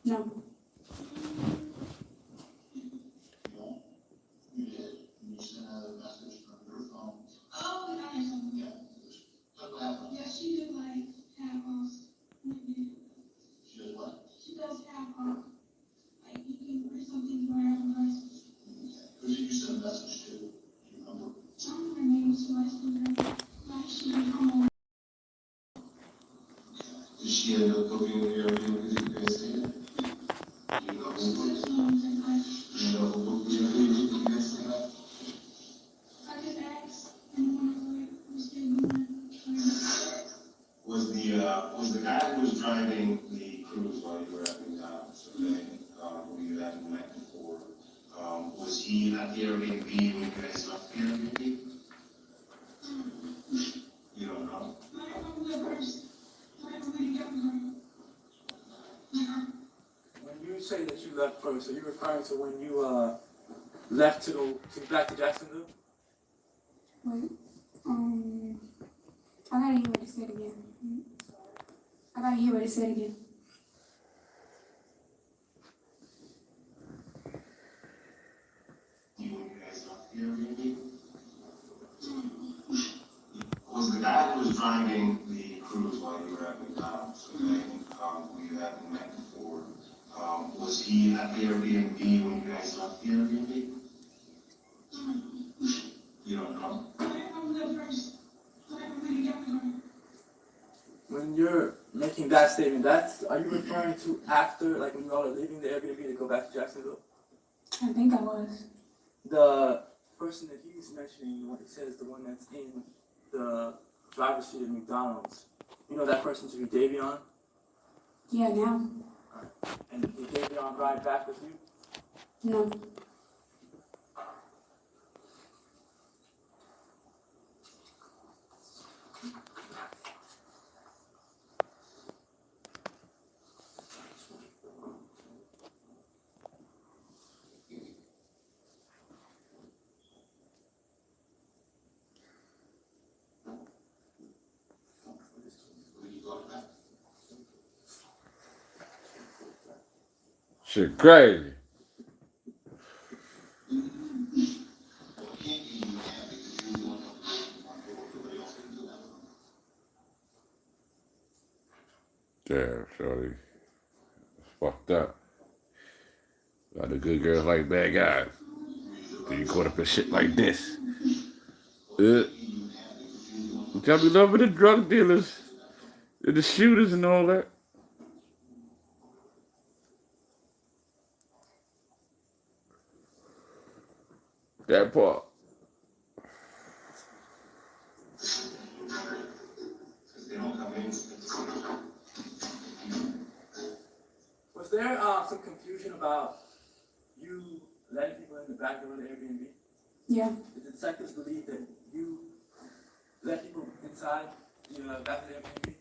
No. Did she end up cooking with your music yesterday? You know who booked it? You know who booked your music yesterday? Was the guy who was driving the cruise while you were at McDonald's, okay, who you hadn't met before, was he at the Airbnb when you guys left the Airbnb? You don't know? When you say that you left first, are you referring to when you left to go back to Jacksonville? Wait. I gotta hear what it said again. I gotta hear what it said again. You when you guys left the Airbnb? Was the guy who was driving the cruise while you were at McDonald's, okay, who you hadn't met before, was he at the Airbnb when you guys left the Airbnb? You don't know? When you're making that statement, are you referring to after, like when you all are leaving the Airbnb to go back to Jacksonville? I think I was. The person that he's mentioning, what he says, the one that's in the driver's seat at McDonald's. You know that person to be Davion? Yeah, now. And did Davion ride back with you? No. Shit crazy. Damn, shorty. It's fucked up. A lot of good girls like bad guys. Then you caught up in shit like this. You tell me love with the drug dealers and the shooters and all that. That part. Was there some confusion about you letting people in the back door of the Airbnb? Yeah. Did the detectives believe that you let people inside the back of the Airbnb?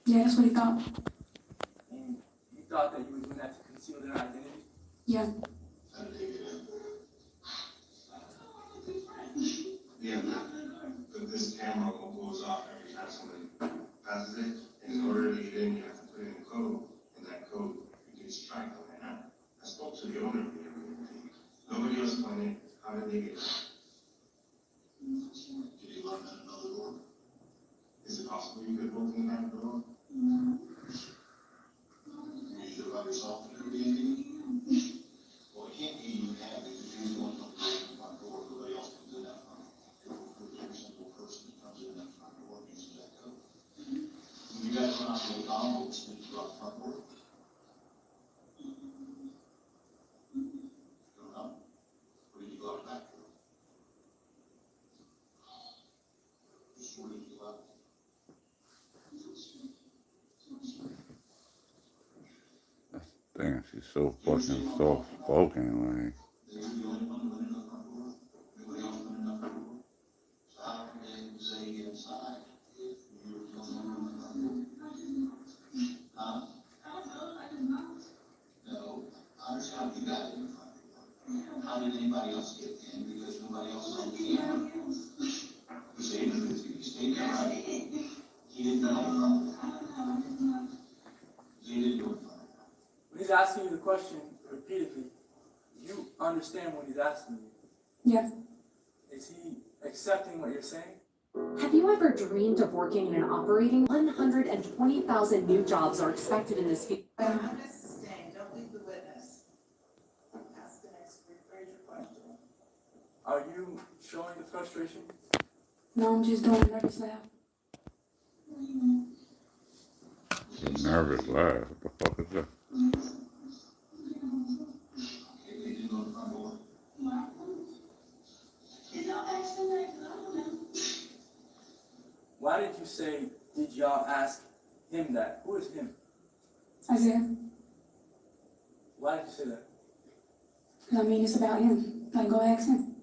Yeah, that's what he thought. And you thought that you were doing that to conceal their identity? Yeah. Yeah, but this camera goes off every time somebody passes it, and in order to get in, you have to put in a code, and that code, you can strike on it now. I spoke to the owner of the Airbnb. Nobody else went in. How did they get in? Did you learn that another door? Is it possible you could open the back door? No. You should have yourself an Airbnb? Well, it can't be you have it if you're the one who comes in the front door, nobody else comes in that front door. Every single person that comes in that front door uses that code. When you guys went out to McDonald's, did you go out the front door? Don't know. Or did you go out the back door? Just where did you go out? Damn, she's so fucking soft spoken, like. How did anybody else get in? Because nobody else is on camera. You stayed there, right? He didn't know in front of you. He didn't do it in front of you. When he he's asking you the question repeatedly, you understand what he's asking you. Yeah. Is he accepting what you're saying? Have you ever dreamed of working in an operating? 120,000 new jobs are expected in this field. I'm just staying, don't leave the witness. Ask the next, rephrase your question. Are you showing the frustration? No, I'm just doing a nervous laugh. Nervous laugh. What the fuck is that? They didn't go to the front door. Why did you say, did y'all ask him that? Who is him? Isaiah, Why did you say that? 'cause I mean, it's about him. Like, go ask him.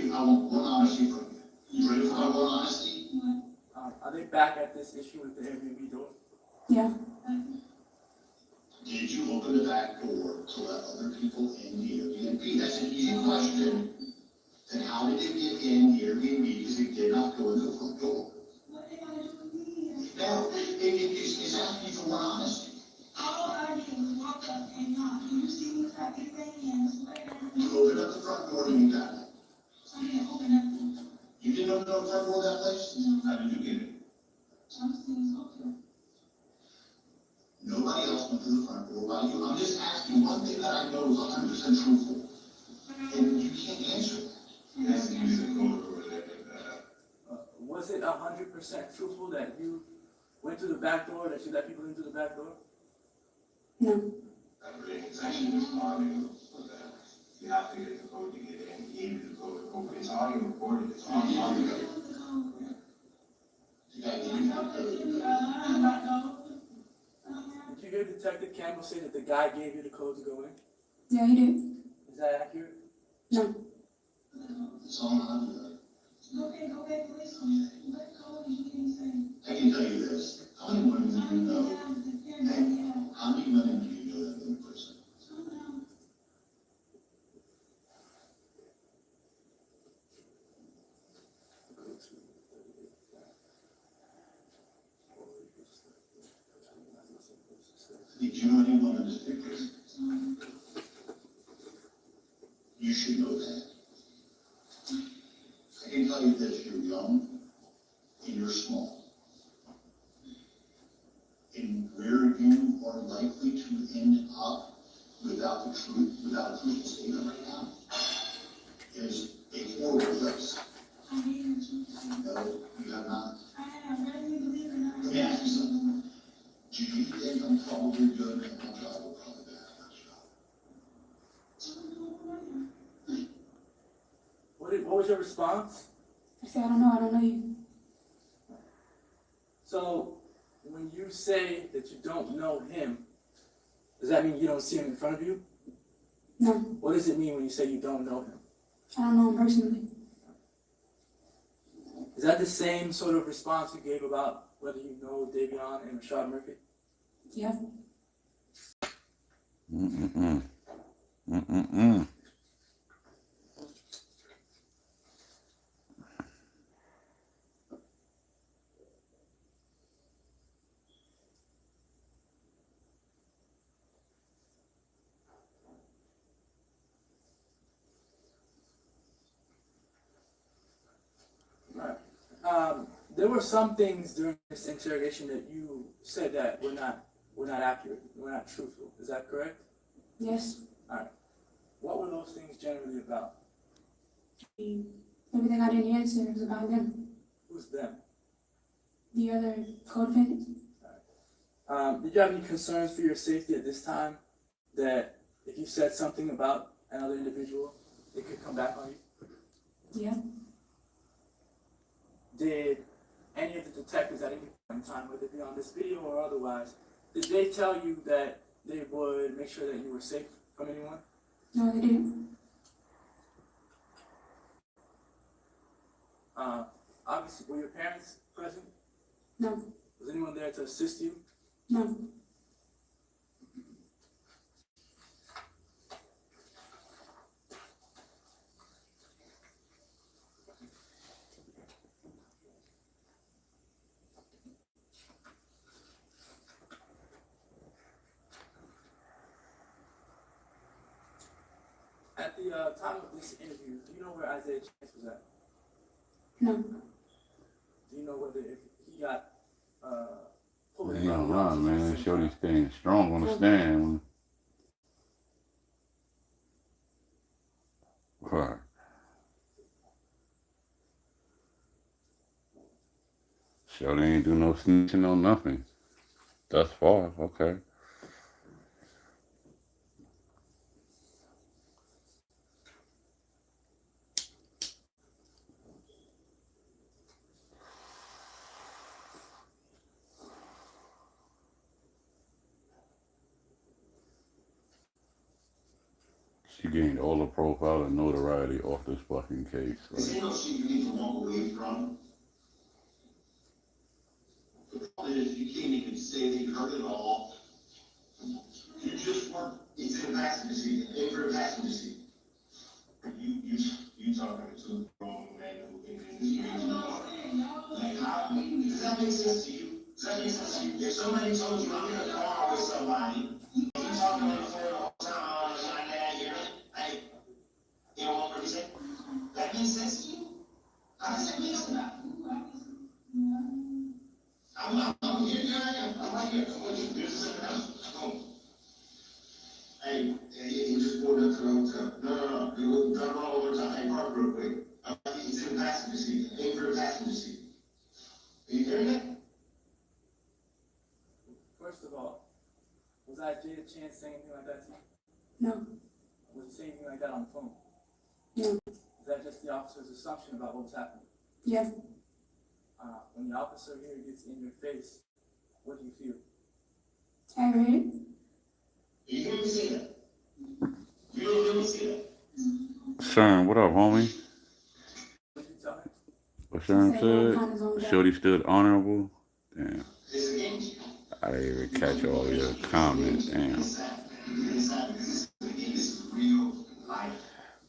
I want one honesty from you. You ready for my one honesty? Are they back at this issue with the Airbnb door? Yeah. Did you open the back door to let other people in the Airbnb? That's an easy question. Then how did it get in the Airbnb because it did not go in the front door? No, it's asking for one honesty. You opened up the front door and you got it. You didn't open up the front door of that place? How did you get it? Nobody else went to the front door while you. I'm just asking one thing that I know is 100% truthful. And you can't answer that. That's the music over there. Was it 100% truthful that you went to the back door, that you let people into the back door? No. It's actually responding with that. You have to get the code to get in. You need the code to open. It's audio recorded. It's on audio. You gotta give me the code. Did you hear Detective Campbell say that the guy gave you the code to go in? Yeah, he did. Is that accurate? No. It's on audio. I can tell you this. How many women do you know? Hey, how many women do you know that live in prison? Did you know any women that live in prison? You should know that. I can tell you this, you're young and you're small. And where you are likely to end up without the truth, without a truthful statement right now, is a horrible place. No, you have not. Let me ask you something. Do you think I'm probably good at my job or probably bad at my job? What was your response? I said, I don't know you. So, when you say that you don't know him, does that mean you don't see him in front of you? No. What does it mean when you say you don't know him? I don't know him personally. Is that the same sort of response you gave about whether you know Davion and Rashad Murphy? Yeah. Mm-mm-mm. Mm-mm-mm. There were some things during this interrogation that you said that were not accurate, were not truthful. Is that correct? Yes. What were those things generally about? Everything I didn't answer was about them. Who's them? The other co-defendants. Did you have any concerns for your safety at this time? That if you said something about another individual, it could come back on you? Yeah. Did any of the detectives at any point in time, whether it be on this video or otherwise, did they tell you that they would make sure that you were safe from anyone? No, they didn't. Obviously, were your parents present? No. Was anyone there to assist you? No. At the time of this interview, do you know where Isaiah Chance was at? No. Do you know whether if he got pulled Man, in he by don't the run, officers at the man. same Shorty time? staying strong on the stand. Right. Shorty ain't do no snitching on nothing. Thus far, okay. She gained all the profile and notoriety off this fucking case. This ain't no shit you need to walk away from. The problem is you can't even say that you heard it all. You just want, it's in a passenger seat, pay for a passenger seat. You talking to the wrong man who in the like, how, does that make sense to you? Does that make sense to you? If somebody told you I'm in a car with somebody, you talking on the phone all the time, like that, like, you know what I'm saying? That makes sense to you? How does that make sense? I'm here, I'm right here. I'm with you. This is the house. Home. Hey, you just pulled up to the hotel. No. You drop it all over the top. Hey, park real quick. It's in the passenger seat. Pay for the passenger seat. Are you hearing that? First of all, was Isaiah Chance saying anything like that to you? No. Was he saying anything like that on the phone? No. Is that just the officer's assumption about what was happening? Yeah. When the officer here gets in your face, what do you feel? Aggravated. You hear me say that? You don't hear me say that? Sharon, what up, homie? What did you tell him? What Sharon Said no kind of said? zone Shorty stood honorable. Damn. It's a game. I didn't even catch all your comments. Damn. This is real life.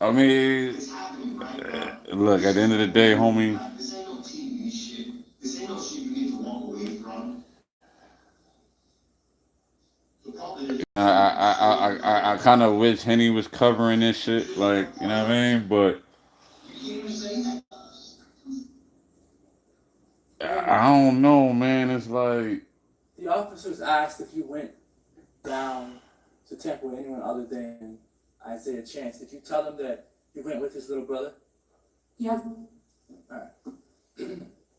I mean, It's happening right now. look, at the end of the day, homie, This ain't no TV shit. This ain't no shit you need to walk away from. The problem is, I kind of wish Henny was covering this shit, like, you know what I mean? But you can't even say that. I don't know, man. It's like, The officers asked if you went down to Temple with anyone other than Isaiah Chance. Did you tell them that you went with his little brother? Yeah.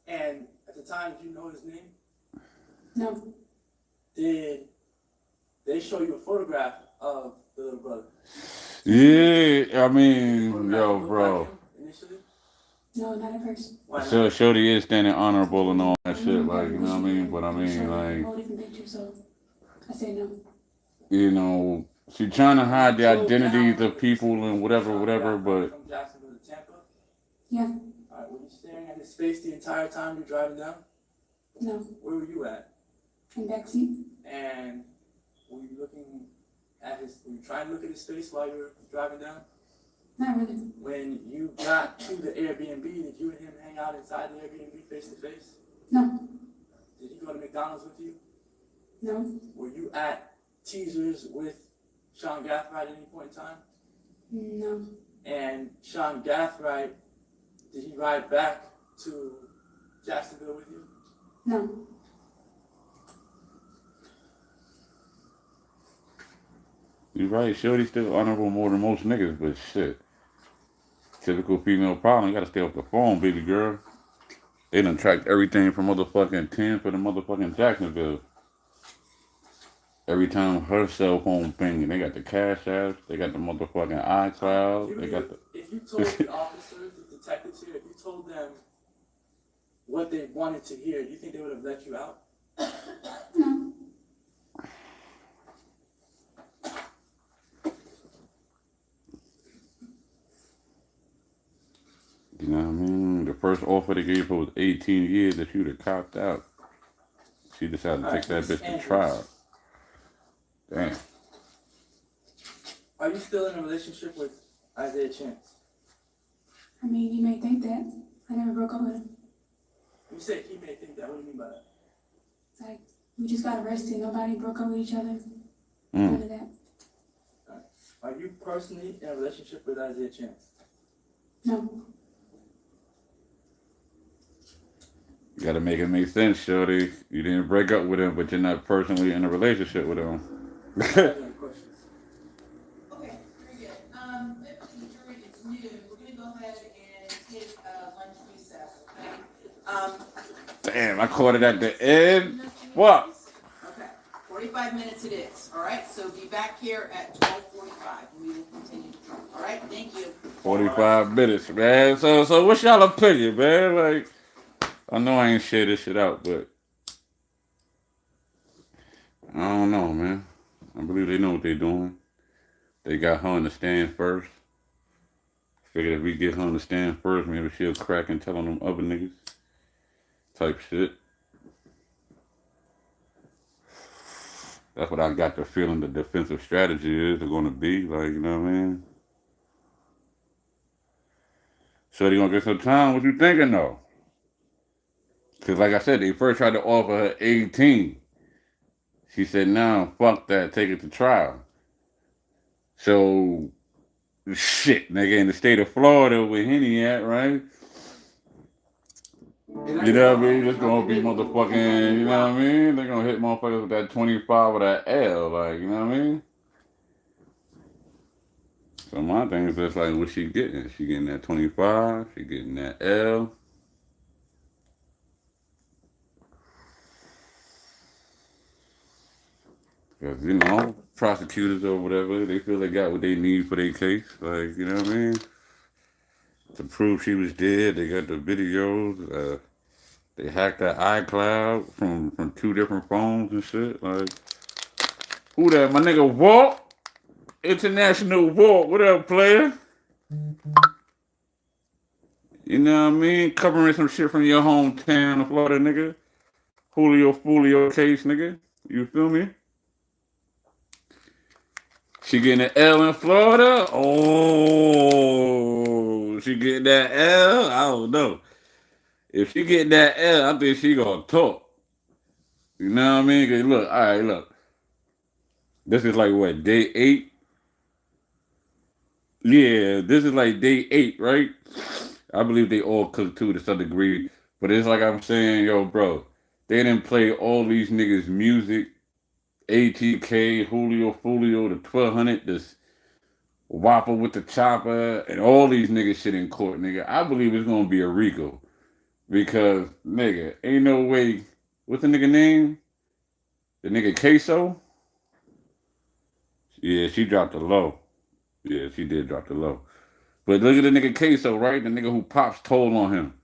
And at the time, did you know his name? No. Did they show you a photograph of the little brother? yeah, I mean, Photograph yo, looked bro. like him initially? No, not at first. Why not? So Shorty is standing honorable and all that shit, like, you know what I mean? But I mean, like, All different pictures, so I say no. you know, she trying to hide the identities of people and whatever, but From Jacksonville to Tampa? Yeah. Alright, were you staring at his face the entire time you're driving down? No. Where were you at? In backseat. And were you looking at were you trying to look at his face while you were driving down? Not really. When you got to the Airbnb, did you and him hang out inside the Airbnb face to face? No. Did he go to McDonald's with you? No. Were you at Teasers with Sean Gathright at any point in time? No. And Sean Gathright, did he ride back to Jacksonville with you? No. you're right, Shorty still honorable more than most niggas, but shit. Typical female problem, you gotta stay off the phone, baby girl. They done tracked everything from motherfucking 10 for the motherfucking Jacksonville. Every time her cell phone pinging, they got the Cash Apps, they got the motherfucking iCloud, they got the... if you told the officers, the detectives here, if you told them what they wanted to hear, do you think they would have let you out? No. You know what I mean? The first offer they gave her was 18 years that she would have copped out. She decided to take that bitch to trial. Damn. Are you still in a relationship with Isaiah Chance? I mean, you may think that. I never broke up with him. You say he may think that. What do you mean by that? It's like, we just got arrested. Nobody broke up with each other. None of that. Are you personally in a relationship with Isaiah Chance? No. You gotta make it make sense, shorty. You didn't break up with him, but you're not personally in a relationship with him. I have any questions. Okay, very good. Jury, it's noon. We're gonna go ahead and take a lunch recess, okay? Damn, I caught it at the end. What? Okay, 45 minutes it is, all right? So be back here at 12:45 and we will continue. All right, thank you. 45 minutes, man. So what's y'all opinion, man? Like, I know I ain't share this shit out, but I don't know, man. I believe they know what they're doing. They got her on the stand first. Figured if we get her on the stand first, maybe she'll crack and tell on them other niggas. Type shit. That's what I got the feeling the defensive strategy is going to be. Like, you know what I mean? So they gonna get some time. What you thinking though? Because like I said, they first tried to offer her 18. She said, no, fuck that, take it to trial. So, shit, nigga, in the state of Florida where Henny at, right? You know what I mean? It's gonna be motherfucking, you know what I mean? They're gonna hit motherfuckers with that 25 or that L, like, you know what I mean? So my thing is just like, what she getting? She getting that 25, she getting that L. Because, you know, prosecutors or whatever, they feel they got what they need for their case. Like, you know what I mean? To prove she was dead, they got the videos. They hacked her iCloud from 2 different phones and shit. Like, who that? My nigga Walt? International Walt. What up, player? You know what I mean? Covering some shit from your hometown of Florida, nigga. Julio Foolio case, nigga. You feel me? She getting an L in Florida? Oh, she getting that L? I don't know. If she getting that L, I think she gonna talk. You know what I mean? 'Cause look, all right, look. This is like what, day 8? Yeah, this is like day 8, right? I believe they all cook too to some degree. But it's like I'm saying, yo, bro, they didn't play all these niggas' music. ATK, Julio, Foolio, the 1200, this Whopper with the chopper, and all these niggas shit in court, nigga. I believe it's gonna be a Rico. Because, nigga, ain't no way. What's the nigga name? The nigga Queso? Yeah, she dropped the low. Yeah, she did drop the low. But look at the nigga Queso, right? The nigga who Pops told on him.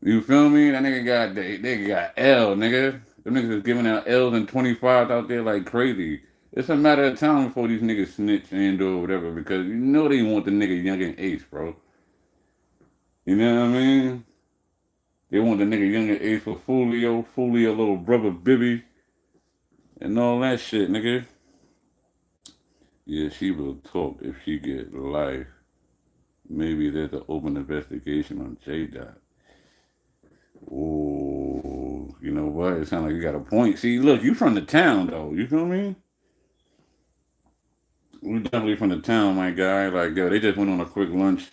You feel me? That nigga got L, nigga. Them niggas is giving out L's and 25s out there like crazy. It's a matter of time before these niggas snitch and or whatever, because you know they want the nigga Young and Ace, bro. You know what I mean? They want the nigga Young and Ace for Foolio little brother Bibby, and all that shit, nigga. Yeah, she will talk if she get life. Maybe there's an open investigation on J-Dot. Oh, you know what? It sounds like you got a point. See, look, you from the town, though. You feel me? We definitely from the town, my guy. Like, yo, they just went on a quick lunch.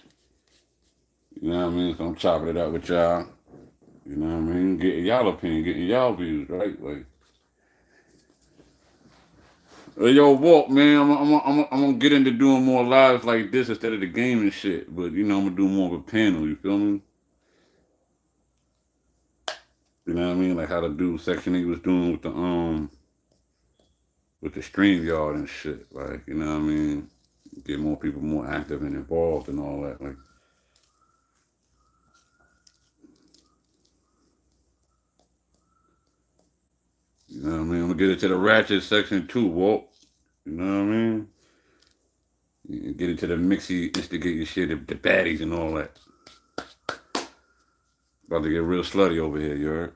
You know what I mean? So I'm chopping it up with y'all. You know what I mean? Getting y'all opinion, getting y'all views, right? Like, hey, yo, Walt, man, I'm gonna get into doing more lives like this instead of the game and shit. But, you know, I'm gonna do more of a panel, you feel me? You know what I mean? Like how the dude section he was doing with the StreamYard and shit. Like, you know what I mean? get more people more active and involved and all that. Like, you know what I mean? I'm gonna get into the ratchet section too, Walt. You know what I mean? You get into the mixy, instigate your shit, the baddies and all that. About to get real slutty over here, you heard?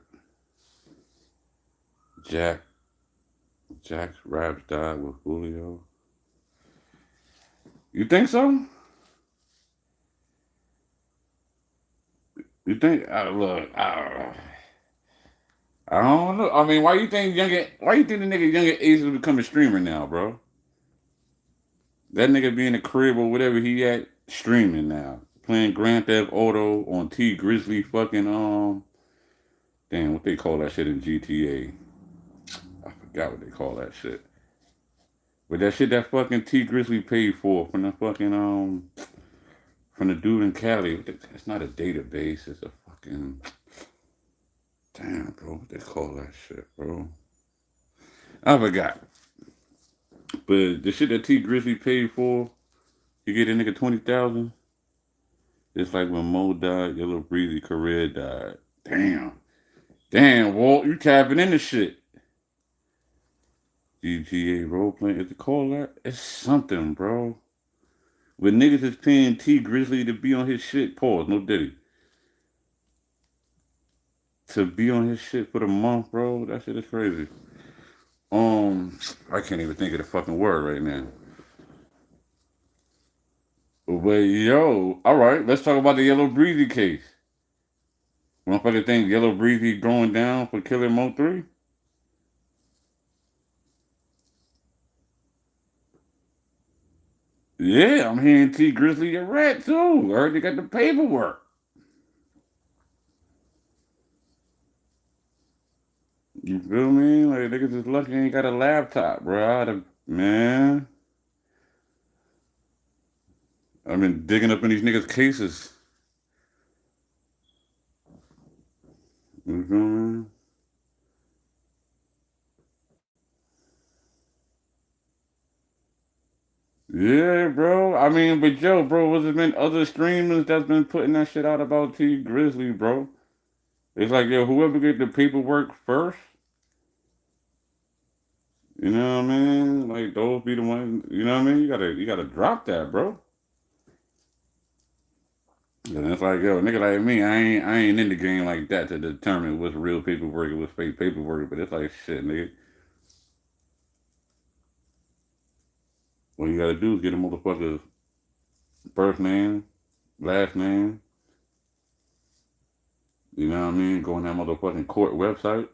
Jack's raps died with Julio. You think so? You think? Look, I don't know. I mean, why you think the nigga younger Ace is becoming a streamer now, bro? That nigga be in the crib or whatever he at streaming now, playing Grand Theft Auto on T Grizzly fucking damn, what they call that shit in GTA? I forgot what they call that shit. But that shit that fucking T Grizzly paid for from the fucking from the dude in Cali. It's not a database. It's a fucking damn, bro. What they call that shit, bro? I forgot. But the shit that T Grizzly paid for, you get a nigga 20,000. It's like when Mo died, Yellow Breezy career died. Damn, Walt, you tapping into shit. GTA role playing, is it called that? It's something, bro. When niggas is paying T Grizzly to be on his shit, pause, no diddy. To be on his shit for the month, bro, that shit is crazy. I can't even think of the fucking word right now. But yo, all right, let's talk about the Yellow Breezy case. Motherfucker think Yellow Breezy going down for killing Mo 3? Yeah, I'm hearing T Grizzly a rat too. I heard they got the paperwork. You feel me? Like niggas is lucky ain't got a laptop, bro. Man, I've been digging up in these niggas' cases. You feel me? Yeah, bro. I mean, but yo, bro, what's it been other streamers that's been putting that shit out about T Grizzly, bro? It's like, yo, whoever get the paperwork first, you know what I mean? Like those be the ones, you know what I mean? You gotta drop that, bro. And it's like, yo, nigga like me, I ain't in the game like that to determine what's real paperwork and what's fake paperwork. But it's like shit, nigga. What you gotta do is get a motherfucker's first name, last name. You know what I mean? Go on that motherfucking court website.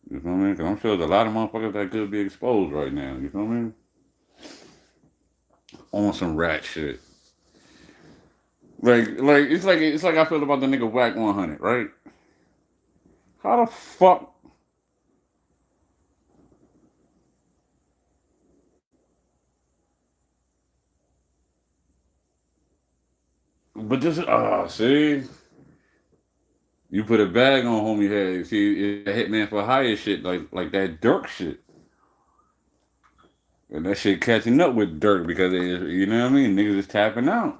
You feel me? Cause I'm sure there's a lot of motherfuckers that could be exposed right now. You feel me? On some rat shit. Like it's like I feel about the nigga Whack 100, right? How the fuck? But this is see, you put a bag on homie head. See, it's a hitman for hire shit like that Dirk shit. And that shit catching up with Dirk because you know what I mean? Niggas is tapping out.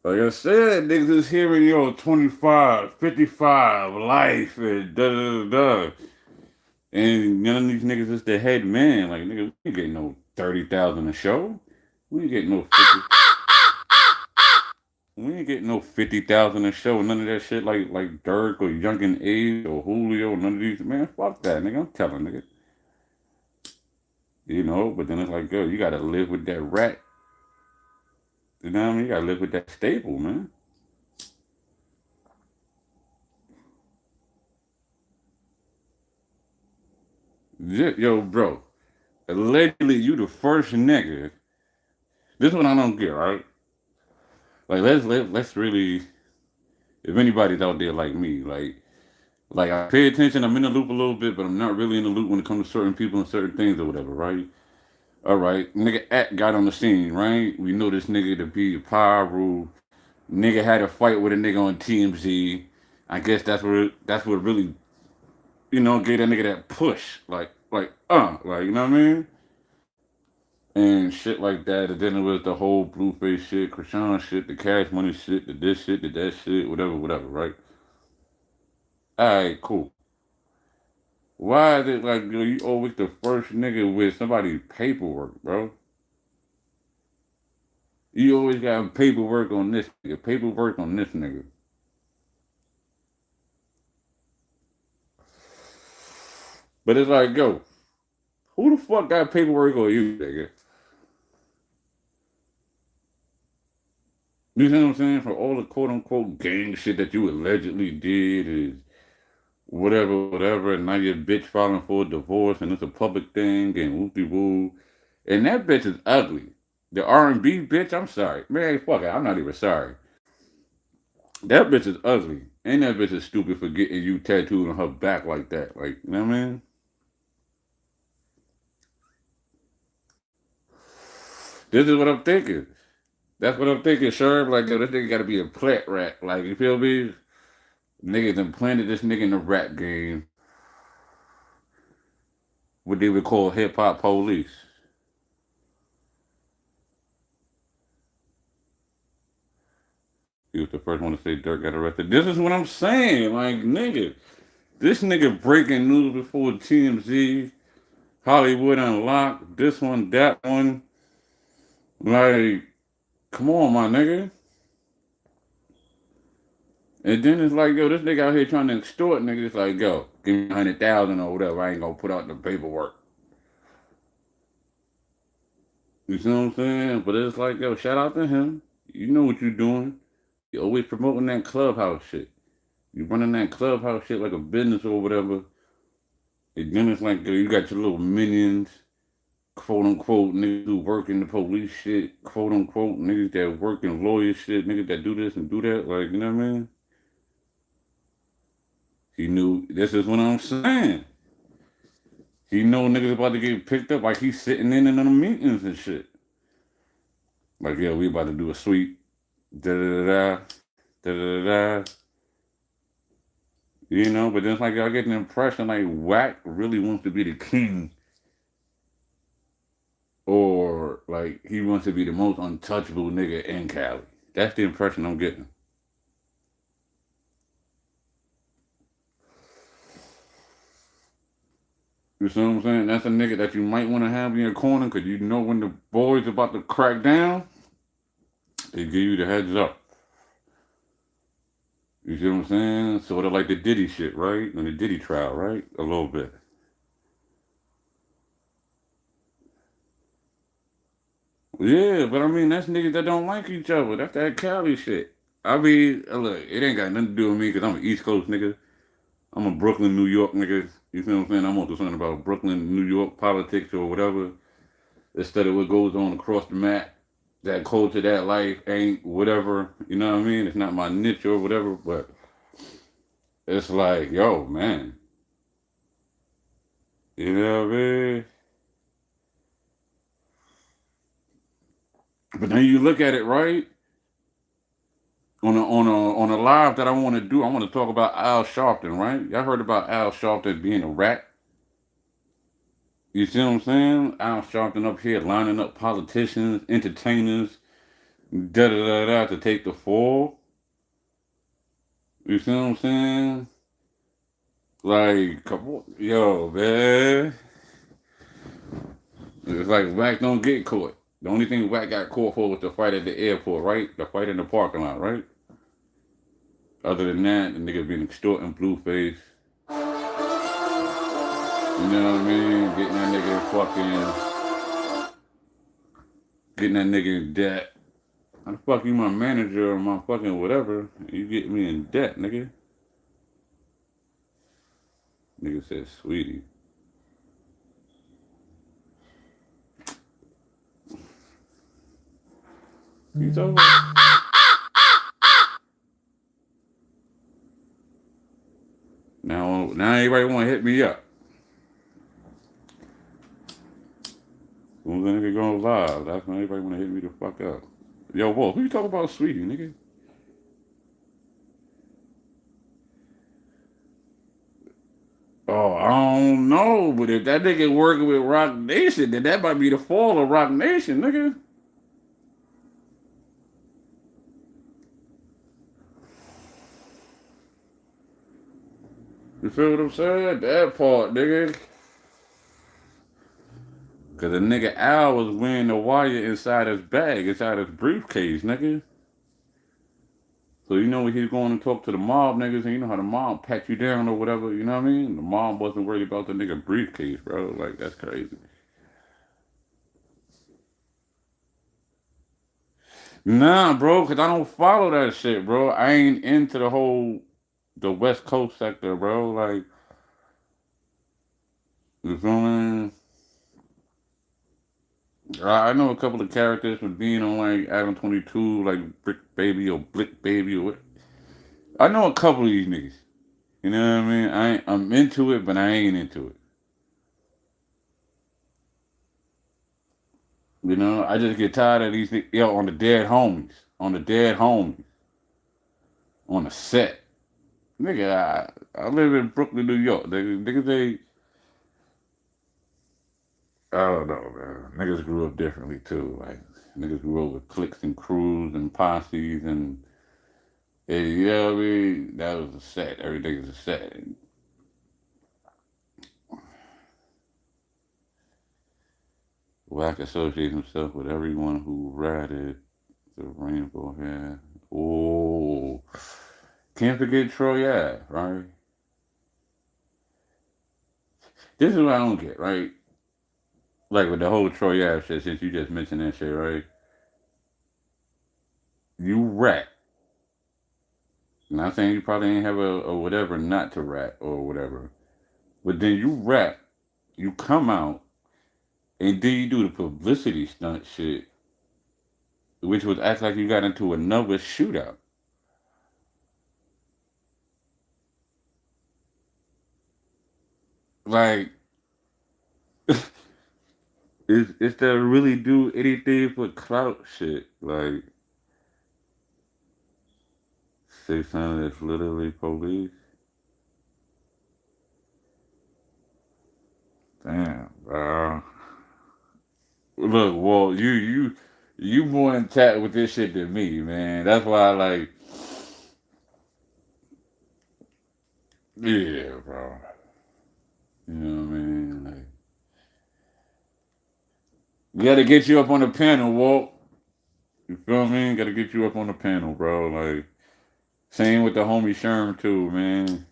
Like I said, niggas is hearing, yo, 25, 55, life, and da da da da. And none of these niggas is the head man. Like, nigga, we ain't getting no 30,000 a show. We ain't getting no 50. We ain't getting no 50,000 a show. None of that shit like Dirk or Youngin A or Julio. None of these, man, fuck that, nigga. I'm telling nigga. You know, but then it's like, yo, you gotta live with that rat. You know what I mean? You gotta live with that staple, man. Yo, bro. Allegedly, you the first nigga. This one I don't get, right? Like, let's really. If anybody's out there like me, like I pay attention, I'm in the loop a little bit, but I'm not really in the loop when it comes to certain people and certain things or whatever, right? All right, nigga Act got on the scene, right? We know this nigga to be a pyro. Nigga had a fight with a nigga on TMZ. I guess that's what really, you know, gave that nigga that push. Like, like, you know what I mean? And shit like that. And then it was the whole Blueface shit, Krishan shit, the Cash Money shit, the this shit, the that shit, whatever, right? Alright, cool. Why is it like, you always the first nigga with somebody's paperwork, bro? You always got paperwork on this nigga, paperwork on this nigga. But it's like, yo, who the fuck got paperwork on you, nigga? You know what I'm saying? For all the quote unquote gang shit that you allegedly did is whatever, and now your bitch filing for a divorce and it's a public thing and whoop-de-woo. And that bitch is ugly. The R&B bitch, I'm sorry. Man, fuck it, I'm not even sorry. That bitch is ugly. And that bitch is stupid for getting you tattooed on her back like that. Like, you know what I mean? This is what I'm thinking. That's what I'm thinking, sure. Like, yo, this nigga gotta be a plat rat. Like, you feel me? Niggas implanted this nigga in the rap game. What they would call hip hop police. He was the first one to say Dirk got arrested. This is what I'm saying. Like, nigga. This nigga breaking news before TMZ, Hollywood Unlocked, this one, that one. Like, come on, my nigga. And then it's like, yo, this nigga out here trying to extort niggas. It's like, yo, give me 100,000 or whatever. I ain't gonna put out the paperwork. You see what I'm saying? But it's like, yo, shout out to him. You know what you're doing. You always promoting that clubhouse shit. You running that clubhouse shit like a business or whatever. And then it's like, yo, you got your little minions, quote unquote, niggas who work in the police shit, quote unquote, niggas that work in lawyer shit, niggas that do this and do that. Like, you know what I mean? He knew, this is what I'm saying. He know niggas about to get picked up, like he's sitting in the meetings and shit. Like, yeah, we about to do a sweep. Da-da-da-da. Da-da-da-da. You know, but then it's like, I get an impression like Wack really wants to be the king. Or, like, he wants to be the most untouchable nigga in Cali. That's the impression I'm getting. You see what I'm saying? That's a nigga that you might want to have in your corner because you know when the boys about to crack down, they give you the heads up. You see what I'm saying? Sort of like the Diddy shit, right? And the Diddy trial, right? A little bit. Yeah, but I mean, that's niggas that don't like each other. That's that Cali shit. I mean, look, it ain't got nothing to do with me because I'm an East Coast nigga. I'm a Brooklyn, New York nigga. You feel what I'm saying? I'm more concerned about Brooklyn, New York politics or whatever. Instead of what goes on across the map. That culture, that life ain't whatever. You know what I mean? It's not my niche or whatever, but it's like, yo, man. You know what I mean? But then you look at it, right? On a live that I want to do, I want to talk about Al Sharpton, right? Y'all heard about Al Sharpton being a rat? You see what I'm saying? Al Sharpton up here lining up politicians, entertainers, da da da da to take the fall. You see what I'm saying? Like, come on, yo, man. It's like Wack don't get caught. The only thing Wack got caught for was the fight at the airport, right? The fight in the parking lot, right? Other than that, the nigga been extorting Blueface. You know what I mean? Getting that nigga in debt. How the fuck you my manager or my fucking whatever? You get me in debt, nigga. Nigga said, sweetie. He's over. Now everybody want to hit me up. When the nigga go live, that's when everybody want to hit me the fuck up. Yo, Wolf, who you talking about, sweetie, nigga? Oh, I don't know. know, but if that nigga working with Rock Nation, then that might be the fall of Rock Nation, nigga. You feel what I'm saying? That part, nigga. Cause the nigga Al was wearing the wire inside his bag, inside his briefcase, nigga. So you know when he's going to talk to the mob niggas, and you know how the mob pat you down or whatever, you know what I mean? The mob wasn't worried about the nigga briefcase, bro. Like, that's crazy. Nah, bro, cause I don't follow that shit, bro. I ain't into the West Coast sector, bro. Like, you feel me? I know a couple of characters from being on like Adam 22, like Brick Baby or Blick Baby or what. I know a couple of these niggas. You know what I mean? I'm into it, but I ain't into it. You know, I just get tired of these niggas, yo, on the dead homies. On the dead homies. On the set. Nigga, I live in Brooklyn, New York. Niggas, I don't know, man. Niggas grew up differently too. Like, niggas grew up with cliques and crews and posses and, you know what I mean? That was a set. Everything was a set. Wack associates himself with everyone who ratted the rainbow hair. Oh, can't forget Troy Ave, right? This is what I don't get, right? Like with the whole Troy Ave shit, since you just mentioned that shit, right? You rat. Not saying you probably ain't have a whatever not to rat or whatever. But then you rat, you come out, and then you do the publicity stunt shit, which was act like you got into another shootout. Like, it's to really do anything for clout shit. Like, 600 is literally police. Damn, bro. Look, Walt, you more intact with this shit than me, man. That's why I like, yeah, bro. You know what I mean? Like, we gotta get you up on the panel, Walt. You feel me? Gotta get you up on the panel, bro. Like, same with the homie Sherm too, man.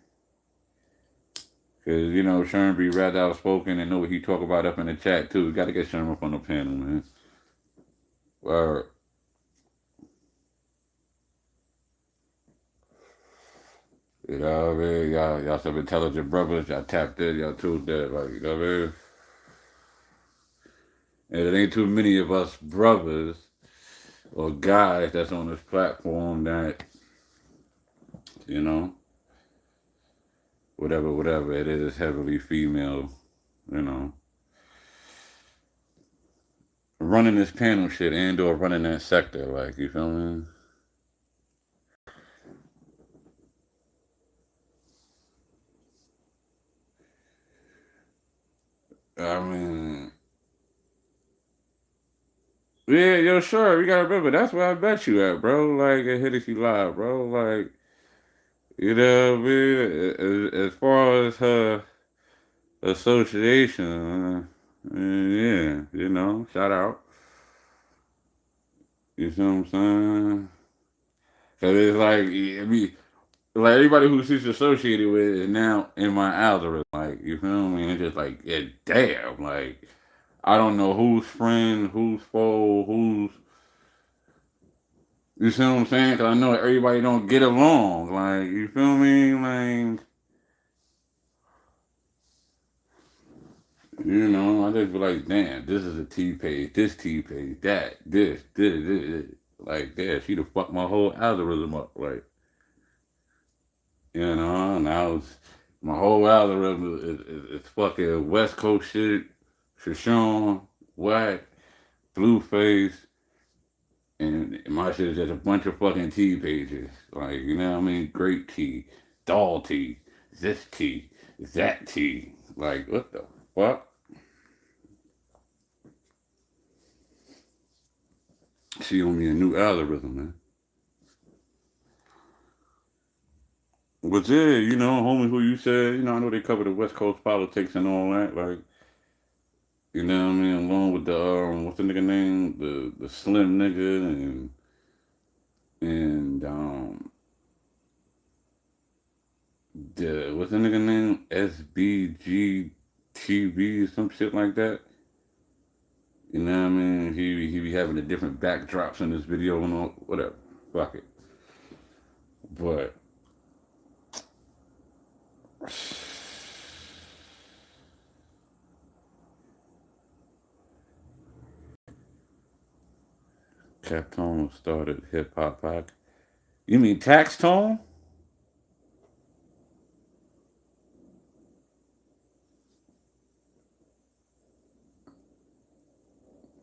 Cause you know Sherm be rather outspoken and know what he talk about up in the chat too. We gotta get Sherm up on the panel, man. Word. You know what I mean? Y'all some intelligent brothers. Y'all tapped in. Y'all tuned in. Like, you know what I mean? And it ain't too many of us brothers or guys that's on this platform that, you know, whatever it is heavily female, you know, running this panel shit and or running that sector. Like, you feel me? I mean, yeah, yo, sure. We gotta remember that's where I bet you at, bro. Like at Hennessy Live, bro. Like, you know what I mean? As far as her association, yeah, you know, shout out. You see what I'm saying? Cause it's like, I mean, like everybody who she's associated with is now in my algorithm. Like, you feel me? It's just like, yeah, damn. Like, I don't know who's friend, who's foe, who's. You see what I'm saying? Cause I know everybody don't get along. Like, you feel me? Like, you know, I just be like, damn, this is a T page, this T page, that, this. Like, damn, she done fucked my whole algorithm up. Like, you know, now it's, my whole algorithm is fucking West Coast shit, Shoshone, Whack, Blueface, and my shit is just a bunch of fucking T pages. Like, you know what I mean? Great T, Doll T, this T, that T. Like, what the fuck? She on me a new algorithm, man. But yeah, you know, homie, who you said, you know, I know they cover the West Coast politics and all that, like, you know what I mean, along with the what's the nigga name, the slim nigga and the what's the nigga name, SBG TV or some shit like that. You know what I mean? He be having the different backdrops in this video and all, whatever. Fuck it. But Captone started hip hop podcast. You mean Tax Tone?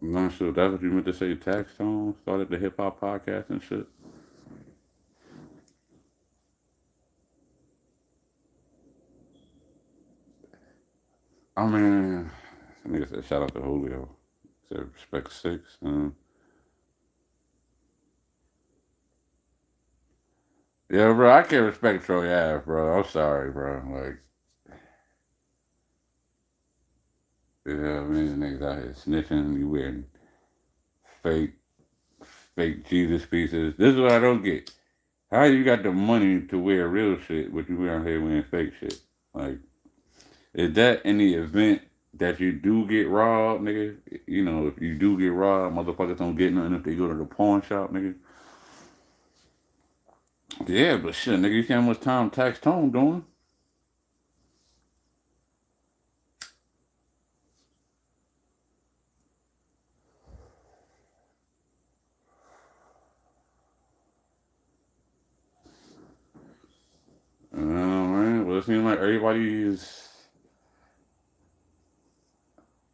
I'm not sure that's what you meant to say. Tax Tone started the hip hop podcast and shit. I mean, that nigga said shout out to Julio. Said respect 6. Yeah, bro, I can't respect Troy Ave, bro. I'm sorry, bro. Like, yeah, I mean, niggas out here snitching, you wearing fake, fake Jesus pieces. This is what I don't get. How you got the money to wear real shit, but you out here wearing fake shit? Like, is that in the event that you do get robbed, nigga? You know, if you do get robbed, motherfuckers don't get nothing if they go to the pawn shop, nigga. Yeah, but shit, nigga, you see how much time Tax Tone doing? Man. Well, it seems like everybody's,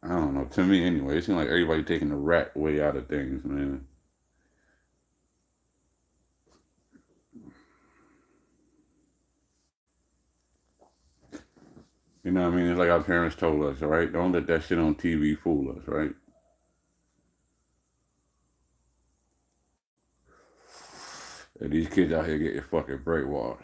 I don't know, to me anyway, it seems like everybody taking the rat way out of things, man. You know what I mean? It's like our parents told us, right? Don't let that shit on TV fool us, right? And these kids out here getting fucking brainwashed.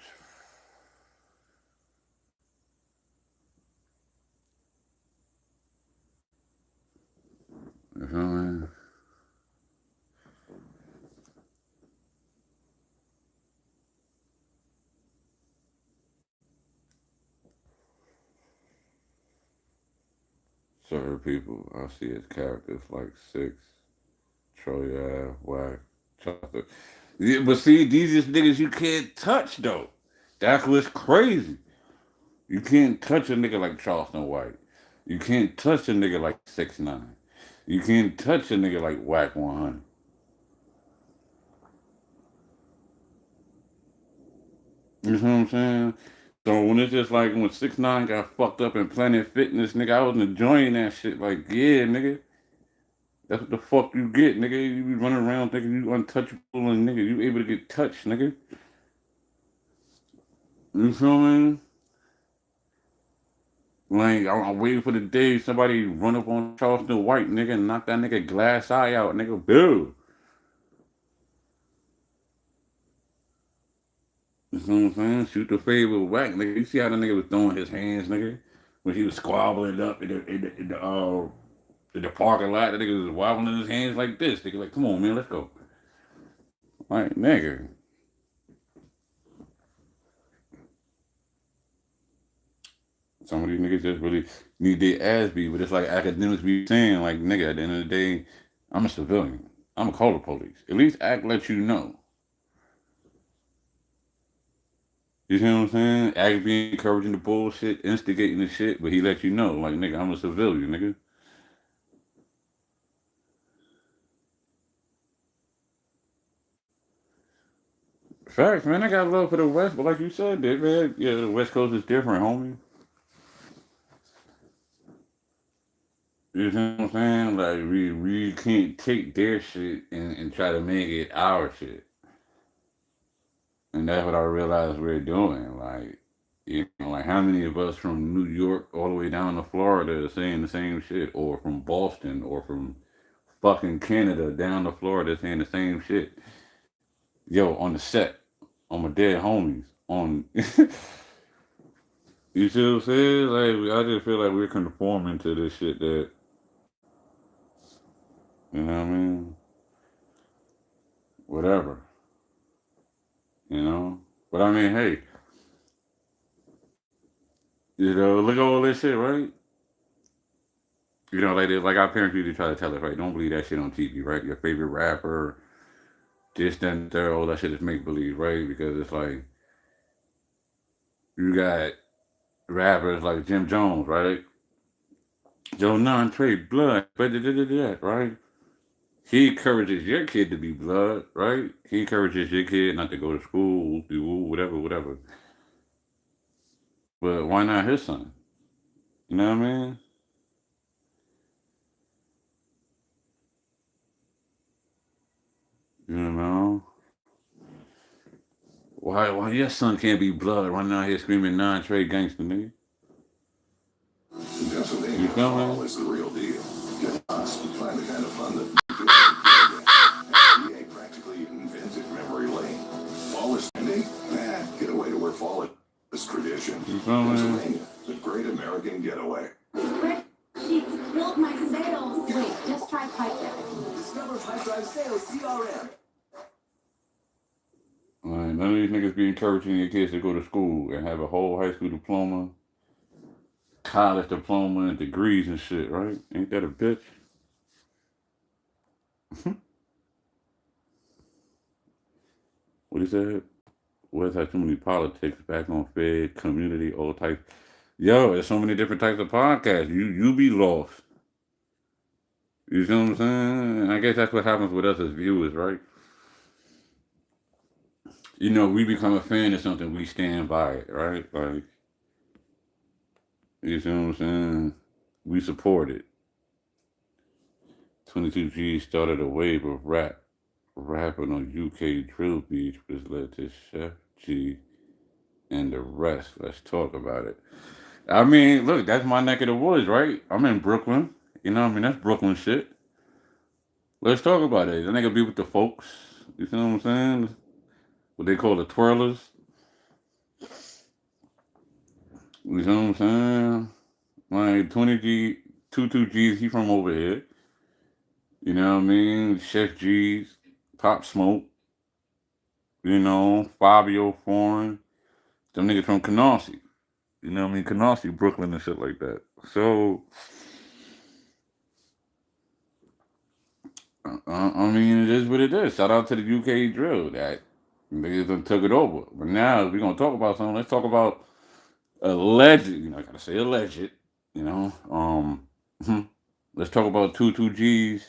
You feel me? Certain people, I see as characters like 6, Troy Ave, Whack, Chocolate. Yeah, but see, these is niggas you can't touch, though. That's what's crazy. You can't touch a nigga like Charleston White. You can't touch a nigga like 6ix9ine. You can't touch a nigga like Whack 100. You know what I'm saying? So when it's just like when 6ix9ine got fucked up in Planet Fitness, nigga, I was enjoying that shit. Like, yeah, nigga. That's what the fuck you get, nigga. You be running around thinking you untouchable and nigga, you able to get touched, nigga. You feel me? Like, I'm waiting for the day somebody run up on Charleston White, nigga, and knock that nigga glass eye out, nigga. Bill. You know what I'm saying? Shoot the favorite Whack, nigga. You see how the nigga was throwing his hands, nigga? When he was squabbling up in the parking lot, the nigga was wobbling his hands like this. Nigga, like, come on, man, let's go. Like, nigga. Some of these niggas just really need their ass beat, but it's like academics be saying, like, nigga, at the end of the day, I'm a civilian. I'm gonna call the police. At least act let you know. You see what I'm saying? Act be encouraging the bullshit, instigating the shit, but he let you know, like, nigga, I'm a civilian, nigga. Facts, man. I got love for the West, but like you said, man, yeah, the West Coast is different, homie. You know what I'm saying? Like we can't take their shit and try to make it our shit. And that's what I realized we're doing. Like You know, like how many of us from New York all the way down to Florida are saying the same shit, or from Boston, or from fucking Canada down to Florida saying the same shit? Yo, on the set, on my dead homies, on. You see what I'm saying? Like, I just feel like we're conforming to this shit that, you know what I mean? Whatever, you know? But I mean, hey, you know, look at all this shit, right? You know, like our parents usually try to tell us, right? Don't believe that shit on TV, right? Your favorite rapper, this, that, and third, all that shit is make believe, right? Because it's like, you got rappers like Jim Jones, right? Joe Non Trey Blood, right? He encourages your kid to be blood, right? He encourages your kid not to go to school, do whatever, whatever. But why not his son? You know what I mean? You know? Why your son can't be blood? Why not here screaming non-trade gangster, nigga? Pennsylvania, You feel fall me? is the real deal. Get us to find the kind of fun that EA practically invented memory lane. Fall is ending. Get away to where fall is tradition. You feel me? Pennsylvania, the great American getaway. Spreadsheets built my sales. Wait, just try Pipedrive. Discover Pipedrive Sales CRM. Like, none of these niggas be encouraging your kids to go to school and have a whole high school diploma, college diploma, and degrees and shit, right? Ain't that a bitch? What he said? West had too many politics back on Fed, community, all types. Yo, there's so many different types of podcasts. You be lost. You see what I'm saying? I guess that's what happens with us as viewers, right? You know, we become a fan of something, we stand by it, right? Like, you see what I'm saying? We support it. 22G started a wave of rapping on UK drill beats, which led to Chef G and the rest. Let's talk about it. I mean, look, that's my neck of the woods, right? I'm in Brooklyn. You know what I mean? That's Brooklyn shit. Let's talk about it. The nigga be with the folks. You see what I'm saying? What they call the twirlers. You see what I'm saying? Like 20G, 22Gs, he from over here. You know what I mean? Chef G's, Pop Smoke. You know, Fabio Foreign. Them niggas from Canarsie. You know what I mean? Canarsie, Brooklyn and shit like that. So, I mean, it is what it is. Shout out to the UK drill that niggas done took it over. But now, if we're going to talk about something, let's talk about alleged. You know, I got to say alleged. You know, let's talk about 22Gs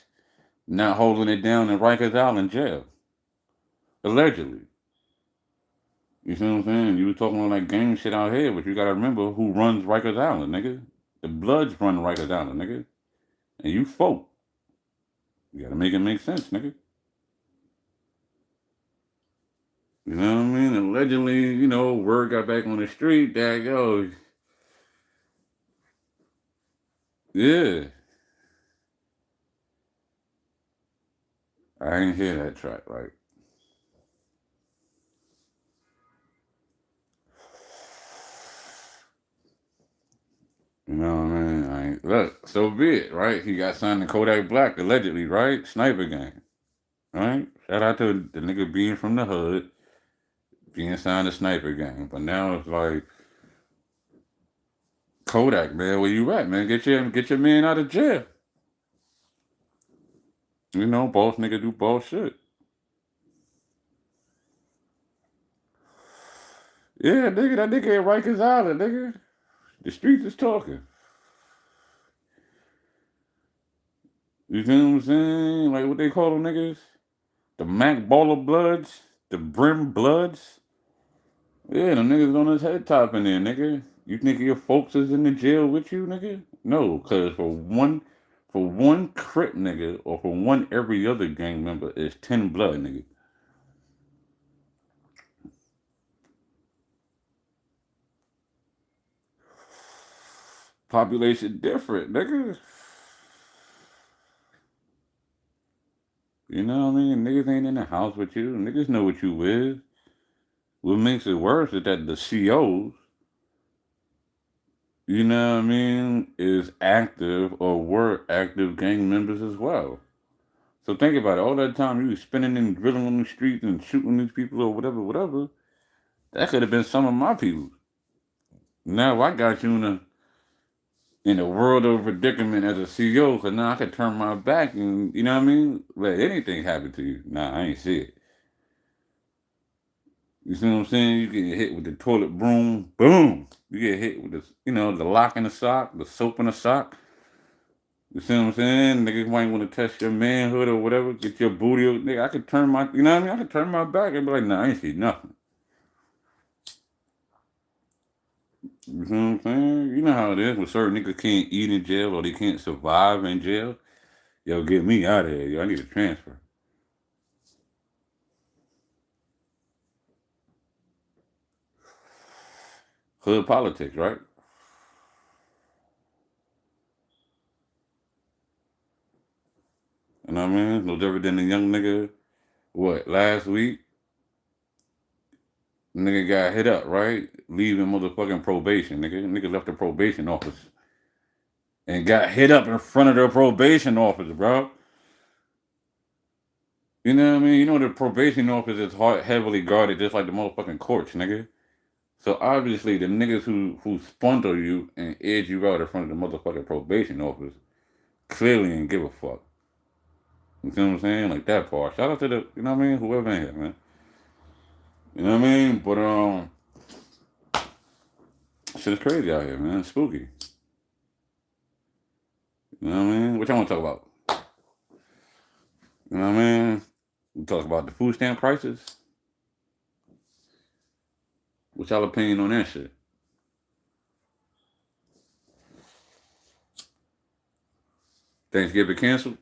not holding it down in Rikers Island jail. Allegedly. You see what I'm saying? You was talking on that gang shit out here, but you gotta remember who runs Rikers Island, nigga. The Bloods run Rikers Island, nigga. And you folk. You gotta make it make sense, nigga. You know what I mean? Allegedly, you know, word got back on the street that, yo, yeah. I ain't hear that track, right? You know what I mean? I ain't, look, so be it, right? He got signed to Kodak Black, allegedly, right? Sniper gang, right? Shout out to the nigga being from the hood, being signed to Sniper gang. But now it's like, Kodak, man, where you at, man? Get your man out of jail. You know, boss nigga do boss shit. Yeah, nigga, that nigga at Rikers Island, nigga. The streets is talking. You see what I'm saying? Like what they call them niggas? The Mac Baller Bloods, the Brim Bloods. Yeah, them niggas on his head top in there, nigga. You think your folks is in the jail with you, nigga? No, cause for one Crip nigga or for one every other gang member is 10 blood, nigga. population different, nigga. You know what I mean? Niggas ain't in the house with you. Niggas know what you is. What makes it worse is that the COs, you know what I mean, is active or were active gang members as well. So think about it. All that time you was spending and drilling on the streets and shooting these people or whatever, whatever, that could have been some of my people. Now I got you in a world of predicament as a CEO, because now I could turn my back and, you know what I mean, let anything happen to you. Nah, I ain't see it. You see what I'm saying? You get hit with the toilet broom, boom. You get hit with the, the lock in the sock, the soap in the sock. You see what I'm saying? Niggas might want to test your manhood or whatever, get your booty. Nigga, I could turn my, you know what I mean? I could turn my back and be like, nah, I ain't see nothing. You see what I'm saying? You know how it is when certain niggas can't eat in jail or they can't survive in jail. Yo, get me out of here. Yo, I need a transfer. Hood politics, right? You know what I mean? No different than the young nigga, last week? Nigga got hit up, right? Leaving motherfucking probation, nigga. Nigga left the probation office and got hit up in front of the probation office, bro. You know what I mean? You know the probation office is heavily guarded just like the motherfucking courts, nigga. So obviously the niggas who sponsor you and edge you out in front of the motherfucking probation office clearly ain't give a fuck. You see what I'm saying? Like that part. Shout out to the, you know what I mean? Whoever in here, man. You know what I mean? But shit is crazy out here, man. It's spooky. You know what I mean? What y'all want to talk about? You know what I mean? We talk about the food stamp prices. What's y'all opinion on that shit? Thanksgiving canceled?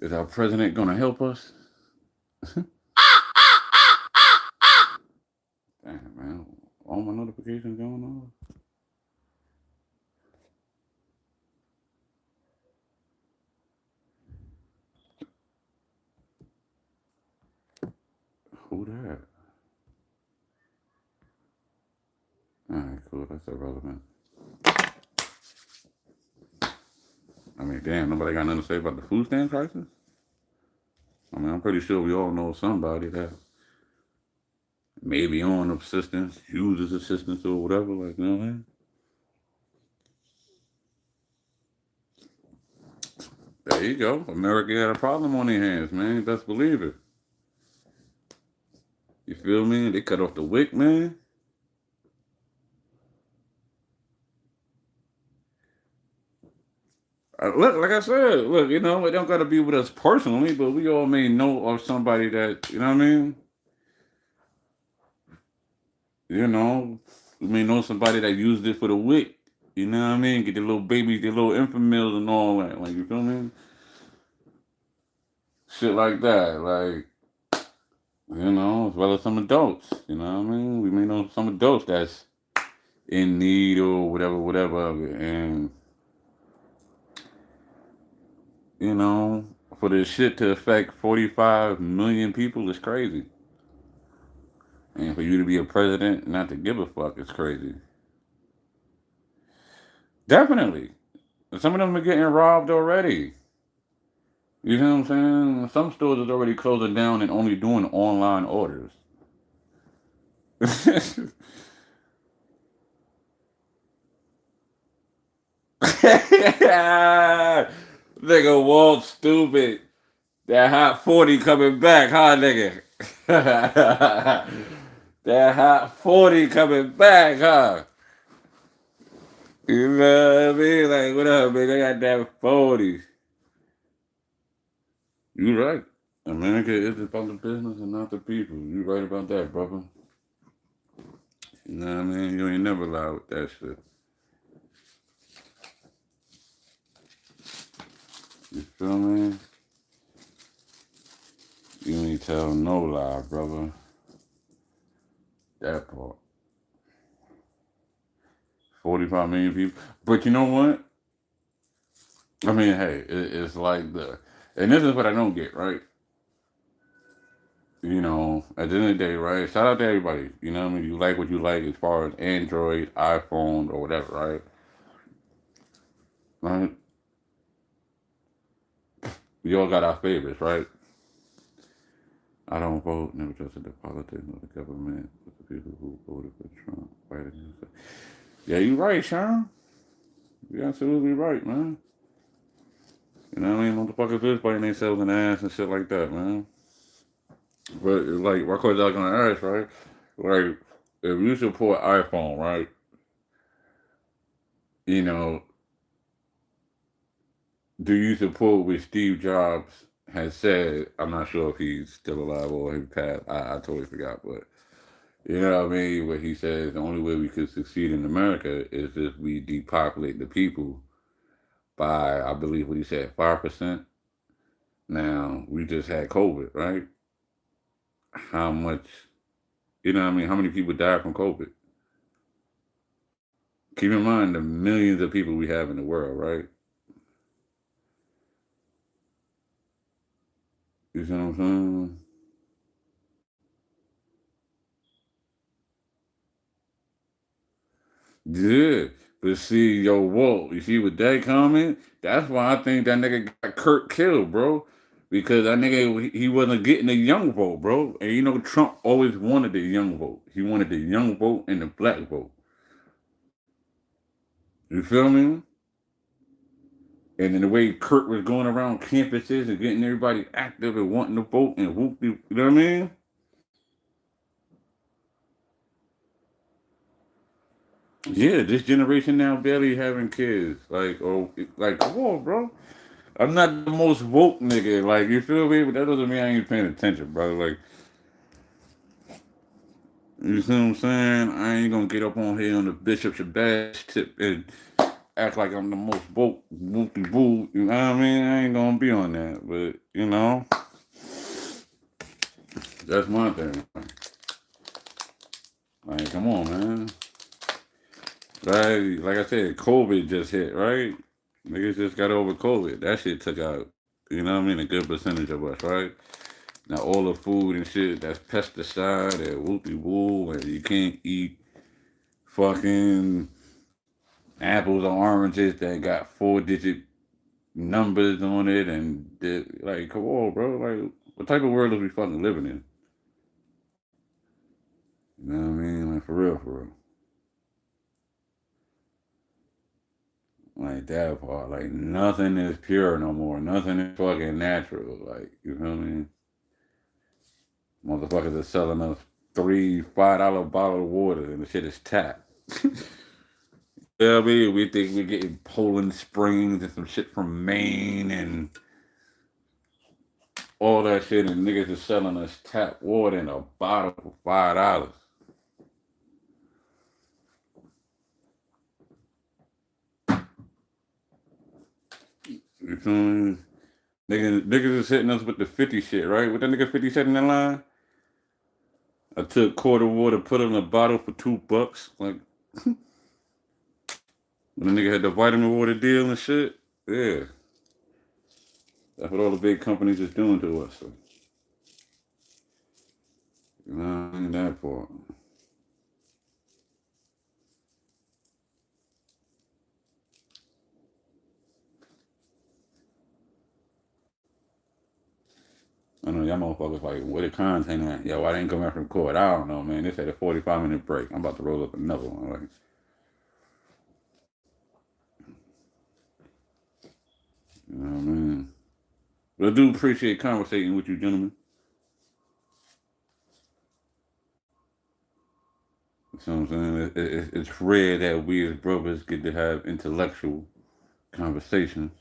Is our president gonna help us? Damn, man. All my notifications going on. Who that? Alright, cool. That's irrelevant. I mean, damn, nobody got nothing to say about the food stamp crisis? I mean, I'm pretty sure we all know somebody that maybe on assistance, uses assistance or whatever, like, you know what I mean? There you go. America had a problem on their hands, man. You best believe it. You feel me? They cut off the wick, man. Look, like I said, look, it don't got to be with us personally, but we all may know of somebody that, you know what I mean? We may know somebody that used it for the wick. You know what I mean? Get the little babies, the little infant meals and all that. Like, you feel me? Shit like that. Like, as well as some adults. You know what I mean? We may know some adults that's in need or whatever. And, for this shit to affect 45 million people is crazy. And for you to be a president and not to give a fuck is crazy. Definitely. Some of them are getting robbed already. You know what I'm saying? Some stores is already closing down and only doing online orders. Nigga Walt stupid. That hot 40 coming back, huh, nigga? That hot 40 coming back, huh? You know what I mean? Like, what up, man? I got that 40. You right. America is about the business and not the people. You right about that, brother. You know what I mean? You ain't never lied with that shit. You feel me? You ain't tell no lie, brother. That part. 45 million people. But you know what? I mean, hey, it's like and this is what I don't get, right? You know, at the end of the day, right? Shout out to everybody. You know what I mean? You like what you like as far as Android, iPhone, or whatever, right? Right? We all got our favorites, right? I don't vote, never trusted the politics or the government, but the people who voted for Trump fight against it. Yeah, you right, Sean. You absolutely right, man. You know what I mean? Motherfuckers is biting themselves in the ass and shit like that, man. But it's like, what question I was gonna ask, right? Like, if you support iPhone, right? You know, do you support what Steve Jobs has said? I'm not sure if he's still alive or he passed. I totally forgot, but you know what I mean? What he says, the only way we could succeed in America is if we depopulate the people by, I believe what he said, 5%. Now, we just had COVID, right? How much, you know what I mean? How many people died from COVID? Keep in mind the millions of people we have in the world, right? You see what I'm saying? Yeah. But see, yo, Walt, you see with that comment? That's why I think that nigga got Kurt killed, bro. Because that nigga, he wasn't getting the young vote, bro. And you know, Trump always wanted the young vote. He wanted the young vote and the black vote. You feel me? And then the way Kurt was going around campuses and getting everybody active and wanting to vote and whoop, you know what I mean? Yeah, this generation now barely having kids. Like, oh, like, come on, bro. I'm not the most woke nigga. Like, you feel me? But that doesn't mean I ain't paying attention, bro. Like, you see what I'm saying? I ain't gonna get up on here on the Bishop Shabazz tip and act like I'm the most woke, whoopty boo. You know what I mean? I ain't gonna be on that. But, you know, that's my thing. Like, come on, man. Like I said, COVID just hit, right? Niggas just got over COVID. That shit took out, you know what I mean, a good percentage of us, right? Now all the food and shit that's pesticide and whoopie woo, and you can't eat fucking apples or oranges that got 4-digit numbers on it, and like, come on, bro. Like, what type of world are we fucking living in? You know what I mean? Like, for real, for real. Like that part, like nothing is pure no more. Nothing is fucking natural. Like, you know what I mean? Motherfuckers are selling us $3, $5 bottle of water and the shit is tap. You know what I mean? We think we're getting Poland Springs and some shit from Maine and all that shit, and niggas is selling us tap water in a bottle for $5. You feel me? Niggas is hitting us with the 50 shit, right? What that nigga 50 said in that line? I took quarter water, put it in a bottle for $2. Like, when the nigga had the vitamin water deal and shit. Yeah. That's what all the big companies is doing to us. So. You know, I mean, that part. I know y'all motherfuckers like, where the content at? Yo, I didn't come back from court. I don't know, man. This had a 45-minute break. I'm about to roll up another one. Like, you know what I mean? But I do appreciate conversating with you, gentlemen. You know what I'm saying? It's rare that we as brothers get to have intellectual conversations.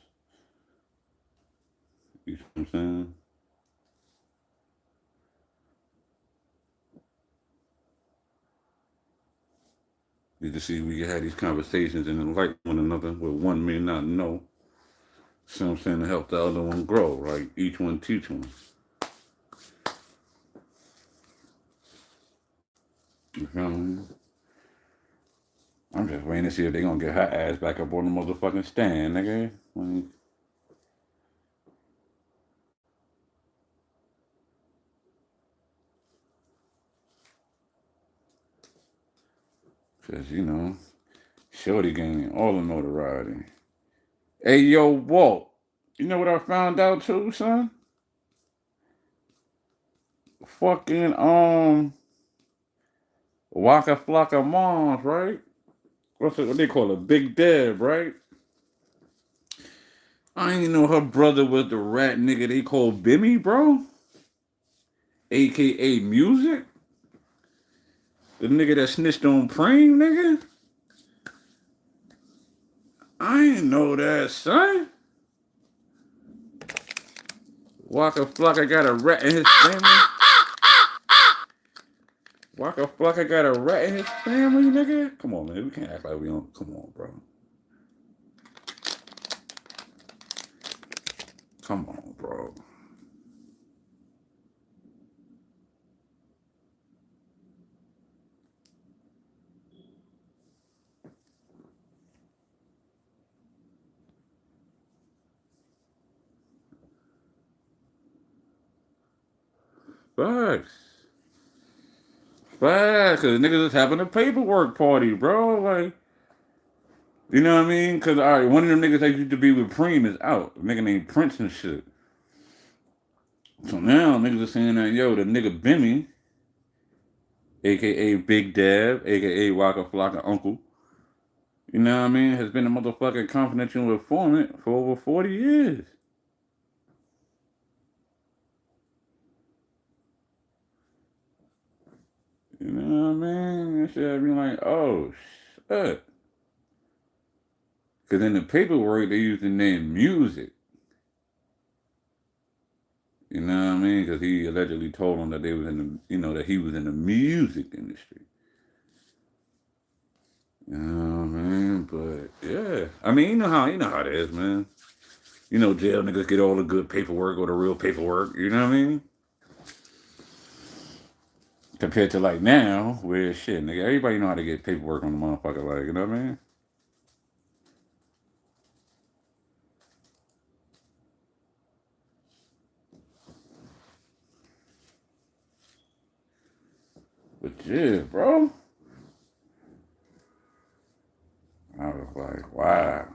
You know what I'm saying? You can see we can have these conversations and enlighten one another where one may not know. You know what I'm saying? To help the other one grow. Like each one teach one. You feel me? I'm just waiting to see if they gonna get her ass back up on the motherfucking stand, nigga. Like, cause you know, Shorty gaining all the notoriety. Hey yo, Walt, you know what I found out too, son? Fucking Waka Flocka Moms, right? What they call it? Big Deb, right? I didn't know her brother was the rat nigga they called Bimmy, bro. AKA Music. The nigga that snitched on Preem, nigga. I didn't know that, son. Waka Flocka got a rat in his family. Waka Flocka got a rat in his family, nigga. Come on, man. We can't act like we don't. Come on, bro. Come on, bro. Facts. Facts. Cause niggas is having a paperwork party, bro. Like, you know what I mean? Cause all right, one of them niggas that used to be with Preem is out. A nigga named Prince and shit. So now niggas are saying that, yo, the nigga Bimmy, aka Big Dab, aka Waka Flocka Uncle, you know what I mean, has been a motherfucking confidential informant for over 40 years. You know what I mean? That shit had me like, oh shit. Cause in the paperwork they used the name Music. You know what I mean? Because he allegedly told them that they was in the, you know, that he was in the music industry. You know what I mean? But yeah, I mean, you know how it is, man. You know, jail niggas get all the good paperwork or the real paperwork. You know what I mean? Compared to like now, where shit, nigga, everybody know how to get paperwork on the motherfucker. Like, you know what I mean? But yeah, bro. I was like, wow.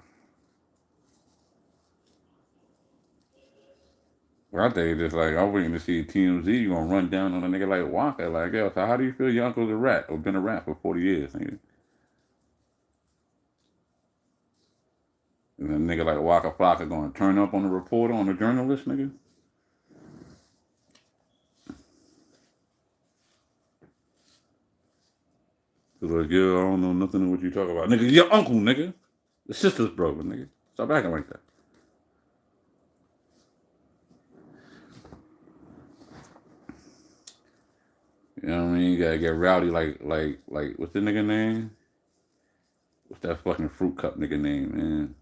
Well, I think just like I'm waiting to see TMZ gonna run down on a nigga like Waka. Like, yo, so how do you feel your uncle's a rat or been a rat for 40 years, nigga? And a nigga like Waka Flocka gonna turn up on the reporter, on the journalist, nigga? He's like, yeah, I don't know nothing of what you talk about. Nigga, your uncle, nigga. The sister's brother, nigga. Stop acting like that. You know what I mean? You gotta get rowdy like what's the nigga name? What's that fucking fruit cup nigga name, man?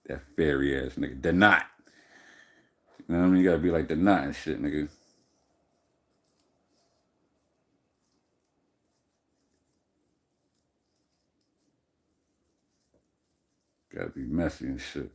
That fairy ass nigga. The Knot. You know what I mean? You gotta be like the Knot and shit, nigga. Gotta be messy and shit.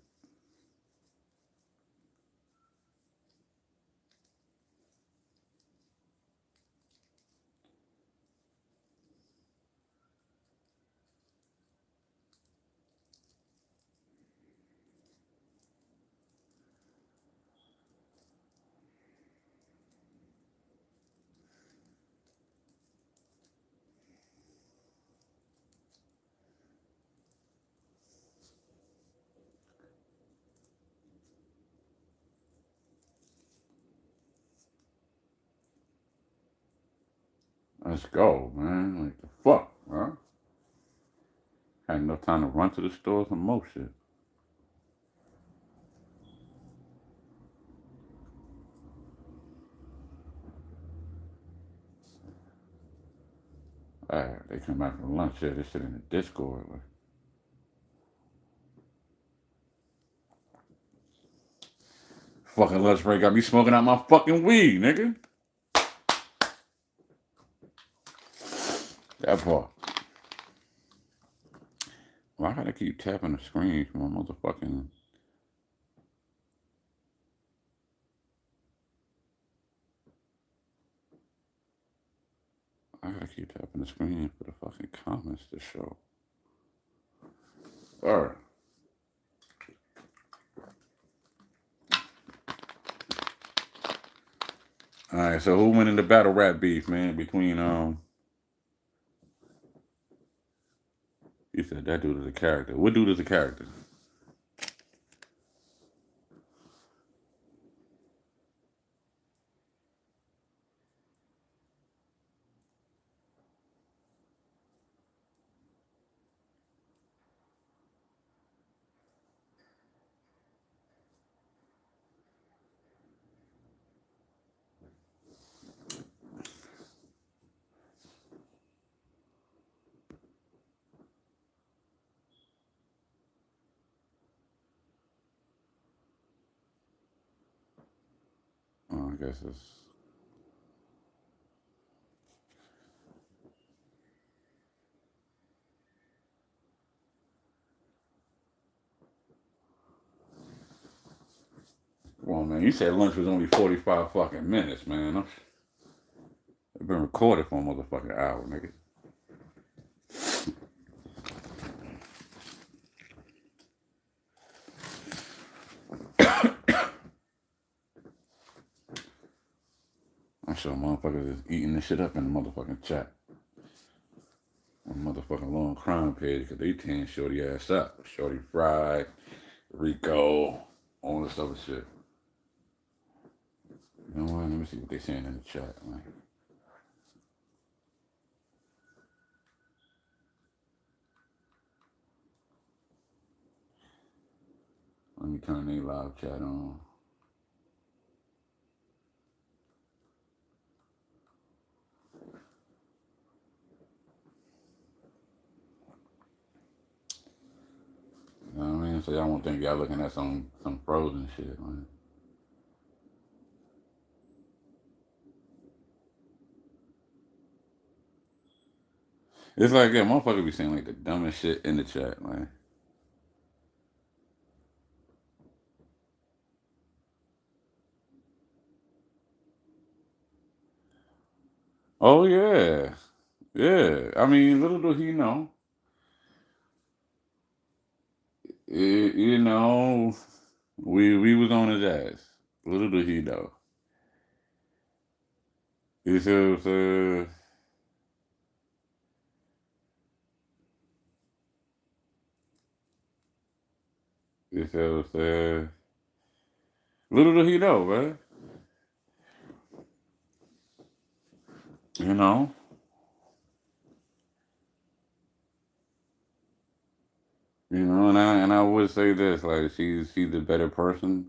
Let's go, man. Like the fuck, huh? Had enough time to run to the store some more shit. Alright, they come back from lunch here. They sit in the Discord. Like, fucking lunch break got me smoking out my fucking weed, nigga. That part. Why gotta keep tapping the screen for my motherfucking... I gotta keep tapping the screen for the fucking comments to show. Alright. Alright, so who went in the battle rap beef, man? Between you said that dude is a character. What dude is a character? Oh, I guess it's... Come on, man. You said lunch was only 45 fucking minutes, man. It's been recorded for a motherfucking hour, nigga. I'm sure motherfuckers is eating this shit up in the motherfucking chat. On the motherfucking long crime page, because they tearing Shorty ass up. Shorty Fried, Rico, all this other shit. You know what? Let me see what they saying in the chat, man. Let me turn their live chat on. You know what I mean? So y'all won't think y'all looking at some frozen shit, man. It's like, yeah, motherfucker be saying like the dumbest shit in the chat, man. Oh yeah. Yeah. I mean, little do he know. You know, we was on his ass. Little do he know. You see what I'm saying? You see what I'm saying? Little do he know, man. You know? You know, and I would say this, like she's a better person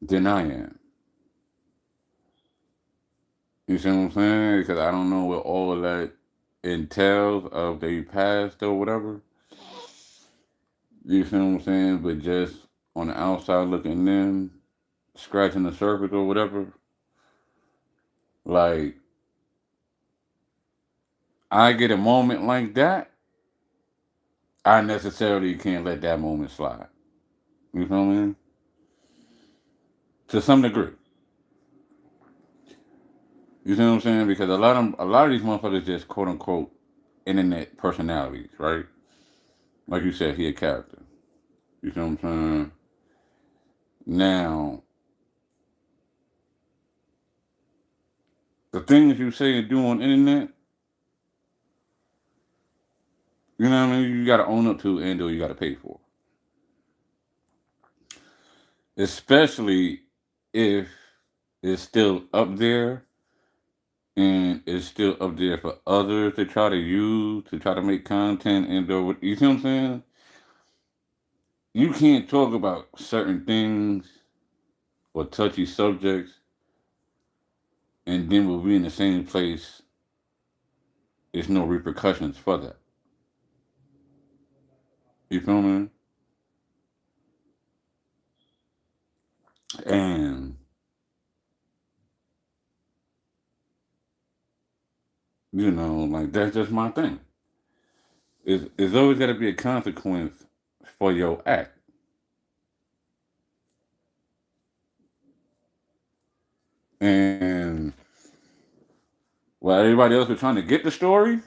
than I am. You see what I'm saying? Because I don't know what all of that entails of they past or whatever. You see what I'm saying? But just on the outside looking in, scratching the surface or whatever, like I get a moment like that, I necessarily can't let that moment slide. You know what I mean? To some degree. You see what I'm saying? Because a lot of these motherfuckers just quote unquote internet personalities, right? Like you said, he a character. You see what I'm saying? Now, the things you say and do on the internet, you know what I mean? You gotta own up to and or you gotta pay for. Especially if it's still up there and it's still up there for others to try to use, to try to make content and or you see what I'm saying? You can't talk about certain things or touchy subjects and then we'll be in the same place. There's no repercussions for that. You feel me? And You know, like that's just my thing. It's always got to be a consequence for your act. And while everybody else was trying to get the story,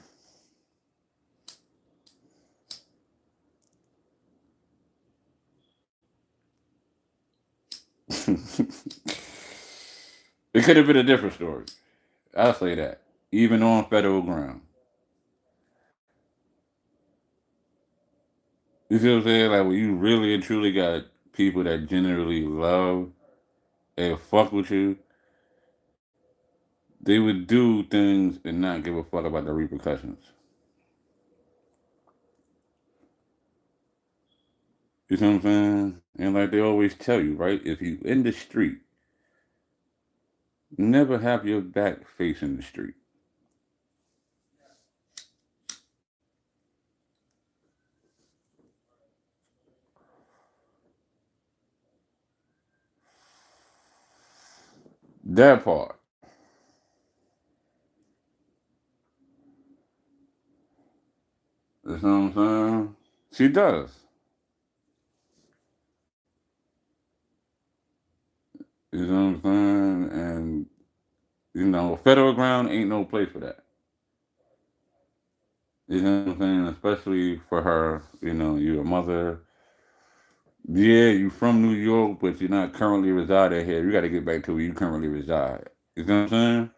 it could have been a different story. I'll say that. Even on federal ground. You see what I'm saying? Like when you really and truly got people that generally love and fuck with you, they would do things and not give a fuck about the repercussions. You see what I'm saying? And like they always tell you, right? If you in the street, never have your back facing the street. That part. You know what I'm saying? She does. You know what I'm saying? And you know, federal ground ain't no place for that. You know what I'm saying? Especially for her, you know, you're a mother. Yeah, you from New York, but you're not currently residing here. You got to get back to where you currently reside. You know what I'm saying?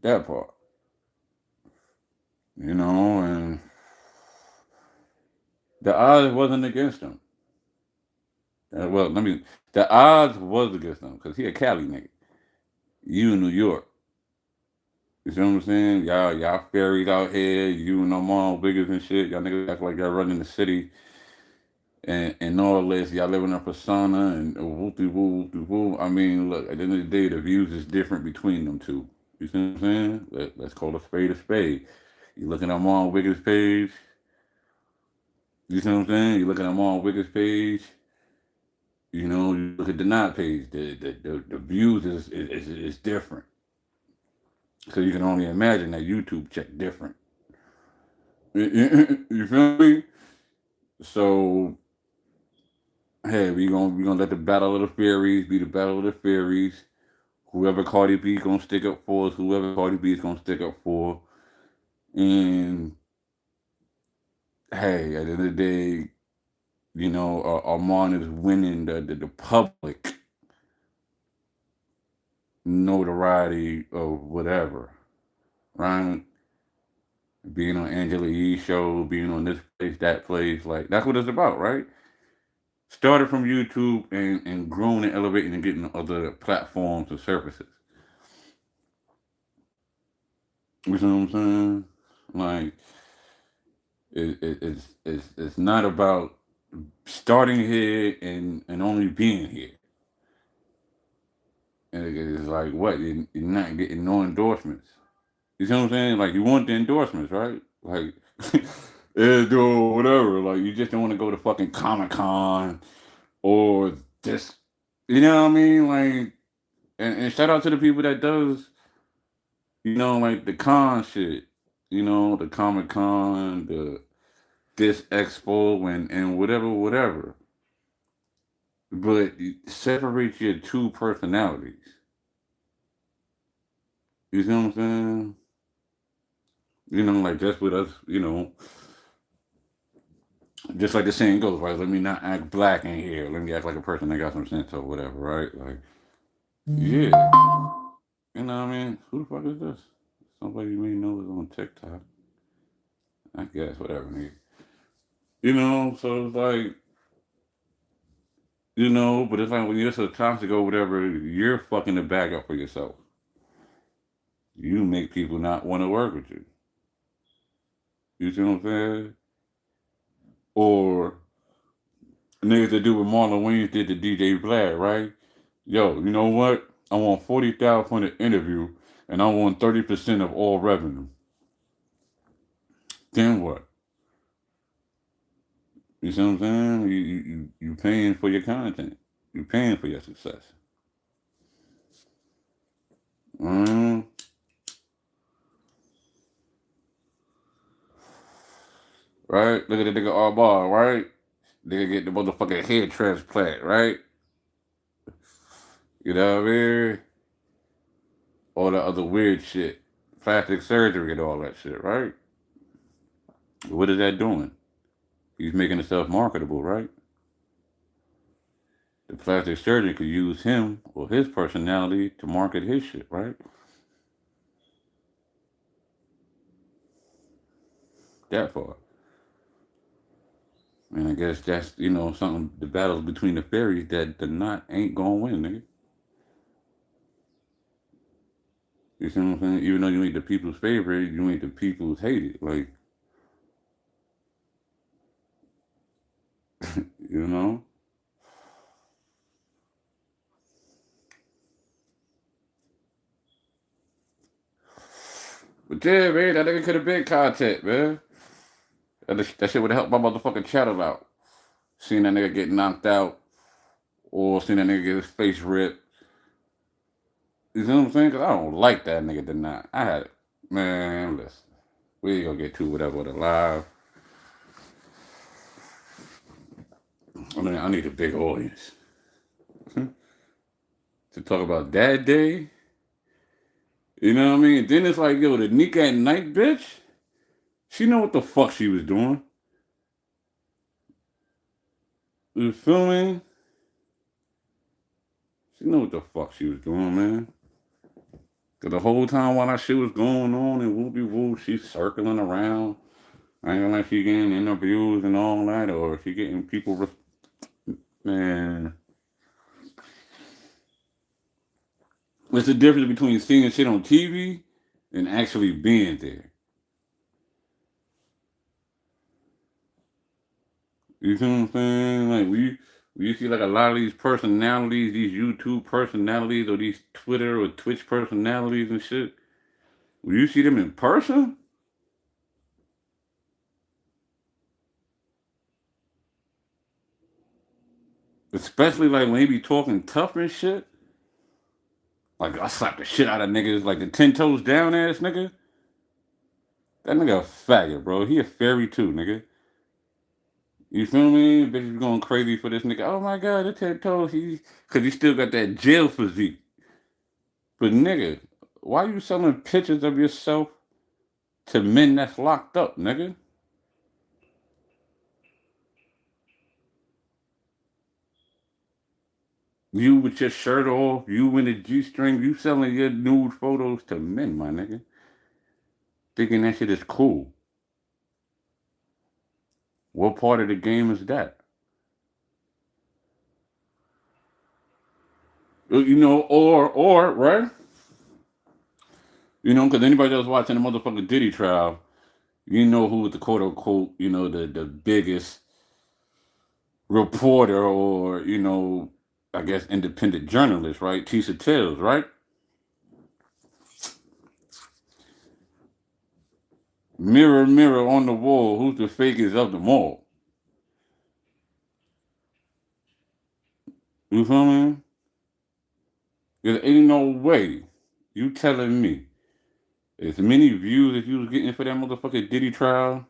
That part. You know, and the odds wasn't against him. Well, let me. The odds was against him because he a Cali nigga. You in New York. You see what I'm saying? Y'all ferries out here. You and Oman biggest and shit. Y'all niggas act like y'all running the city and all this. Y'all living in a persona and whoop de whoop de whoop. I mean, look. At the end of the day, the views is different between them two. You see what I'm saying? Let's call a spade a spade. You looking at Oman Wiggins page. You see what I'm saying? You looking at Oman Wiggins page. You know, you look at the not page. The views is different. So you can only imagine that YouTube check different. You feel me? So hey, we gonna let the battle of the fairies be the battle of the fairies. Whoever Cardi B gonna stick up for is whoever Cardi B is gonna stick up for. And hey, at the end of the day, you know, Armand is winning the public notoriety of whatever, right? Being on Angela Yee's show, being on this place, that place, like that's what it's about, right? Started from YouTube and grown and elevating and getting other platforms and services. You know what I'm saying? Like it's not about starting here and only being here. And it's like what you're not getting no endorsements. You see what I'm saying? Like you want the endorsements, right? Like yeah, do whatever. Like you just don't want to go to fucking Comic Con or just you know what I mean? Like and shout out to the people that does, you know, like the con shit. You know, the Comic Con, the this expo and whatever. But separate your two personalities. You see what I'm saying? You know, like just with us, you know, just like the saying goes, right? Let me not act black in here. Let me act like a person that got some sense or whatever, right? Like, yeah. You know what I mean? Who the fuck is this? Somebody you may know is on TikTok. I guess, whatever, nigga. You know, so it's like, you know, but it's like when you're so toxic or whatever, you're fucking the bag up for yourself. You make people not want to work with you. You see what I'm saying? Or niggas that do what Marlon Wayans did to DJ Vlad, right? Yo, you know what? I want 40,000 for the interview, and I want 30% of all revenue. Then what? You see what I'm saying? You paying for your content. You paying for your success. Mm. Right? Look at the nigga all ball, right? Nigga get the motherfucking head transplant, right? You know what I mean? All the other weird shit. Plastic surgery and all that shit, right? What is that doing? He's making himself marketable, right? The plastic surgeon could use him or his personality to market his shit, right? That part. And I guess that's, something, the battles between the fairies that the knot ain't gonna win, nigga. You see what I'm saying? Even though you ain't the people's favorite, you ain't the people's hated. Like, you know? But yeah, man, that nigga could have been content, man. That shit would have helped my motherfucking channel out. Seeing that nigga get knocked out or seeing that nigga get his face ripped. You see what I'm saying? Because I don't like that nigga did not. I had, man, listen. We ain't gonna get to whatever with a live. I mean, I need a big audience to talk about that day. You know what I mean? And then it's like, yo, the Nika at night bitch, she know what the fuck she was doing. You feel me? She know what the fuck she was doing, man. Cause the whole time while that shit was going on and whoopie whoop, she's circling around. I ain't gonna like she getting interviews and all that, or she getting people, man. What's the difference between seeing shit on TV and actually being there? You see what I'm saying? Like we see like a lot of these personalities, these YouTube personalities, or these Twitter or Twitch personalities and shit. When you see them in person, especially like when they be talking tough and shit. Like I slap the shit out of niggas, like the 10 toes down ass nigga. That nigga a faggot, bro. He a fairy too, nigga. You feel me? Bitches going crazy for this nigga. Oh my god, the 10 toes. Cause he still got that jail physique. But nigga, why you selling pictures of yourself to men that's locked up, nigga? You with your shirt off, you in a G-string, you selling your nude photos to men, my nigga. Thinking that shit is cool. What part of the game is that? Or, right? Because anybody that was watching the motherfucking Diddy trial, you know who was the quote unquote, the biggest reporter or, I guess independent journalist, right? Tisha Tales, right? Mirror, mirror on the wall, who's the fakest of them all? You feel me? There ain't no way you telling me as many views as you was getting for that motherfucking Diddy trial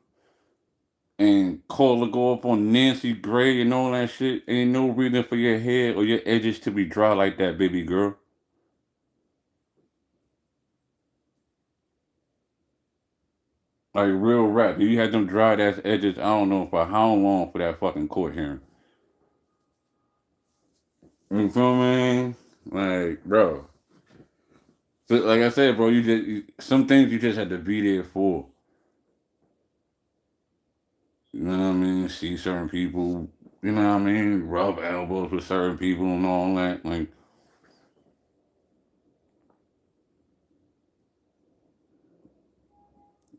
and call to go up on Nancy Gray and all that shit, ain't no reason for your hair or your edges to be dry like that, baby girl. Like real rap. You had them dried ass edges, I don't know for how long for that fucking court hearing. You feel me? Like, bro. So, like I said, bro, some things you just had to be there for. You know what I mean? See certain people, you know what I mean? Rub elbows with certain people and all that. Like,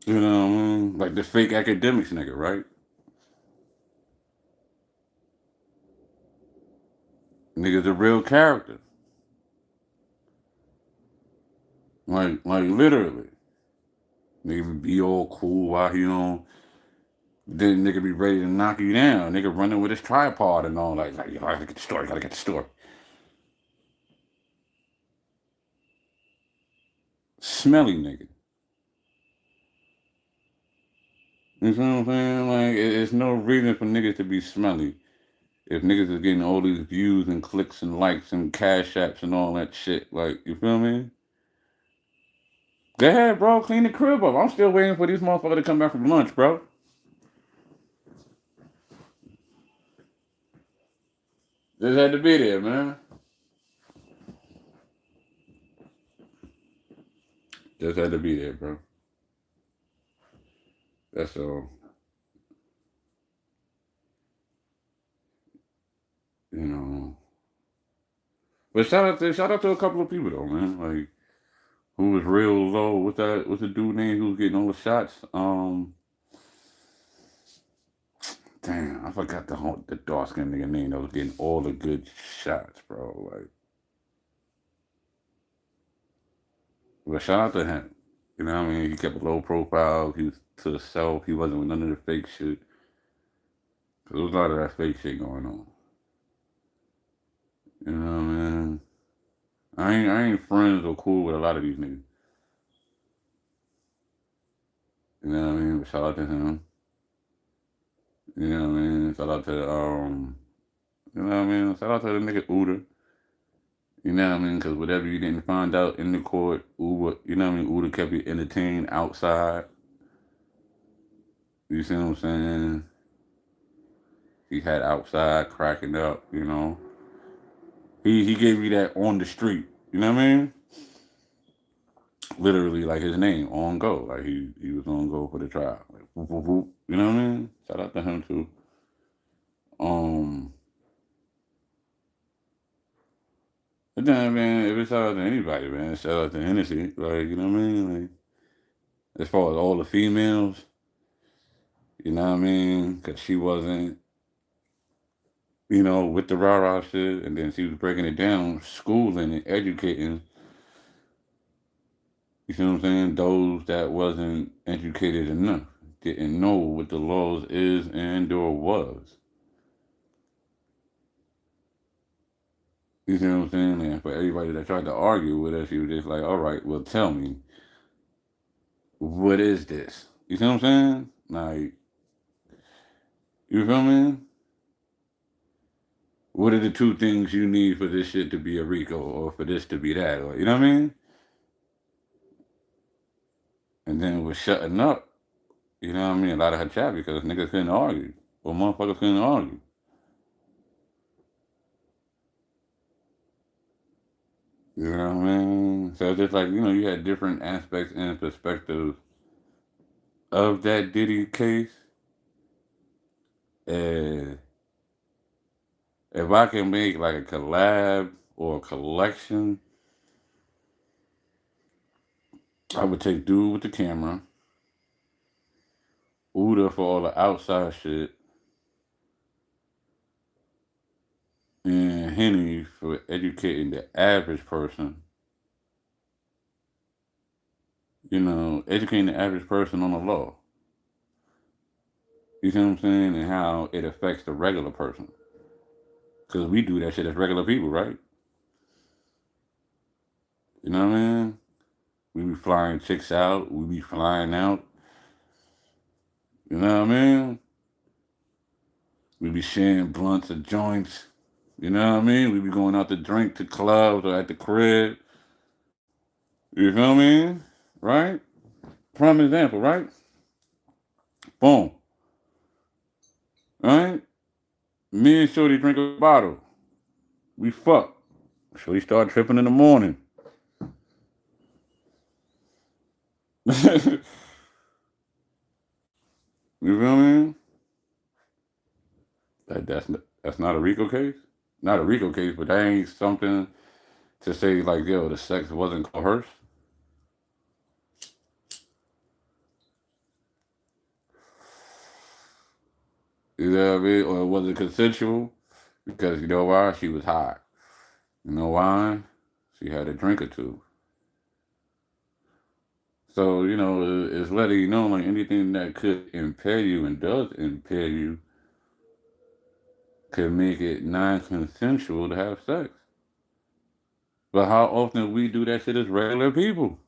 you know what I mean? Like the fake academics nigga, right? Nigga's a real character. Like literally. Nigga be all cool while he on Then nigga be ready to knock you down. Nigga running with his tripod and all like you gotta get the story, gotta get the story. Smelly nigga. You know what I'm saying? Like, it's no reason for niggas to be smelly. If niggas is getting all these views and clicks and likes and cash apps and all that shit, like, you feel me? Go ahead, bro, clean the crib up. I'm still waiting for these motherfuckers to come back from lunch, bro. Just had to be there, man. Just had to be there, bro. That's all. You know. But shout out to a couple of people though, man. Like, who was real low. What's the dude name who was getting all the shots? Damn, I forgot the dark skinned nigga name that was getting all the good shots, bro. Like, but shout out to him. You know what I mean? He kept a low profile. He was to himself. He wasn't with none of the fake shit. Cause there was a lot of that fake shit going on. You know what I mean? I ain't friends or cool with a lot of these niggas. You know what I mean? But shout out to him. You know what I mean? Shout out to you know what I mean? Shout out to the nigga Uda. You know what I mean? Because whatever you didn't find out in the court, Uda, you know what I mean? Uda kept you entertained outside. You see what I'm saying? He had outside cracking up, you know. He gave you that on the street. You know what I mean? Literally like his name, on go. Like he was on go for the trial. Like, whoop, whoop, whoop. You know what I mean? Shout out to him too. But then, man, if it's shout out to anybody, man, shout out to Hennessy. Like, you know what I mean? Like, as far as all the females, you know what I mean? Because she wasn't, you know, with the rah-rah shit, and then she was breaking it down, schooling and educating, you see what I'm saying? Those that wasn't educated enough, didn't know what the laws is and or was. You see what I'm saying? And for everybody that tried to argue with us, she was just like, all right, well, tell me, what is this? You see what I'm saying? Like, you feel me? What are the two things you need for this shit to be a RICO or for this to be that? Or, you know what I mean? And then with shutting up, you know what I mean? A lot of her chat because niggas couldn't argue. Or motherfuckers couldn't argue. You know what I mean? So it's just like, you know, you had different aspects and perspectives of that Diddy case. And if I can make like a collab or a collection, I would take Dude with the camera, Uda for all the outside shit, and Henny for educating the average person. You know, educating the average person on the law. You see what I'm saying? And how it affects the regular person. Because we do that shit as regular people, right? You know what I mean? We be flying chicks out. We be flying out. You know what I mean? We be sharing blunts or joints. You know what I mean? We be going out to drink to clubs or at the crib. You feel me? Right? Prime example, right? Boom. Right? Me and Shorty drink a bottle. We fuck. Shorty start tripping in the morning. You feel me? That's not a RICO case? Not a RICO case, but that ain't something to say like, yo, the sex wasn't coerced. You know what I mean? Or was it consensual? Because you know why? She was hot. You know why? She had a drink or two. So, you know, it's letting you know like anything that could impair you and does impair you could make it non-consensual to have sex. But how often we do that shit as regular people?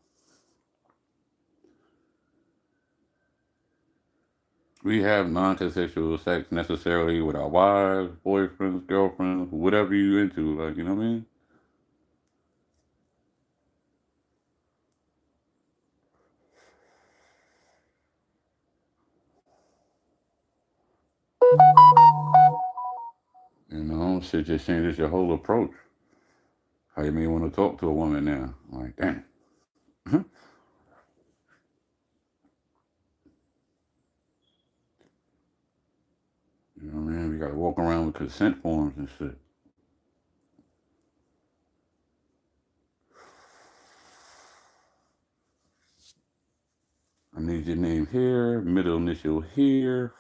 We have non-consensual sex necessarily with our wives, boyfriends, girlfriends, whatever you into, like, you know what I mean? You know, shit just changes your whole approach. How you may want to talk to a woman now. Like, damn. You know what I mean? We gotta walk around with consent forms and shit. I need your name here, middle initial here.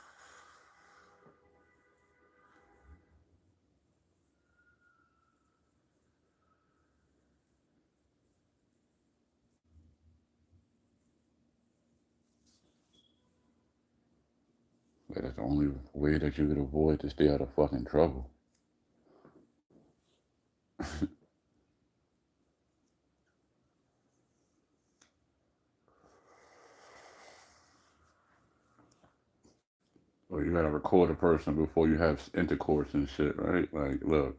Like, that's the only way that you could avoid to stay out of fucking trouble. Or you gotta record a person before you have intercourse and shit, right? Like, look,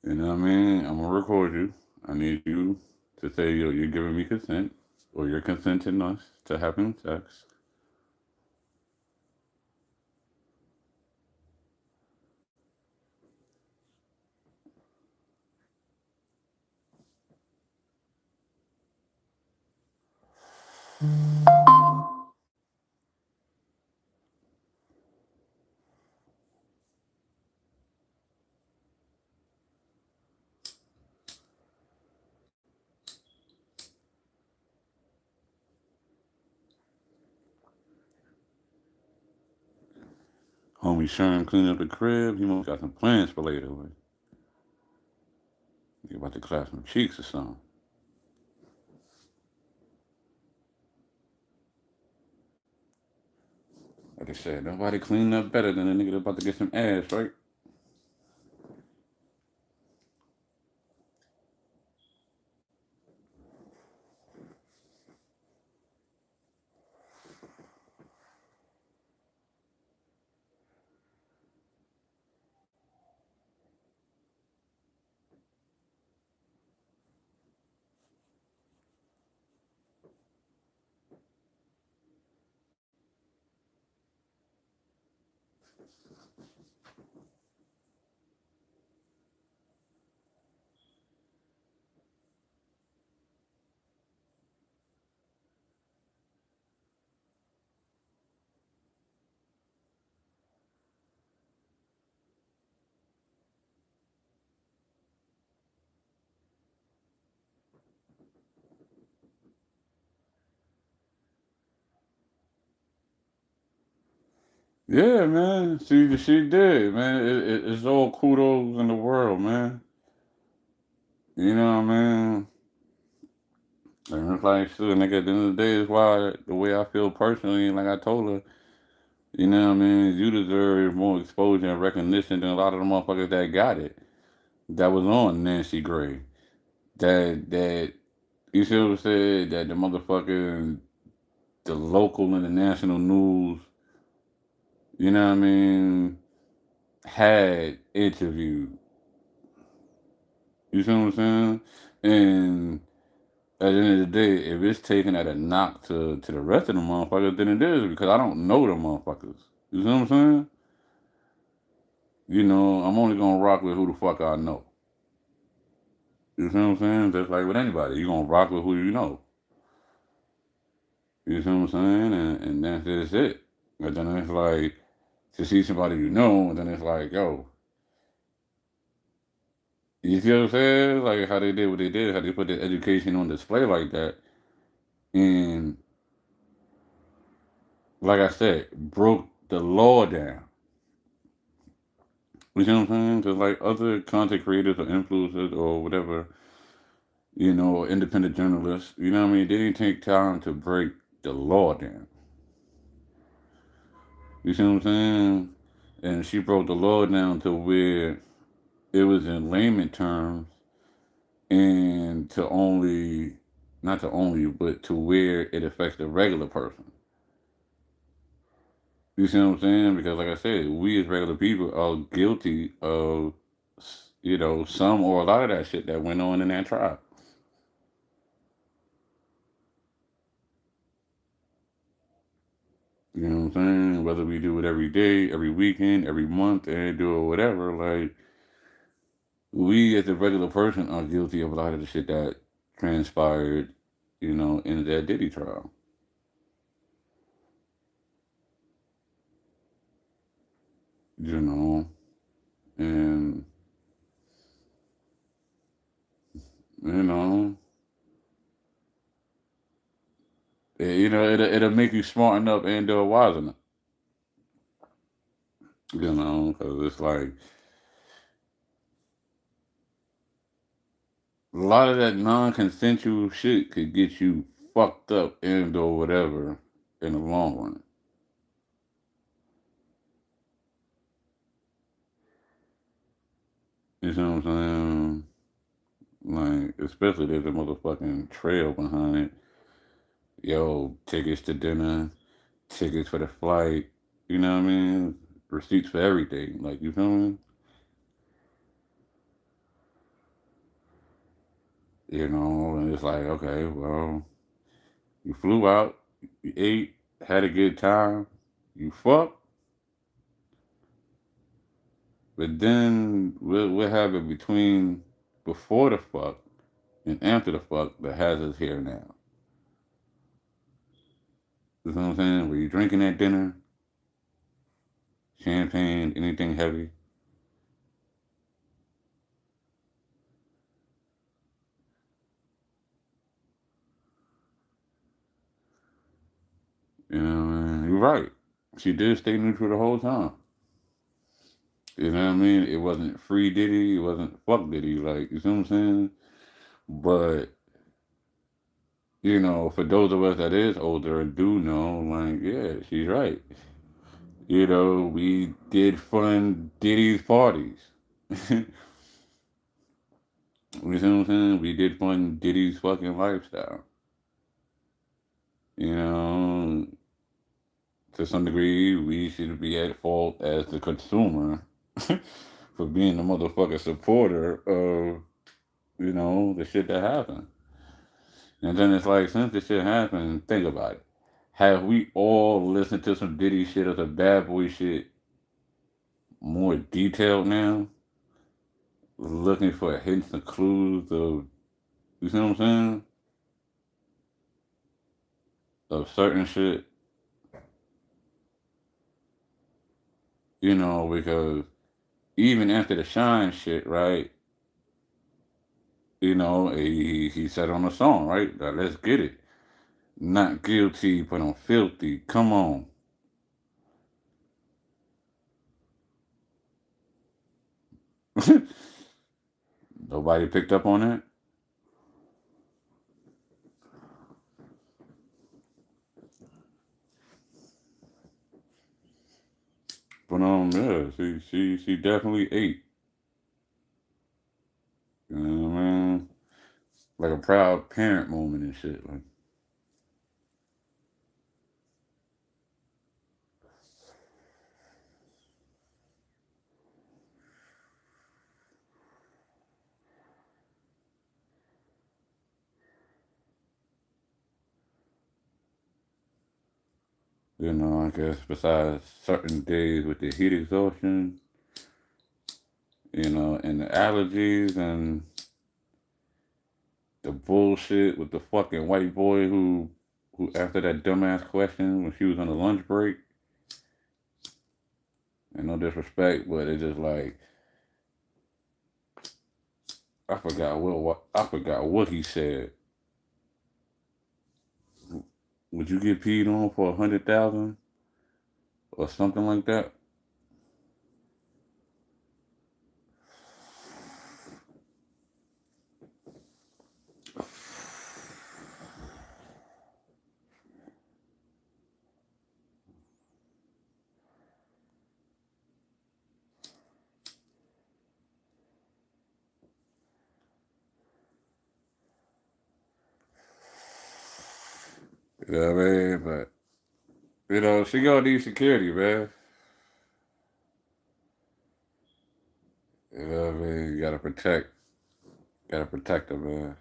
you know what I mean? I'm gonna record you. I need you to say you're giving me consent, or you're consenting us to having sex. Homie Sherm cleaning up the crib. He must got some plans for later. Like, he about to clap some cheeks or something. Like I said, nobody cleaning up better than a nigga that about to get some ass, right? Yeah, man. She did, man. It's all kudos in the world, man. You know what I mean? And it's like, shit, nigga, at the end of the day, it's why the way I feel personally, like I told her, you know what I mean? You deserve more exposure and recognition than a lot of the motherfuckers that got it. That was on Nancy Gray. That you see what I'm saying? That the motherfucking the local and the national news, you know what I mean, had interviewed. You see what I'm saying? And at the end of the day, if it's taken at a knock to the rest of the motherfuckers, then it is because I don't know the motherfuckers. You see what I'm saying? You know, I'm only gonna rock with who the fuck I know. You see what I'm saying? Just like with anybody, you gonna rock with who you know. You see what I'm saying? And that's just it. But then it's like to see somebody you know, and then it's like, yo, you see what I'm saying? Like how they did what they did, how they put their education on display like that, and like I said, broke the law down. You see what I'm saying? Because like other content creators or influencers or whatever, you know, independent journalists. You know what I mean? They didn't take time to break the law down. You see what I'm saying? And she broke the law down to where it was in layman terms and to only, not to only, but to where it affects the regular person. You see what I'm saying? Because, like I said, we as regular people are guilty of, you know, some or a lot of that shit that went on in that trial. You know what I'm saying? Whether we do it every day, every weekend, every month, and do it whatever, like, we as a regular person are guilty of a lot of the shit that transpired, you know, in that Diddy trial. You know, and you know, you know, it'll make you smarten up and wise enough. You know, because it's like a lot of that non-consensual shit could get you fucked up and whatever in the long run. You see what I'm saying? Like, especially there's a motherfucking trail behind it. Yo, tickets to dinner, tickets for the flight, you know what I mean? Receipts for everything. Like, you feel me? You know, and it's like, okay, well, you flew out, you ate, had a good time, you fucked, but then what happened between before the fuck and after the fuck that has us here now? You know what I'm saying? Were you drinking at dinner? Champagne, anything heavy? You know, you're right. She did stay neutral the whole time. You know what I mean? It wasn't free Diddy, it wasn't fuck Diddy, like, you see what I'm saying? But, you know, for those of us that is older and do know, like, yeah, she's right. You know, we did fund Diddy's parties. You see what I'm saying? We did fund Diddy's fucking lifestyle. You know, to some degree, we should be at fault as the consumer for being the motherfucking supporter of, you know, the shit that happened. And then it's like, since this shit happened, think about it. Have we all listened to some Diddy shit or some bad boy shit more detailed now? Looking for hints and clues of, you see what I'm saying? Of certain shit, you know, because even after the Shine shit, right? You know, he said on the song, right? That let's get it. Not guilty, but I'm filthy. Come on. Nobody picked up on that? But yeah, she definitely ate. You know what I mean? Like a proud parent moment and shit. Like, you know, I guess besides certain days with the heat exhaustion, you know, and the allergies and the bullshit with the fucking white boy who after that dumbass question when she was on the lunch break, and no disrespect, but it's just like I forgot what he said. Would you get peed on for 100,000 or something like that? You know what I mean? But you know, she gonna need security, man. You know what I mean? You gotta protect her, man.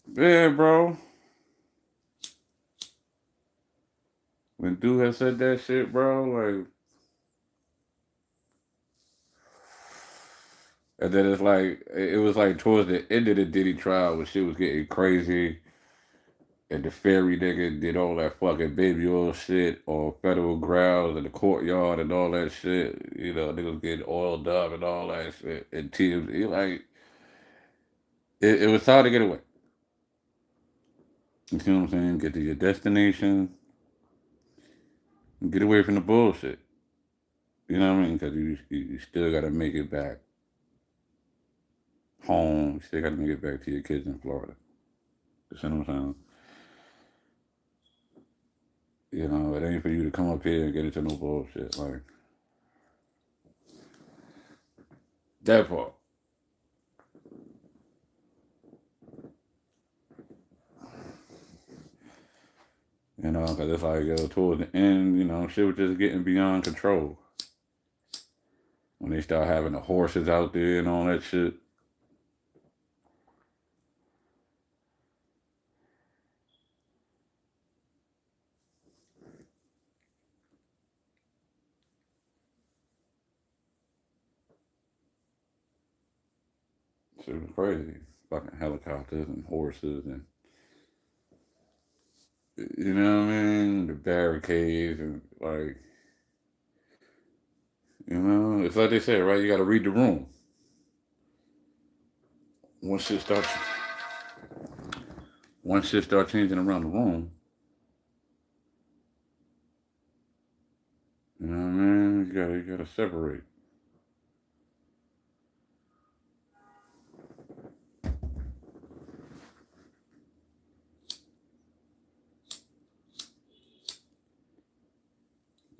Yeah, bro. When dude had said that shit, bro, like, and then it's like it was like towards the end of the Diddy trial when shit was getting crazy, and the fairy nigga did all that fucking baby oil shit on federal grounds in the courtyard and all that shit. You know, niggas getting oiled up and all that shit. And TMZ, like, it was hard to get away. You see what I'm saying? Get to your destination, and get away from the bullshit. You know what I mean? Because you still got to make it back home. You still got to make it back to your kids in Florida. You see what I'm saying? You know, it ain't for you to come up here and get into no bullshit. Like, that part. You know, because it's like, towards the end, you know, shit was just getting beyond control. When they start having the horses out there and all that shit. Shit was crazy. Fucking helicopters and horses and, you know what I mean? The barricades and, like, you know, it's like they say, right? You got to read the room. Once shit starts, once shit start changing around the room, you know what I mean? You gotta separate.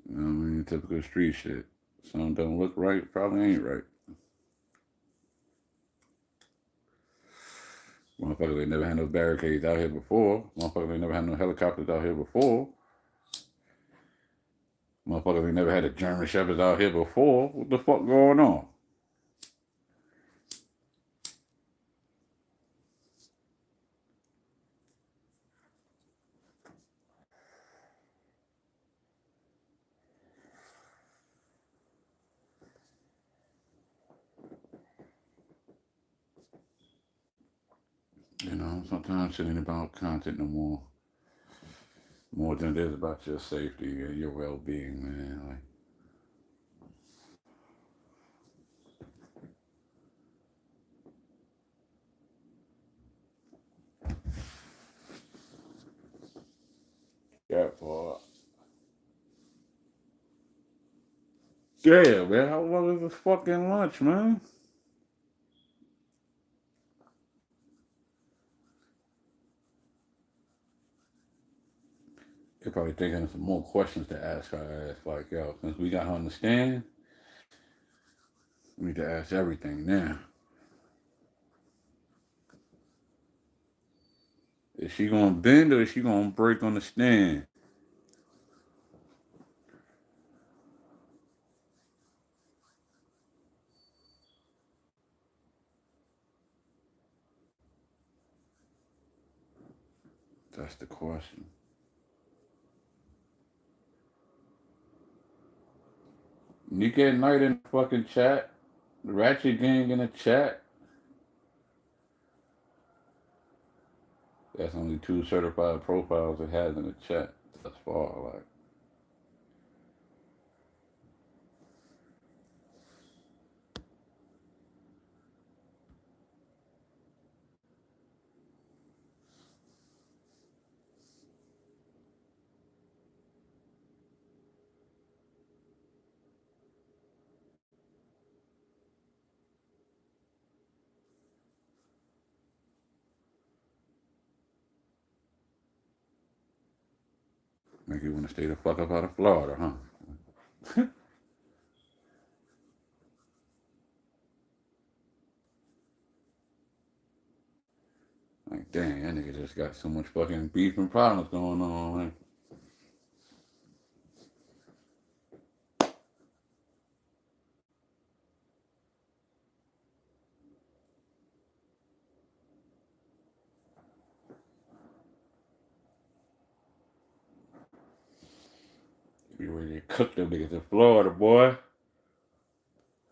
You know what I mean? Typical street shit. Something don't look right, probably ain't right. Motherfuckers ain't never had no barricades out here before. Motherfuckers ain't never had no helicopters out here before. Motherfuckers ain't never had a German Shepherds out here before. What the fuck going on? You know, sometimes shit ain't about content no more. More than it is about your safety and your well-being, man. Like, that part. Yeah, man. How long is this fucking lunch, man? You're probably thinking of some more questions to ask her ass. Like, yo, since we got her on the stand, we need to ask everything now. Is she gonna bend or is she gonna break on the stand? That's the question. Nika at Night in the fucking chat. The Ratchet Gang in the chat. That's only 2 certified profiles it has in the chat thus far. Like, make you want to stay the fuck up out of Florida, huh? Like, dang, that nigga just got so much fucking beef and problems going on. Man. Be ready to cook them niggas in Florida, boy.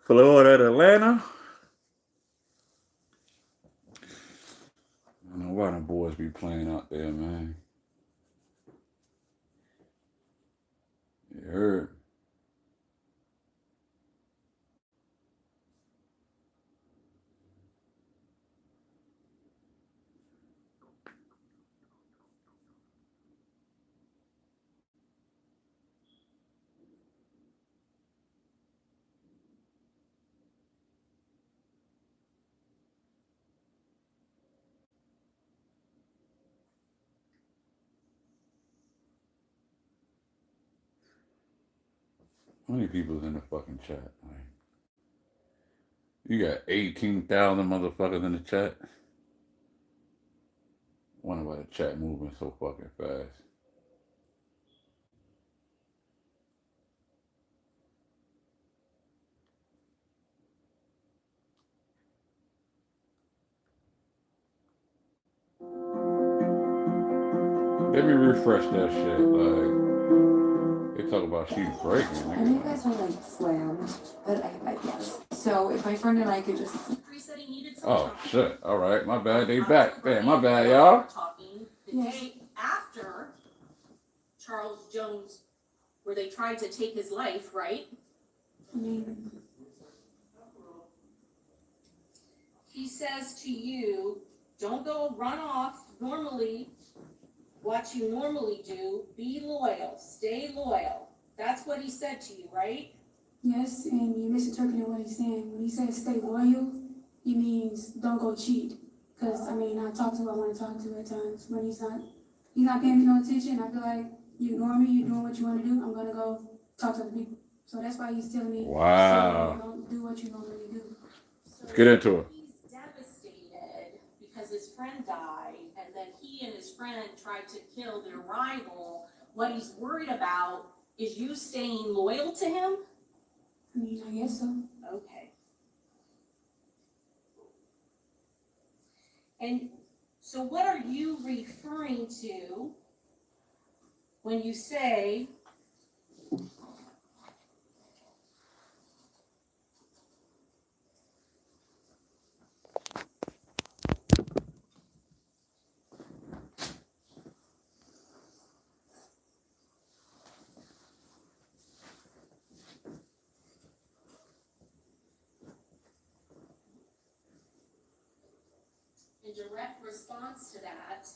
Florida, Atlanta. I don't know why them boys be playing out there, man. You heard? How many people's in the fucking chat? Like, you got 18,000 motherfuckers in the chat. Wonder why the chat moving so fucking fast. Let me refresh that shit. Like, they talk about she's breaking. I know you guys are like slammed, but I guess. So if my friend and I could just. Oh shit! All right, my bad. They back. Damn, my bad, y'all. Talking the day after Charles Jones, where they tried to take his life, right? I mean, He says to you, don't go run off normally, what you normally do, be loyal, stay loyal. That's what he said to you, right? yes, and you misinterpreted what he's saying. When he says stay loyal, he means don't go cheat. Because, I mean, I talk to who I want to talk to at times. When he's not paying me no attention, I feel like you ignore me, you're doing what you want to do, I'm going to go talk to other people. So that's why he's telling me, Wow. don't do what you normally do. So Let's get into it. he's devastated because his friend died, and then he and his friend tried to kill their rival. What he's worried about is you staying loyal to him? I mean, I guess so. Okay. And so what are you referring to when you say in direct response to that,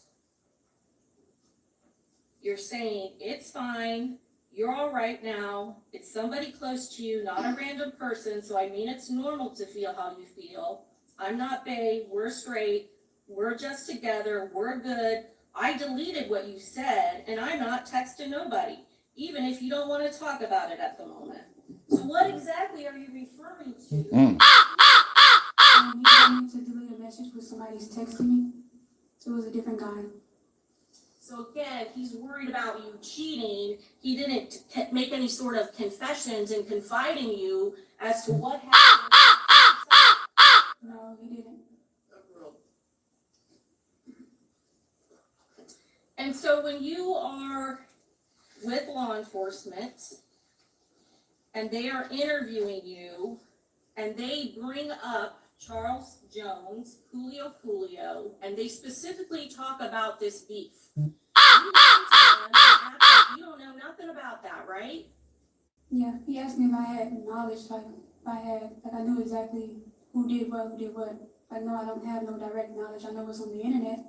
you're saying, it's fine, you're all right now, it's somebody close to you, not a random person, so I mean it's normal to feel how you feel. I'm not bae, we're straight, we're just together, we're good. I deleted what you said, and I'm not texting nobody, even if you don't want to talk about it at the moment. So what exactly are you referring to? He told me to delete a message with somebody's texting me. So it was a different guy. So again, he's worried about you cheating. He didn't make any sort of confessions and confide in you as to what happened. No, he didn't. And so when you are with law enforcement and they are interviewing you and they bring up Charles Jones, Julio, and they specifically talk about this beef. You don't know nothing about that, right? Yeah, he asked me if I had knowledge, like I knew exactly who did what. Like, no, I don't have no direct knowledge. I know what's on the internet,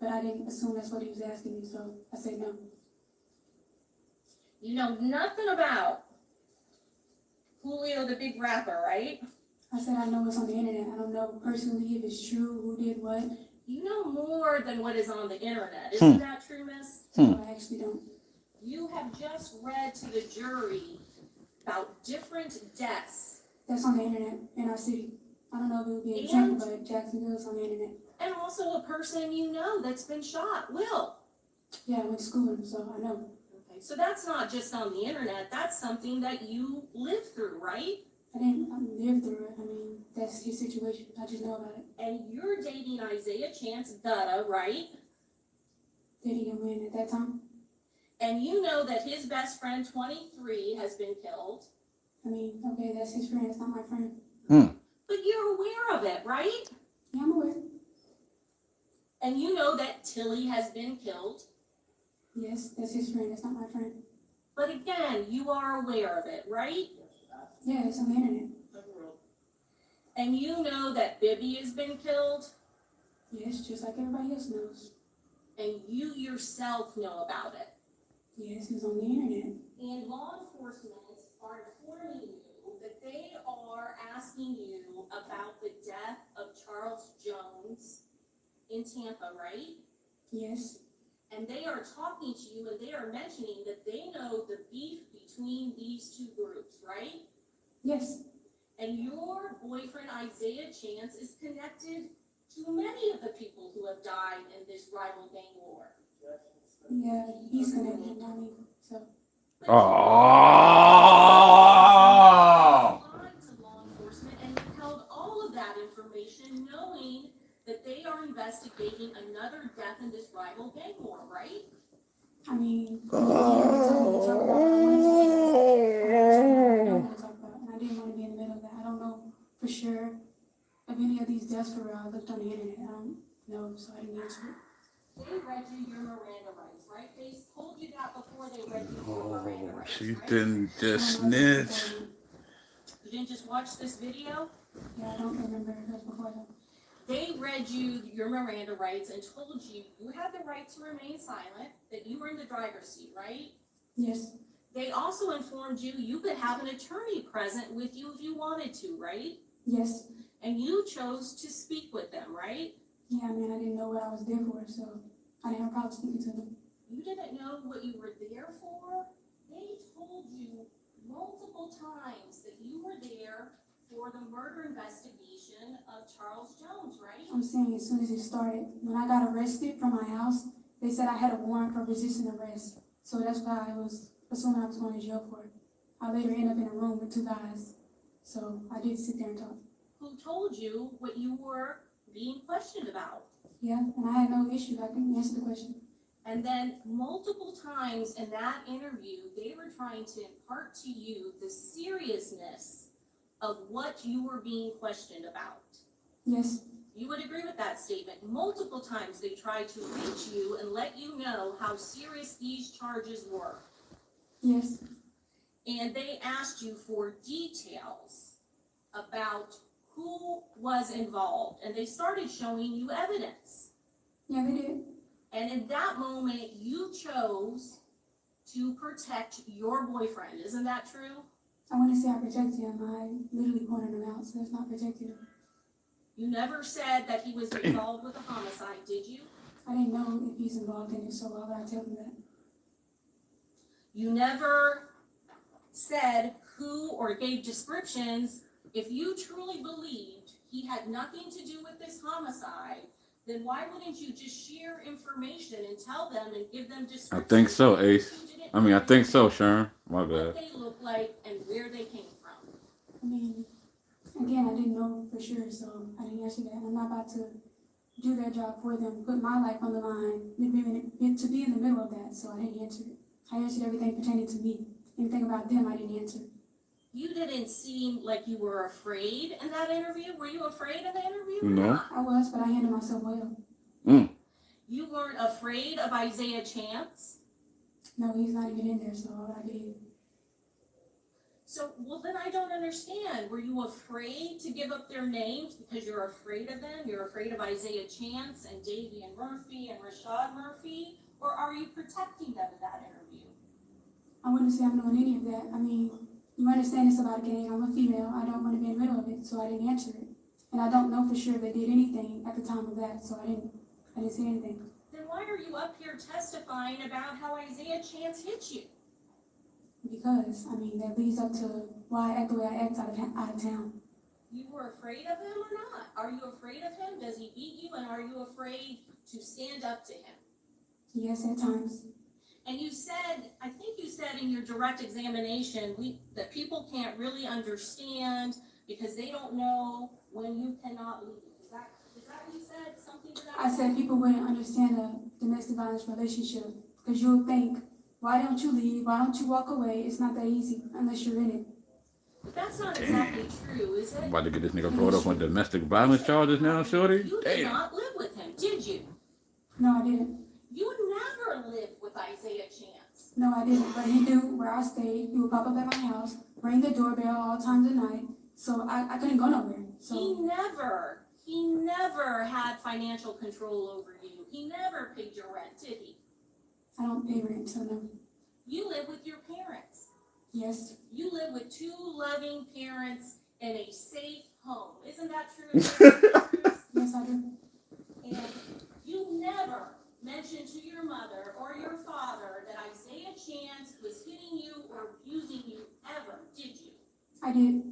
but I didn't assume that's what he was asking me, so I said no. You know nothing about Julio, the big rapper, right? I said I know what's on the internet. I don't know personally if it's true, who did what. You know more than what is on the internet. Isn't that true, miss? No, I actually don't. You have just read to the jury about different deaths. That's on the internet in our city. I don't know if it would be in Tampa, but Jacksonville's on the internet. And also a person you know that's been shot, Will. Yeah, I went to school with him, so I know. Okay, so that's not just on the internet, that's something that you lived through, right? I didn't live through it. I mean, that's his situation. I just know about it. And you're dating Isaiah Chance Dutta, right? Did he get win at that time? And you know that his best friend, 23, has been killed. I mean, okay, that's his friend. It's not my friend. But you're aware of it, right? Yeah, I'm aware. And you know that Tilly has been killed. Yes, that's his friend. That's not my friend. But again, you are aware of it, right? Yeah, it's on the internet. And you know that Bibby has been killed. Yes, just like everybody else knows. And you yourself know about it. Yes, it's on the internet. And law enforcement are informing you that they are asking you about the death of Charles Jones in Tampa, right? Yes. And they are talking to you and they are mentioning that they know the beef between these two groups, right? Yes. And your boyfriend Isaiah Chance is connected to many of the people who have died in this rival gang war. Yeah, he's connected, not me. So. But Oh. you lied to law enforcement and you held all of that information knowing that they are investigating another death in this rival gang war, right? I mean, I don't want to talk about it, and I didn't want to be in the middle of that. I don't know for sure of any of these deaths for real. I looked on the internet. I don't know, so I didn't answer it. They read you your Miranda rights, right? They told you that before they read you your Miranda rights, She right? didn't I just don't know if snitch. You didn't just watch this video? Yeah, I don't remember. It was before that. They read you your Miranda rights and told you you had the right to remain silent, that you were in the driver's seat, right? Yes. They also informed you you could have an attorney present with you if you wanted to, right? Yes. And you chose to speak with them, right? Yeah, I mean, I didn't know what I was there for, so I didn't have a problem speaking to them. You didn't know what you were there for. They told you multiple times that you were there for the murder investigation of Charles Jones, right? I'm saying as soon as it started, when I got arrested from my house, they said I had a warrant for resisting arrest. So that's why I was assuming I was going to jail for it. I later ended up in a room with two guys. So I did sit there and talk. Who told you what you were being questioned about? Yeah, and I had no issue. I couldn't answer the question. And then multiple times in that interview, they were trying to impart to you the seriousness of what you were being questioned about. Yes. You would agree with that statement. Multiple times they tried to reach you and let you know how serious these charges were. Yes. And they asked you for details about who was involved. And they started showing you evidence. Yeah, they did. And in that moment, you chose to protect your boyfriend. Isn't that true? I wouldn't say I protected him. I literally pointed him out, so it's not protecting him. You never said that he was involved with a homicide, did you? I didn't know if he's involved in it, so why would I tell him that? You never said who or gave descriptions. If you truly believed he had nothing to do with this homicide, then why wouldn't you just share information and tell them and give them descriptions? I think so, Ace. I think so, Sharon. My What bad. they look like and where they came from. I mean, again, I didn't know for sure, so I didn't answer that. I'm not about to do that job for them, put my life on the line, to be in the middle of that, so I didn't answer it. I answered everything pertaining to me. Anything about them, I didn't answer. You didn't seem like you were afraid in that interview. Were you afraid in the interview? or No. not? I was, but I handled myself well. You weren't afraid of Isaiah Chance? No, he's not even in there, so I did. So, well, then I don't understand. Were you afraid to give up their names because you're afraid of them? You're afraid of Isaiah Chance and Davian Murphy and Rashad Murphy? Or are you protecting them in that interview? I wouldn't say I'm doing any of that. I mean, you understand it's about a gang. I'm a female. I don't want to be in the middle of it, so I didn't answer it. And I don't know for sure they did anything at the time of that, so I didn't say anything. Then why are you up here testifying about how Isaiah Chance hit you? Because, I mean, that leads up to why I act the way I act out of town. You were afraid of him or not? Are you afraid of him? Does he beat you? And are you afraid to stand up to him? Yes, at times. And you said, I think you said in your direct examination, that people can't really understand because they don't know when you cannot leave. Is that what you said? Something to that? I said people wouldn't understand a domestic violence relationship because you'll think, why don't you leave? Why don't you walk away? It's not that easy unless you're in it. But that's not exactly true, is it? I'm about to get this nigga brought up on domestic violence charges now, shorty. You did Damn. not live with him, did you? No, I didn't. You never lived with Isaiah Chance. No, I didn't. But he knew where I stayed. He would pop up at my house, ring the doorbell all times of night. So I couldn't go nowhere. So He never had financial control over you. He never paid your rent, did he? I don't pay rent, so no. You live with your parents. Yes. You live with two loving parents in a safe home. Isn't that true? Yes, I do. And you never mentioned to your mother or your father that Isaiah Chance was hitting you or abusing you ever, did you? I did.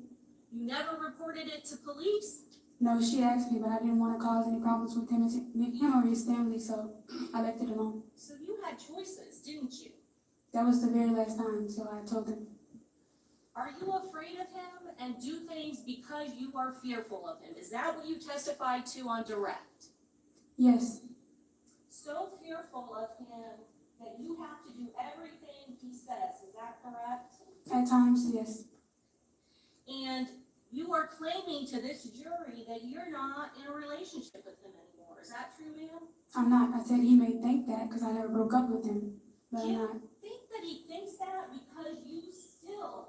You never reported it to police? No, she asked me, but I didn't want to cause any problems with him or his family, so I left it alone. So you had choices, didn't you? That was the very last time, so I told him. Are you afraid of him and do things because you are fearful of him? Is that what you testified to on direct? Yes. So fearful of him that you have to do everything he says, is that correct? At times, yes. And you are claiming to this jury that you're not in a relationship with him anymore. Is that true, ma'am? I'm not. I said he may think that because I never broke up with him, but Do I'm you not. think that he thinks that because you still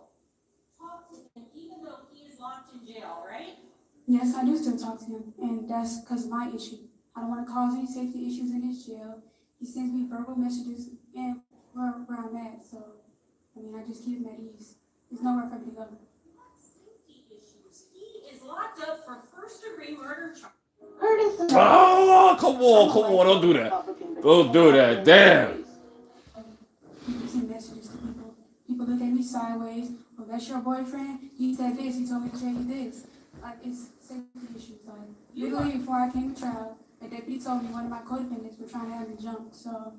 talk to him even though he is locked in jail, right? Yes, I do still talk to him, and that's because of my issue. I don't want to cause any safety issues in his jail. He sends me verbal messages and where I'm at, so, I just keep him at ease. There's nowhere for me to go. What safety issues? He is locked up for first-degree murder charge. Oh, come on, don't do that. Don't do that, damn. People send messages to people. People look at me sideways. Oh, that's your boyfriend? He said this, he told me to tell you this. Like, it's safety issues. Like, literally before I came to trial, the deputy told me one of my co-defendants were trying to have me jumped, so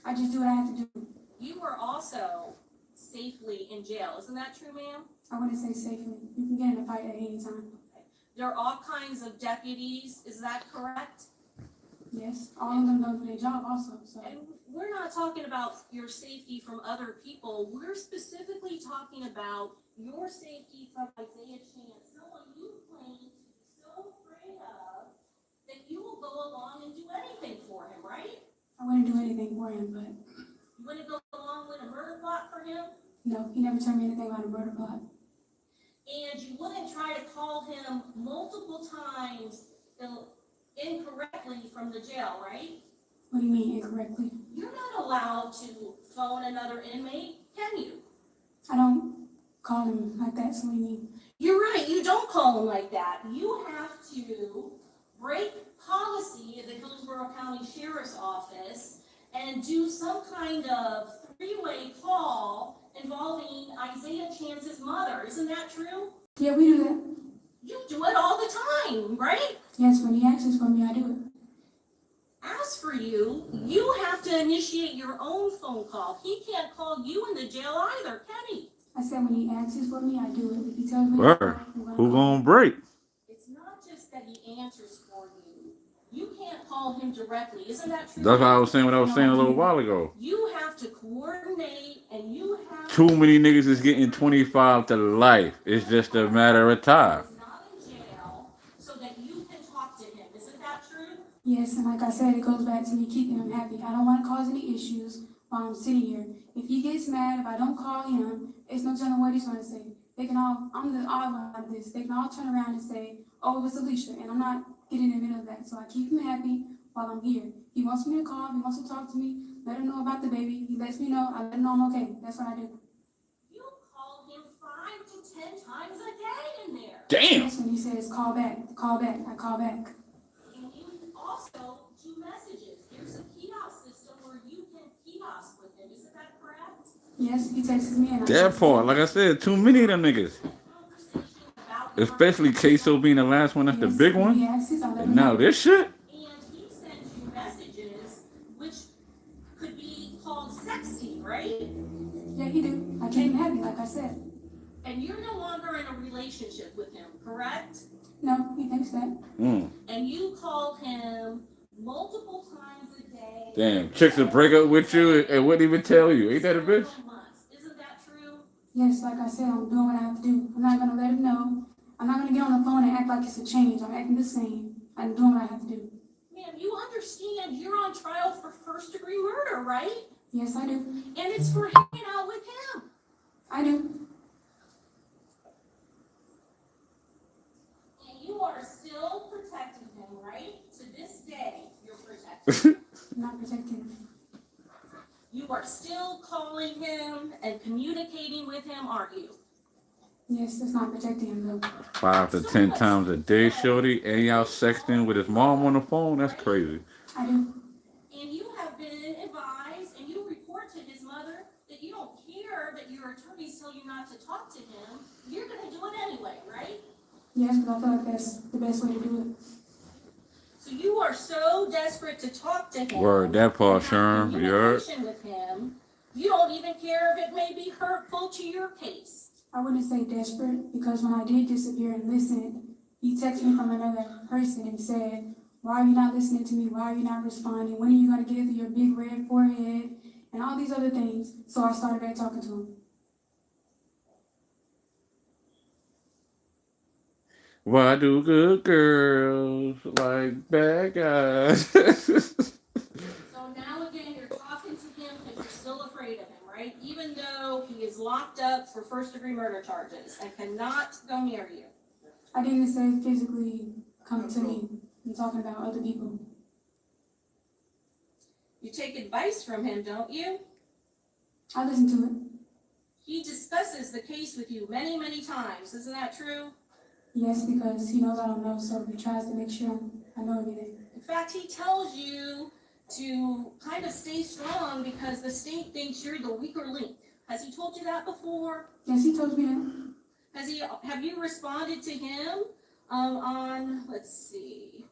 I just do what I have to do. You were also safely in jail. Isn't that true, ma'am? I wouldn't say safely. You can get in a fight at any time. There are all kinds of deputies. Is that correct? Yes, all of them don't do their job also, so. And we're not talking about your safety from other people. We're specifically talking about your safety from Isaiah Chance, someone you claim to be so afraid of that you will go along and do anything for him, right? I wouldn't do anything for him, but You wouldn't go along with a murder plot for him? no, he never told me anything about a murder plot. And you wouldn't try to call him multiple times incorrectly from the jail, right? What do you mean incorrectly? You're not allowed to phone another inmate, can you? I don't call him like that, so what do you mean? You're right, you don't call him like that. You have to break policy of the Hillsborough County Sheriff's Office and do some kind of three-way call involving Isaiah Chance's mother. Isn't that true? Yeah, we do that. You do it all the time, right? Yes, when he asks for me, I do it. As for you, you have to initiate your own phone call. He can't call you in the jail either, can he? I said when he asks for me, I do it. If he tells me, Word. Who gonna break? It's not just that he answers for you. You can't call him directly. Isn't that true? That's what I was saying a little while ago. You have to coordinate and you have Too many niggas is getting 25 to life. It's just a matter of time. He's not in jail so that you can talk to him. Isn't that true? yes, and like I said, it goes back to me keeping him happy. I don't want to cause any issues while I'm sitting here. If he gets mad, if I don't call him, it's no telling what he's going to say. I'm the odd one out of this. They can all turn around and say, oh, it was Alicia, and I'm not getting in the middle of that. So I keep him happy while I'm here. He wants me to call, he wants to talk to me, let him know about the baby. He lets me know, I let him know I'm okay. That's what I do. You call him 5 to 10 times a day in there. Damn. That's when he says, call back, I call back. And you also do messages. There's a kiosk system where you can kiosk with him. Isn't that correct? Yes, he texts me and I That part, like I said, too many of them niggas. Conversation about especially queso being the last one. That's the big one. Yes, I let And him now know. this shit. And he sends you messages which could be called sexting, right? Yeah, he do. I keep him happy, like I said. And you're no longer in a relationship with him, correct? No, he thinks that. And you called him multiple times a day. Damn, chicks will break up with you and wouldn't even tell you. Ain't that a bitch? Several months. Isn't that true? Yes, like I said, I'm doing what I have to do. I'm not gonna let him know. I'm not gonna get on the phone and act like it's a change. I'm acting the same. I'm doing what I have to do. Ma'am, you understand you're on trial for first-degree murder, right? Yes, I do. And it's for hanging out with him. I do. And you are still protecting him, right? To this day, you're protecting him. I'm not protecting him. You are still calling him and communicating with him, aren't you? Yes, it's not protecting him though. 5 to 10 times a day, shorty, and y'all sexting with his mom on the phone. That's crazy. I do. And you have been advised, and you report to his mother that you don't care that your attorneys tell you not to talk to him. You're gonna do it anyway, right? Yes, because I feel like that's the best way to do it. So you are so desperate to talk to him. Word, that part, and have Sherm. You heard? communication with him. You don't even care if it may be hurtful to your case. I wouldn't say desperate because when I did disappear and listen, he texted me from another person and said, "Why are you not listening to me? Why are you not responding? When are you going to get it to your big red forehead?" And all these other things. So I started back talking to him. Why do good girls like bad guys? So now again, you're talking to him because you're still afraid of him, right? Even though he is locked up for first-degree murder charges and cannot go near you. I didn't say physically come to me. I'm talking about other people. You take advice from him, don't you? I listen to it. He discusses the case with you many, many times. Isn't that true? Yes, because he knows I don't know, so he tries to make sure I know everything. In fact, he tells you to kind of stay strong because the state thinks you're the weaker link. Has he told you that before? Yes, he told me that. Have you responded to him let's see.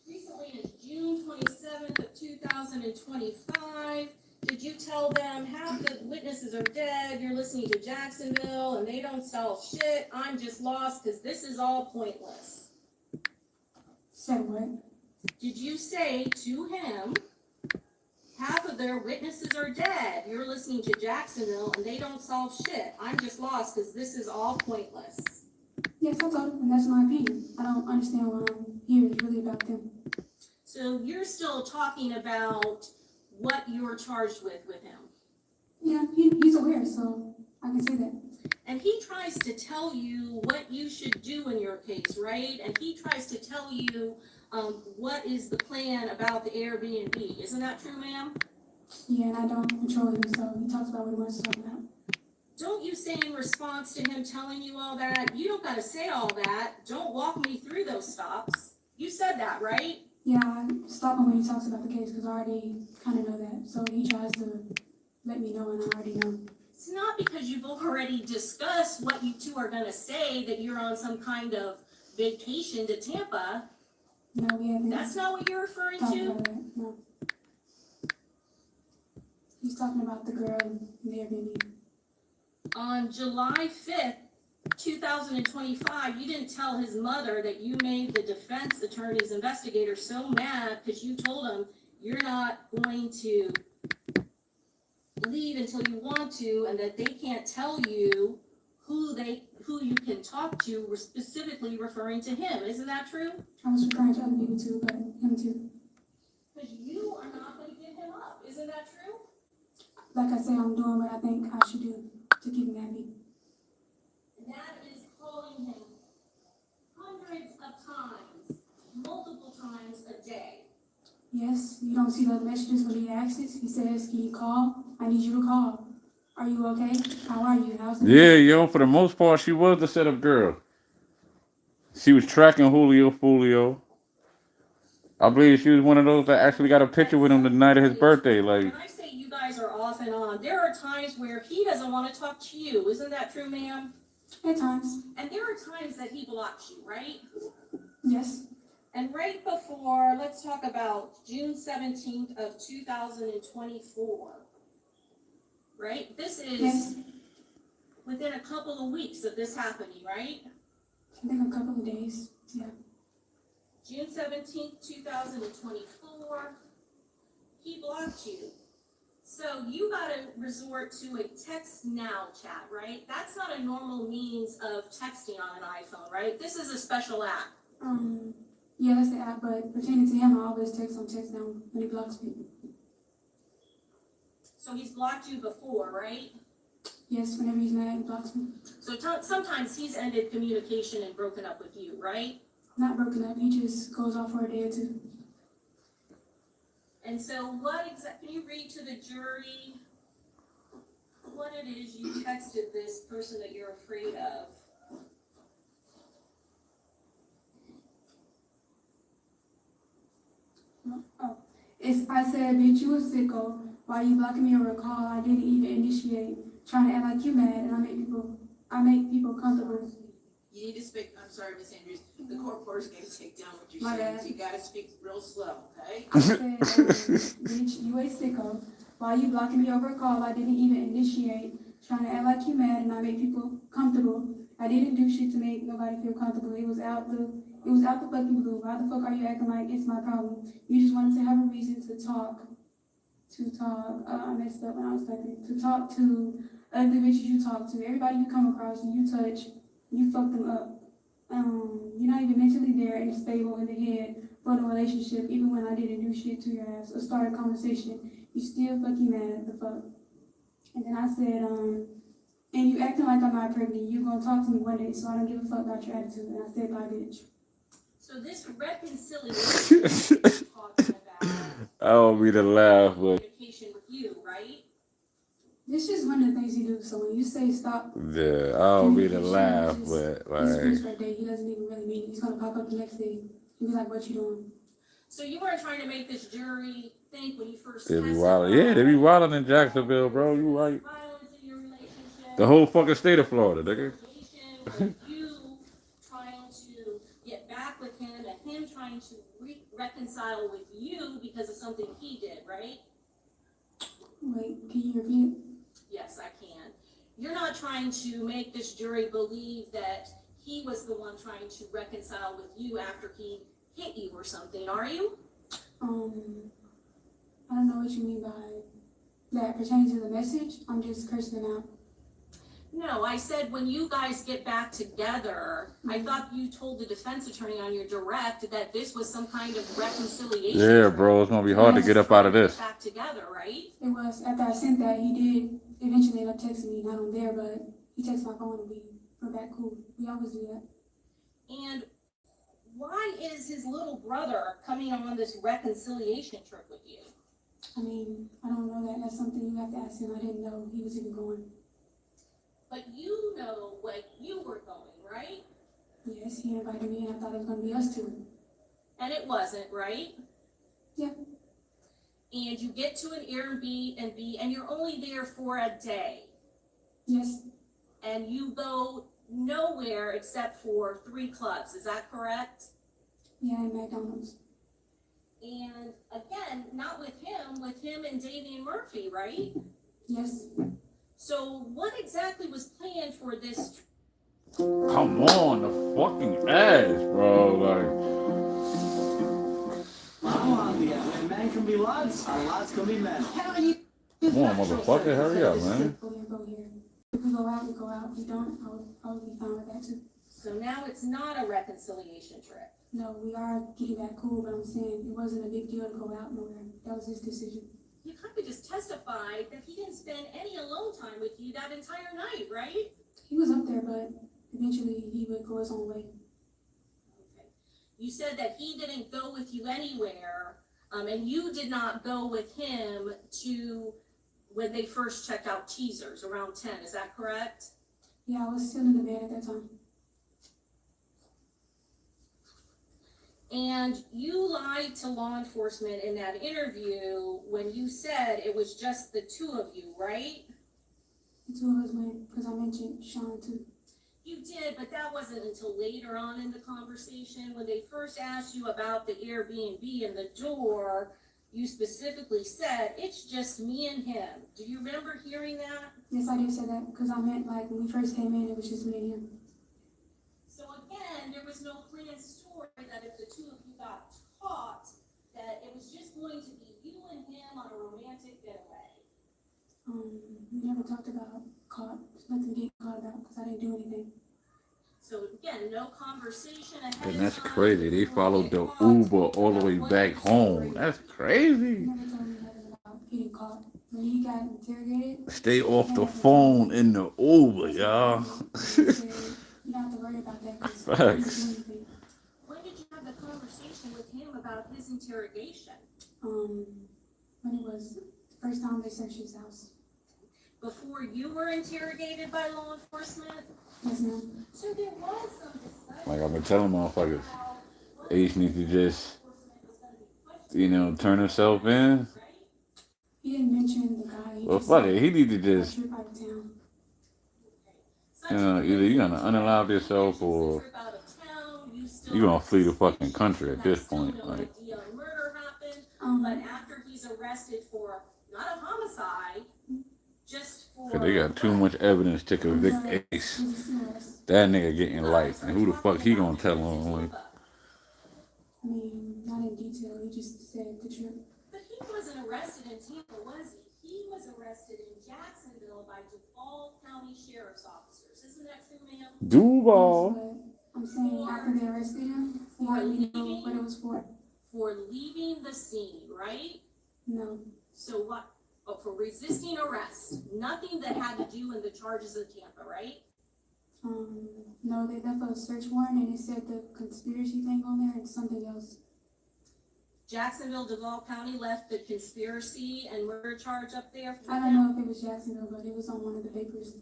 Recently, it's June 27th of 2025. Did you tell them half the witnesses are dead, you're listening to Jacksonville, and they don't solve shit? I'm just lost because this is all pointless. Said what? Did you say to him, half of their witnesses are dead, you're listening to Jacksonville, and they don't solve shit? I'm just lost because this is all pointless. Yes, I told him, and that's my opinion. I don't understand what I'm here is really about them. So you're still talking about what you're charged with him. Yeah, he's aware, so I can say that. And he tries to tell you what you should do in your case, right? And he tries to tell you what is the plan about the Airbnb. Isn't that true, ma'am? Yeah, and I don't control him, so he talks about what he wants to talk about. Don't you say in response to him telling you all that, you don't gotta say all that. Don't walk me through those stops. You said that, right? Yeah, I stop him when he talks about the case because I already kind of know that. So he tries to let me know, and I already know. It's not because you've already discussed what you two are gonna say that you're on some kind of vacation to Tampa. No, we haven't. That's not what you're referring talked to? about that. No. He's talking about the girl in the Airbnb. On July 5th, 2025, you didn't tell his mother that you made the defense attorney's investigator so mad because you told him you're not going to leave until you want to, and that they can't tell you who you can talk to, we're specifically referring to him. Isn't that true? I was referring to other people too, but him too. Because you are not going to give him up. Isn't that true? Like I said, I'm doing what I think I should do to keep him happy. And that is calling him hundreds of times, multiple times a day. Yes, you don't see the messages when he asks. He says, "Can you call? I need you to call. Are you okay? How are you? How's the Yeah, yo, for the most part, she was the setup girl. She was tracking Julio, Foolio. I believe she was one of those that actually got a picture with him the night of his birthday. Like, When I say you guys are off and on, there are times where he doesn't want to talk to you. Isn't that true, ma'am? At times, And there are times that he blocks you, right? yes, And right before, let's talk about June 17th of 2024. Right? This is yes. within a couple of weeks of this happening, right? I think a couple of days. Yeah, June 17th, 2024, he blocked you. So you gotta resort to a text now chat, right? That's not a normal means of texting on an iPhone, right? This is a special app. Yeah, that's the app. But pertaining to him, I always text on text now when he blocks me. So he's blocked you before, right? Yes, whenever he's mad, he blocks me. So sometimes he's ended communication and broken up with you, right? Not broken up. He just goes off for a day or two. And so can you read to the jury what it is you texted this person that you're afraid of? Oh, I said, bitch, you a sicko. Why you blocking me over a call I didn't even initiate? Trying to act like you mad, and I make people comfortable. You need to speak, I'm sorry, Miss Andrews, the court reporter's gonna take down what you're My saying, bad. so you gotta speak real slow, okay? I said, bitch, you a sicko. Why you blocking me over a call I didn't even initiate? Trying to act like you mad, and I make people comfortable. I didn't do shit to make nobody feel comfortable. It was out the fucking blue. Why the fuck are you acting like it's my problem? You just wanted to have a reason to talk. I messed up when I was typing. To talk to ugly bitches you talk to. Everybody you come across and you touch, you fuck them up. You're not even mentally there and stable in the head for the relationship. Even when I didn't do shit to your ass or start a conversation, you still fucking mad. The fuck. And then I said, and you acting like I'm not pregnant. You gonna talk to me one day, so I don't give a fuck about your attitude. And I said, bye, bitch. So this reconciliation you're talking about I don't mean to laugh, but communication with you, right? This is one of the things he do. So when you say stop, yeah, I don't mean to laugh, he's but finished like, for a day. He doesn't even really mean it. He's gonna pop up the next day and be like, "What you doing?" So you weren't trying to make this jury think when you first they be testified. wild. Yeah, they be wilding in Jacksonville, bro. You right. Violence in your relationship. The whole fucking state of Florida, nigga. With you trying to get back with him and him trying to reconcile with you because of something he did, right? Wait, can you repeat it? Yes, I can. You're not trying to make this jury believe that he was the one trying to reconcile with you after he hit you or something, are you? I don't know what you mean by that pertaining to the message. I'm just cursing him out. No, I said when you guys get back together, I thought you told the defense attorney on your direct that this was some kind of reconciliation. Yeah, bro, it's gonna be hard to get up out of this. Back together, right? It was after I sent that he did eventually end up texting me. Not on there, but he texted my phone and we're back cool. We always do that. And why is his little brother coming on this reconciliation trip with you? I mean, I don't know that. That's something you have to ask him. I didn't know he was even going. But you know what you were going, right? Yes, he invited me and I thought it was gonna be us two. And it wasn't, right? Yeah. And you get to an Airbnb and you're only there for a day. Yes. And you go nowhere except for 3 clubs, is that correct? Yeah, in McDonald's. And again, not with him and Damian Murphy, right? Yes. So what exactly was planned for this? Come on, the fucking ass, bro. I'm on the when men can be lads, and lads can be men. Like, come on, motherfucker, hurry up, man. Full info here. If we go out, we go out. If we don't, I'll be fine with that too. So now it's not a reconciliation trip. No, we are getting back cool, but I'm saying it wasn't a big deal to go out nowhere. That was his decision. You kind of just testified that he didn't spend any alone time with you that entire night, right? He was up there, but eventually he would go his own way. Okay. You said that he didn't go with you anywhere And you did not go with him to when they first checked out teasers around 10, is that correct? Yeah, I was still in the bed at that time. And you lied to law enforcement in that interview when you said it was just the two of you, right? The two of us went, because I mentioned Sean too. You did, but that wasn't until later on in the conversation. When they first asked you about the Airbnb and the door, you specifically said, it's just me and him. Do you remember hearing that? Yes, I did say that, because I meant like when we first came in, it was just me and him. So again, there was no planned story that if the two of you got caught, that it was just going to be you and him on a romantic getaway. We never talked about caught, nothing to get caught about, because I didn't do anything. So again, no conversation ahead And of that's time. crazy. They You weren't followed the getting caught. Uber all the way What back did you say, home. Brady? That's He crazy. never told me nothing about getting caught. When he got interrogated, Stay off the phone in the Uber, y'all. he said, you don't have to worry about that, because I didn't do Facts. anything. When did you have the conversation with him about his interrogation? When it was the first time they searched his house. Before you were interrogated by law enforcement? Yes, ma'am. So there was some discussion. Like I've been telling motherfuckers, Ace needs to just, turn himself in. He didn't mention the guy. He Well, just fuck said it. He need to a just, trip out of town. either you're gonna unalive yourself or you're gonna flee the fucking country at this point. Like, Murder happened, but after he's arrested for not a homicide, just for. cause they got too much evidence to convict Ace. He was still arrested. That nigga getting life. And who the fuck he gonna tell him? Like, I mean, not in detail. He just said the trip. But he wasn't arrested in Tampa, was he? He was arrested in Jacksonville by Duval County Sheriff's officers. Isn't that true, ma'am? Duval. But I'm saying after they arrested him, he let me know what it was for. For leaving the scene, right? No. So what? Oh, for resisting arrest. Nothing that had to do in the charges in Tampa, right? No, they left a search warrant and it said the conspiracy thing on there and something else. Jacksonville, Duval County left the conspiracy and murder charge up there for I don't know if it was Jacksonville, but it was on one of the papers.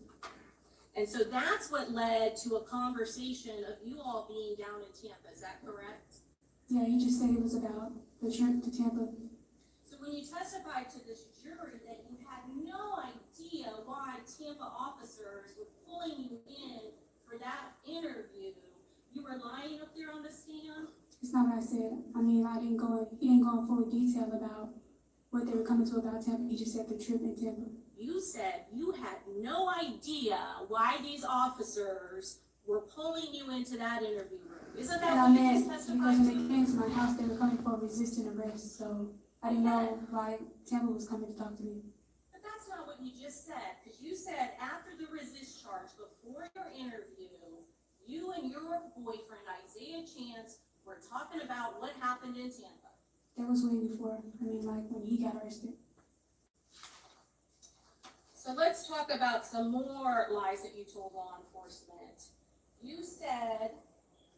And so that's what led to a conversation of you all being down in Tampa, is that correct? Yeah, he just said it was about the trip to Tampa. So when you testified to this jury that you had no idea why Tampa officers were pulling you in for that interview, you were lying up there on the stand? It's not what I said. I mean, he didn't go in full detail about what they were coming to about Tampa. He just said the trip in Tampa. You said you had no idea why these officers were pulling you into that interview room. Isn't that And I what you meant, just because testified when they to? came to my house, they were coming for resisting arrest, so I didn't know why Tampa was coming to talk to me. But that's not what you just said, because you said after the resist charge, before your interview, you and your boyfriend, Isaiah Chance, were talking about what happened in Tampa. That was way before, I mean, like when he got arrested. So let's talk about some more lies that you told law enforcement. You said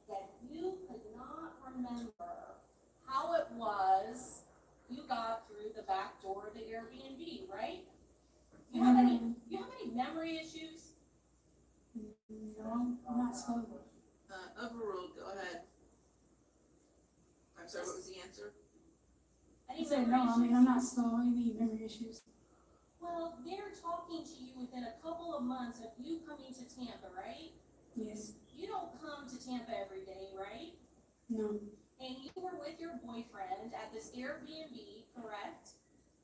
that you could not remember how it was you got through the back door of the Airbnb, right? You have any memory issues? No, I'm not slow. Overruled, go ahead. I'm sorry, what was the answer? He Any said, memory no, I mean, issues? I'm not slow. I need memory issues. Well, they're talking to you within a couple of months of you coming to Tampa, right? Yes. You don't come to Tampa every day, right? No. And you were with your boyfriend at this Airbnb, correct?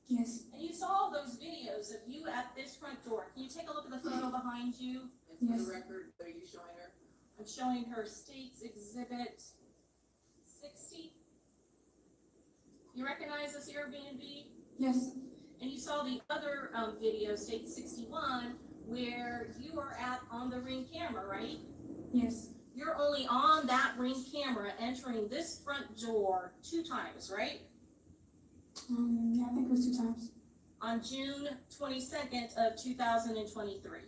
Yes. And you saw those videos of you at this front door. Can you take a look at the photo behind you? And for Yes. the record, what are you showing her? I'm showing her States Exhibit 60. You recognize this Airbnb? Yes. And you saw the other video, State 61, where you are on the Ring camera, right? Yes. You're only on that Ring camera entering this front door 2 times, right? Yeah, I think it was 2 times. On June 22nd of 2023.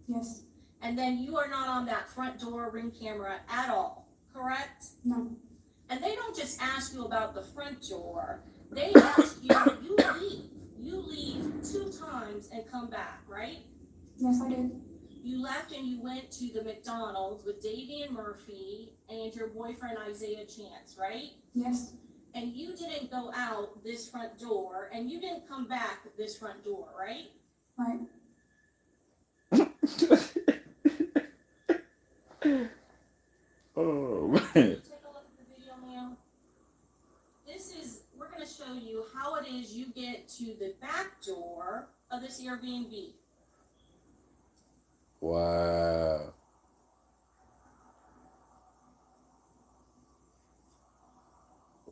Yes. And then you are not on that front door Ring camera at all, correct? No. And they don't just ask you about the front door. They ask you, you leave. You leave 2 times and come back, right? Yes, I did. You left and you went to the McDonald's with Davy and Murphy and your boyfriend Isaiah Chance, right? Yes. And you didn't go out this front door and you didn't come back this front door, right? Right. Oh man. Take a look at the video now. We're gonna show you how it is you get to the back door of this Airbnb. Wow.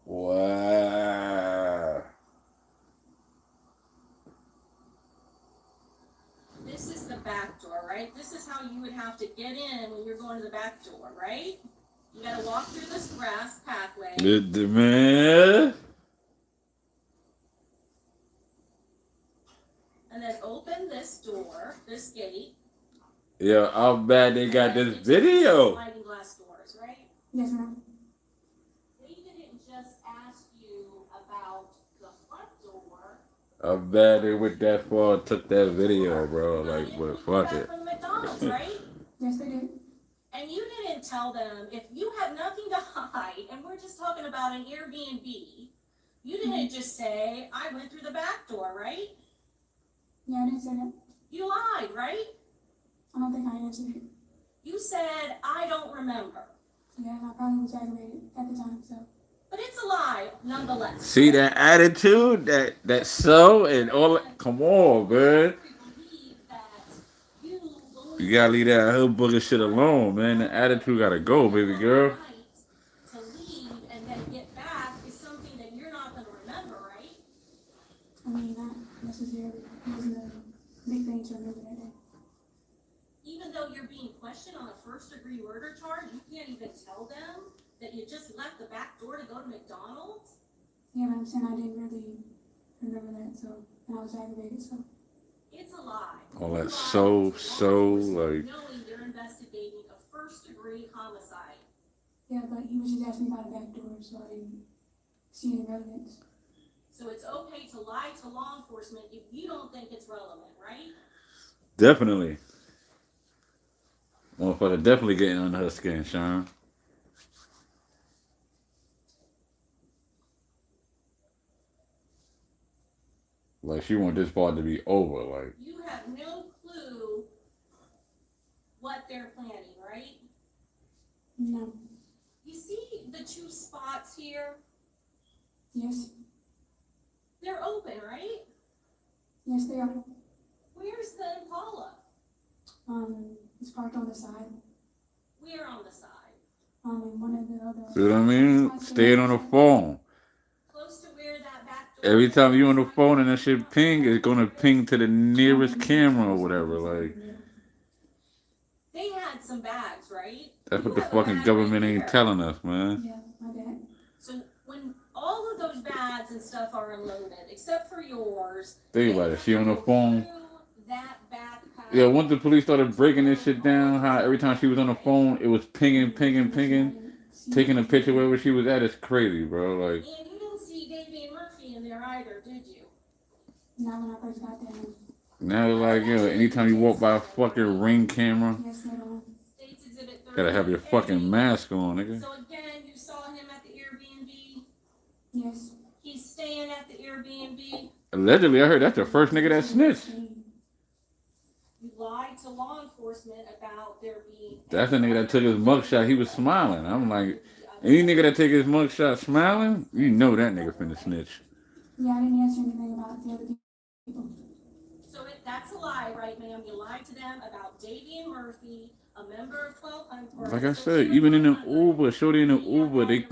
Wow. This is the back door, right? This is how you would have to get in when you're going to the back door, right? You gotta walk through this grass pathway. Man. And then open this door, this gate. Yo, how bad they got this video. Sliding glass doors, right? Yes, ma'am. They didn't just ask you about the front door. How bad they went that far and took that video, bro. Like, but fuck it. From the McDonald's, right? Yes, they did. And you didn't tell them, if you had nothing to hide, and we're just talking about an Airbnb, you didn't just say, I went through the back door, right? Yeah, I didn't say that. You lied, right? I don't think I answered it. You said, I don't remember. Yeah, and I probably was aggravated at the time, so. But it's a lie, nonetheless. See that attitude, that so and all. Come on, man. You gotta leave that hood booger shit alone, man. The attitude gotta go, baby girl. To leave and then get back is something that you're not going to remember, right? I mean, not necessarily. It wasn't a big thing to remember that day. Even though you're being questioned on a first-degree murder charge, you can't even tell them that you just left the back door to go to McDonald's? Yeah, but I'm saying I didn't really remember that, so, and I was aggravated, so. It's a lie. All that You so, lied to so, law enforcement like. knowing they're investigating a first-degree homicide. Yeah, but he was just asking me about a back door, so I didn't see any relevance. So it's okay to lie to law enforcement if you don't think it's relevant, right? Definitely. Motherfucker definitely getting under her skin, Sean. Like, she want this part to be over, like. You have no clue what they're planning, right? No. You see the 2 spots here? Yes. They're open, right? Yes, they are. Where's the Impala? It's parked on the side. Where on the side? And one of the other. See what I mean? Staying on the phone. Close to where that back door. Every time you on the phone and that shit ping, it's gonna ping to the nearest camera or whatever. Like, They had some bags, right? that's You what the have a fucking bag government right ain't here. telling us, man. Yeah, my bad. So when all of those bags and stuff are unloaded, except for yours. Think about it. She on the phone. through That backpack. Yeah, once the police started breaking this shit down, how every time she was on the phone, it was pinging, taking a picture wherever she was at. It's crazy, bro. Like, And you didn't see Davy and Murphy in there either, did you? Not when I first got there. now it's like, yo, anytime you walk by a fucking Ring camera, Yes, they don't. States Exhibit 30. gotta have your fucking mask on, nigga. So again, you saw him at the Airbnb. Yes. He's staying at the Airbnb. Allegedly, I heard that's the first nigga that snitched. You lied to law enforcement about there being. That's the nigga that took his mugshot. He was smiling. I'm like, any nigga that take his mugshot smiling, you know that nigga finna snitch. Yeah, I didn't answer anything about the other people. So that's a lie, right, ma'am? You lied to them about Davy and Murphy, a member of 1200. Like I said, even in the Uber, shorty in the Uber, they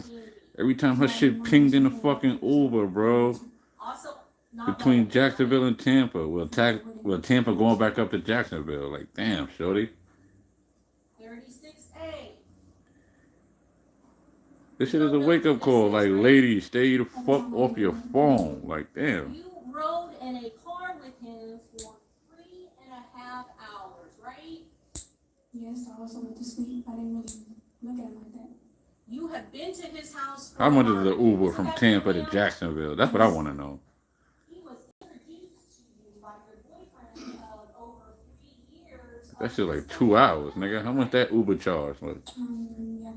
every time her shit pinged in the fucking Uber, bro. Also, not Between liable. Jacksonville and Tampa. Well, Tampa going back up to Jacksonville. Like, damn, shorty. 36A. This shit is a wake up call. Like, ladies, stay the fuck off your phone. Like, damn. You rode in a car with him for 3.5 hours, right? Yes, I also went to sleep. I didn't really look at him like that. You have been to his house. How much is the barbecue. Uber Isn't from that Tampa to familiar? Jacksonville? That's what I want to know. He was introduced to you by your boyfriend of over 3 years. That shit like 2 hours, nigga. How much that Uber charge? Like, Yeah.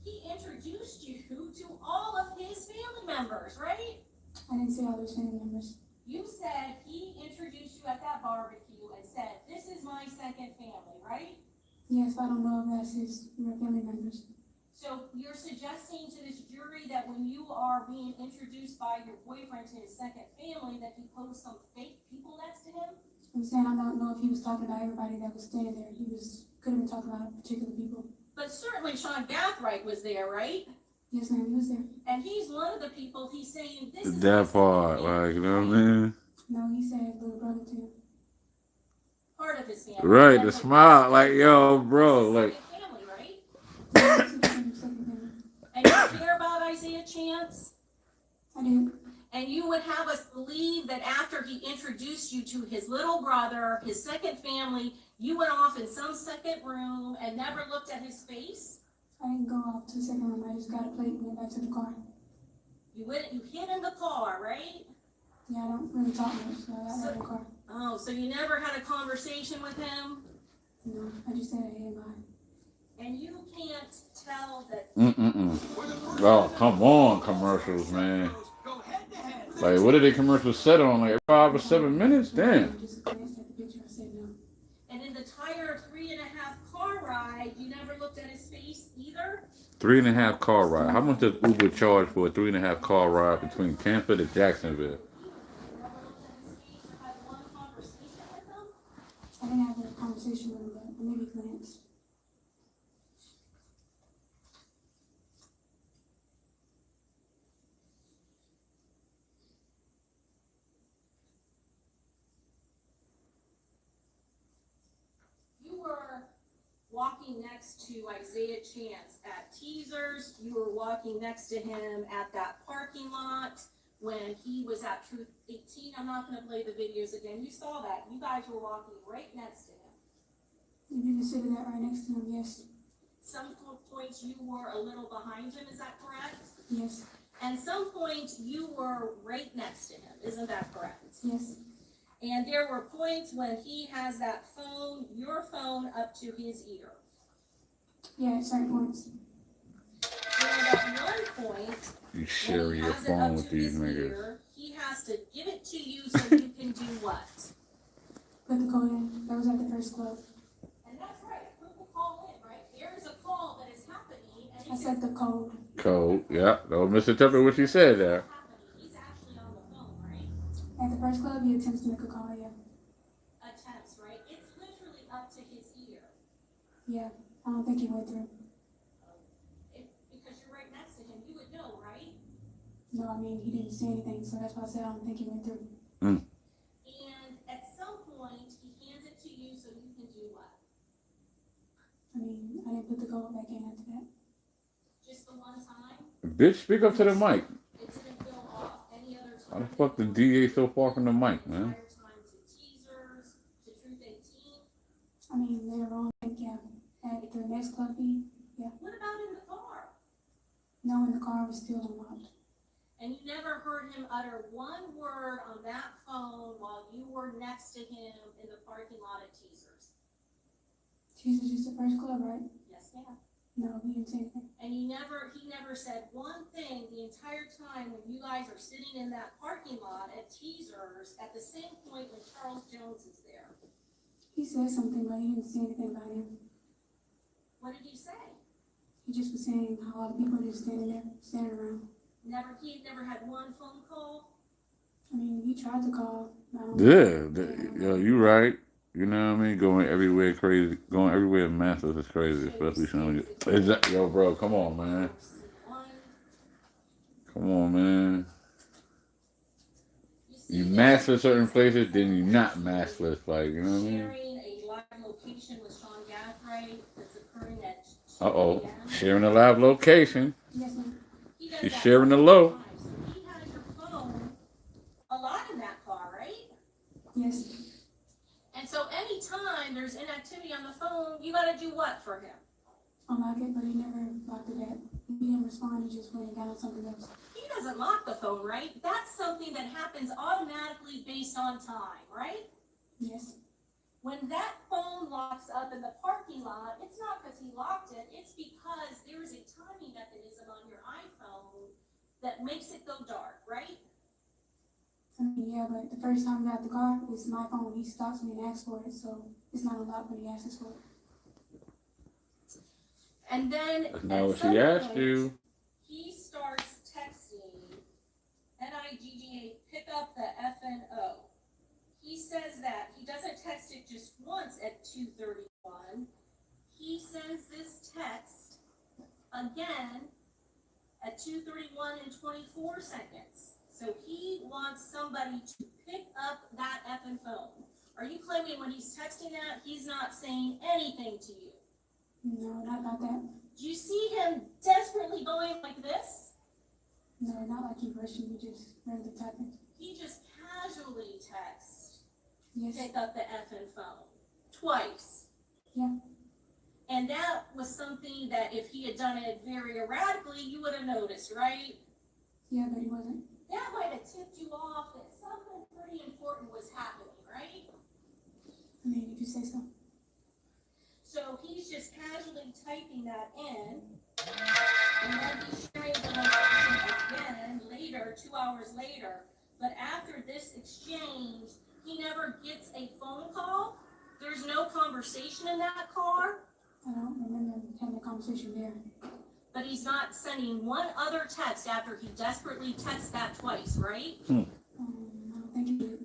He introduced you to all of his family members, right? I didn't say all those family members. You said he introduced you at that barbecue and said, "This is my second family," right? Yes, but I don't know if that's his family members. So you're suggesting to this jury that when you are being introduced by your boyfriend to his second family, that he posed some fake people next to him? I'm saying I don't know if he was talking about everybody that was standing there. Could have been talking about particular people. But certainly Sean Gathright was there, right? Yes, ma'am, he was there. And he's one of the people he's saying, "This is that my part, second like, you know what I family," mean? No, he said little brother too. Part of his family. Right, And the smile, like, yo, bro, this is like, second family, right? Yes, he was in the second family. And you care about Isaiah Chance? I did. And you would have us believe that after he introduced you to his little brother, his second family, you went off in some second room and never looked at his face? I didn't go off to the second room. I just got a plate and went back to the car. You hid in the car, right? Yeah, I don't really talk much, so I got in the car. Oh, so you never had a conversation with him? No, I just said hey, bye. And you can't tell that. Oh, come on, commercials, man. Like, what did they commercials set on? Like 5 or 7 minutes? Damn. Just glanced at the picture. I said no. And in the entire 3.5 car ride, you never looked at his face either? 3.5 car ride. How much does Uber charge for a 3.5 car ride between Tampa to Jacksonville? You never looked at his face or had one conversation with him? I didn't have a conversation with him, but maybe glanced. You were walking next to Isaiah Chance at Teasers. You were walking next to him at that parking lot when he was at Truth 18. I'm not going to play the videos again. You saw that. You guys were walking right next to him. If you consider that right next to him, yes. Some points you were a little behind him. Is that correct? Yes. And some points you were right next to him. Isn't that correct? Yes. And there were points when he has that phone, your phone, up to his ear. Yeah, at certain points. And at one point, You when sharing he your has it phone up with to these his niggas. ear, he has to give it to you so you can do what? Put the code in. That was at the first club. And that's right, put the call in, right? There is a call that is happening, and I said the code. Code, yeah. Don't misinterpret what you said there. He's actually on the phone, right? At the first club, he attempts to make a call, yeah. Attempts, right? It's literally up to his ear. Yeah. I don't think he went through. Because you're right next to him, you would know, right? No, I mean, he didn't say anything, so that's why I said I don't think he went through. And at some point, he hands it to you so you can do what? I mean, I didn't put the code back in after that. Just the one time? Bitch, speak up to the mic. It didn't go off any other time? How the fuck the DA so far from the mic, man? Entire time to Teasers, to Truth 18? I mean, later on, I think, yeah. At the next club, yeah. What about in the car? No, and the car was still unlocked. And you never heard him utter one word on that phone while you were next to him in the parking lot at Teasers? Jesus is the first club, right? Yes, ma'am. No, he didn't say anything. And he never said one thing the entire time when you guys are sitting in that parking lot at Teasers at the same point when Charles Jones is there. He said something, but he didn't say anything about him. What did he say? He just was saying how all the people just standing there, standing around. He never had one phone call? I mean, he tried to call. I don't Yeah, you right. You know what I mean? Going everywhere crazy. Going everywhere massive is crazy, especially some of you. Yo, bro, come on, man. Come on, man. You master certain places, then you not master, like, you know what I mean? Sharing a live location with Sean Gathright that's occurring at 2 Uh-oh. a.m. Sharing a live location. Yes, ma'am. He does She's that sharing the all low. time. So he has your phone a lot in that car, right? Yes. And so anytime there's inactivity on the phone, you gotta do what for him? Unlock it, but he never locked it back. If he didn't respond, he just went and got on something else. He doesn't lock the phone, right? That's something that happens automatically based on time, right? Yes. When that phone locks up in the parking lot, it's not because he locked it, it's because there is a timing mechanism on your iPhone that makes it go dark, right? I mean, yeah, but the first time I got the car, it's my phone. He stops me and asks for it, so it's not unlocked when he asks for it. And then That's at not what some she asked point, you. he starts texting NIGGA, pick up the FNO. He says that, he doesn't text it just once at 2:31. He sends this text again at 2:31 and 24 seconds. So he wants somebody to pick up that effing phone. Are you claiming when he's texting that, he's not saying anything to you? No, not about that. Do you see him desperately going like this? No, not like he rushing me, just regular tapping. He just casually texts, Yes. pick up the effing phone, twice. Yeah. And that was something that if he had done it very erratically, you would have noticed, right? Yeah, but he wasn't. That might have tipped you off that something pretty important was happening, right? I mean, if you say so. So he's just casually typing that in, and then he's sharing the location again later, 2 hours later. But after this exchange, he never gets a phone call. There's no conversation in that car, I don't remember having a conversation there. but he's not sending one other text after he desperately texts that twice, right? I don't think he did.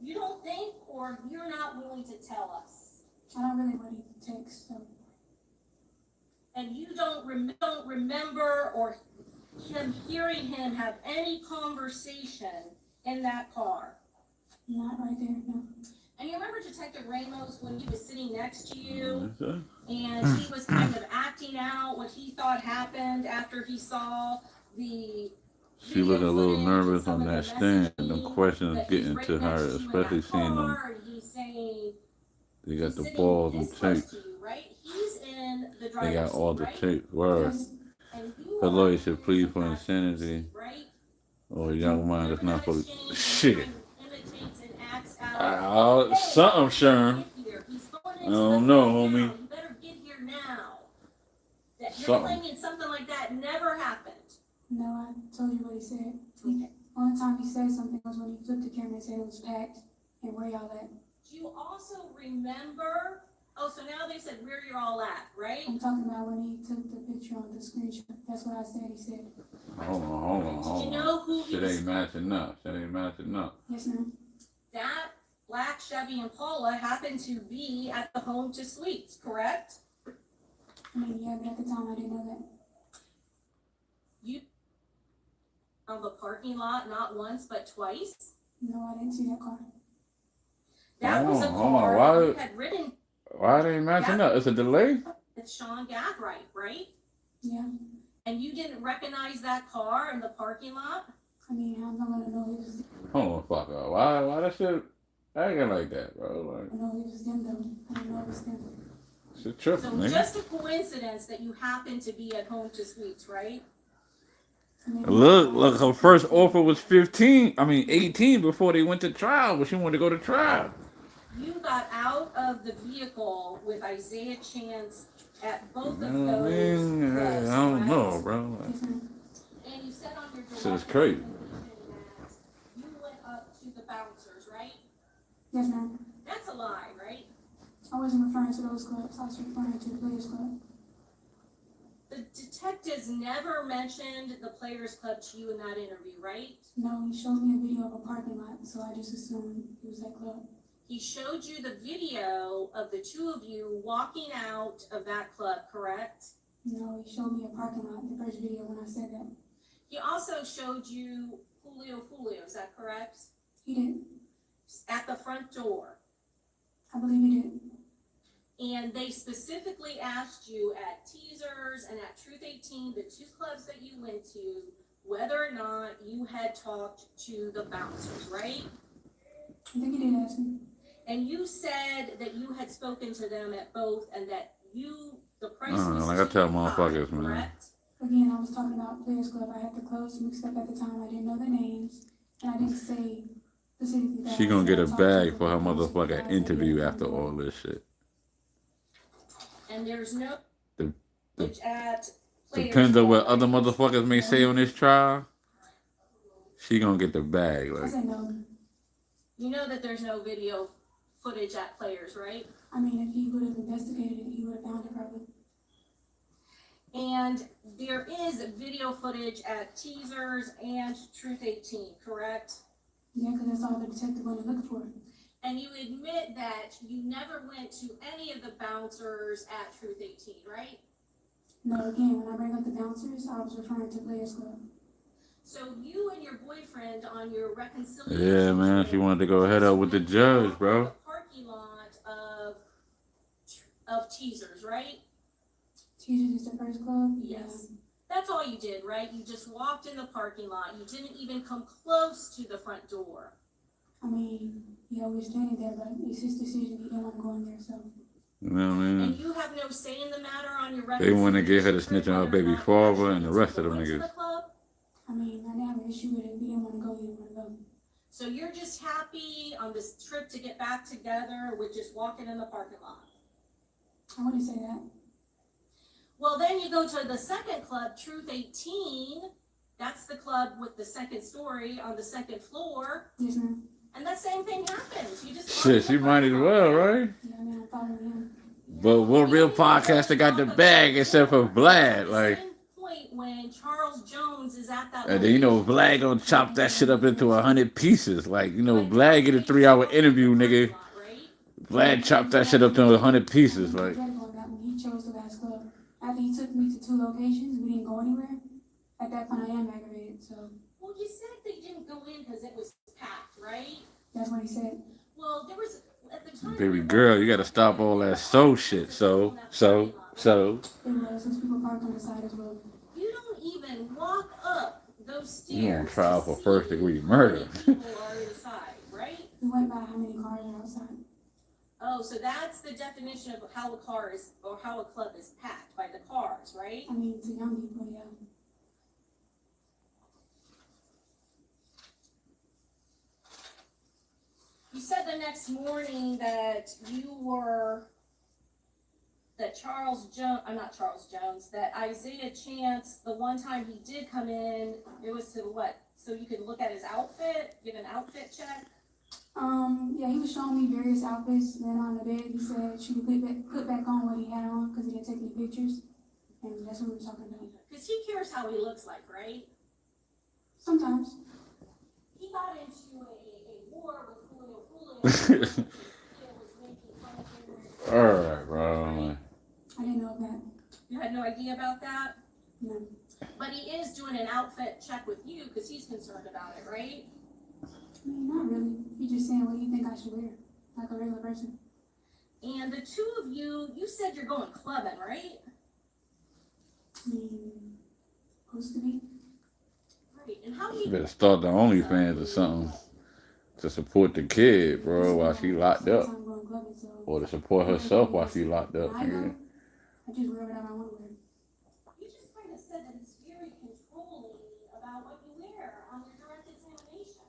You don't think, or you're not willing to tell us? I don't really want to text, so. And you don't remember or him hearing him have any conversation in that car? Not right there, no. And you remember Detective Ramos when he was sitting next to you Okay. and he was kind of acting out what he thought happened after he saw the She was a little footage nervous and some on of the that stand. messaging Them questions that he's getting right to next her, you in especially that seeing them. car, and he's saying They got he's the sitting balls and this close tape. to you, right? He's in the They driver's got all seat, the right? tape. Word. Yes. And you The are lawyer should in plead the for passenger insanity. seat, right? Or a young man that's not supposed to. Remember that Shit. exchange where he imitates and acts out? Hey, Something, Sherm. get here. He's going I into don't the know, car homie. now. You better get here now. That you're Something. claiming something like that never happened. No, I told you what he said. Okay. Only time he said something was when he flipped the camera and said it was packed and where y'all at. Do you also remember? Oh, so now they said where you're all at, right? I'm talking about when he took the picture on the screenshot. That's what I said. He said, Hold on. Did you know who he Shit was? ain't matching up. Shit ain't matching up. yes, ma'am. That black Chevy Impala happened to be at the Home to Suites, correct? I mean, yeah, but at the time I didn't know that. You of the parking lot not once but twice. No, I didn't see that car. That was a Hold on, car why- that you had ridden Why it ain't matching up? It's a delay? with Sean Gathright, right? Yeah. And you didn't recognize that car in the parking lot? I mean, I'm not gonna know it was. Hold on, fuck up. Why that shit acting like that, bro? Like, I know it was them though. I don't know it was them. shit tripping, So nigga. just a coincidence that you happened to be at Home to Suites, right? I mean, Look, her first offer was 18 before they went to trial, but she wanted to go to trial. You got out of the vehicle with Isaiah Chance at both of You know what I those mean? clubs, I don't correct? know, bro. Yes, ma'am. And you said on your direct Shit is crazy. that you went up to the bouncers, right? Yes, ma'am. That's a lie, right? I wasn't referring to those clubs. I was referring to the Players Club. The detectives never mentioned the Players Club to you in that interview, right? No, he showed me a video of a parking lot, so I just assumed it was that club. He showed you the video of the two of you walking out of that club, correct? No, he showed me a parking lot in the first video when I said that. He also showed you Julio, is that correct? He did. At the front door. I believe he did. And they specifically asked you at Teasers and at Truth 18, the two clubs that you went to, whether or not you had talked to the bouncers, right? I think he did ask me. And you said that you had spoken to them at both and that you The price was like I tell too motherfuckers, high, man. correct? Again, I was talking about Players Club. I had the clubs mixed up at the time. I didn't know the names, and I didn't say specifically that. She gonna get a I said I talked bag to for her the bouncers, motherfucking guys, and interview they after didn't all know. this shit. And there's no The- the- footage at Players Depends on what Club, other right? motherfuckers may say on this trial. She gonna get the bag. I Like, said no. You know that there's no video footage at Players, right? I mean, if he would have investigated it, he would have found it probably. And there is video footage at Teasers and Truth 18, correct? Yeah, because that's all the detective went to look for. And you admit that you never went to any of the bouncers at Truth 18, right? No, again, when I bring up the bouncers, I was referring to Players Club. So you and your boyfriend on your reconciliation. yeah, man. She trip wanted to go head up with the judge, bro. The parking lot of Teasers, right? Teachers is the first club? Yes. That's all you did, right? You just walked in the parking lot. You didn't even come close to the front door. I mean, he always standing there, but it's his decision. He didn't want to go in there, so. You know what I mean? And you have no say in the matter on your They want to get her to reconciliation snitch on her trip, whether or baby not father you and the rest of them went to the niggas. club. I mean, I didn't have an issue with it. If he didn't want to go, he didn't want to go. So you're just happy on this trip to get back together with just walking in the parking lot. I wouldn't say that. Well, then you go to the second club, Truth 18. That's the club with the second story on the second floor. Yes, ma'am. And that same thing happens. You just Shit, she might as well, right? Yeah, I mean, I'm following him. But what real podcaster got the bag except for Vlad? Like, Same point when Charles Jones is at that. and then, you know, Vlad gonna chop that shit up into 100 pieces. Like, you know, Vlad get a 3-hour interview, nigga. Vlad chopped that shit up to 100 pieces. Like, Incredible on that when he chose the last club. After he took me to 2 locations, we didn't go anywhere. At that point, I am aggravated, so Well, you said they didn't go in because it was packed, right? that's what he said. Well, there was at the time. baby girl, you gotta stop all that so shit. So. It was. Those people parked on the side as well. You don't even walk up those stairs. You on trial to for see first-degree how murder. many people are inside, right? We went by how many cars are outside. Oh, so that's the definition of how a car is, or how a club is packed, by the cars, right? I mean, to young people, yeah. You said the next morning that that Isaiah Chance, the one time he did come in, it was to what? So you could look at his outfit, give an outfit check? Yeah, he was showing me various outfits. Then on the bed, he said she could put back on what he had on because he didn't take any pictures. And that's what we were talking about. Because he cares how he looks like, right? Sometimes. He got into a war with Julio. Alright, bro. I didn't know that. You had no idea about that? No. But he is doing an outfit check with you because he's concerned about it, right? I mean, not really. He just saying what do you think I should wear, like a regular person. And the two of you, you said you're going clubbing, right? I mean, supposed to be. Right. And how do You you better start the OnlyFans or something to support the kid, bro, while she locked up. I'm going clubbing, so. Or to support herself while she locked up. I Nigga. go. I just wear whatever I want to wear. You just kind of said that he's very controlling about what you wear on your direct examination.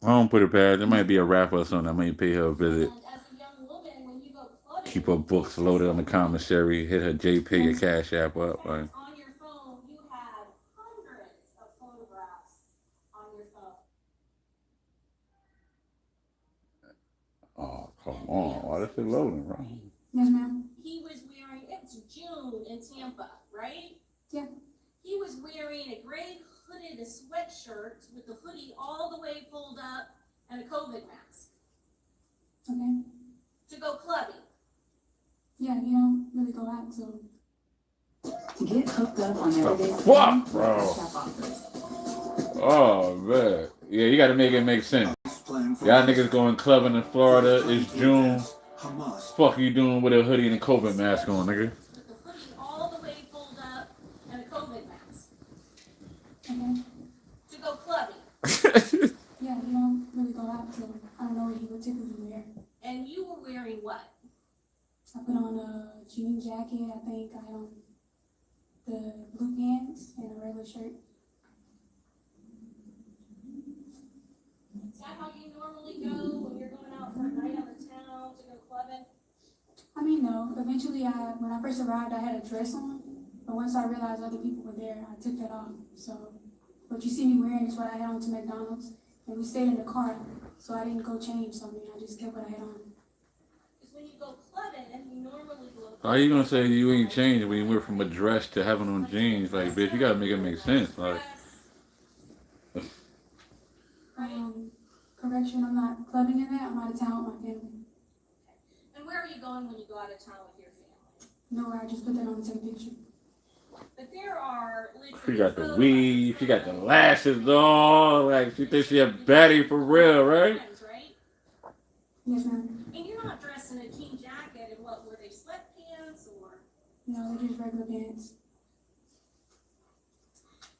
I don't put it past. There might be a rapper or something that might pay her a visit. And as a young woman, when you go clubbing, Keep her books loaded on the commissary. Hit her JPay or Cash App up. Like, on your phone, you had hundreds of photographs on your phone. oh, come on. Why this shit loading, bro? Yes, ma'am. He was wearing, it's June in Tampa, right? Yeah. He was wearing a gray hooded sweatshirt with the hoodie all the way pulled up and a COVID mask Okay. to go clubbing. Yeah, you don't really go out, so. Get hooked up on everyday Fuck, bro. Oh, man. Yeah, you gotta make it make sense. Y'all niggas going clubbing in Florida. It's June. Fuck you doing with a hoodie and a COVID mask on, nigga? With the hoodie all the way pulled up and a COVID mask Okay. to go clubbing. Yeah, you don't really go out, so I don't know what you would typically wear. And you were wearing what? I put on a jean jacket, I think I had on the blue pants and a regular shirt. Is that how you normally go when you're going out for a night out of town to go clubbing? I mean, no, eventually when I first arrived, I had a dress on, but once I realized other people were there, I took that off. So, what you see me wearing is what I had on to McDonald's, and we stayed in the car, so I didn't go change something, I just kept what I had on. Because when you go clubbing, you normally look. How you gonna say you ain't changed when you went from a dress to having on jeans? Like, bitch, you gotta make it make sense. Like, Correction, I'm not clubbing in that, I'm out of town with my family. And where are you going when you go out of town with your family? Nowhere, I just put that on to take a picture. But there are literally. she got the weave, she got the lashes on, like, she thinks she a baddie for real, right? Right? Yes, ma'am. And you're not dressed in a jean jacket and what, were they sweatpants or? No, they're just regular pants.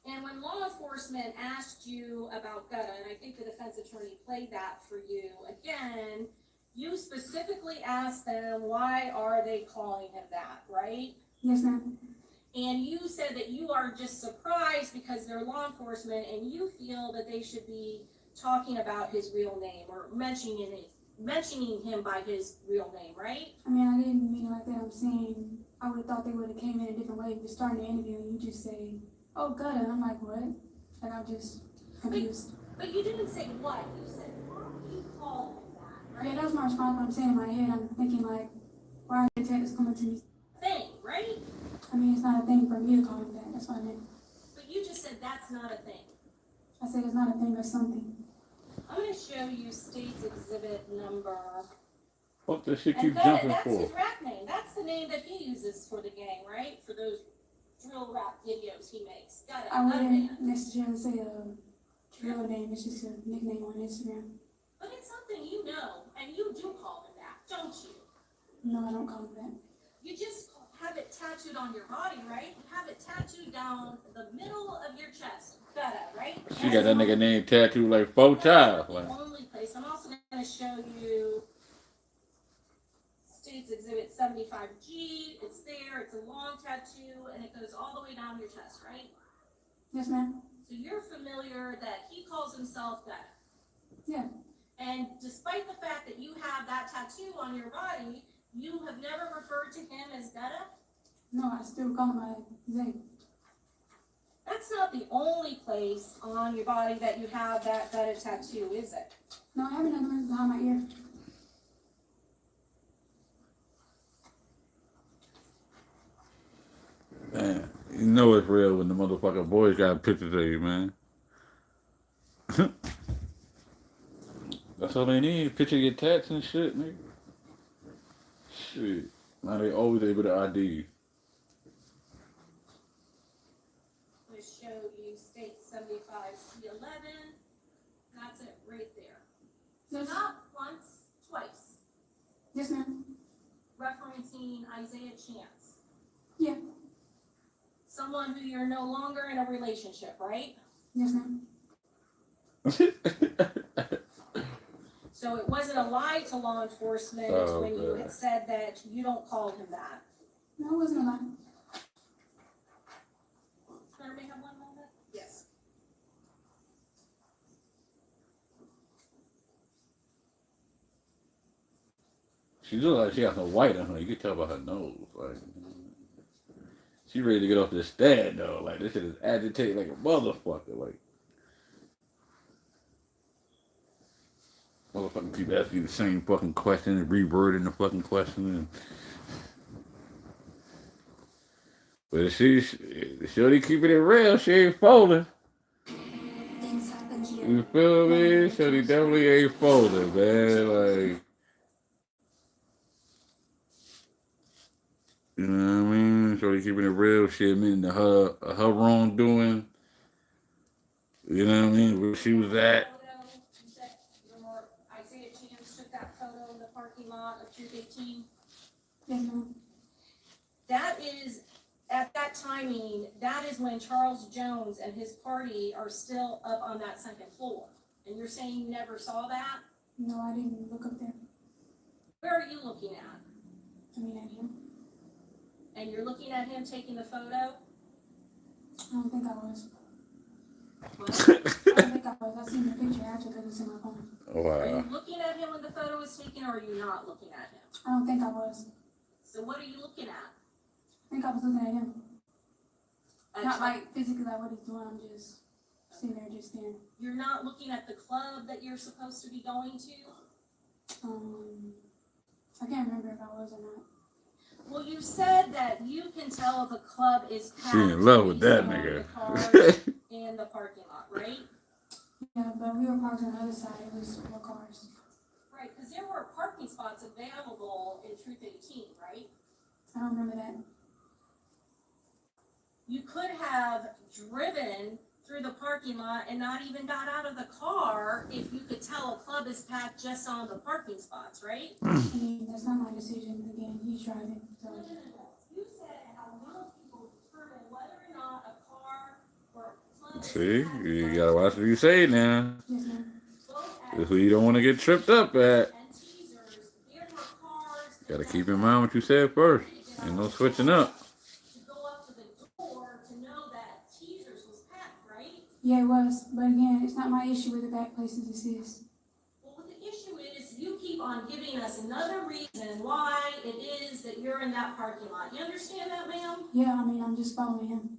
And when law enforcement asked you about Gutta, and I think the defense attorney played that for you, again, you specifically asked them, why are they calling him that, right? Yes, ma'am. And you said that you are just surprised because they're law enforcement and you feel that they should be talking about his real name or mentioning him by his real name, right? I mean, I didn't mean it like that. I'm saying I would have thought they would have came in a different way. We're starting the interview and you just say, oh, Gutta. And I'm like, what? Like, I'm just confused. But you didn't say what. You said, why do you call him that, right? Yeah, that was my response. What I'm saying in my head, I'm thinking like, why are the detectives coming to me? Thing, right? I mean, it's not a thing for me to call him that. That's what I meant. But you just said that's not a thing. I said it's not a thing or something. I'm going to show you state's exhibit number. What the shit And you Gutta, jumping that's for? his rap name. That's the name that he uses for the gang, right? For those drill rap videos he makes. Gutta, I Gutta Man. wouldn't necessarily say a real name. It's just a nickname on Instagram. But it's something you know, and you do call him that, don't you? No, I don't call him that. You just have it tattooed on your body, right? You have it tattooed down the middle of your chest. Gutta, right? She got that nigga name tattooed like 4 times. The Like, only place. I'm also going to show you State's Exhibit 75G. It's there. It's a long tattoo, and it goes all the way down your chest, right? Yes, ma'am. So you're familiar that he calls himself Gutta. Yeah. And despite the fact that you have that tattoo on your body, you have never referred to him as Gutta? No, I still call him my name. That's not the only place on your body that you have that Gutta tattoo, is it? No, I have another one behind my ear. man, you know it's real when the motherfucking boys got pictures of you, man. That's all they need. Picture your tats and shit, nigga. Shit. Now they always able to ID you. I'm going to show you State 75C11. That's it right there. So Yes. not once, twice. Yes, ma'am. Referencing Isaiah Chance. Yeah. Someone who you're no longer in a relationship, right? Yes, ma'am. So it wasn't a lie to law enforcement Oh, when you God. had said that you don't call him that. No, it wasn't a lie. Can everybody have one moment? Yes. She look like she got some white on her. You can tell by her nose. Like, she ready to get off this stand though. Like, this shit is agitated like a motherfucker. Like, motherfucking people ask you the same fucking question and rewording the fucking question. And... But she's shorty keeping it real. She ain't folding. Things happen here. You feel me? Shorty definitely ain't folding, man. Like, you know what I mean? Shorty keeping it real. She admitting to her wrongdoing. You know what I mean? Where she was at. Photo, you said your Isaiah Chance took that photo in the parking lot of 215. Yes, ma'am. That is, at that timing, that is when Charles Jones and his party are still up on that second floor. And you're saying you never saw that? No, I didn't look up there. Where are you looking at? I mean, at him. And you're looking at him taking the photo? I don't think I was. What? I don't think I was. I seen the picture after because it's in my phone. Are Wow. you looking at him when the photo was taken, or are you not looking at him? I don't think I was. So what are you looking at? I think I was looking at him. At Not your- like physically like what he's doing. I'm just sitting there just staring. You're not looking at the club that you're supposed to be going to? I can't remember if I was or not. Well, you said that you can tell if a club is packed. She in love with that based on nigga. the cars in the parking lot, right? Yeah, but we were parked on the other side. It was more cars. Right, because there were parking spots available in Truth 18, right? I don't remember that. You could have driven through the parking lot and not even got out of the car if you could tell a club is packed just on the parking spots, right? I mean, that's not my decision. Again, he's driving. So. You said how will people determine whether or not a car or a club is See, packed you gotta watch what you say now. Yes, ma'am. both That's at who you don't want to get tripped up at. and teasers, there were cars that Gotta keep in mind what you said first. Ain't no switching up. to go up to the door to know that teasers was packed, right? Yeah, it was. But again, it's not my issue with the back places this is. Well, what the issue is, you keep on giving us another reason why it is that you're in that parking lot. You understand that, ma'am? Yeah, I mean, I'm just following him.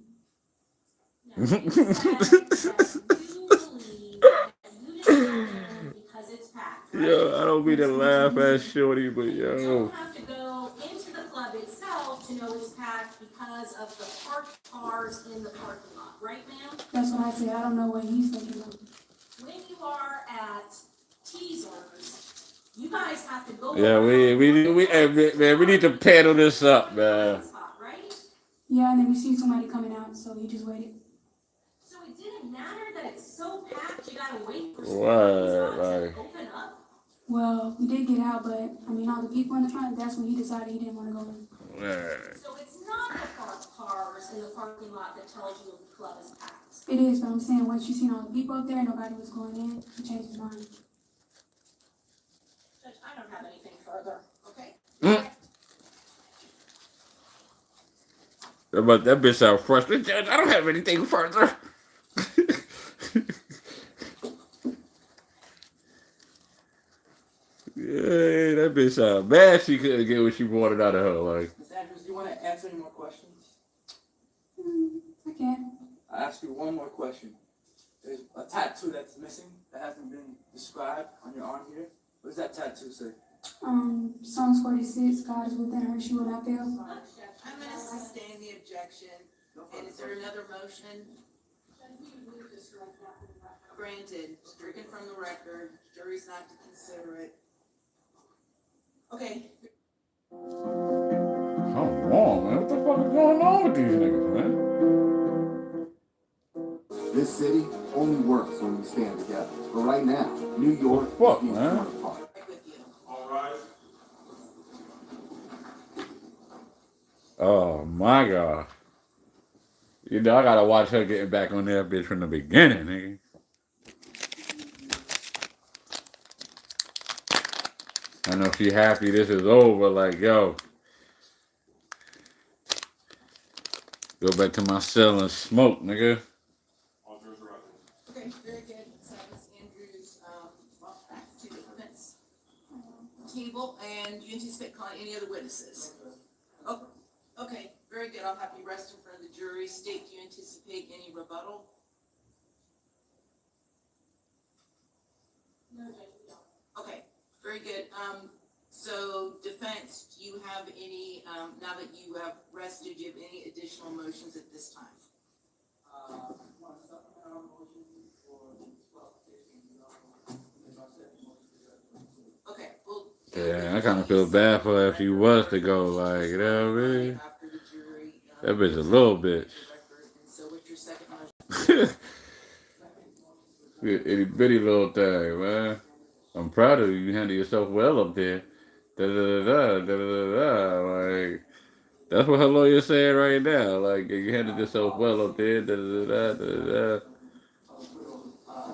No, you said that you believe that you didn't go in because it's packed, right? Yo, I don't mean to laugh at Shorty, but You yo. don't have to go into the club itself to know it's packed because of the parked cars in the parking lot, right, ma'am? That's what I said. I don't know what he's thinking of. When you are at teasers, you guys have to go. Yeah, around man, we need to pedal this up, man. spot, right? Yeah, and then we see somebody coming out, so he just waited. So it didn't matter that it's so packed, you gotta wait for Right, spots right. to open up. Well, we did get out, but I mean, all the people in the front, that's when he decided he didn't want to go in. Right. So it's not the parked cars in the parking lot that tells you if the club is packed. It is, but I'm saying once you seen all the people up there, nobody was going in, he changed his mind. Judge, I don't have anything further, okay? But that bitch sound frustrated. I don't have anything further. Yeah, that bitch sound bad. She couldn't get what she wanted out of her. Like, Ms. Andrews, do you want to answer any more questions? I can. I ask you one more question. There's a tattoo that's missing that hasn't been described on your arm here. What does that tattoo say? Psalms 46, God is within her, she will not fail. I'm gonna sustain the objection, and is there another motion? Granted, stricken from the record, jury's not to consider it. Okay, come on, man. What the fuck is going on with these niggas, man? This city only works when we stand together. But right now, New York Fuck, is being man. torn apart. right with you. All right. Oh my god. You know, I gotta watch her getting back on that bitch from the beginning, nigga. I know she happy this is over, like, yo. Go back to my cell and smoke, nigga. Officers are up. Okay, very good. So Ms. Andrews, back to the defense table, and do you anticipate calling any other witnesses? Oh, okay, very good. I'll have you rest in front of the jury. State, do you anticipate any rebuttal? No, Judge, we don't. Okay, very good. So defense, do you have any, now that you have rested, do you have any additional motions at this time? Want to supplement our motion for Okay, well. Yeah, I kinda feel bad for her if she was to go, like, you know what I mean? After the jury. That bitch a little bitch. And so what's your second motion? Itty bitty little thing, man. I'm proud of you. You handle yourself well up there. Da da da da da da da. Like, that's what her lawyer said right now. Like, you handled yourself well up there. Da da da da da.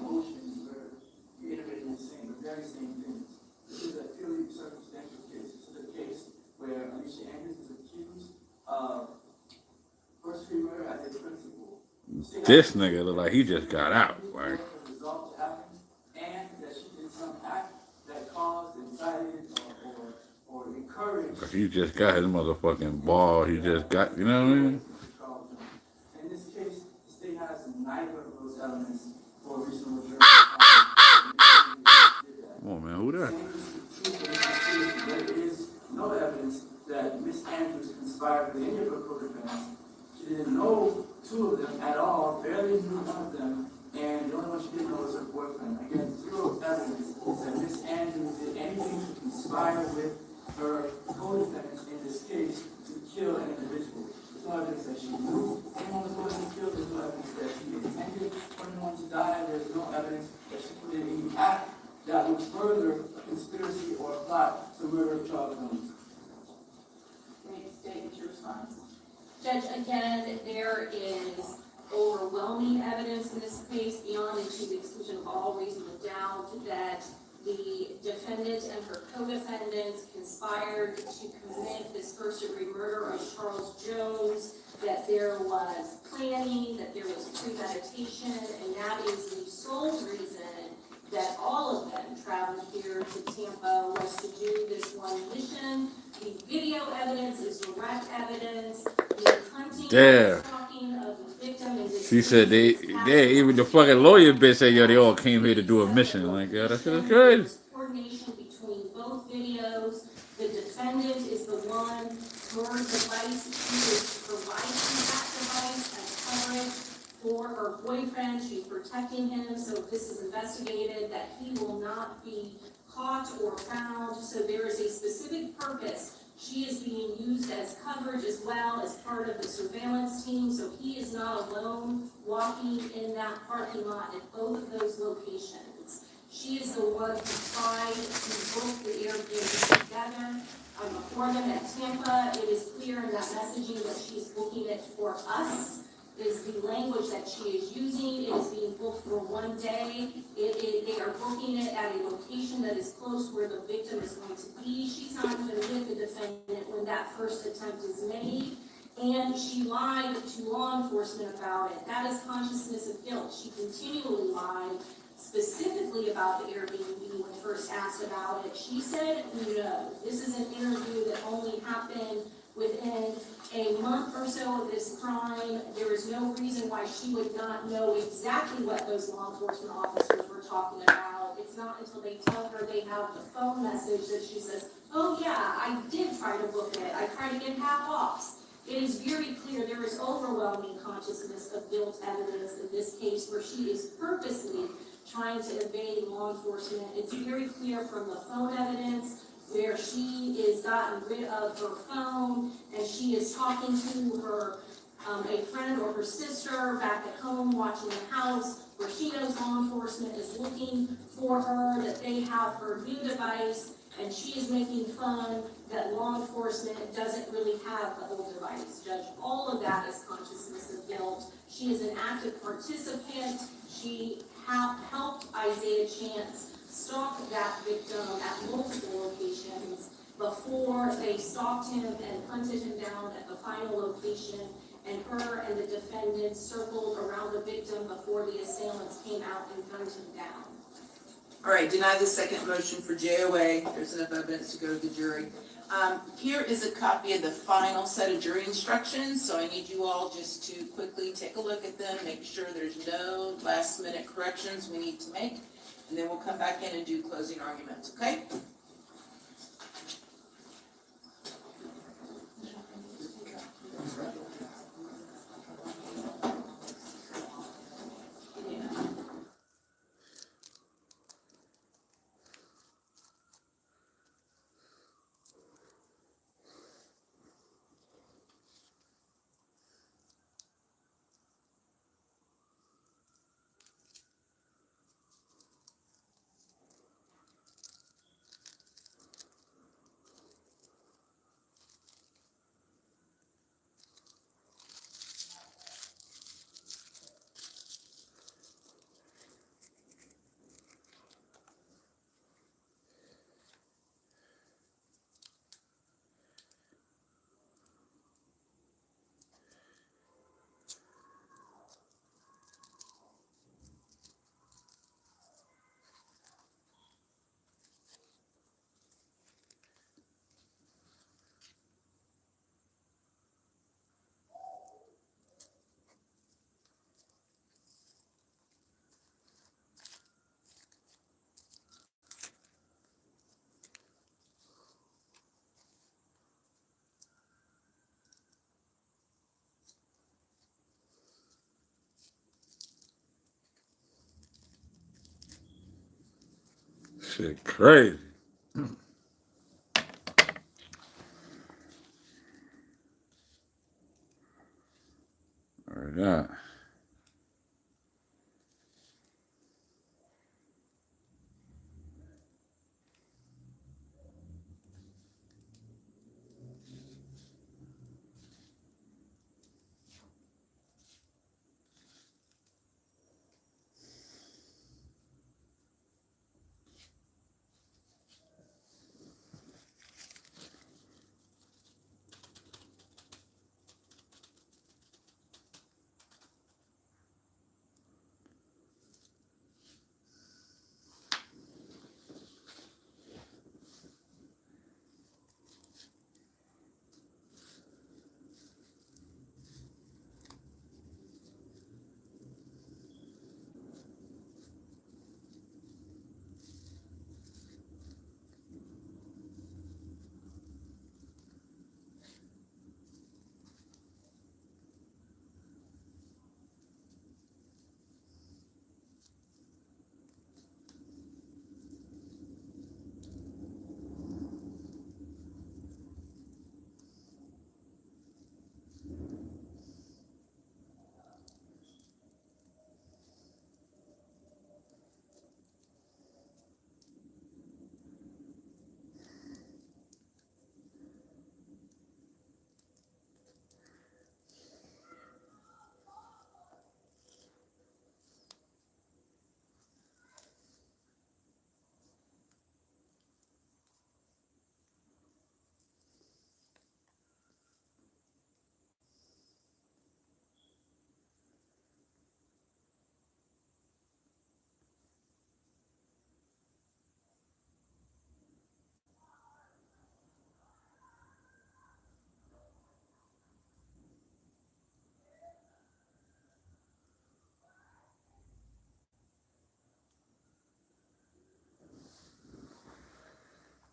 motions were reiterating the very same things. This is a purely circumstantial case. This is a case where Alicia This nigga look like he just got out. Like, result happened, and that she did some act that caused, incited, or encouraged. cause he just got his motherfucking ball. He just got, you know what I mean? In this case, the state has neither of those elements for reasonable jury. Come on, man. Who that? There is no evidence that Miss Andrews conspired with any of her co-defendants. She didn't know two of them at all, barely knew one of them, and the only one she didn't know was her boyfriend. Again, zero evidence that Miss Andrews did anything to conspire with her co-defendants in this case to kill an individual. There's no evidence that she knew anyone was going to be killed. There's no evidence that she intended for anyone to die. There's no evidence that she committed any act that would further a conspiracy or a plot to murder Charles Jones. State your response. Judge, again, there is overwhelming evidence in this case beyond a 2 weeks exclusion of all reasonable doubt that the defendant and her co-defendants conspired to commit this first-degree murder of Charles Jones, that there was planning, that there was premeditation, and that is the sole reason that all of them traveled here to Tampa was to do this one mission. The video evidence is direct evidence. The hunting and stalking of the victim is. She said even the fucking lawyer bitch said, yo, they all came here to do a mission. Like, yo, that shit is crazy. Coordination between both videos. The defendant is the one, her device, she is providing that device as coverage for her boyfriend. She's protecting him, so this is investigated that he will not be caught or found. So there is a specific purpose. She is being used as coverage as well as part of the surveillance team, so he is not alone walking in that parking lot at both of those locations. She is the one who tried to book the Airbnb together. For them at Tampa, it is clear in that messaging that she's booking it for us. Is the language that she is using. It is being booked for one day. They are booking it at a location that is close where the victim is going to be. She's not even with the defendant when that first attempt is made. And she lied to law enforcement about it. That is consciousness of guilt. She continually lied, specifically about the Airbnb when first asked about it. She said, no, this is an interview that only happened within a month or so of this crime. There is no reason why she would not know exactly what those law enforcement officers were talking about. It's not until they tell her they have the phone message that she says, oh yeah, I did try to book it. I tried to get half-offs. It is very clear there is overwhelming consciousness of guilt evidence in this case where she is purposely trying to evade law enforcement. It's very clear from the phone evidence where she is gotten rid of her phone and she is talking to her, a friend or her sister back at home watching the house where she knows law enforcement is looking for her, that they have her new device, and she is making fun that law enforcement doesn't really have the old device. Judge, all of that is consciousness of guilt. She is an active participant. She helped Isaiah Chance stalk that victim at multiple locations before they stalked him and hunted him down at the final location, and her and the defendant circled around the victim before the assailants came out and gunned him down. All right, deny the second motion for JOA. There's enough evidence to go to the jury. Here is a copy of the final set of jury instructions, so I need you all just to quickly take a look at them, make sure there's no last minute corrections we need to make, and then we'll come back in and do closing arguments, okay? Shit crazy. Alright, that.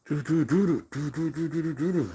Do do do do do do do do do do.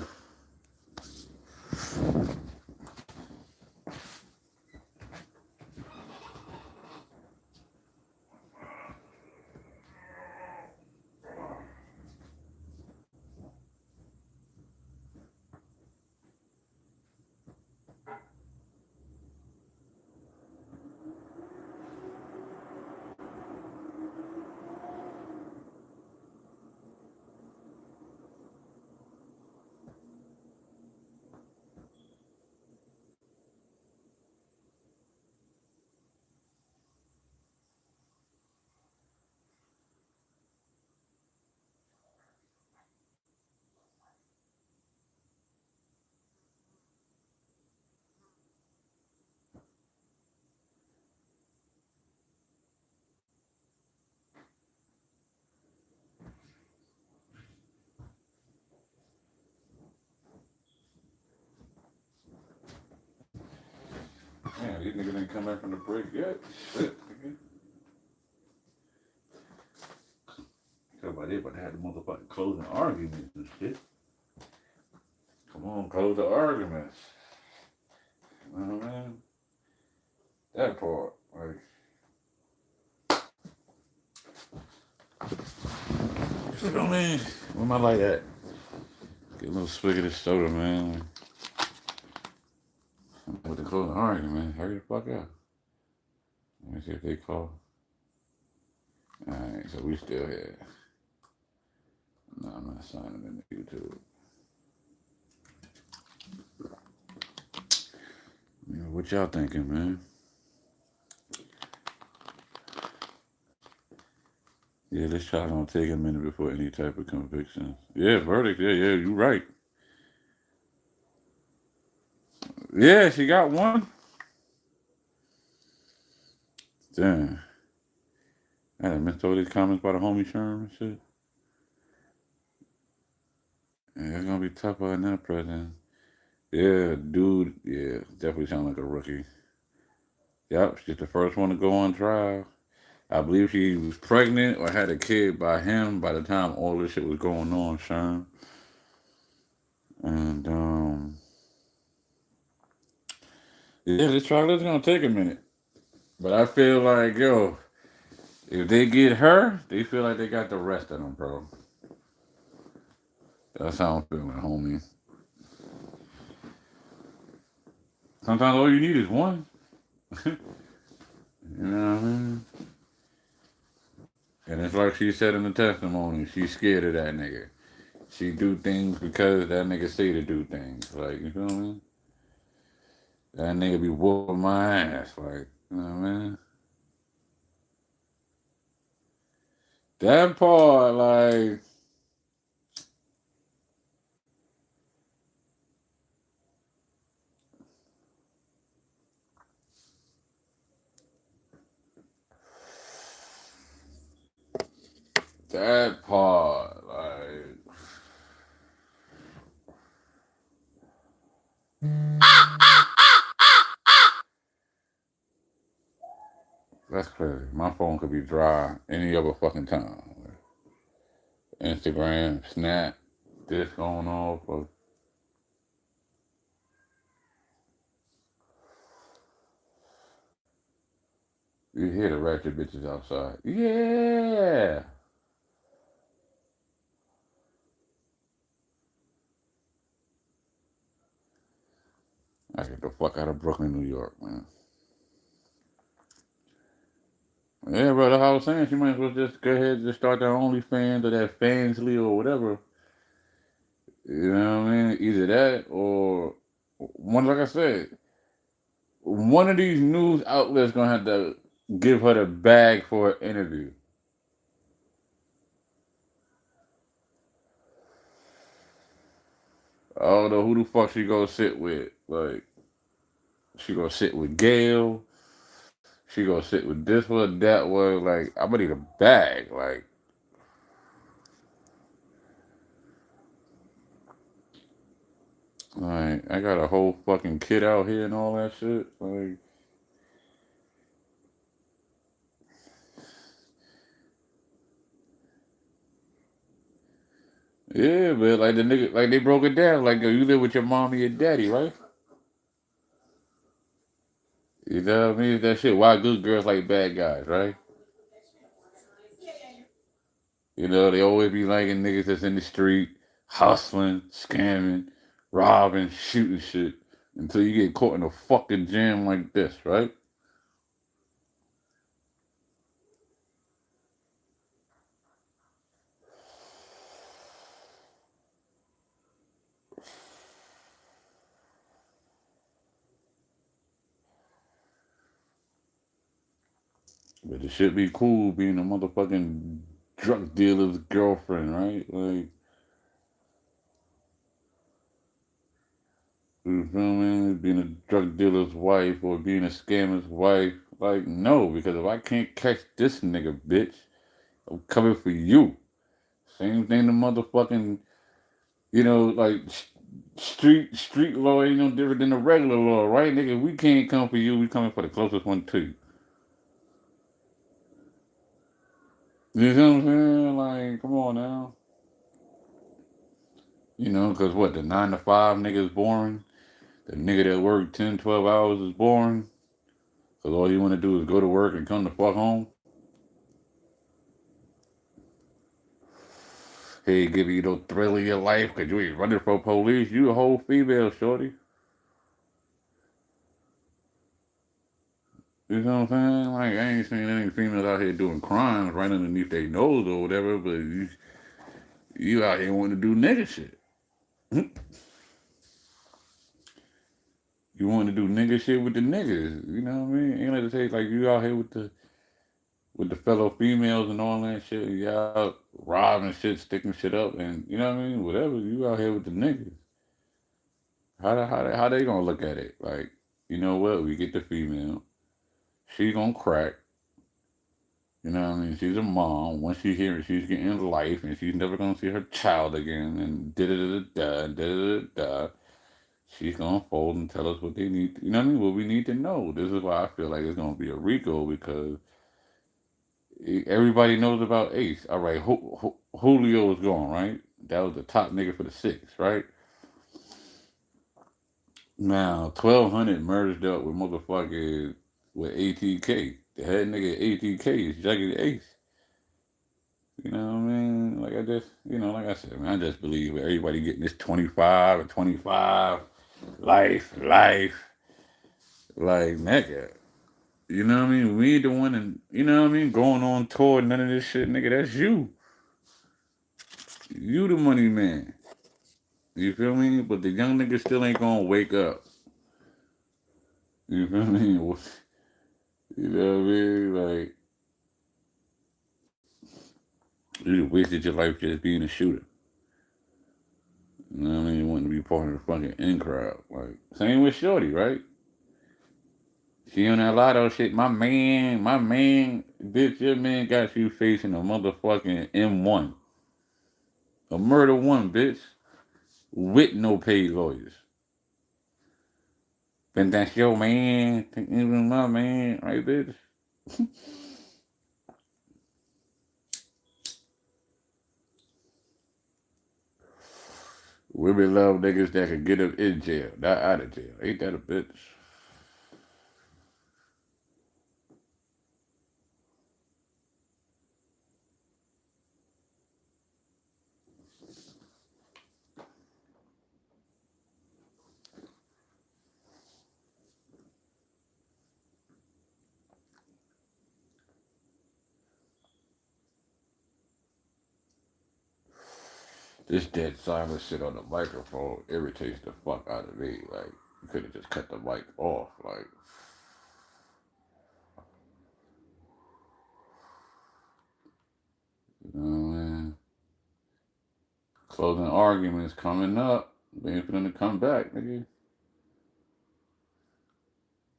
Man, these niggas ain't come back from the break yet. Shit, nigga. Everybody about to have the motherfucking closing arguments and shit. Come on, close the arguments. You know what I mean? That part, like. You know what I mean? Where my light at? Get a little swig of this soda, man. With the closing argument, hurry the fuck up. Let me see if they call. Alright, so we still here. No, I'm not signing into YouTube. Yeah, what y'all thinking, man? Yeah, this trial gonna take a minute before any type of conviction. Yeah, verdict. Yeah, you right. Yeah, she got one. Damn. I missed all these comments by the homie Sherm and shit. Yeah, it's gonna be tougher than that, President. Yeah, dude. Yeah, definitely sound like a rookie. Yep, she's the first one to go on trial. I believe she was pregnant or had a kid by him by the time all this shit was going on, Sherm. And yeah, this trial is gonna take a minute. But I feel like, yo, If they get her, they feel like they got the rest of them, bro. That's how I'm feeling, homie. Sometimes all you need is one. You know what I mean? And it's like she said in the testimony, she's scared of that nigga. She do things because that nigga say to do things. Like, you feel me? That nigga be whooping my ass. Like, you know what I mean? That part, like, that part, like, that's crazy. My phone could be dry any other fucking time. Instagram, Snap, this going off. Or you hear the ratchet bitches outside. Yeah. I get the fuck out of Brooklyn, New York, man. Yeah, brother, I was saying she might as well just go ahead and just start their OnlyFans or that Fansly or whatever. You know what I mean? Either that or one, like I said, one of these news outlets gonna have to give her the bag for an interview. I don't know who the fuck she gonna sit with. Like, she gonna sit with Gail. She gonna sit with this one, that one. Like, I'm gonna need a bag. Like, I got a whole fucking kid out here and all that shit. Like, yeah, but like the nigga, like they broke it down. Like, yo, you live with your mommy and daddy, right? You know what I mean? That shit. Why good girls like bad guys, right? You know, they always be liking niggas that's in the street, hustling, scamming, robbing, shooting shit until you get caught in a fucking jam like this, right? But it should be cool being a motherfucking drug dealer's girlfriend, right? Like, you feel me? Being a drug dealer's wife or being a scammer's wife. Like, no, because if I can't catch this nigga, bitch, I'm coming for you. Same thing the motherfucking, like street law ain't no different than the regular law, right, nigga? We can't come for you. We coming for the closest one to you. You know what I'm saying? Like, come on now. Because what, the 9 to 5 nigga is boring? The nigga that work 10, 12 hours is boring? Because all you want to do is go to work and come the fuck home? Hey, give you no thrill in your life because you ain't running for police. You a whole female, shorty. You know what I'm saying? Like, I ain't seen any females out here doing crimes right underneath their nose or whatever, but you out here wanting to do nigga shit. You want to do nigga shit with the niggas. You know what I mean? Ain't like to say like you out here with the fellow females and all that shit. You out robbing shit, sticking shit up, and you know what I mean? Whatever. You out here with the niggas. How they gonna look at it? Like, you know what? We get the female. She gonna crack. You know what I mean? She's a mom. Once she hear it, she's getting life, and she's never gonna see her child again. And da da da da da da da. She's gonna fold and tell us what they need. You know what I mean? What we need to know. This is why I feel like it's gonna be a Rico because everybody knows about Ace. All right, Julio is gone, right? That was the top nigga for the six, right? Now 1200 merged up with motherfuckers with ATK. The head nigga ATK is Juggy the Ace. You know what I mean? Like I just, like I said, man, I just believe everybody getting this 25 or 25, life, like nigga. You know what I mean? We ain't the one and going on tour, none of this shit, nigga. That's you. You the money man. You feel me? But the young niggas still ain't gonna wake up. You feel me? You know what I mean? Like, you wasted your life just being a shooter. You know what I mean? You wanting to be part of the fucking in crowd. Like, same with Shorty, right? She on that lotto shit. My man, bitch, your man got you facing a motherfucking M1. A murder one, bitch. With no paid lawyers. Then that's your man. Even my man, right, bitch? Women love niggas that can get them in jail, not out of jail. Ain't that a bitch? This dead silent shit on the microphone irritates the fuck out of me. Like, you could have just cut the mic off. Like, you know what I mean? Closing arguments coming up. Waiting for them to come back, nigga.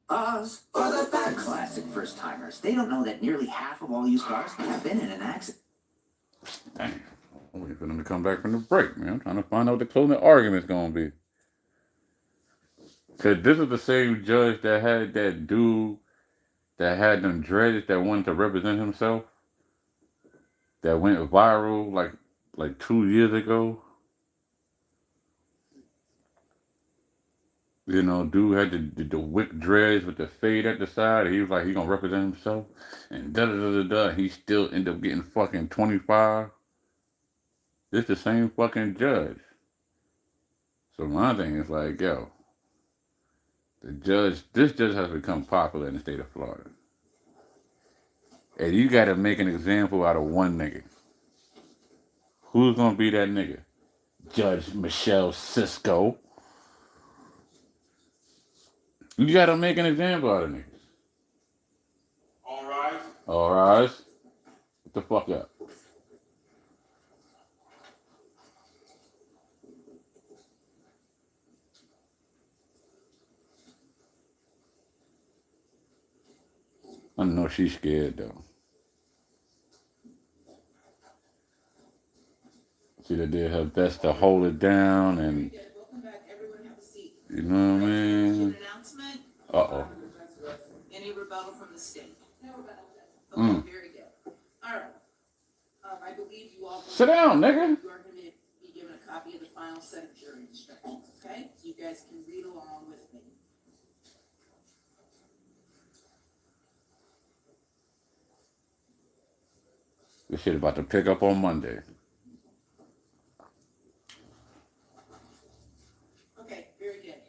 For the fat classic first timers, they don't know that nearly half of all used cars have been in an accident. Damn. I'm waiting for them to come back from the break, man. I'm trying to find out what the closing argument's gonna be. Cause this is the same judge that had that dude that had them dreads that wanted to represent himself. That went viral like 2 years ago. You know, dude had the wick dreads with the fade at the side. He was like, he gonna represent himself. And da. He still ended up getting fucking 25. This the same fucking judge. So my thing is like, yo, this judge has become popular in the state of Florida. And you gotta make an example out of one nigga. Who's gonna be that nigga? Judge Michelle Cisco. You gotta make an example out of niggas. All rise. All rise. Get the fuck up. I know she's scared though. She did her best to hold it down and Welcome back, everyone have a seat. you know what I mean? An announcement, Uh-oh. any rebuttal from the state? No rebuttal. Mm. Okay, very good. All right. I believe you all. Sit down, nigga. You are going to be given a copy of the final set of jury instructions, okay? So you guys can read along with me. This shit about to pick up on Monday. Okay, very good.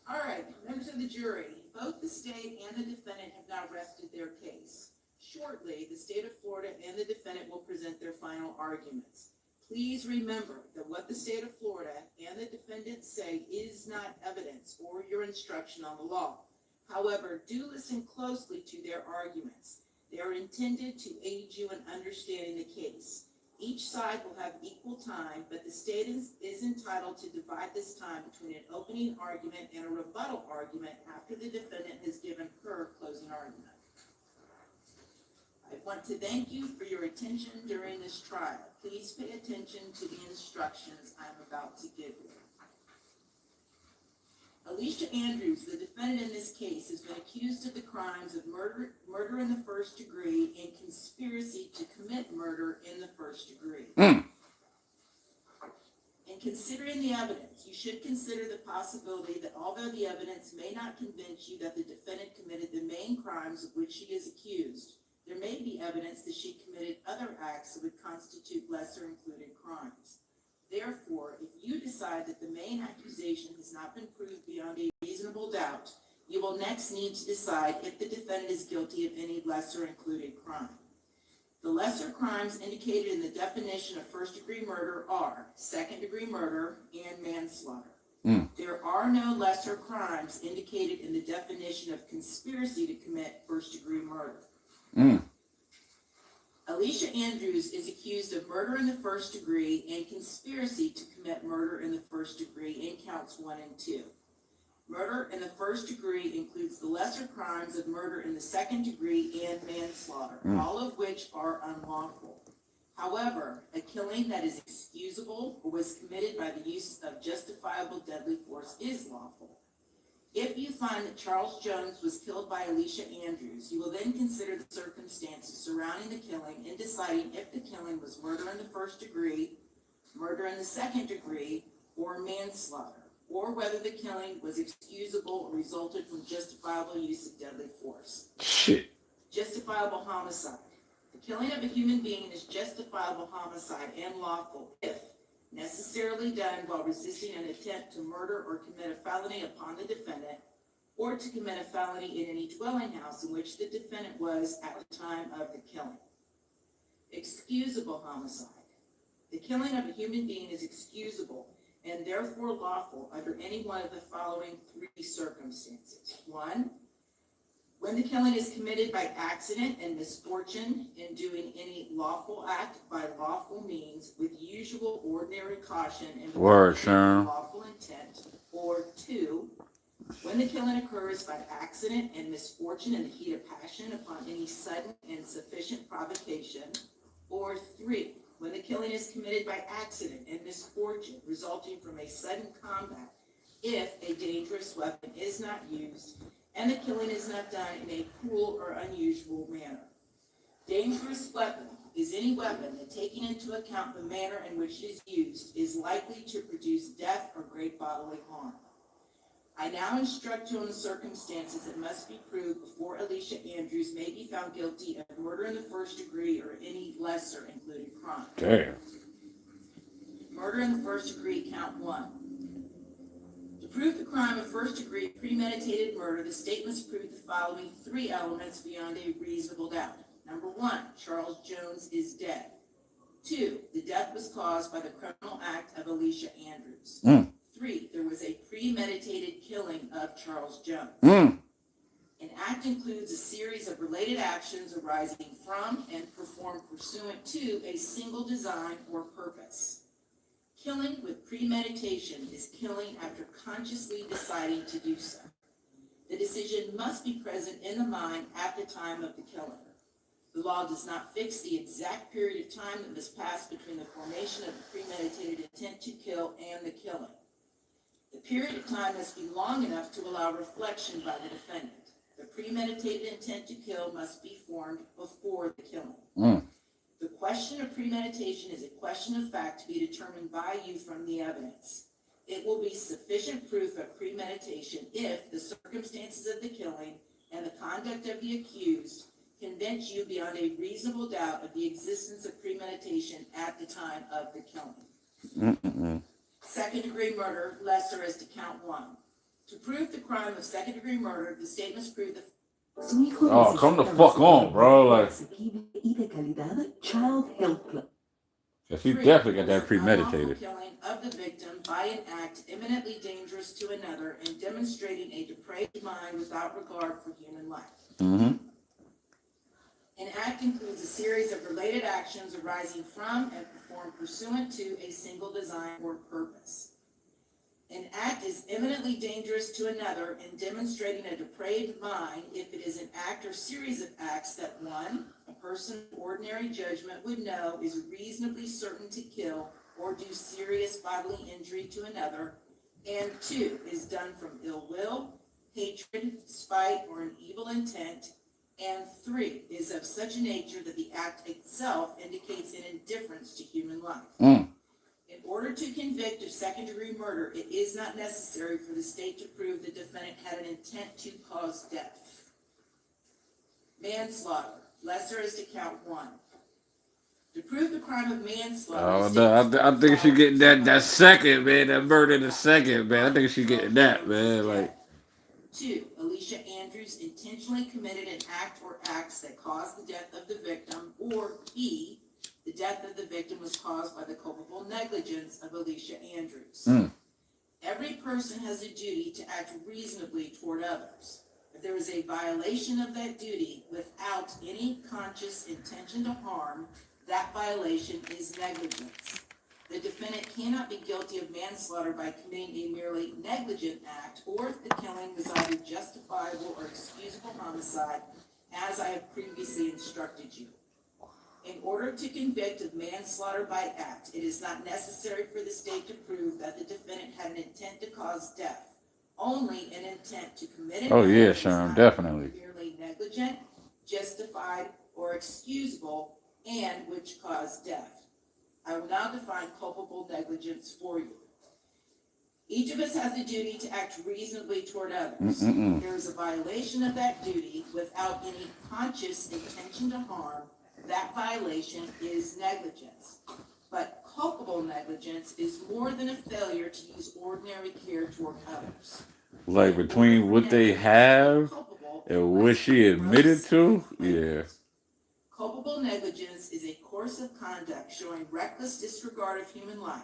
All right, members of the jury, both the state and the defendant have now rested their case. Shortly, the state of Florida and the defendant will present their final arguments. Please remember that what the state of Florida and the defendant say is not evidence or your instruction on the law. However, do listen closely to their arguments. They are intended to aid you in understanding the case. Each side will have equal time, but the state is entitled to divide this time between an opening argument and a rebuttal argument after the defendant has given her closing argument. I want to thank you for your attention during this trial. Please pay attention to the instructions I'm about to give you. Alicia Andrews, the defendant in this case, has been accused of the crimes of murder in the first degree and conspiracy to commit murder in the first degree. Mm. In considering the evidence, you should consider the possibility that although the evidence may not convince you that the defendant committed the main crimes of which she is accused, there may be evidence that she committed other acts that would constitute lesser included crimes. Therefore, if you decide that the main accusation has not been proved beyond a reasonable doubt, you will next need to decide if the defendant is guilty of any lesser included crime. The lesser crimes indicated in the definition of first-degree murder are second-degree murder and manslaughter. There are no lesser crimes indicated in the definition of conspiracy to commit first-degree murder. ALICIA Andrews is accused of murder in the first degree and conspiracy to commit murder in the first degree in counts 1 and 2. Murder in the first degree includes the lesser crimes of murder in the second degree and manslaughter, all of which are unlawful. However, a killing that is excusable or was committed by the use of justifiable deadly force is lawful. If you find that Charles Jones was killed by ALICIA Andrews, you will then consider the circumstances surrounding the killing in deciding if the killing was murder in the first degree, murder in the second degree, or manslaughter, or whether the killing was excusable or resulted from justifiable use of deadly force. Shit. Justifiable homicide. The killing of a human being is justifiable homicide and lawful if necessarily done while resisting an attempt to murder or commit a felony upon the defendant, or to commit a felony in any dwelling house in which the defendant was at the time of the killing. Excusable homicide. The killing of a human being is excusable and therefore lawful under any one of the following 3 circumstances. 1, when the killing is committed by accident and misfortune in doing any lawful act by lawful means with usual ordinary caution and Word, Sharon. lawful intent. Or 2, when the killing occurs by accident and misfortune in the heat of passion upon any sudden and sufficient provocation. Or 3, when the killing is committed by accident and misfortune resulting from a sudden combat if a dangerous weapon is not used and the killing is not done in a cruel or unusual manner. Dangerous weapon is any weapon that, taking into account the manner in which it is used, is likely to produce death or great bodily harm. I now instruct you on the circumstances that must be proved before ALICIA Andrews may be found guilty of murder in the first degree or any lesser included crime. Damn. Murder in the first degree, count 1. To prove the crime of first degree premeditated murder, the state must prove the following 3 elements beyond a reasonable doubt. Number 1, Charles Jones is dead. 2, the death was caused by the criminal act of ALICIA Andrews. 3, there was a premeditated killing of Charles Jones. An act includes a series of related actions arising from and performed pursuant to a single design or purpose. Killing with premeditation is killing after consciously deciding to do so. The decision must be present in the mind at the time of the killing. The law does not fix the exact period of time that must pass between the formation of the premeditated intent to kill and the killing. The period of time must be long enough to allow reflection by the defendant. The premeditated intent to kill must be formed before the killing. The question of premeditation is a question of fact to be determined by you from the evidence. It will be sufficient proof of premeditation if the circumstances of the killing and the conduct of the accused convince you beyond a reasonable doubt of the existence of premeditation at the time of the killing. Second degree murder, lesser as to count 1. To prove the crime of second degree murder, the state must prove the Oh, come the fuck on, bro. Like, cause he definitely got that premeditated. killing of the victim by an act eminently dangerous to another and demonstrating a depraved mind without regard for human life. An act includes a series of related actions arising from and performed pursuant to a single design or purpose. An act is eminently dangerous to another in demonstrating a depraved mind if it is an act or series of acts that 1, a person of ordinary judgment would know is reasonably certain to kill or do serious bodily injury to another, and 2, is done from ill will, hatred, spite, or an evil intent, and 3, is of such a nature that the act itself indicates an indifference to human life. In order to convict of second-degree murder, it is not necessary for the state to prove the defendant had an intent to cause death. Manslaughter, lesser as to count 1. To prove the crime of manslaughter, Oh the state no, must I think she follow getting two that second, man. That murder in the second, man. I think she getting that, man. Like, 2. Alicia Andrews intentionally committed an act or acts that caused the death of the victim, or B, the death of the victim was caused by the culpable negligence of Alicia Andrews. Every person has a duty to act reasonably toward others. If there is a violation of that duty without any conscious intention to harm, that violation is negligence. The defendant cannot be guilty of manslaughter by committing a merely negligent act, or if the killing was either justifiable or excusable homicide, as I have previously instructed you. In order to convict of manslaughter by act, it is not necessary for the state to prove that the defendant had an intent to cause death. Only an intent to commit an oh yeah, act is Sherm, not definitely. merely negligent, justified, or excusable, and which caused death. I will now define culpable negligence for you. Each of us has a duty to act reasonably toward others. If there is a violation of that duty without any conscious intention to harm, that violation is negligence. But culpable negligence is more than a failure to use ordinary care toward others. Like between what they have and what she admitted to, yeah. Culpable negligence is a course of conduct showing reckless disregard of human life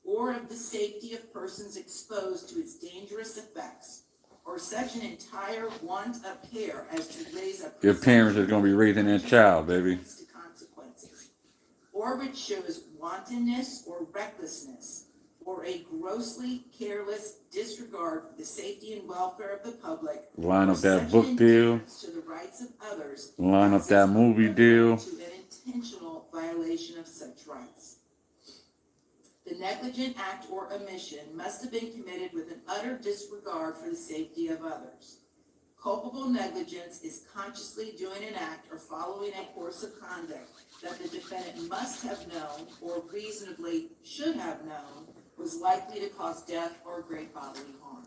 or of the safety of persons exposed to its dangerous effects, or such an entire want of care as to raise a Your parents are gonna be raising that child, baby. to consequences, or which shows wantonness or recklessness, or a grossly careless disregard for the safety and welfare of the public. Line or up that such book an deal. indifference to the rights of others. Line up as that is movie deal. equivalent to an intentional violation of such rights. The negligent act or omission must have been committed with an utter disregard for the safety of others. Culpable negligence is consciously doing an act or following a course of conduct that the defendant must have known or reasonably should have known was likely to cause death or great bodily harm.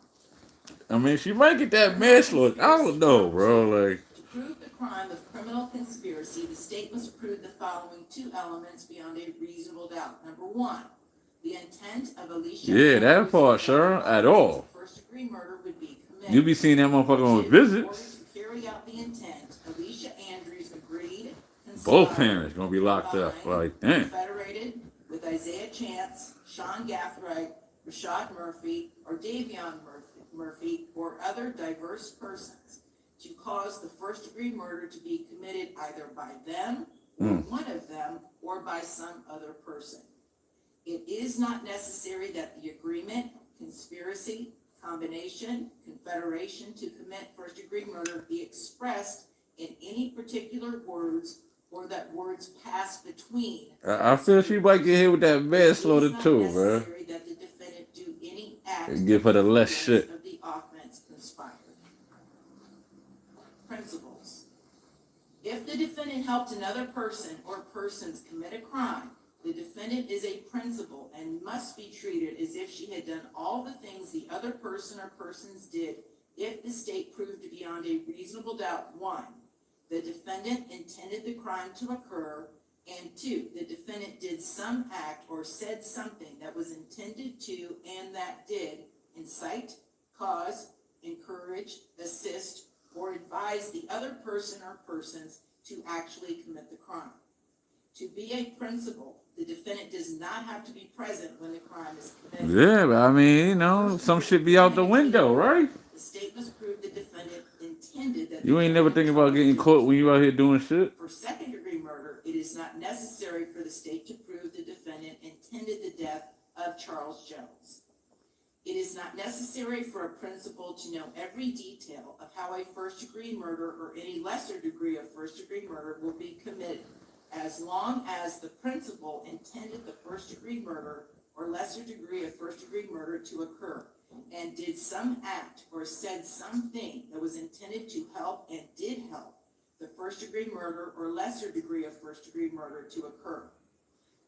I mean, she might get that manslaughter. I don't know, bro. Like, To prove the crime of criminal conspiracy, the state must prove the following 2 elements beyond a reasonable doubt. Number 1, the intent of Alicia. yeah, that part, sure, at all. First-degree murder would be committed. You be seeing that motherfucker on 2, visits. In order to carry out the intent, Alicia Andrews agreed, Both conspired, parents gonna be locked up. Like, damn. confederated with Isaiah Chance, Sean Gathright, Rashad Murphy, or Davion Murphy, or other diverse persons to cause the first-degree murder to be committed either by them, or one of them, or by some other person. It is not necessary that the agreement, conspiracy, combination, confederation to commit first-degree murder be expressed in any particular words or that words pass between. I feel she might get hit with that manslaughter too, bro. It is not necessary that the defendant do any act And give her the less of shit. the offense conspired. Principles. If the defendant helped another person or persons commit a crime, the defendant is a principal and must be treated as if she had done all the things the other person or persons did if the state proved beyond a reasonable doubt, 1, the defendant intended the crime to occur, and 2, the defendant did some act or said something that was intended to and that did incite, cause, encourage, assist, or advise the other person or persons to actually commit the crime. To be a principal, the defendant does not have to be present when the crime is committed. Yeah, but I mean, you know, some shit be out the window, right? The state must prove the defendant intended that. You ain't never thinking about getting caught when you out here doing shit. For second-degree murder, it is not necessary for the state to prove the defendant intended the death of Charles Jones. It is not necessary for a principal to know every detail of how a first-degree murder or any lesser degree of first-degree murder will be committed, as long as the principal intended the first-degree murder or lesser degree of first-degree murder to occur, and did some act or said something that was intended to help and did help the first-degree murder or lesser degree of first-degree murder to occur.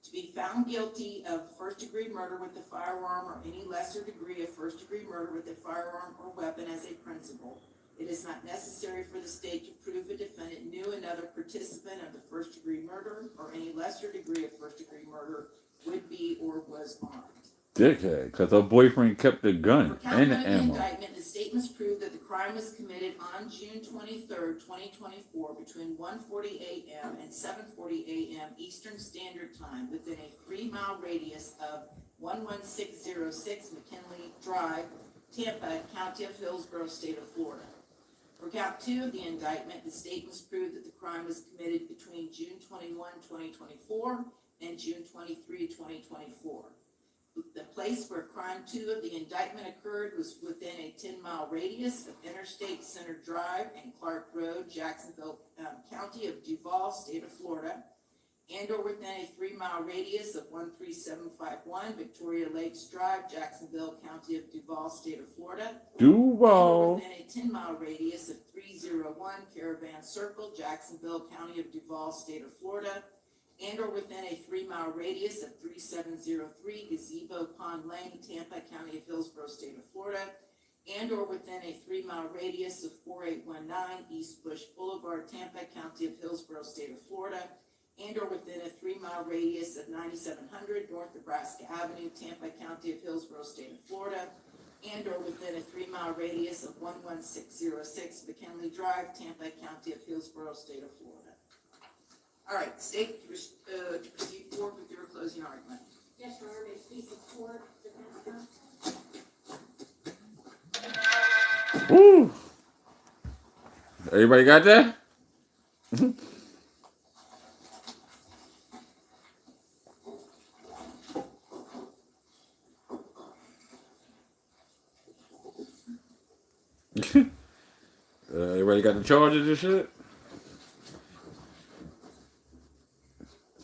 to be found guilty of first-degree murder with a firearm or any lesser degree of first-degree murder with a firearm or weapon as a principal. It is not necessary for the state to prove a defendant knew another participant of the first-degree murder or any lesser degree of first-degree murder would be or was armed. Dickhead, because her boyfriend kept the gun For count and the one of the ammo. indictment, the state must prove that the crime was committed on June 23rd, 2024, between 1:40 a.m. and 7:40 a.m. Eastern Standard Time within a 3-mile radius of 11606 McKinley Drive, Tampa, County of Hillsborough, State of Florida. For count 2 of the indictment, the state must prove that the crime was committed between June 21, 2024 and June 23, 2024. The place where crime 2 of the indictment occurred was within a 10-mile radius of Interstate Center Drive and Clark Road, Jacksonville, County of Duval, State of Florida, and or within a 3-mile radius of 13751 Victoria Lakes Drive, Jacksonville, County of Duval, State of Florida, and or Duval. within a 10-mile radius of 301 Caravan Circle, Jacksonville, County of Duval, State of Florida, and or within a 3-mile radius of 3703 Gazebo Pond Lane, Tampa, County of Hillsborough, State of Florida, and or within a 3-mile radius of 4819 East Bush Boulevard, Tampa, County of Hillsborough, State of Florida, and or within a 3-mile radius of 9700 North Nebraska Avenue, Tampa, County of Hillsborough, State of Florida, and or within a 3-mile radius of 11606 McKinley Drive, Tampa, County of Hillsborough, State of Florida. All right, state, to proceed forward with your closing argument. Yes, Your Honor, may I please support the matter? Woo! Everybody got that? Everybody got the charges and shit?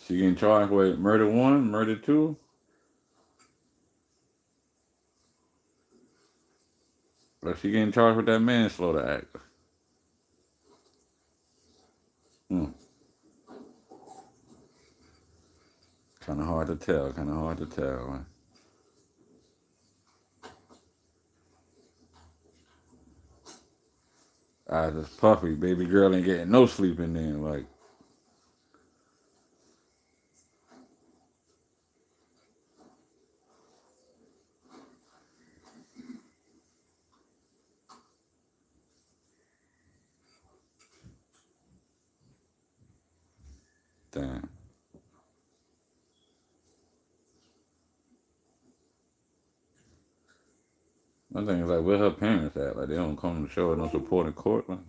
She getting charged with murder 1, murder 2? Or she getting charged with that manslaughter act? Kind of hard to tell, man. Eyes is puffy, baby girl ain't getting no sleep in there, like. Damn. My thing is like, where her parents at? Like, they don't come to show her no support in court. Like.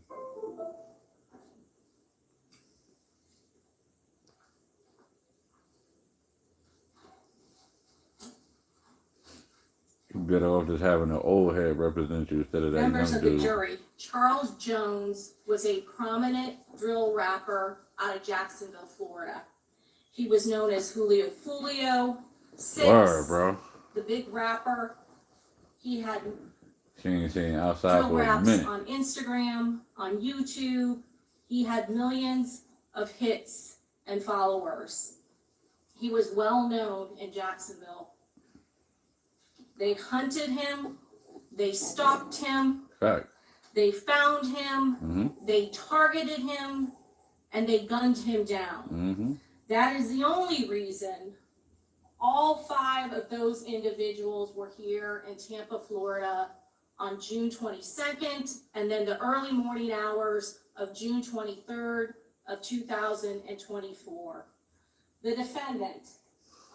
You better off just having an old head represent you instead of that Members young of the dude. jury, Charles Jones was a prominent drill rapper out of Jacksonville, Florida. He was known as Julio Foolio, Word, bro. the big rapper. He had She ain't seen outside drill for a raps minute. on Instagram, on YouTube. He had millions of hits and followers. He was well known in Jacksonville. They hunted him, they stalked him, Fact. they found him, Mm-hmm. they targeted him, and they gunned him down. Mm-hmm. That is the only reason all 5 of those individuals were here in Tampa, Florida on June 22nd, and then the early morning hours of June 23rd of 2024. The defendant,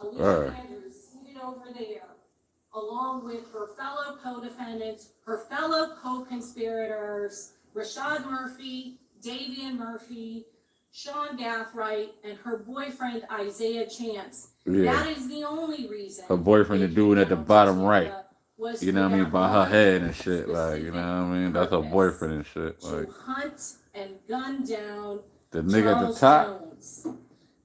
ALICIA Andrews, seated over there, along with her fellow co-defendants, her fellow co-conspirators, Rashad Murphy, Davian Murphy, Sean Gathright, and her boyfriend Isaiah Chance. Yeah. That is the only reason. Her boyfriend, the they dude at came the out bottom to right. Tampa was You know what I mean? for By her one head and shit. Like, you know what I specific mean? That's her purpose, boyfriend and shit. Like, to hunt and gun down the nigga at the Charles top, Jones.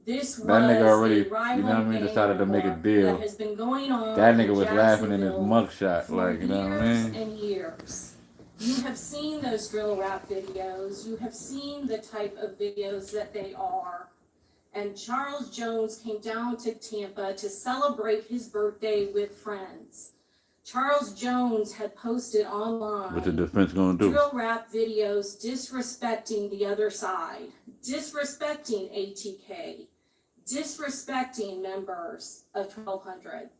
This that was nigga already, a rival you know what I mean, gang decided to make a war deal. that has been going on That in nigga was laughing in his Jacksonville mugshot. for Like, you know what I years mean? and years. You have seen those drill rap videos. You have seen the type of videos that they are. and Charles Jones came down to Tampa to celebrate his birthday with friends. Charles Jones had posted online What the defense gonna do? drill rap videos disrespecting the other side, disrespecting ATK, disrespecting members of 1200.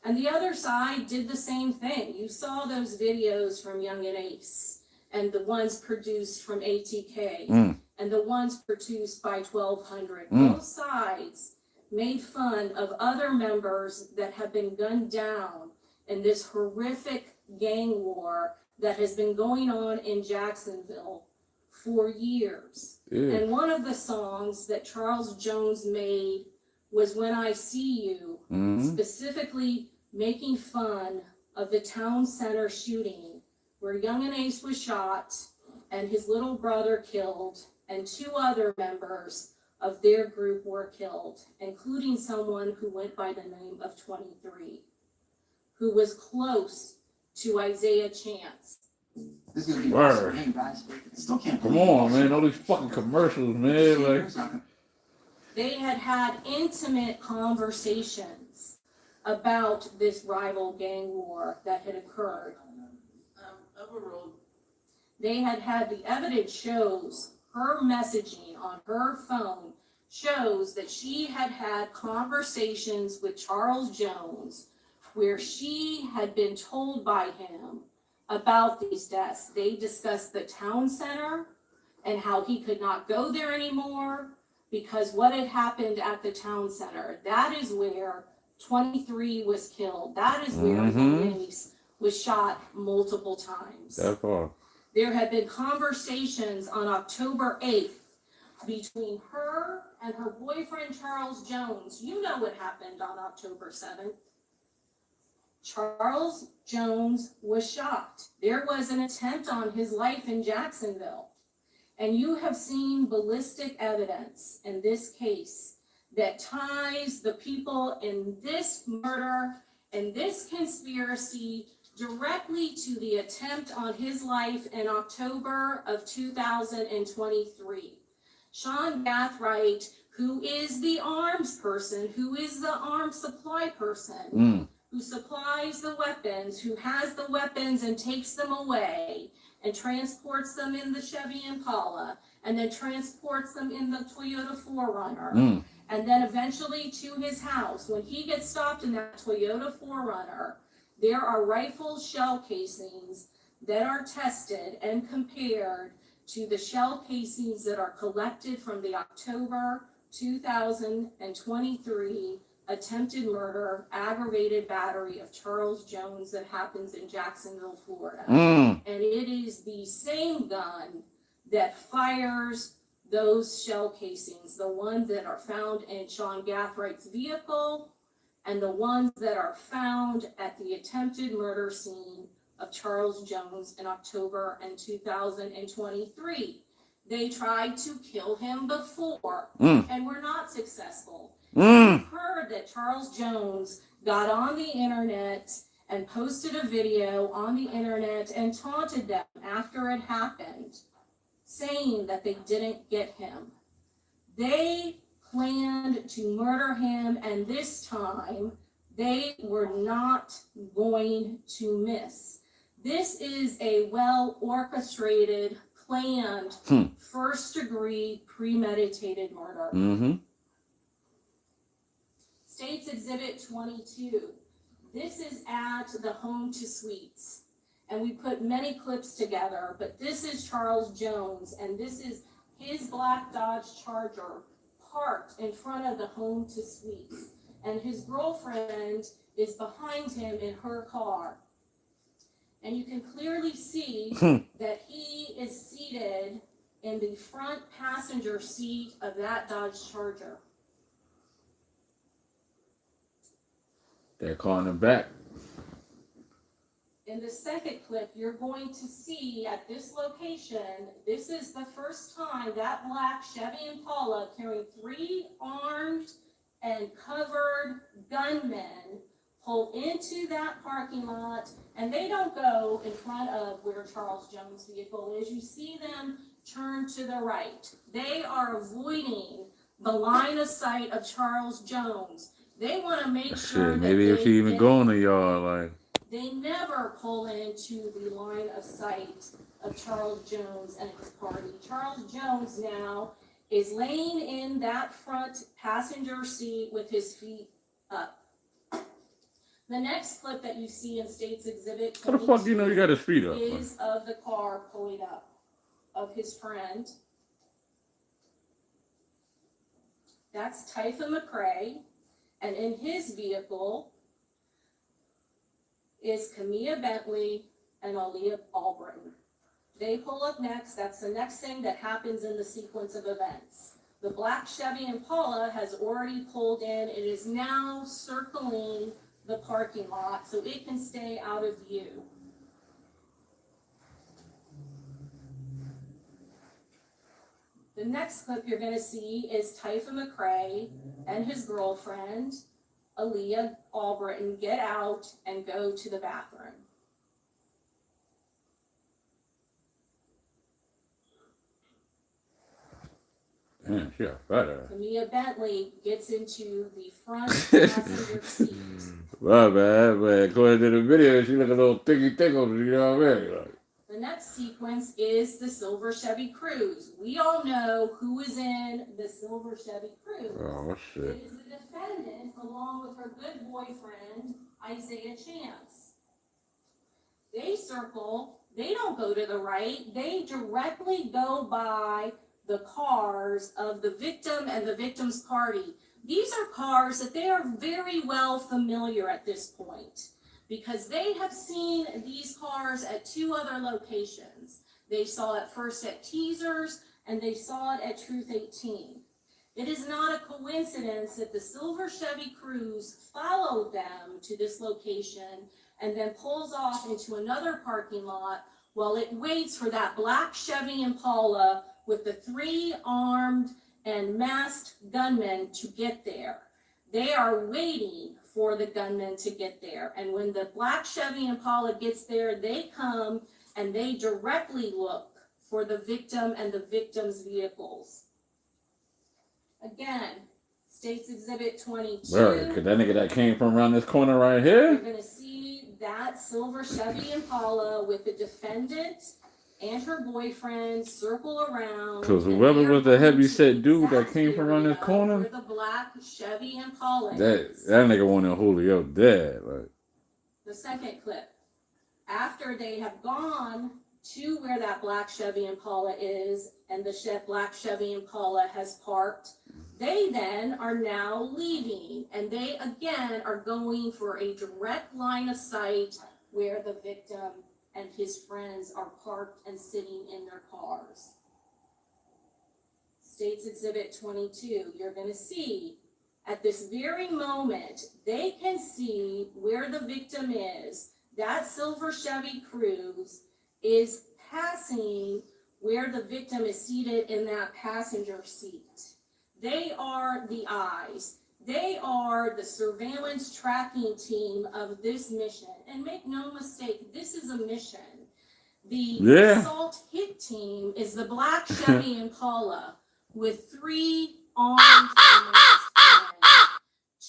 And the other side did the same thing. You saw those videos from Young and Ace, and the ones produced from ATK, and the ones produced by 1200. Both sides made fun of other members that have been gunned down in this horrific gang war that has been going on in Jacksonville for years. Yeah. And one of the songs that Charles Jones made was When I See You, specifically making fun of the town center shooting where Young and Ace was shot and his little brother killed and 2 other members of their group were killed, including someone who went by the name of 23, who was close to Isaiah Chance. This is gonna be Word. awesome. Hey, guys, still can't Come believe on, man. All these fucking commercials, man. Like, They had had intimate conversations about this rival gang war that had occurred. Overruled. They had had the evidence shows her messaging on her phone shows that she had had conversations with Charles Jones where she had been told by him about these deaths. They discussed the town center and how he could not go there anymore because what had happened at the town center, that is where 23 was killed. That is where Ace was shot multiple times. that far. There had been conversations on October 8th between her and her boyfriend, Charles Jones. You know what happened on October 7th. Charles Jones was shot. There was an attempt on his life in Jacksonville. And you have seen ballistic evidence in this case that ties the people in this murder and this conspiracy directly to the attempt on his life in October of 2023. Sean Gathright, who is the arms person, who is the arms supply person, who supplies the weapons, who has the weapons and takes them away and transports them in the Chevy Impala and then transports them in the Toyota 4Runner and then eventually to his house. When he gets stopped in that Toyota 4Runner, there are rifle shell casings that are tested and compared to the shell casings that are collected from the October 2023 attempted murder, aggravated battery of Charles Jones that happens in Jacksonville, Florida. And it is the same gun that fires those shell casings, the ones that are found in Sean Gathwright's vehicle and the ones that are found at the attempted murder scene of Charles Jones in October in 2023. They tried to kill him before and were not successful. You've heard that Charles Jones got on the internet and posted a video on the internet and taunted them after it happened, saying that they didn't get him. They planned to murder him, and this time they were not going to miss. This is a well-orchestrated, planned, first-degree, premeditated murder. State's Exhibit 22. This is at the Home to Suites. And we put many clips together, but this is Charles Jones, and this is his black Dodge Charger parked in front of the Home to Suites. And his girlfriend is behind him in her car. And you can clearly see that he is seated in the front passenger seat of that Dodge Charger. They're calling him back. In the second clip, you're going to see at this location, this is the first time that black Chevy Impala carrying 3 armed and covered gunmen pull into that parking lot, and they don't go in front of where Charles Jones' vehicle is. You see them turn to the right. They are avoiding the line of sight of Charles Jones. They want to make sure Shit, that maybe if they she even get- go in the yard, like. they never pull into the line of sight of Charles Jones and his party. Charles Jones now is laying in that front passenger seat with his feet up. The next clip that you see in State's Exhibit How the fuck do you know you got his feet up? is of the car pulling up of his friend. That's Typhon McCrae, and in his vehicle is Camilla Bentley and Aaliyah Albritton. They pull up next. That's the next thing that happens in the sequence of events. The black Chevy Impala has already pulled in. It is now circling the parking lot so it can stay out of view. The next clip you're going to see is Typhon McCrae and his girlfriend, Aaliyah Albritton, get out and go to the bathroom. Damn, she got fat ass. Camilla Bentley gets into the front passenger seat. My bad, but according to the video, she look a little thicky tickle, you know what I mean? Like, The next sequence is the silver Chevy Cruze. We all know who is in the silver Chevy Cruze. oh, shit. It is the defendant along with her good boyfriend, Isaiah Chance. They circle, they don't go to the right, they directly go by the cars of the victim and the victim's party. These are cars that they are very well familiar at this point, because they have seen these cars at two other locations. They saw it first at Teasers, and they saw it at Truth 18. It is not a coincidence that the silver Chevy Cruze followed them to this location and then pulls off into another parking lot while it waits for that black Chevy Impala with the 3 armed and masked gunmen to get there. They are waiting for the gunmen to get there. And when the black Chevy Impala gets there, they come and they directly look for the victim and the victim's vehicles. Again, State's Exhibit 22. Word, cause that nigga that came from around this corner right You're here. gonna see that silver Chevy Impala with the defendant and her boyfriend circle around. Cause and whoever they are was the going heavy to set dude that exact came from around this area corner, where the black Chevy Impala that is. nigga wanted Julio dead. Like, The second clip. After they have gone to where that black Chevy Impala is and the black Chevy Impala has parked, they then are now leaving, and they again are going for a direct line of sight where the victim and his friends are parked and sitting in their cars. State's Exhibit 22, you're going to see at this very moment, they can see where the victim is. That silver Chevy Cruze is passing where the victim is seated in that passenger seat. They are the eyes. They are the surveillance tracking team of this mission. And make no mistake, this is a mission. The assault hit team is the black Chevy Impala with 3 armed and masked men.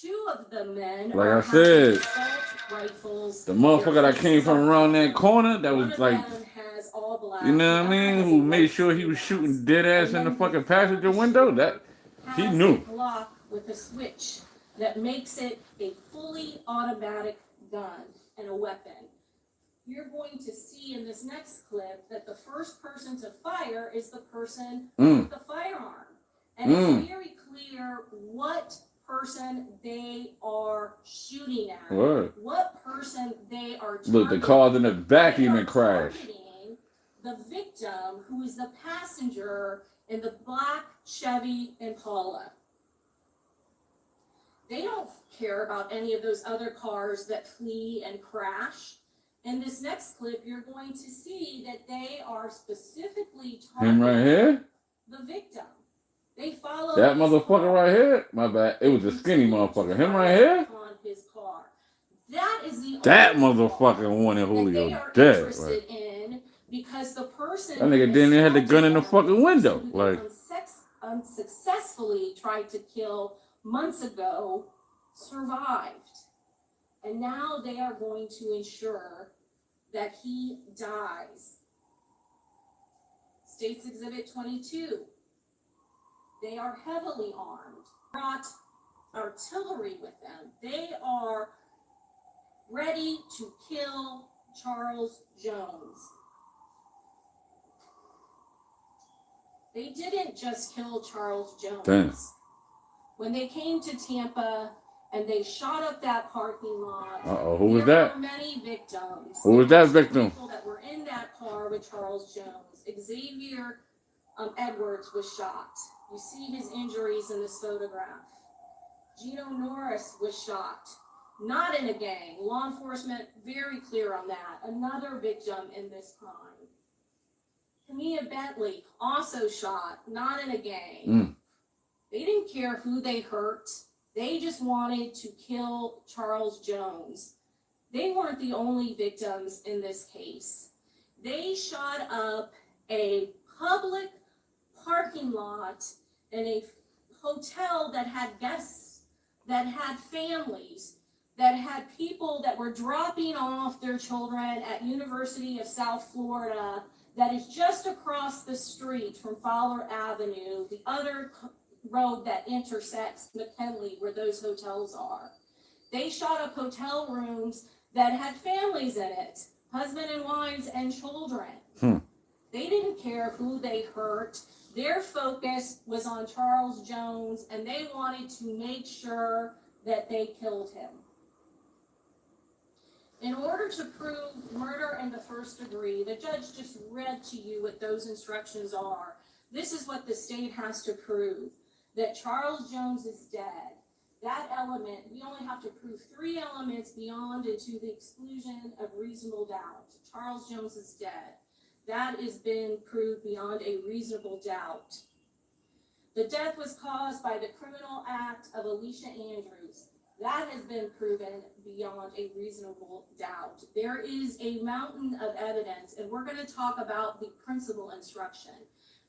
2 of the men like are I said, assault rifles. the motherfucker that came from around that corner, that was like, Has all black. you know what I The mean? other Who has a made white sure he ski was mask. shooting dead ass in the And then fucking the passenger black window. That he has knew. a Glock with a switch that makes it a fully automatic gun and a weapon. You're going to see in this next clip that the first person to fire is the person with the firearm. And it's very clear what person they are shooting at. Word. What person they are targeting. Look, the cars in the back They even are crashed. targeting the victim, who is the passenger in the black Chevy Impala. They don't care about any of those other cars that flee and crash. In this next clip, you're going to see that they are specifically Him targeting right here? the victim. They follow That his motherfucker car. right here? My bad. It was a skinny Continue to motherfucker. Him fire right here? upon his car. That is the That only motherfucker car wanted that they Julio are dead. interested Like, in, because the person that nigga who didn't even have the assaulted gun in the them, fucking window. who they Like, unsuccessfully tried to kill months ago survived. And now they are going to ensure that he dies. States Exhibit 22. They are heavily armed, brought artillery with them. They are ready to kill Charles Jones. They didn't just kill Charles Jones. Damn. When they came to Tampa and they shot up that parking lot, Who was there that? were many victims. Who was that victim? People that were in that car with Charles Jones. Xavier Edwards was shot. You see his injuries in this photograph. Gino Norris was shot. Not in a gang. Law enforcement very clear on that. Another victim in this crime. Camilla Bentley also shot. Not in a gang. They didn't care who they hurt. They just wanted to kill Charles Jones. They weren't the only victims in this case. They shot up a public parking lot in a hotel that had guests, that had families, that had people that were dropping off their children at University of South Florida, that is just across the street from Fowler Avenue, the other road that intersects McKinley where those hotels are. They shot up hotel rooms that had families in it, husband and wives and children. They didn't care who they hurt. Their focus was on Charles Jones, and they wanted to make sure that they killed him. In order to prove murder in the first degree, the judge just read to you what those instructions are. This is what the state has to prove, that Charles Jones is dead. That element, we only have to prove 3 elements beyond and to the exclusion of reasonable doubt. Charles Jones is dead. That has been proved beyond a reasonable doubt. The death was caused by the criminal act of ALICIA Andrews. That has been proven beyond a reasonable doubt. There is a mountain of evidence, and we're going to talk about the principal instruction,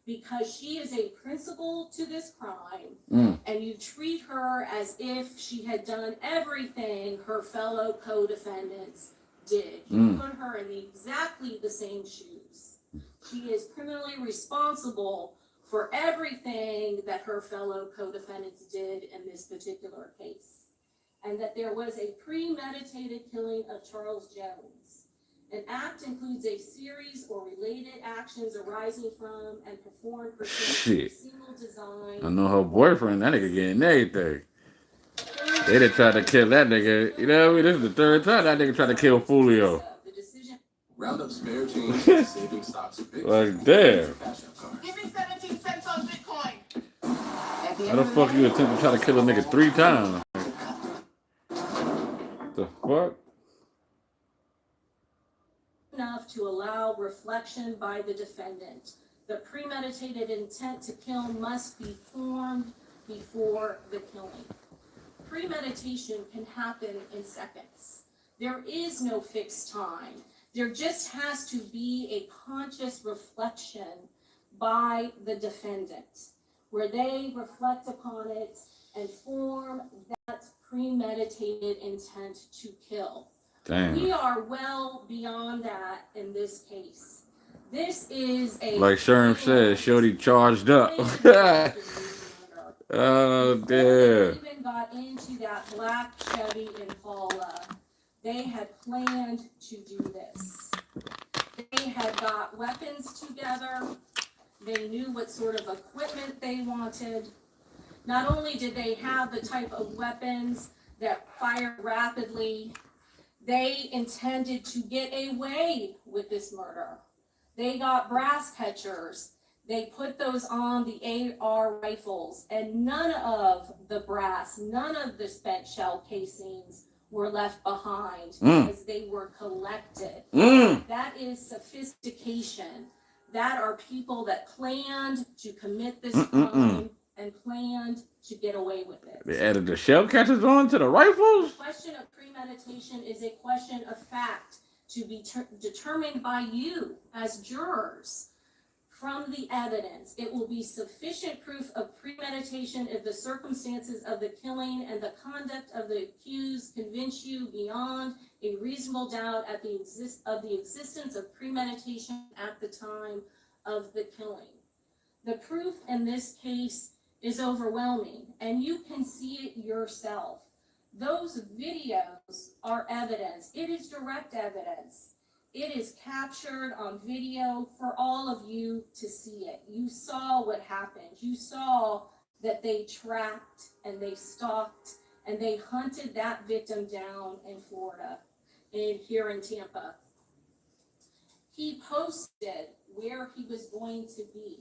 because she is a principal to this crime, and you treat her as if she had done everything her fellow co-defendants did. You put her in exactly the same shoes. She is criminally responsible for everything that her fellow co-defendants did in this particular case. And that there was a premeditated killing of Charles Jones. An act includes a series or related actions arising from and performed pursuant to a single design. I know her boyfriend, that nigga getting everything. They done tried to kill that nigga. You know what I mean? This is the 3rd time that nigga tried to kill Foolio. Round up spare change, saving stocks of Bitcoin. Like, damn. Give me 17 cents on Bitcoin. How the fuck you attempt to try to kill a nigga 3 times? The fuck? Enough to allow reflection by the defendant. The premeditated intent to kill must be formed before the killing. Premeditation can happen in seconds. There is no fixed time. There just has to be a conscious reflection by the defendant, where they reflect upon it and form that premeditated intent to kill. Damn. We are well beyond that in this case. This is a... Like Sherm said, Shorty charged up. Oh, damn. They even got into that black Chevy Impala. They had planned to do this. They had got weapons together. They knew what sort of equipment they wanted. Not only did they have the type of weapons that fire rapidly, they intended to get away with this murder. They got brass catchers. They put those on the AR rifles, and none of the brass, none of the spent shell casings were left behind because they were collected. That is sophistication. That are people that planned to commit this crime and planned to get away with it. They added the shell catchers on to the rifles? The question of premeditation is a question of fact to be determined by you as jurors. from the evidence, it will be sufficient proof of premeditation if the circumstances of the killing and the conduct of the accused convince you beyond a reasonable doubt of the existence of premeditation at the time of the killing. The proof in this case is overwhelming, and you can see it yourself. Those videos are evidence. It is direct evidence. It is captured on video for all of you to see it. You saw what happened. You saw that they tracked and they stalked and they hunted that victim down in Florida, here in Tampa. He posted where he was going to be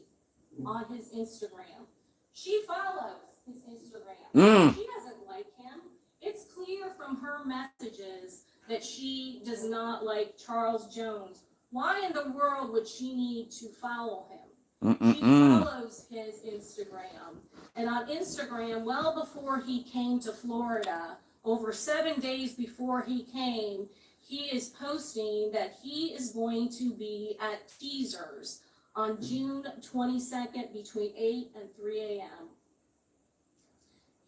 on his Instagram. She follows his Instagram. She doesn't like him. It's clear from her messages that she does not like Charles Jones. Why in the world would she need to follow him? She follows his Instagram. And on Instagram, well before he came to Florida, over 7 days before he came, he is posting that he is going to be at Teasers on June 22nd between 8 and 3 a.m.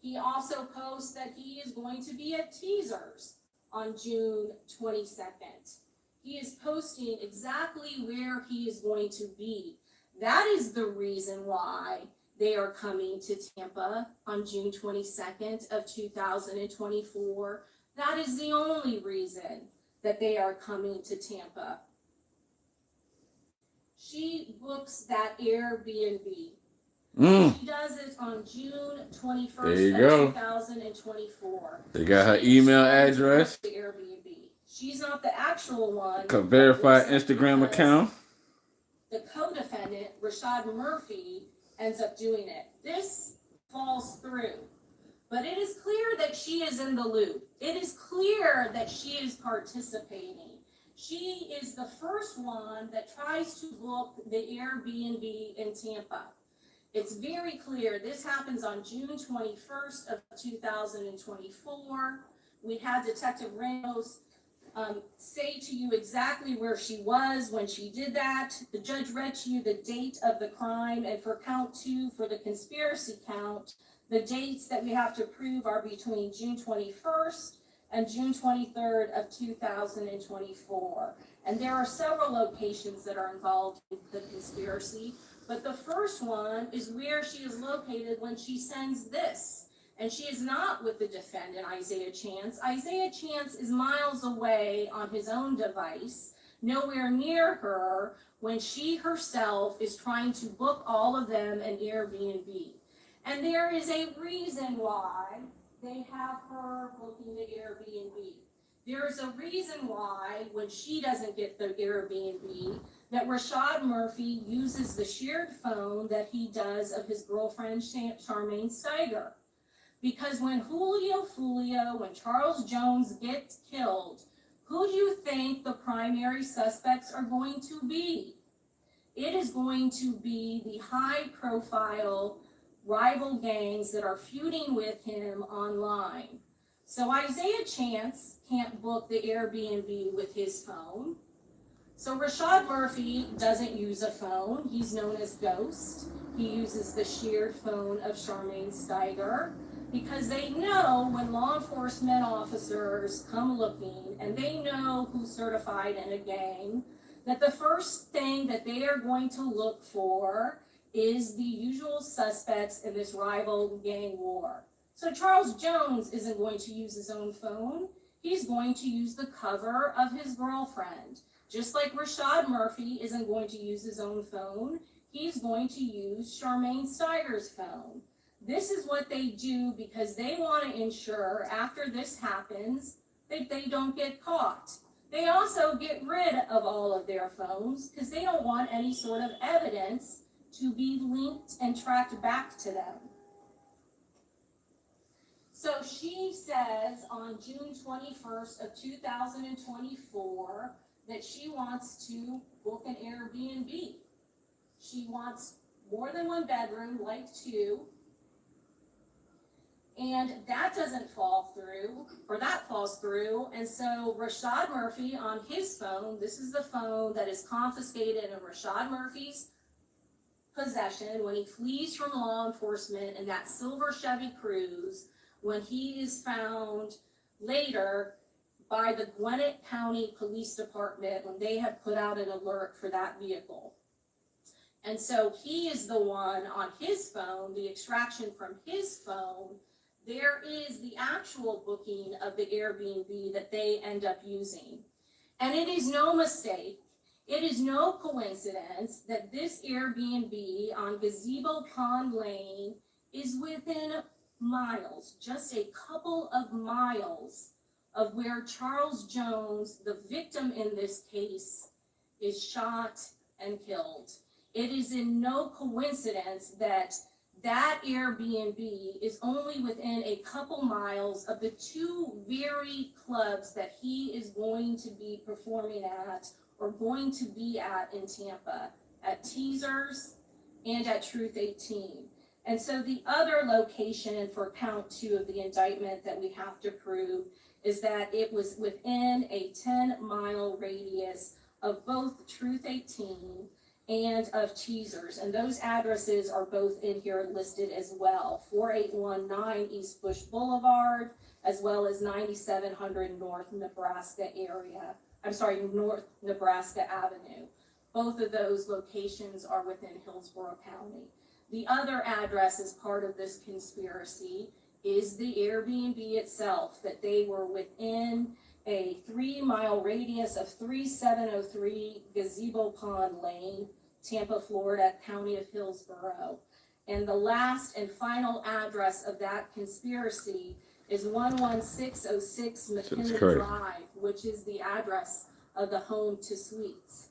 He also posts that he is going to be at Teasers on June 22nd. He is posting exactly where he is going to be. That is the reason why they are coming to Tampa on June 22nd of 2024. That is the only reason that they are coming to Tampa. She books that Airbnb. She does it on June 21st of 2024. They got her email address. The Airbnb. She's not the actual one. Can verify Instagram account. The co-defendant, Rashad Murphy, ends up doing it. This falls through. But it is clear that she is in the loop. It is clear that she is participating. She is the first one that tries to book the Airbnb in Tampa. It's very clear. This happens on June 21st of 2024. We had Detective Ramos say to you exactly where she was when she did that. The judge read to you the date of the crime, and for count 2, for the conspiracy count, the dates that we have to prove are between June 21st and June 23rd of 2024. And there are several locations that are involved in the conspiracy. But the first one is where she is located when she sends this. And she is not with the defendant, Isaiah Chance. Isaiah Chance is miles away on his own device, nowhere near her, when she herself is trying to book all of them an Airbnb. And there is a reason why they have her booking the Airbnb. There is a reason why, when she doesn't get the Airbnb, that Rashad Murphy uses the shared phone that he does of his girlfriend, Charmaine Steiger. Because when Foolio, when Charles Jones gets killed, who do you think the primary suspects are going to be? It is going to be the high-profile rival gangs that are feuding with him online. So Isaiah Chance can't book the Airbnb with his phone. So Rashad Murphy doesn't use a phone. He's known as Ghost. He uses the shared phone of Charmaine Steiger, because they know when law enforcement officers come looking and they know who's certified in a gang, that the first thing that they are going to look for is the usual suspects in this rival gang war. So Charles Jones isn't going to use his own phone. He's going to use the cover of his girlfriend. Just like Rashad Murphy isn't going to use his own phone, he's going to use Charmaine Steiger's phone. This is what they do because they want to ensure after this happens that they don't get caught. They also get rid of all of their phones because they don't want any sort of evidence to be linked and tracked back to them. So she says on June 21st of 2024 that she wants to book an Airbnb. She wants more than one bedroom, like 2. And that doesn't fall through, or that falls through. And so Rashad Murphy on his phone, this is the phone that is confiscated in Rashad Murphy's possession, when he flees from law enforcement in that silver Chevy Cruze, when he is found later by the Gwinnett County Police Department when they have put out an alert for that vehicle. And so he is the one on his phone, the extraction from his phone, there is the actual booking of the Airbnb that they end up using. And it is no mistake, it is no coincidence that this Airbnb on Gazebo Pond Lane is within miles, just a couple of miles of where Charles Jones, the victim in this case, is shot and killed. It is in no coincidence that that Airbnb is only within a couple miles of the two very clubs that he is going to be performing at or going to be at in Tampa, at Teasers and at Truth 18. And so the other location for count 2 of the indictment that we have to prove is that it was within a 10-mile radius of both Truth 18 and of Teasers, and those addresses are both in here listed as well. 4819 East Bush Boulevard, as well as 9700 North Nebraska North Nebraska Avenue. Both of those locations are within Hillsborough County. The other address as part of this conspiracy is the Airbnb itself, that they were within a 3-mile radius of 3703 Gazebo Pond Lane, Tampa, Florida, County of Hillsborough. And the last and final address of that conspiracy is 11606 McKinley Drive, which is the address of the Home to Suites,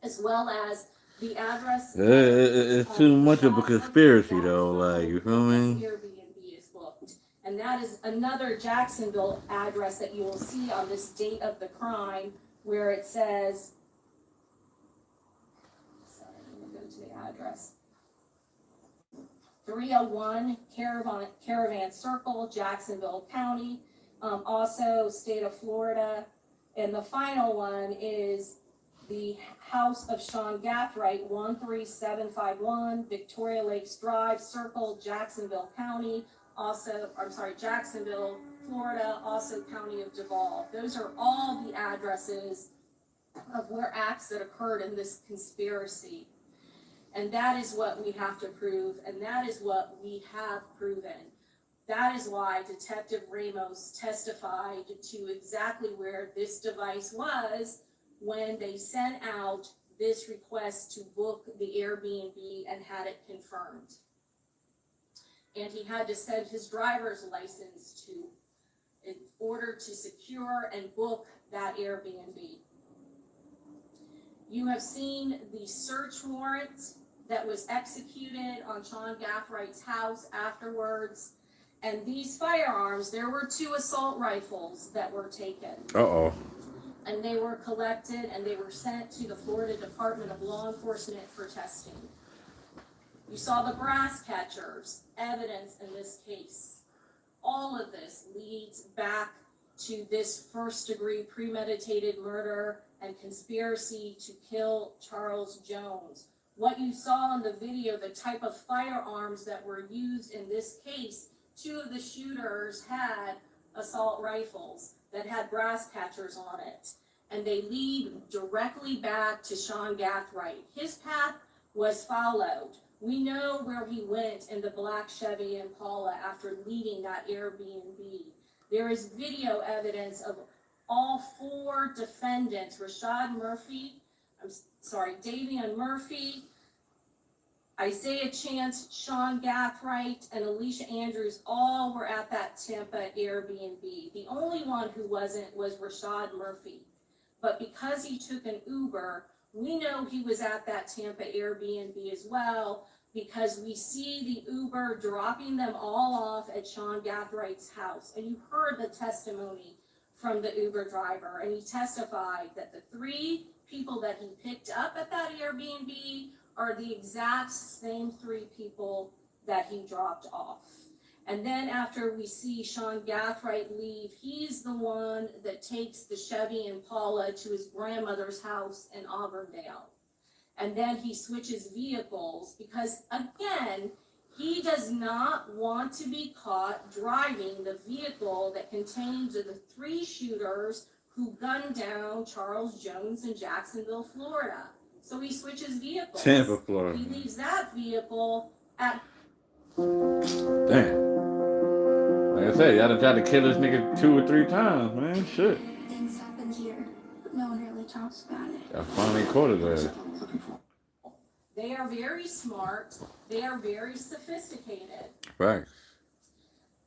as well as the address. It's too much of a conspiracy, though. Like, you feel me? Airbnb is booked. And that is another Jacksonville address that you will see on this date of the crime, where it says, sorry, let me go to the address. 301 Caravan Circle, Jacksonville County, also state of Florida. And the final one is the house of Sean Gathright, 13751 Victoria Lakes Drive, Circle, Jacksonville County, Jacksonville, Florida, also County of Duval. Those are all the addresses of where acts that occurred in this conspiracy. And that is what we have to prove, and that is what we have proven. That is why Detective Ramos testified to exactly where this device was when they sent out this request to book the Airbnb and had it confirmed. And he had to send his driver's license in order to secure and book that Airbnb. You have seen the search warrant that was executed on Sean Gathwright's house afterwards. And these firearms, there were 2 assault rifles that were taken. Uh-oh. And they were collected and they were sent to the Florida Department of Law Enforcement for testing. You saw the brass catchers, evidence in this case. All of this leads back to this first-degree premeditated murder and conspiracy to kill Charles Jones. What you saw in the video, the type of firearms that were used in this case, 2 of the shooters had assault rifles that had brass catchers on it. And they lead directly back to Sean Gathright. His path was followed. We know where he went in the black Chevy Impala after leaving that Airbnb. There is video evidence of all 4 defendants, Davian Murphy, Isaiah Chance, Sean Gathright, and Alicia Andrews all were at that Tampa Airbnb. The only one who wasn't was Rashad Murphy. But because he took an Uber, we know he was at that Tampa Airbnb as well, because we see the Uber dropping them all off at Sean Gathwright's house. And you heard the testimony from the Uber driver, and he testified that the 3 people that he picked up at that Airbnb are the exact same 3 people that he dropped off. And then after we see Sean Gathright leave, he's the one that takes the Chevy Impala to his grandmother's house in Auburndale. and then he switches vehicles because, again, he does not want to be caught driving the vehicle that contained the 3 shooters who gunned down Charles Jones in Jacksonville, Florida. So he switches vehicles. Tampa, Florida. He leaves that vehicle at. Damn. Like I said, y'all done tried to kill this nigga 2 or 3 times, man. Shit. Things happen here, but no one really talks about it. I finally caught his ass. They are very smart. They are very sophisticated. Facts.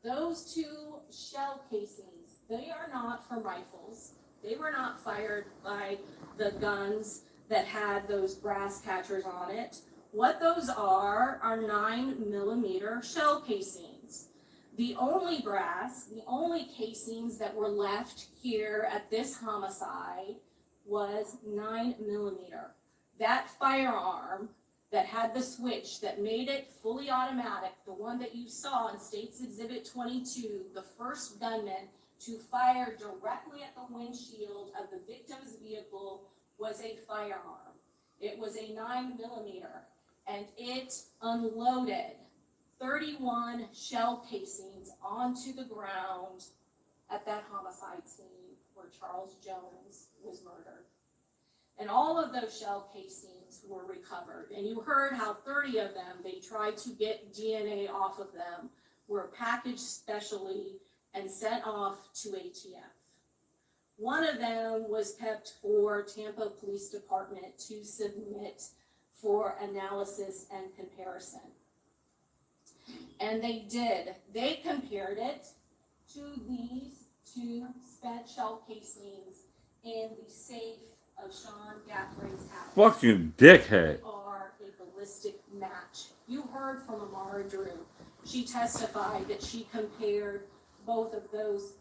Those 2 shell casings, they are not from rifles. They were not fired by the guns that had those brass catchers on it. What those are 9mm shell casings. The only casings that were left here at this homicide was 9mm. That firearm that had the switch that made it fully automatic, the one that you saw in State's Exhibit 22, the first gunman to fire directly at the windshield of the victim's vehicle, was a firearm. It was a 9mm, and it unloaded 31 shell casings onto the ground at that homicide scene where Charles Jones was murdered. And all of those shell casings were recovered. And you heard how 30 of them, they tried to get DNA off of them, were packaged specially and sent off to ATF. One of them was kept for Tampa Police Department to submit for analysis and comparison. And they did. They compared it to these 2 spent shell casings in the safe of Sean Gaffrey's house. Fucking dickhead. Are a ballistic match. You heard from Amara Drew. She testified that she compared both of those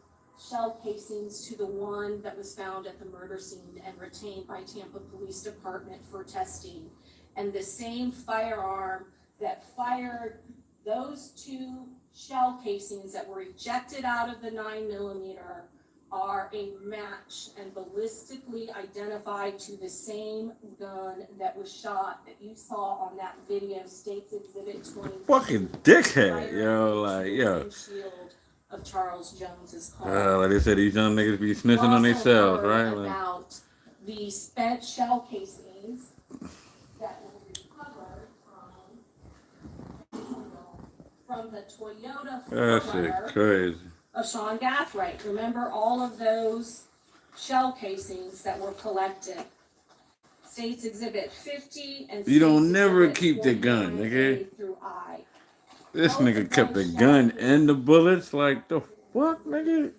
shell casings to the one that was found at the murder scene and retained by Tampa Police Department for testing. And the same firearm that fired those 2 shell casings that were ejected out of the 9mm are a match and ballistically identified to the same gun that was shot that you saw on that video, State's Exhibit 20. Fucking dickhead, yo, like, yo. Windshield of Charles Jones's car. Like they said, these young niggas be snitching on themselves, right? Like, about the spent shell casings that were recovered from the Toyota that shit 4Runner crazy. of Sean Gaffrey. Remember all of those shell casings that were collected? States Exhibit 50 and You don't States never Exhibit keep the gun, 49A nigga. through I. This Both nigga of kept the those gun shell and the bullets. Like, the fuck, nigga?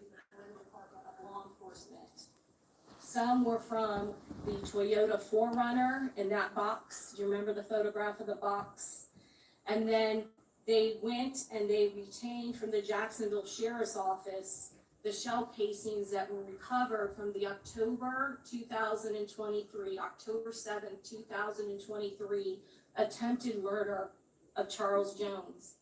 Law enforcement. Some were from the Toyota 4Runner in that box. Do you remember the photograph of the box? And then they went and they retained from the Jacksonville Sheriff's Office the shell casings that were recovered from the October 2023, October 7th, 2023 attempted murder of Charles Jones.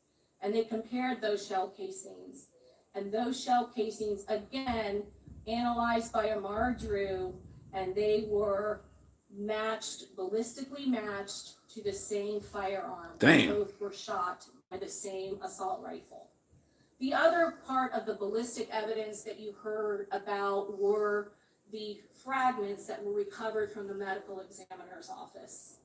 And they compared those shell casings. And those shell casings, again, analyzed by Amara Drew, and they were matched, ballistically matched to the same firearm. Damn. Both were shot by the same assault rifle. The other part of the ballistic evidence that you heard about were the fragments that were recovered from the medical examiner's office.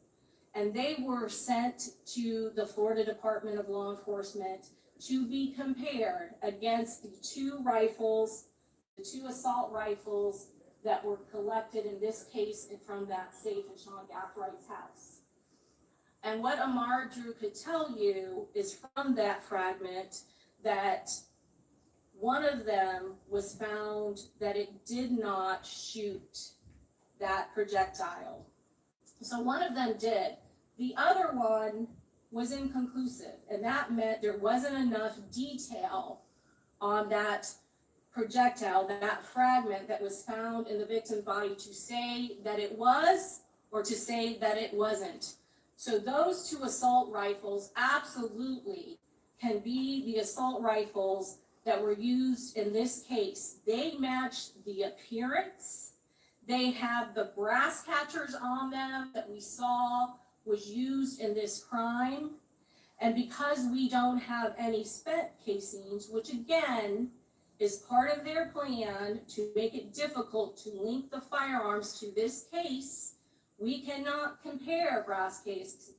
And they were sent to the Florida Department of Law Enforcement to be compared against the 2 rifles, the 2 assault rifles that were collected in this case from that safe in Sean Gaffrey's house. And what Amara Drew could tell you is from that fragment that one of them was found that it did not shoot that projectile. So one of them did. The other one was inconclusive, and that meant there wasn't enough detail on that projectile, that fragment that was found in the victim's body to say that it was or to say that it wasn't. So those 2 assault rifles absolutely can be the assault rifles that were used in this case. They matched the appearance, They have the brass catchers on them that we saw was used in this crime. And because we don't have any spent casings, which again is part of their plan to make it difficult to link the firearms to this case, we cannot compare brass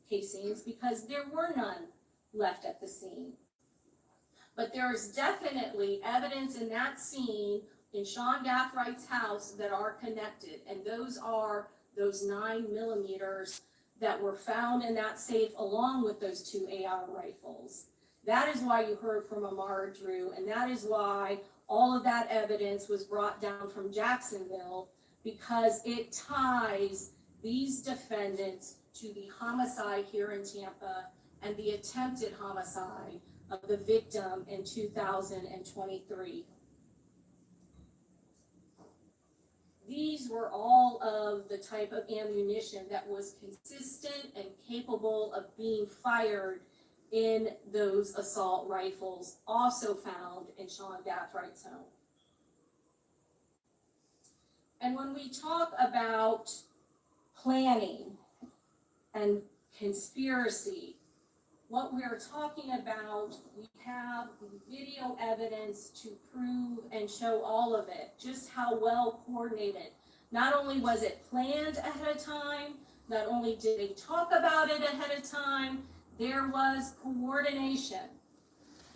casings because there were none left at the scene. But there is definitely evidence in that scene in Sean Gathwright's house that are connected, and those are those 9mm that were found in that safe along with those 2 AR rifles. That is why you heard from Amara Drew, and that is why all of that evidence was brought down from Jacksonville, because it ties these defendants to the homicide here in Tampa and the attempted homicide of the victim in 2023. These were all of the type of ammunition that was consistent and capable of being fired in those assault rifles, also found in Sean Gathwright's home. And when we talk about planning and conspiracy, what we're talking about, we have video evidence to prove and show all of it, just how well coordinated. Not only was it planned ahead of time, not only did they talk about it ahead of time, there was coordination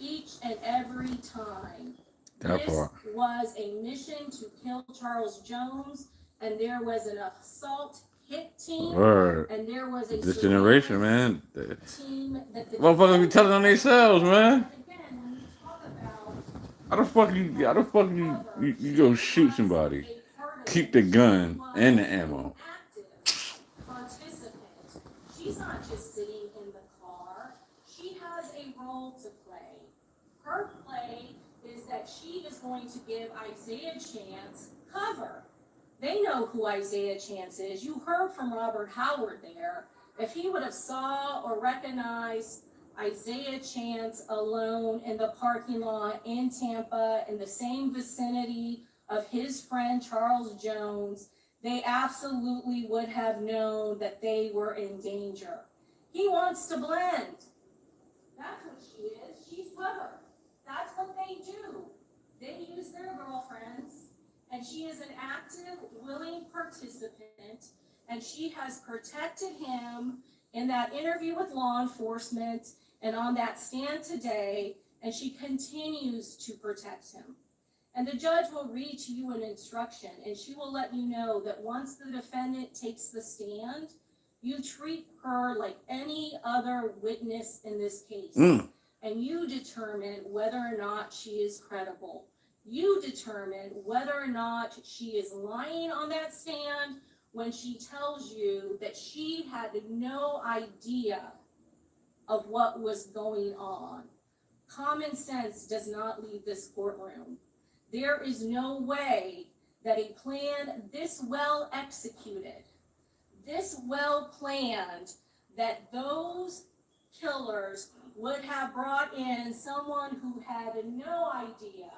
each and every time. That This part. was a mission to kill Charles Jones, and there was an assault hit team, Word. and there was a This generation, man. team that the Motherfuckers be telling on themselves, man. Again, when you talk about How the fuck you go shoot somebody, keep the gun and the ammo? active participant, she's not just sitting in the car. She has a role to play. Her play is that she is going to give Isaiah Chance cover. They know who Isaiah Chance is. You heard from Robert Howard there. If he would have saw or recognized Isaiah Chance alone in the parking lot in Tampa in the same vicinity of his friend Charles Jones, they absolutely would have known that they were in danger. He wants to blend. That's what she is. She's cover. That's what they do. They use their girlfriends, and she is an active, willing participant, and she has protected him in that interview with law enforcement and on that stand today, and she continues to protect him. And the judge will read to you an instruction, and she will let you know that once the defendant takes the stand, you treat her like any other witness in this case. And you determine whether or not she is credible. You determine whether or not she is lying on that stand when she tells you that she had no idea of what was going on. Common sense does not leave this courtroom. There is no way that a plan this well executed, this well planned, that those killers would have brought in someone who had no idea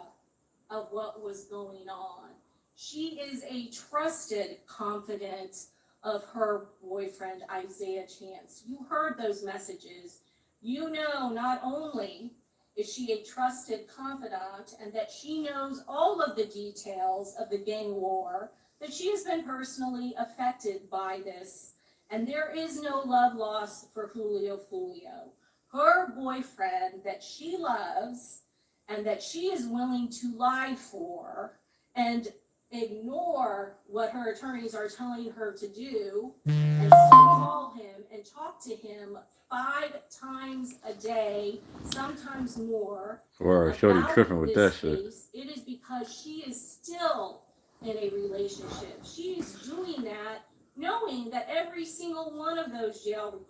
of what was going on. She is a trusted confidant of her boyfriend, Isaiah Chance. You heard those messages. You know not only is she a trusted confidant and that she knows all of the details of the gang war, that she has been personally affected by this. And there is no love lost for Julio Foolio. Her boyfriend that she loves and that she is willing to lie for and ignore what her attorneys are telling her to do and still call him and talk to him 5 times a day, sometimes more. Or shorty tripping with that shit. It is because she is still in a relationship. She is doing that knowing that every single one of those jail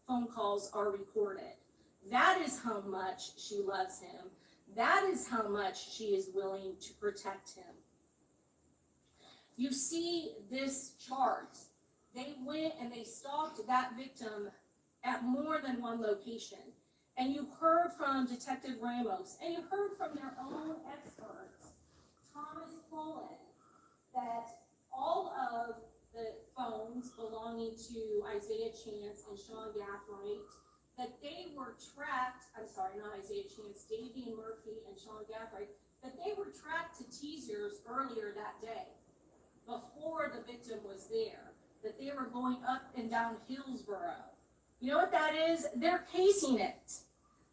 phone calls are recorded. That is how much she loves him. That is how much she is willing to protect him. You see this chart. They went and they stalked that victim at more than one location. And you heard from Detective Ramos, and you heard from their own experts, Thomas Pullen, that all explain to Isaiah Chance and Sean Gathright that they were tracked, I'm sorry, not Isaiah Chance, Davian Murphy and Sean Gathright, that they were tracked to teasers earlier that day, before the victim was there, that they were going up and down Hillsborough. You know what that is? They're casing it.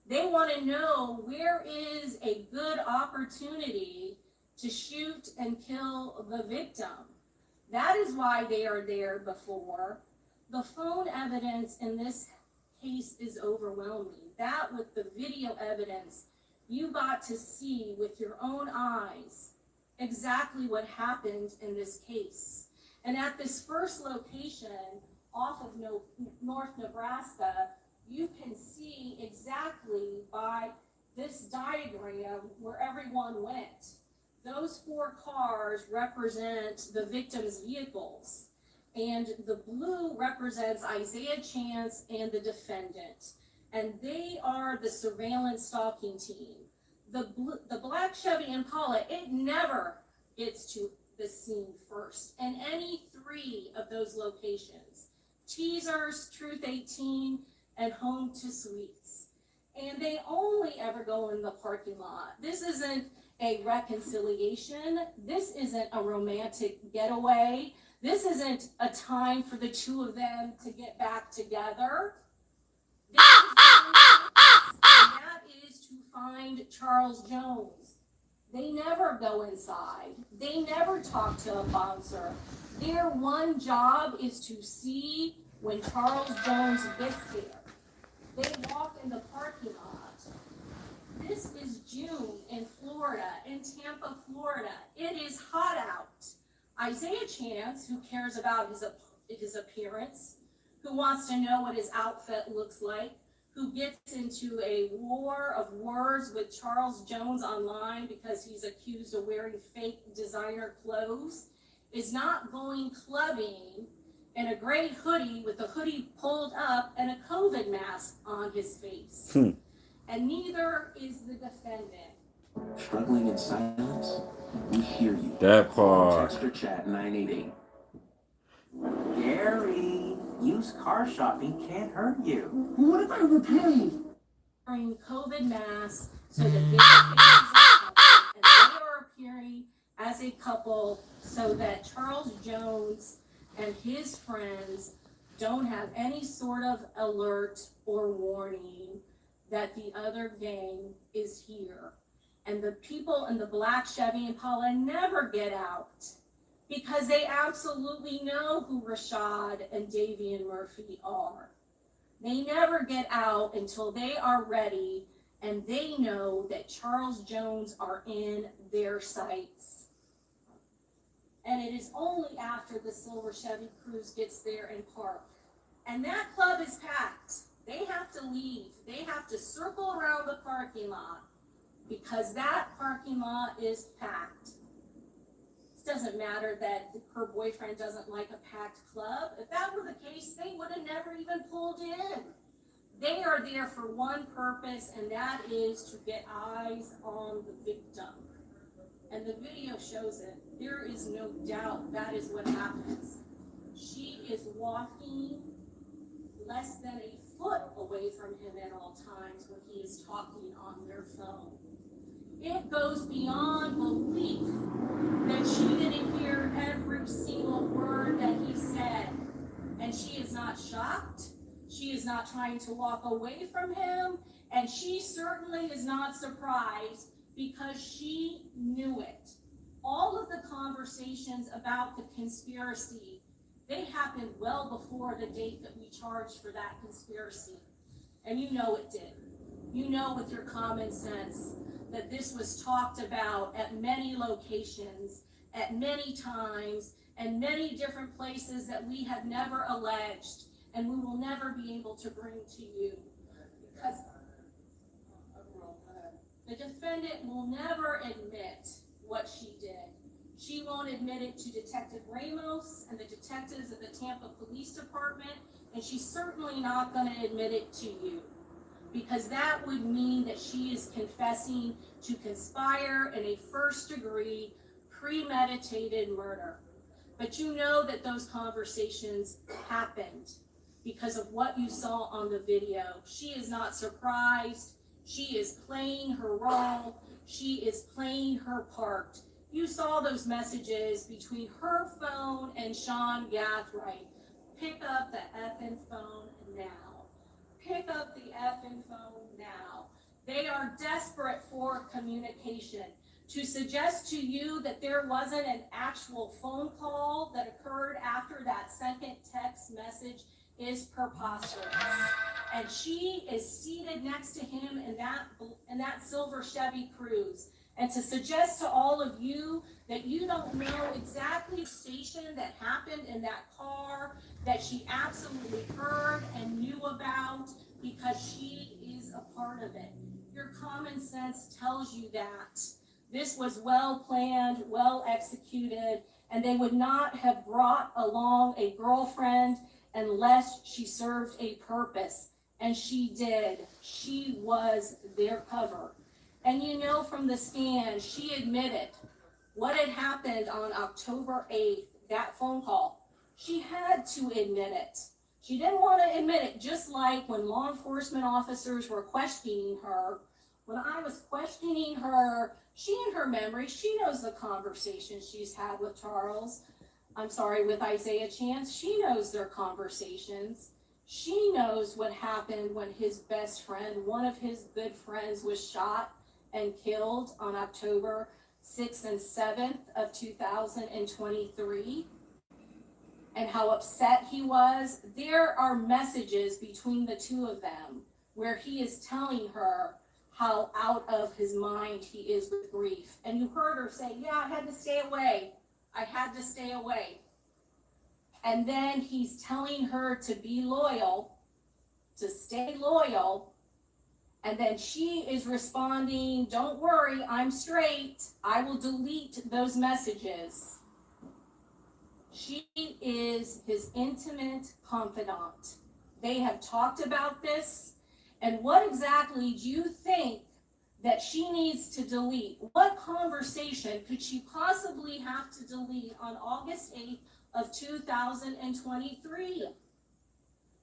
They want to know where is a good opportunity to shoot and kill the victim. That is why they are there before. The phone evidence in this case is overwhelming. That with the video evidence, you got to see with your own eyes exactly what happened in this case. And at this first location off of North Nebraska, you can see exactly by this diagram where everyone went. Those 4 cars represent the victim's vehicles, and the blue represents Isaiah Chance and the defendant, and they are the surveillance stalking team. The black Chevy Impala, it never gets to the scene first, and any 3 of those locations, Teasers, Truth 18, and Home to Sweets. And they only ever go in the parking lot. This isn't a reconciliation. This isn't a romantic getaway. This isn't a time for the 2 of them to get back together. This is and that is to find Charles Jones. They never go inside. They never talk to a bouncer. Their one job is to see when Charles Jones gets there. They walk in the parking lot. This is June in Florida, in Tampa, Florida. It is hot out. Isaiah Chance, who cares about his appearance, who wants to know what his outfit looks like, who gets into a war of words with Charles Jones online because he's accused of wearing fake designer clothes, is not going clubbing in a gray hoodie with the hoodie pulled up and a COVID mask on his face. And neither is the defendant. Struggling in silence? We hear you. That part. Text or chat 988. Gary, used car shopping can't hurt you. What if I repaid? Wearing COVID masks so that their faces are covered and they are appearing as a couple so that Charles Jones and his friends don't have any sort of alert or warning that the other gang is here. And the people in the black Chevy Impala never get out because they absolutely know who Rashad and Davian Murphy are. They never get out until they are ready and they know that Charles Jones are in their sights. And it is only after the silver Chevy Cruze gets there and park. And that club is packed. They have to leave. They have to circle around the parking lot because that parking lot is packed. It doesn't matter that her boyfriend doesn't like a packed club. If that were the case, they would have never even pulled in. They are there for one purpose, and that is to get eyes on the victim. And the video shows it. There is no doubt that is what happens. She is walking less than a foot away from him at all times when he is talking on their phone. It goes beyond belief that she didn't hear every single word that he said. And she is not shocked. She is not trying to walk away from him. And she certainly is not surprised because she knew it. All of the conversations about the conspiracy, they happened well before the date that we charged for that conspiracy. And you know it did. You know with your common sense that this was talked about at many locations, at many times, and many different places that we have never alleged and we will never be able to bring to you. Because the defendant will never admit what she did. She won't admit it to Detective Ramos and the detectives at the Tampa Police Department, and she's certainly not going to admit it to you, because that would mean that she is confessing to conspire in a first-degree premeditated murder. But you know that those conversations happened because of what you saw on the video. She is not surprised. She is playing her role. She is playing her part. You saw those messages between her phone and Sean Gathright. Pick up the effing phone now. Pick up the effing phone now. They are desperate for communication. To suggest to you that there wasn't an actual phone call that occurred after that second text message is preposterous. And she is seated next to him in that silver Chevy Cruze. And to suggest to all of you that you don't know exactly the station that happened in that car that she absolutely heard and knew about because she is a part of it. Your common sense tells you that. This was well planned, well executed, and they would not have brought along a girlfriend unless she served a purpose. And she did. She was their cover. And you know from the stand, she admitted what had happened on October 8th, that phone call. She had to admit it. She didn't want to admit it, just like when law enforcement officers were questioning her. When I was questioning her, she in her memory, she knows the conversation she's had with with Isaiah Chance. She knows their conversations. She knows what happened when his best friend, one of his good friends, was shot and killed on October 6th and 7th of 2023, and how upset he was. There are messages between the two of them where he is telling her how out of his mind he is with grief. And you heard her say, yeah, I had to stay away. I had to stay away. And then he's telling her to be loyal, to stay loyal. And then she is responding, don't worry, I'm straight. I will delete those messages. She is his intimate confidant. They have talked about this. And what exactly do you think that she needs to delete? What conversation could she possibly have to delete on August 8th of 2023?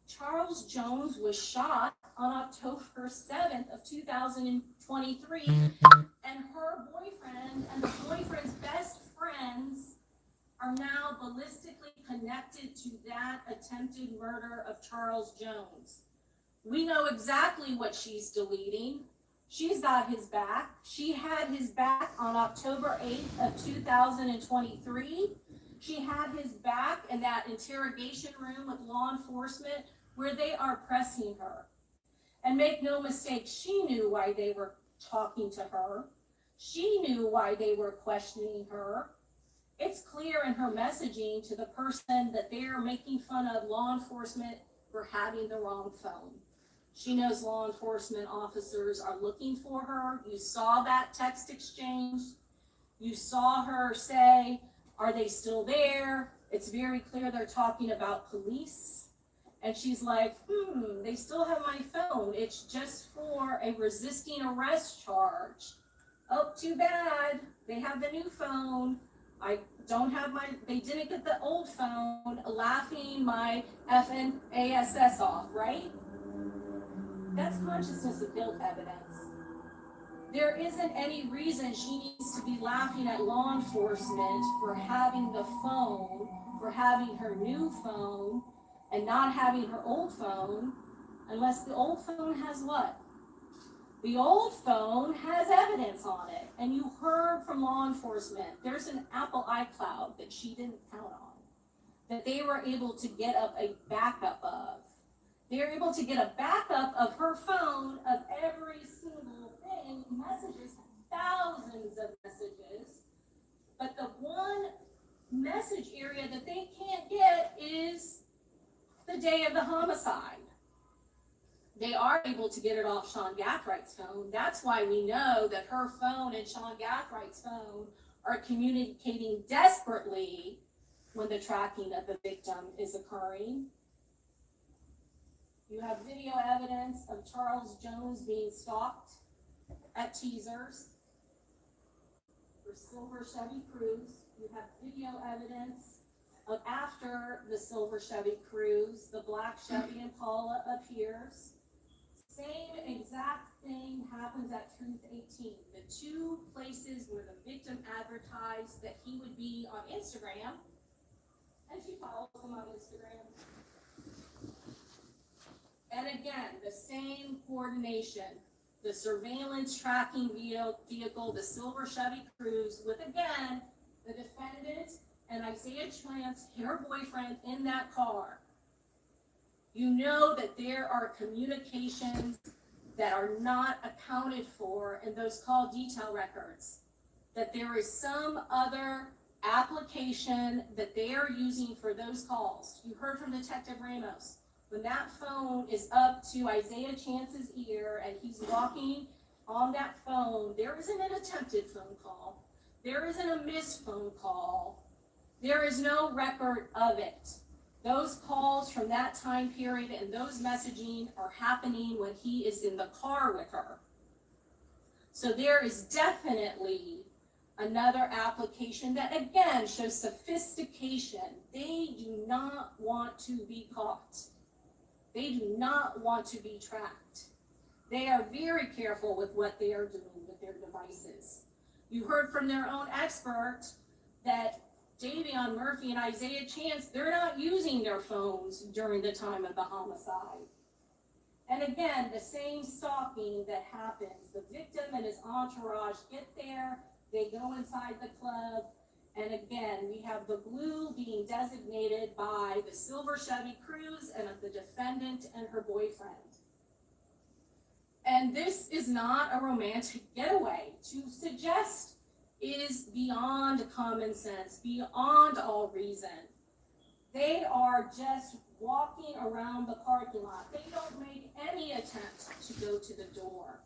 Charles Jones was shot on October 7th of 2023, and her boyfriend and the boyfriend's best friends are now ballistically connected to that attempted murder of Charles Jones. We know exactly what she's deleting. She's got his back. She had his back on October 8th of 2023. She had his back in that interrogation room with law enforcement where they are pressing her. And make no mistake, she knew why they were talking to her. She knew why they were questioning her. It's clear in her messaging to the person that they are making fun of law enforcement for having the wrong phone. She knows law enforcement officers are looking for her. You saw that text exchange. You saw her say, are they still there? It's very clear they're talking about police. And she's like, they still have my phone. It's just for a resisting arrest charge. Oh, too bad. They have the new phone. I don't have they didn't get the old phone, laughing my effing ASS off, right? That's consciousness of guilt evidence. There isn't any reason she needs to be laughing at law enforcement for having the phone, for having her new phone, and not having her old phone, unless the old phone has what? The old phone has evidence on it, and you heard from law enforcement, there's an Apple iCloud that she didn't count on, that they were able to get up a backup of. They're able to get a backup of her phone of every single thing, messages, thousands of messages, but the one message area that they can't get is the day of the homicide. They are able to get it off Sean Gathright's phone. That's why we know that her phone and Sean Gathright's phone are communicating desperately when the tracking of the victim is occurring. You have video evidence of Charles Jones being stalked at teasers for silver Chevy Cruze. You have video evidence After the silver Chevy Cruze, the black Chevy Impala appears. Same exact thing happens at Truth 18. The two places where the victim advertised that he would be on Instagram, and she follows him on Instagram. And again, the same coordination. The surveillance tracking vehicle, the silver Chevy Cruze, with again, the defendant and Isaiah Chance, her boyfriend, in that car. You know that there are communications that are not accounted for in those call detail records. That there is some other application that they are using for those calls. You heard from Detective Ramos. When that phone is up to Isaiah Chance's ear and he's walking on that phone, there isn't an attempted phone call. There isn't a missed phone call. There is no record of it. Those calls from that time period and those messaging are happening when he is in the car with her. So there is definitely another application that again shows sophistication. They do not want to be caught. They do not want to be tracked. They are very careful with what they are doing with their devices. You heard from their own expert that Davion Murphy and Isaiah Chance, they're not using their phones during the time of the homicide. And again, the same stalking that happens. The victim and his entourage get there, they go inside the club, and again, we have the blue being designated by the silver Chevy Cruze and of the defendant and her boyfriend. And this is not a romantic getaway. To suggest is beyond common sense, beyond all reason. They are just walking around the parking lot. They don't make any attempt to go to the door.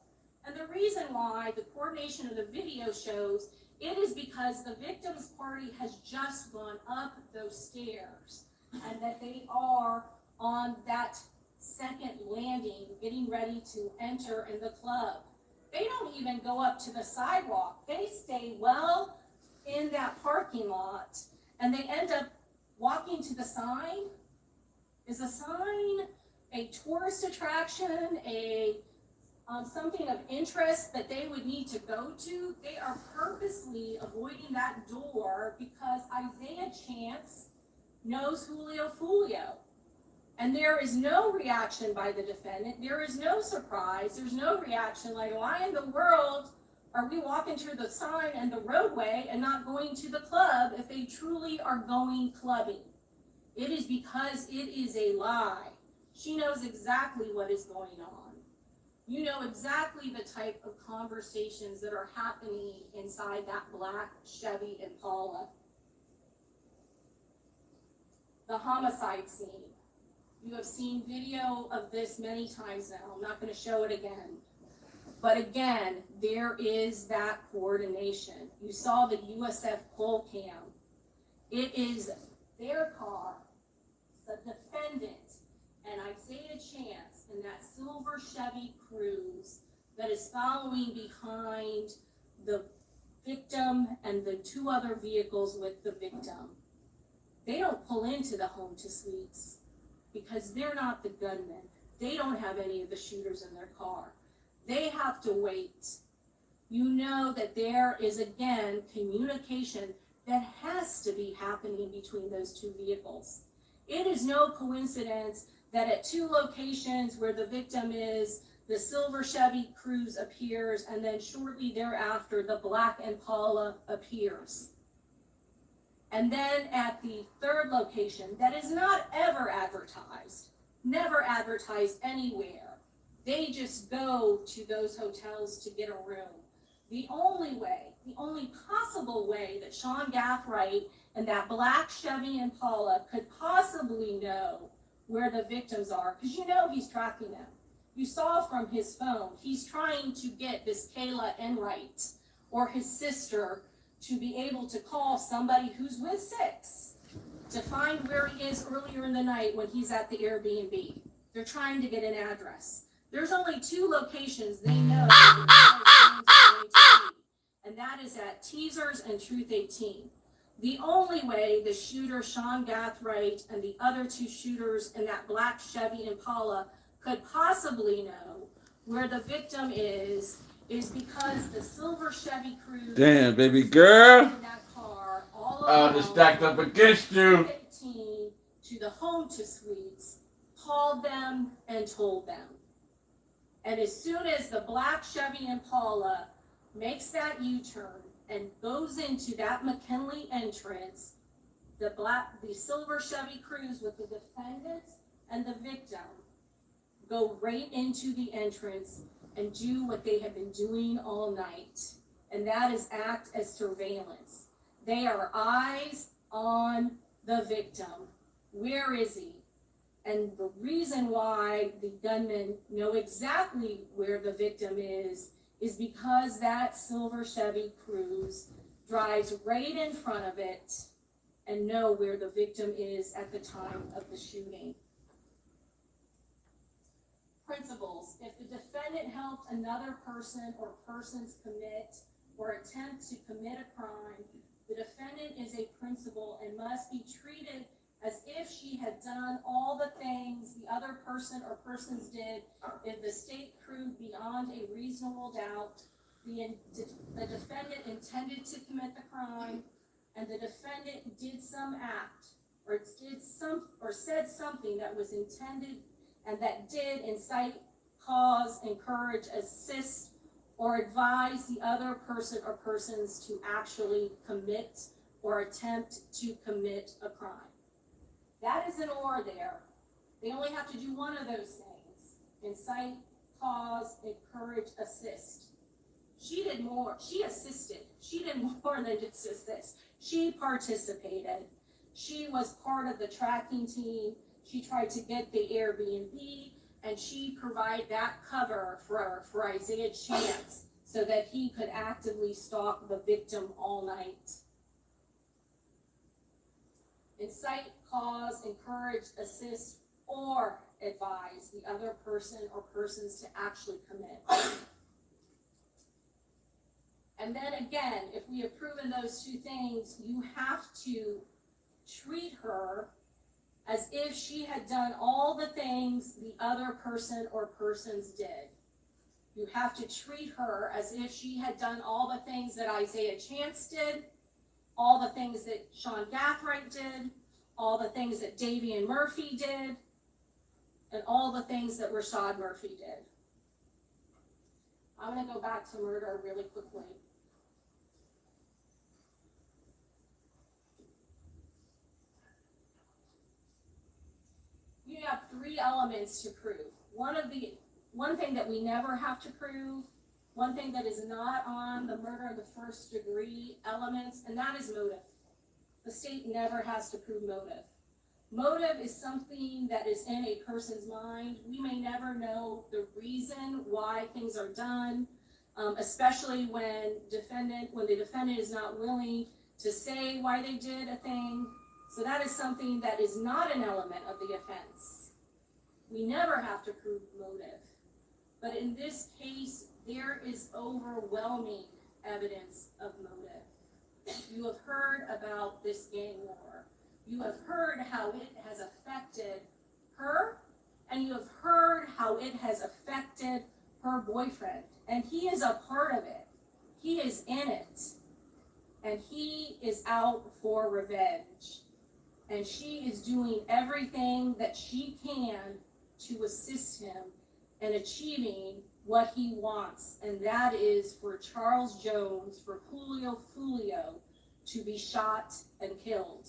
And the reason why the coordination of the video shows it is because the victim's party has just gone up those stairs and that they are on that second landing getting ready to enter in the club. They don't even go up to the sidewalk. They stay well in that parking lot and they end up walking to the sign. Is a sign a tourist attraction, something of interest that they would need to go to? They are purposely avoiding that door because Isaiah Chance knows Julio Foolio. And there is no reaction by the defendant. There is no surprise. There's no reaction like, why in the world are we walking through the sign and the roadway and not going to the club if they truly are going clubbing? It is because it is a lie. She knows exactly what is going on. You know exactly the type of conversations that are happening inside that black Chevy Impala. The homicide scene. You have seen video of this many times now. I'm not going to show it again. But again, there is that coordination. You saw the USF poll cam. It is their car, the defendant, and Isaiah Chance in that silver Chevy Cruze that is following behind the victim and the two other vehicles with the victim. They don't pull into the home to suites because they're not the gunmen. They don't have any of the shooters in their car. They have to wait. You know that there is, again, communication that has to be happening between those two vehicles. It is no coincidence that at two locations where the victim is, the silver Chevy Cruze appears, and then shortly thereafter, the black Impala appears. And then at the third location, that is not ever advertised, never advertised anywhere. They just go to those hotels to get a room. The only way, the only possible way that Sean Gathright and that black Chevy Impala could possibly know where the victims are, because you know he's tracking them. You saw from his phone, he's trying to get this Kayla Enright or his sister to be able to call somebody who's with Six to find where he is earlier in the night when he's at the Airbnb. They're trying to get an address. There's only two locations they know that the going to be, and that is at Teasers and Truth 18. The only way the shooter, Sean Gathright, and the other two shooters in that black Chevy Impala could possibly know where the victim is because the silver Chevy Cruze. Damn, baby girl. In that car, all I'll just stacked up against you. 15 to the home to suites, called them and told them. And as soon as the black Chevy Impala makes that U-turn and goes into that McKinley entrance, the silver Chevy Cruze with the defendant and the victim go right into the entrance and do what they have been doing all night. And that is act as surveillance. They are eyes on the victim. Where is he? And the reason why the gunmen know exactly where the victim is because that silver Chevy Cruze drives right in front of it and know where the victim is at the time of the shooting. Principles. If the defendant helped another person or persons commit or attempt to commit a crime, the defendant is a principal and must be treated as if she had done all the things the other person or persons did. If the state proved beyond a reasonable doubt the defendant intended to commit the crime and the defendant did some act or said something that was intended and that did incite, cause, encourage, assist, or advise the other person or persons to actually commit or attempt to commit a crime. That is an or there. They only have to do one of those things. Incite, cause, encourage, assist. She did more. She assisted. She did more than just assist. She participated. She was part of the tracking team. She tried to get the Airbnb, and she provided that cover for Isaiah Chance so that he could actively stalk the victim all night. Incite, cause, encourage, assist, or advise the other person or persons to actually commit. And then again, if we have proven those two things, you have to treat her as if she had done all the things the other person or persons did. You have to treat her as if she had done all the things that Isaiah Chance did, all the things that Sean Gathright did, all the things that Davian Murphy did, and all the things that Rashad Murphy did. I'm going to go back to murder really quickly. You have three elements to prove. One thing that we never have to prove, one thing that is not on the murder of the first degree elements, and that is motive. The state never has to prove motive. Motive is something that is in a person's mind. We may never know the reason why things are done, especially when the defendant is not willing to say why they did a thing. So that is something that is not an element of the offense. We never have to prove motive. But in this case, there is overwhelming evidence of motive. You have heard about this gang war. You have heard how it has affected her, and you have heard how it has affected her boyfriend. And he is a part of it. He is in it. And he is out for revenge. And she is doing everything that she can to assist him in achieving what he wants. And that is for Charles Jones, for Julio to be shot and killed.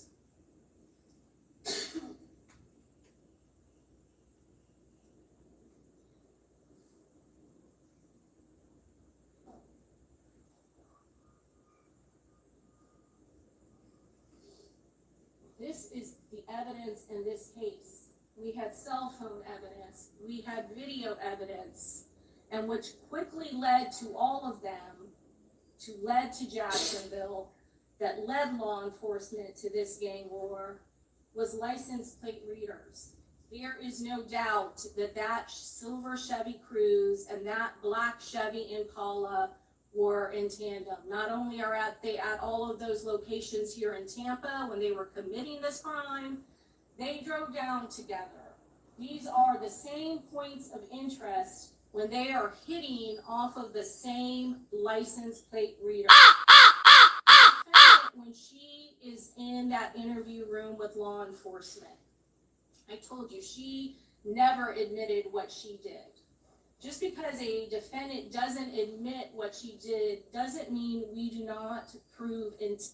This is the evidence in this case. We had cell phone evidence, we had video evidence, and which quickly led to all of them, led to Jacksonville, that led law enforcement to this gang war, was license plate readers. There is no doubt that that silver Chevy Cruze and that black Chevy Impala were in tandem. Not only are they at all of those locations here in Tampa when they were committing this crime, they drove down together. These are the same points of interest when they are hitting off of the same license plate reader. When she is in that interview room with law enforcement, I told you, she never admitted what she did. Just because a defendant doesn't admit what she did doesn't mean we do not prove intent.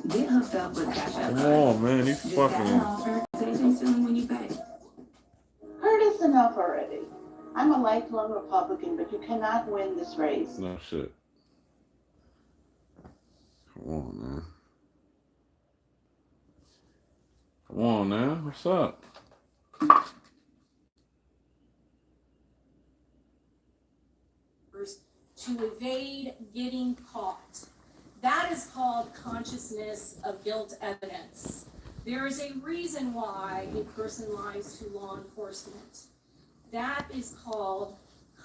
Get hooked up with Cash App. Come on, man. He's Just fucking. got offered. Say things to him when you pay. Curtis, enough already. I'm a lifelong Republican, but you cannot win this race. No shit. Come on, man. Come on, man. What's up? To evade getting caught. That is called consciousness of guilt evidence. There is a reason why a person lies to law enforcement. That is called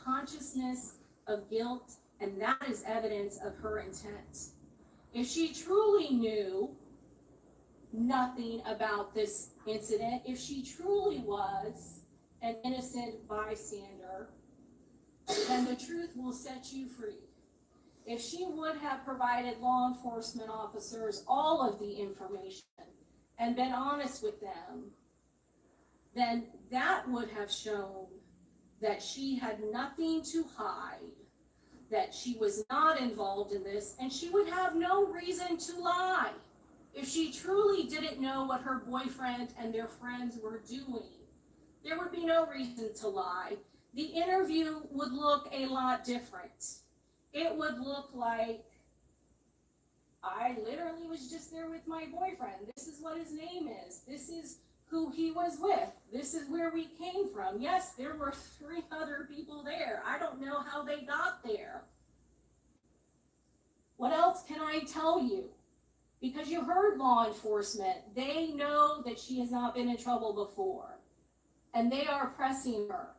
consciousness of guilt, and that is evidence of her intent. If she truly knew nothing about this incident, if she truly was an innocent bystander, then the truth will set you free. If she would have provided law enforcement officers all of the information and been honest with them, then that would have shown that she had nothing to hide, that she was not involved in this, and she would have no reason to lie. If she truly didn't know what her boyfriend and their friends were doing, there would be no reason to lie. The interview would look a lot different. It would look like, I literally was just there with my boyfriend. This is what his name is. This is who he was with. This is where we came from. Yes, there were 3 other people there. I don't know how they got there. What else can I tell you? Because you heard law enforcement. They know that she has not been in trouble before. And they are pressing her.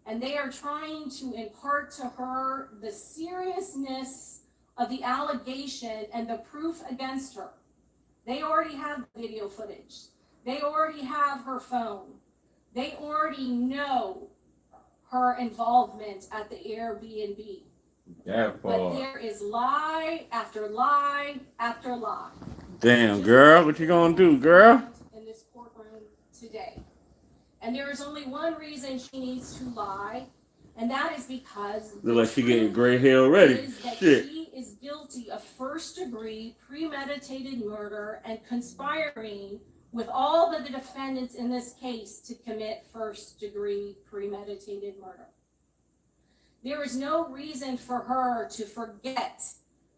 And they are trying to impart to her the seriousness of the allegation and the proof against her. They already have video footage. They already have her phone. They already know her involvement at the Airbnb. That But part. there is lie after lie after lie. Damn, girl. What you gonna do, girl? In this courtroom today. And there is only one reason she needs to lie, and that is because Look like she getting gray hair already. is that Shit. she is guilty of first-degree premeditated murder and conspiring with all of the defendants in this case to commit first-degree premeditated murder. There is no reason for her to forget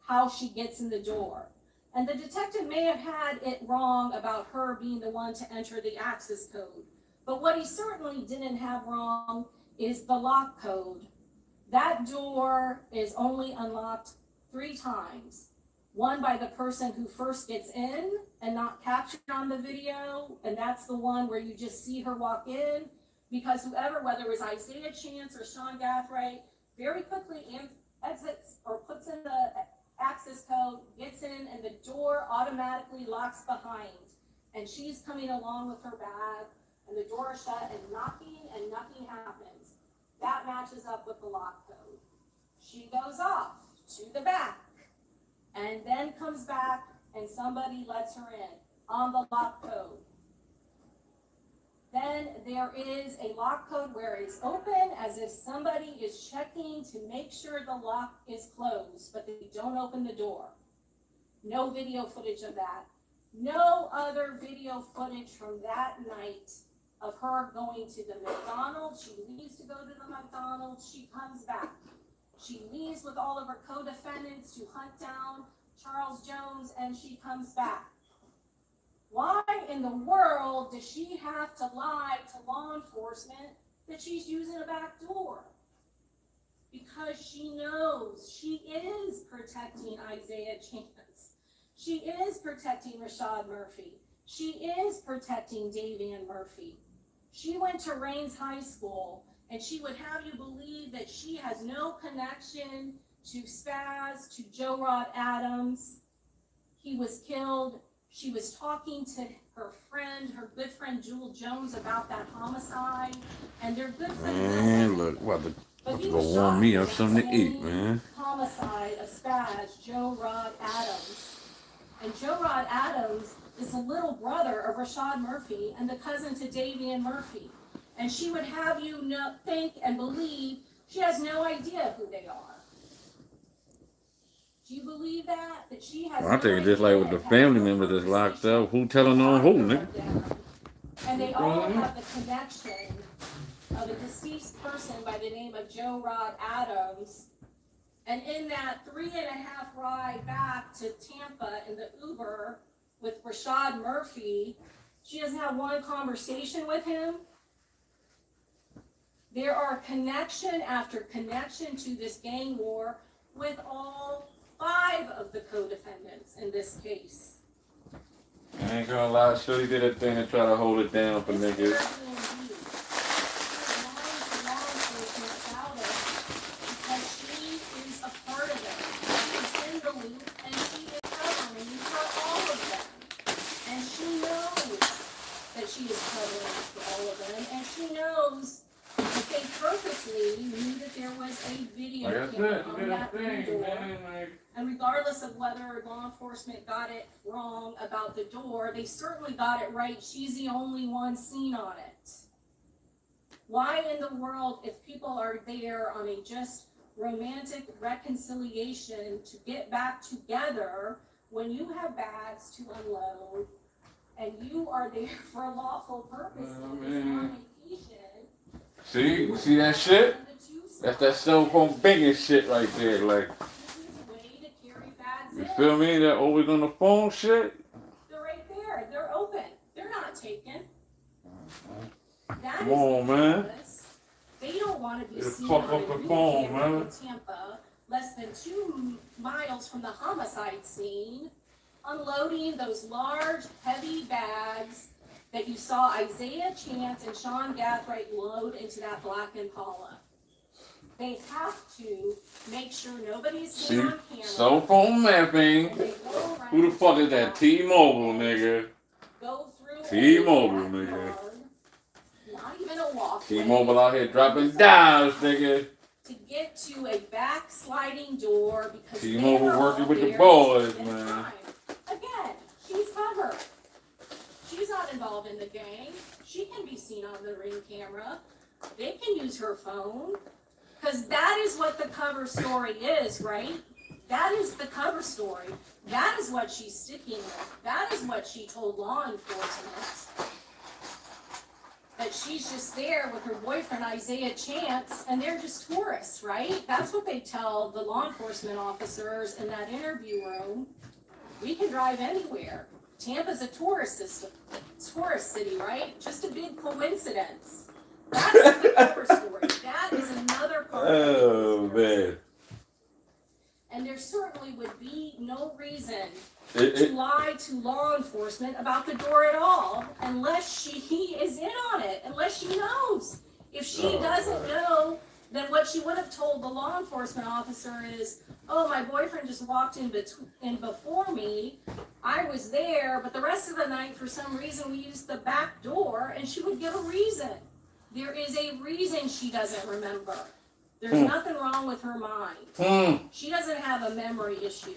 how she gets in the door. And the detective may have had it wrong about her being the one to enter the access code. But what he certainly didn't have wrong is the lock code. That door is only unlocked 3 times. One by the person who first gets in and not captured on the video, and that's the one where you just see her walk in, because whoever, whether it was Isaiah Chance or Sean Gathright, very quickly exits or puts in the access code, gets in, and the door automatically locks behind. And she's coming along with her bag, and the door is shut, and nothing happens. That matches up with the lock code. She goes off to the back, and then comes back, and somebody lets her in on the lock code. Then there is a lock code where it's open, as if somebody is checking to make sure the lock is closed, but they don't open the door. No video footage of that. No other video footage from that night of her going to the McDonald's. She leaves to go to the McDonald's. She comes back. She leaves with all of her co-defendants to hunt down Charles Jones, and she comes back. Why in the world does she have to lie to law enforcement that she's using a back door? Because she knows she is protecting Isaiah Chance. She is protecting Rashad Murphy. She is protecting Davian Murphy. She went to Rains High School, and she would have you believe that she has no connection to Spaz, to Joe Rod Adams. He was killed. She was talking to her friend, her good friend Jewel Jones, about that homicide, and their good friend. Man, look, what the go warm me up something to eat, man. Homicide of Spaz, Joe Rod Adams, and Joe Rod Adams is the little brother of Rashad Murphy and the cousin to Davian Murphy, and she would have you think and believe she has no idea who they are. Do you believe that? That she has I think it's just like with the family members that's locked up. Who telling on who, nigga? And they all have the connection of a deceased person by the name of Joe Rod Adams. And in that 3.5 ride back to Tampa in the Uber with Rashad Murphy, she doesn't have one conversation with him. There are connection after connection to this gang war with all 5 of the co-defendants in this case. I ain't gonna lie, Shorty did a thing to try to hold it down for niggas. Because she is a part of it. She's in the loop and she is covering for all of them. And she knows that she is covering for all of them. And she knows that they purposely knew that there was a video camera on that door. And regardless of whether law enforcement got it wrong about the door, they certainly got it right. She's the only one seen on it. Why in the world, if people are there on a just romantic reconciliation to get back together, when you have bags to unload and you are there for a lawful purpose, on vacation, See that shit? That's that cell phone banging shit right there, like. You feel me? They're always on the phone shit. They're right there. They're open. They're not taken. That Come on, man. They don't want to be Just seen fuck on up the a phone, camera man. in Tampa, less than 2 miles from the homicide scene, unloading those large, heavy bags that you saw Isaiah Chance and Sean Gathright load into that black Impala. They have to make sure nobody's seen on camera. Cell phone mapping. Who the fuck is that? T-Mobile, nigga. Go through T-Mobile, nigga. Not even a walkway. T-Mobile out here dropping dimes, nigga. To get to a backsliding door because T-Mobile they are working all with the there boys, in man. time. Again, she's covered. She's not involved in the gang. She can be seen on the Ring camera. They can use her phone. Because that is what the cover story is, right? That is the cover story. That is what she's sticking with. That is what she told law enforcement. That she's just there with her boyfriend Isaiah Chance, and they're just tourists, right? That's what they tell the law enforcement officers in that interview room. We can drive anywhere. Tampa's a tourist city, right? Just a big coincidence. That's the cover story. That is another part of the Oh, man. And there certainly would be no reason to lie to law enforcement about the door at all unless she is in on it, unless she knows. If she doesn't know, then what she would have told the law enforcement officer is, oh, my boyfriend just walked in before me. I was there, but the rest of the night, for some reason, we used the back door, and she would give a reason. There is a reason she doesn't remember. There's nothing wrong with her mind. She doesn't have a memory issue.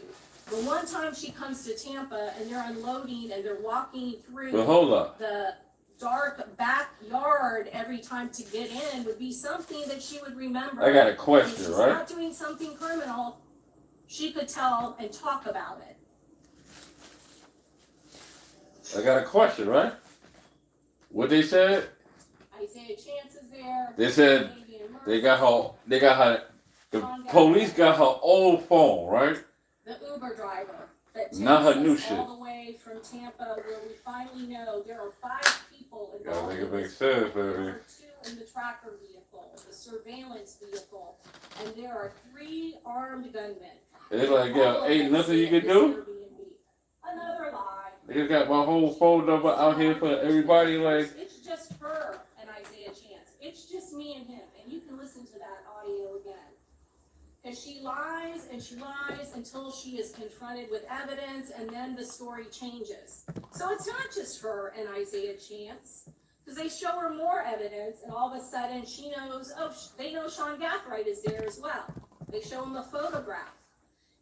The one time she comes to Tampa and they're unloading and they're walking through the dark backyard every time to get in would be something that she would remember. I got a question, she's right? not doing something criminal, she could tell and talk about it. I got a question, right? What they said? Isaiah Chance is there. They said they got her, the police got her old phone, right? The Uber driver that takes Not her new us shit. all the way from Tampa, where we finally know there are 5 people involved. Gotta make it in make this. sense, There baby. are 2 in the tracker vehicle, the surveillance vehicle, and there are 3 armed gunmen. It's like, All yeah, of ain't them nothing you sit can in do. this Airbnb. Another lie. They just got my whole phone number out here for everybody, like. It's just her and Isaiah Chance. It's just me and him, and you can listen to that audio again. Because she lies and she lies until she is confronted with evidence, and then the story changes. So it's not just her and Isaiah Chance, because they show her more evidence, and all of a sudden she knows, oh, they know Sean Gathright is there as well. They show him a photograph.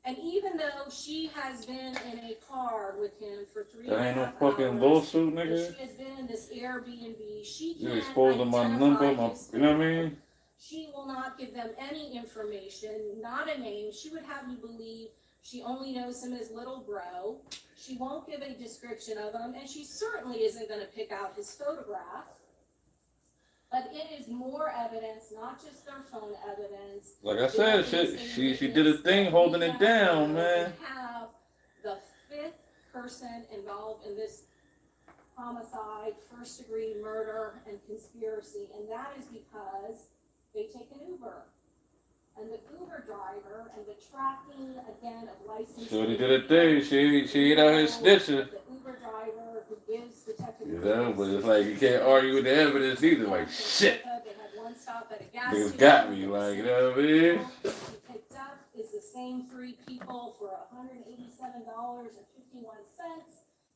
And even though she has been in a car with him for 3.5 That ain't no hours, fucking lawsuit, and nigga. she has been in this Airbnb, she You can't exposing my number, identify his you know what I phone. mean? She will not give them any information, not a name. She would have you believe she only knows him as Little Bro. She won't give a description of him, and she certainly isn't going to pick out his photograph. But it is more evidence, not just their phone evidence. Like I said, she did a thing holding it down, man. We have the 5th person involved in this homicide, first-degree murder, and conspiracy, and that is because they take an Uber. And the Uber driver and the tracking, again, of license. Shorty did a thing. She ain't out here snitching. The Uber driver who gives Detective. You know, but it's like you can't argue with the evidence either. Like, shit. They had one stop at a gas Niggas station. got me, like, you know what I mean? He picked up is the same 3 people for $187.51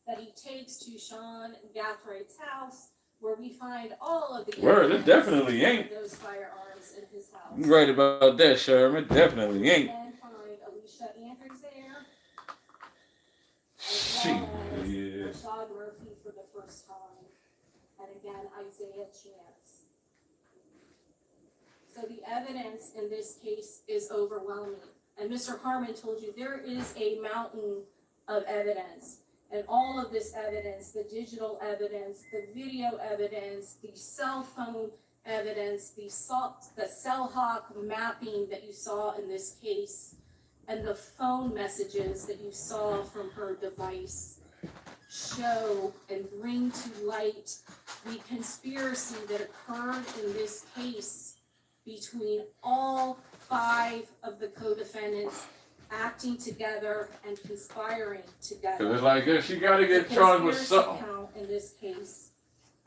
that he takes to Sean Gathraight's house, where we find all of the Word, it evidence definitely ain't. of those firearms in his house. You right about that, Sherman. Definitely ain't. And find Alicia Andrews there, Shit, as yeah. Rashad Murphy for the first time, and again Isaiah Chance. So the evidence in this case is overwhelming. And Mr. Harmon told you there is a mountain of evidence. And all of this evidence, the digital evidence, the video evidence, the cell phone evidence, the cell hawk mapping that you saw in this case, and the phone messages that you saw from her device show and bring to light the conspiracy that occurred in this case between all 5 of the co-defendants acting together and conspiring together. Cause it's like, she gotta get charged with something. Count in this case.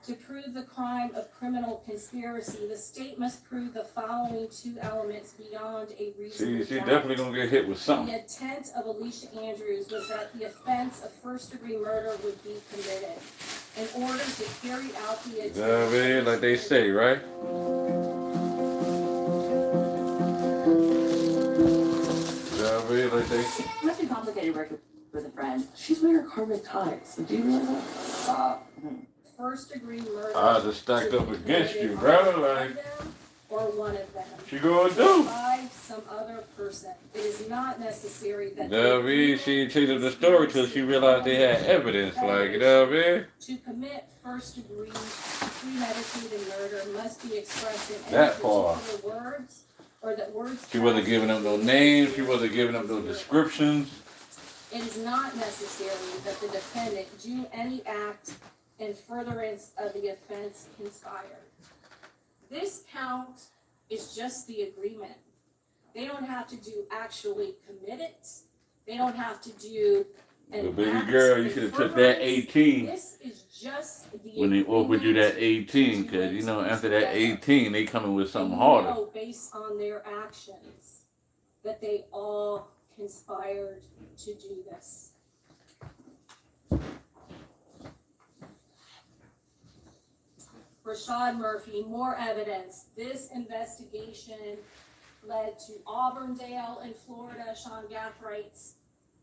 To prove the crime of criminal conspiracy, the state must prove the following 2 elements beyond a reasonable doubt. She definitely gonna get hit with something. The intent of Alicia Andrews was that the offense of first-degree murder would be committed. In order to carry out the intent, You know what I mean? Like they say, right? Like they It must be complicated working with a friend. She's wearing her karmic ties. Do you realize that? First-degree murder. I just stacked up against you, brother. Like, or one of them. she gonna do? By some other person. It is not necessary that. You know what I mean? She ain't changed up the story till she realized they had evidence. Like, you know what I mean? To commit first-degree premeditated murder must be expressed in That any far. particular words, or that words. She wasn't giving up no names. She wasn't giving up no descriptions. It is not necessary that the defendant do any act in furtherance of the offense conspired. This count is just the agreement. They don't have to do actually commit it. They don't have to do an But baby act girl, you in should have took that furtherance. 18 This is just the when they offered you that 18. Cause you know after that 18, they coming with something harder. Know based on their actions that they all conspired to do this. Rashad Murphy, more evidence. This investigation led to Auburndale in Florida, Sean Gathraight's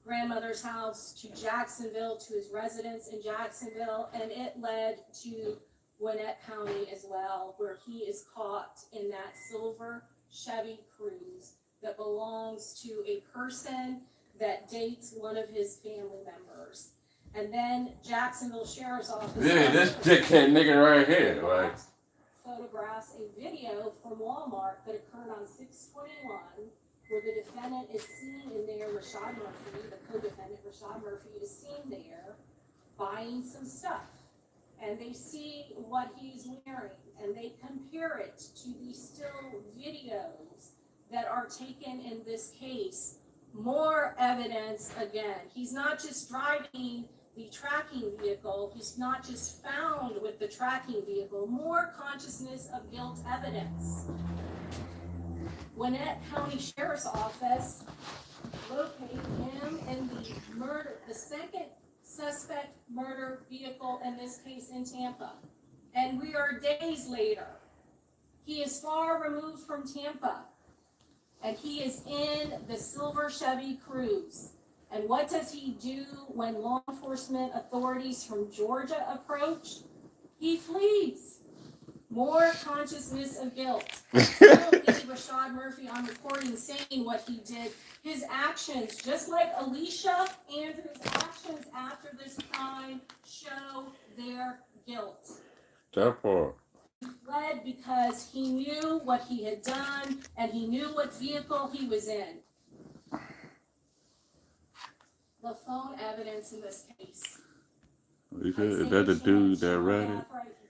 grandmother's house, to Jacksonville, to his residence in Jacksonville, and it led to Gwinnett County as well, where he is caught in that silver Chevy Cruze that belongs to a person that dates one of his family members. And then Jacksonville Sheriff's Office. Yeah, this dickhead nigga right here, like. Photographs a video from Walmart that occurred on 6/21, where the defendant is seen in there, Rashad Murphy, the co-defendant Rashad Murphy is seen there buying some stuff. And they see what he's wearing, and they compare it to the still videos that are taken in this case. More evidence again. He's not just driving the tracking vehicle, he's not just found with the tracking vehicle. More consciousness of guilt evidence. Gwinnett County Sheriff's Office located him in the second suspect murder vehicle in this case in Tampa. And we are days later. He is far removed from Tampa. And he is in the silver Chevy Cruze. And what does he do when law enforcement authorities from Georgia approach? He flees. More consciousness of guilt. I don't think Rashad Murphy on recording saying what he did. His actions, just like Alicia Andrews' actions after this crime, show their guilt. That part. He fled because he knew what he had done and he knew what vehicle he was in. The phone evidence in this case. Is that the dude that read it?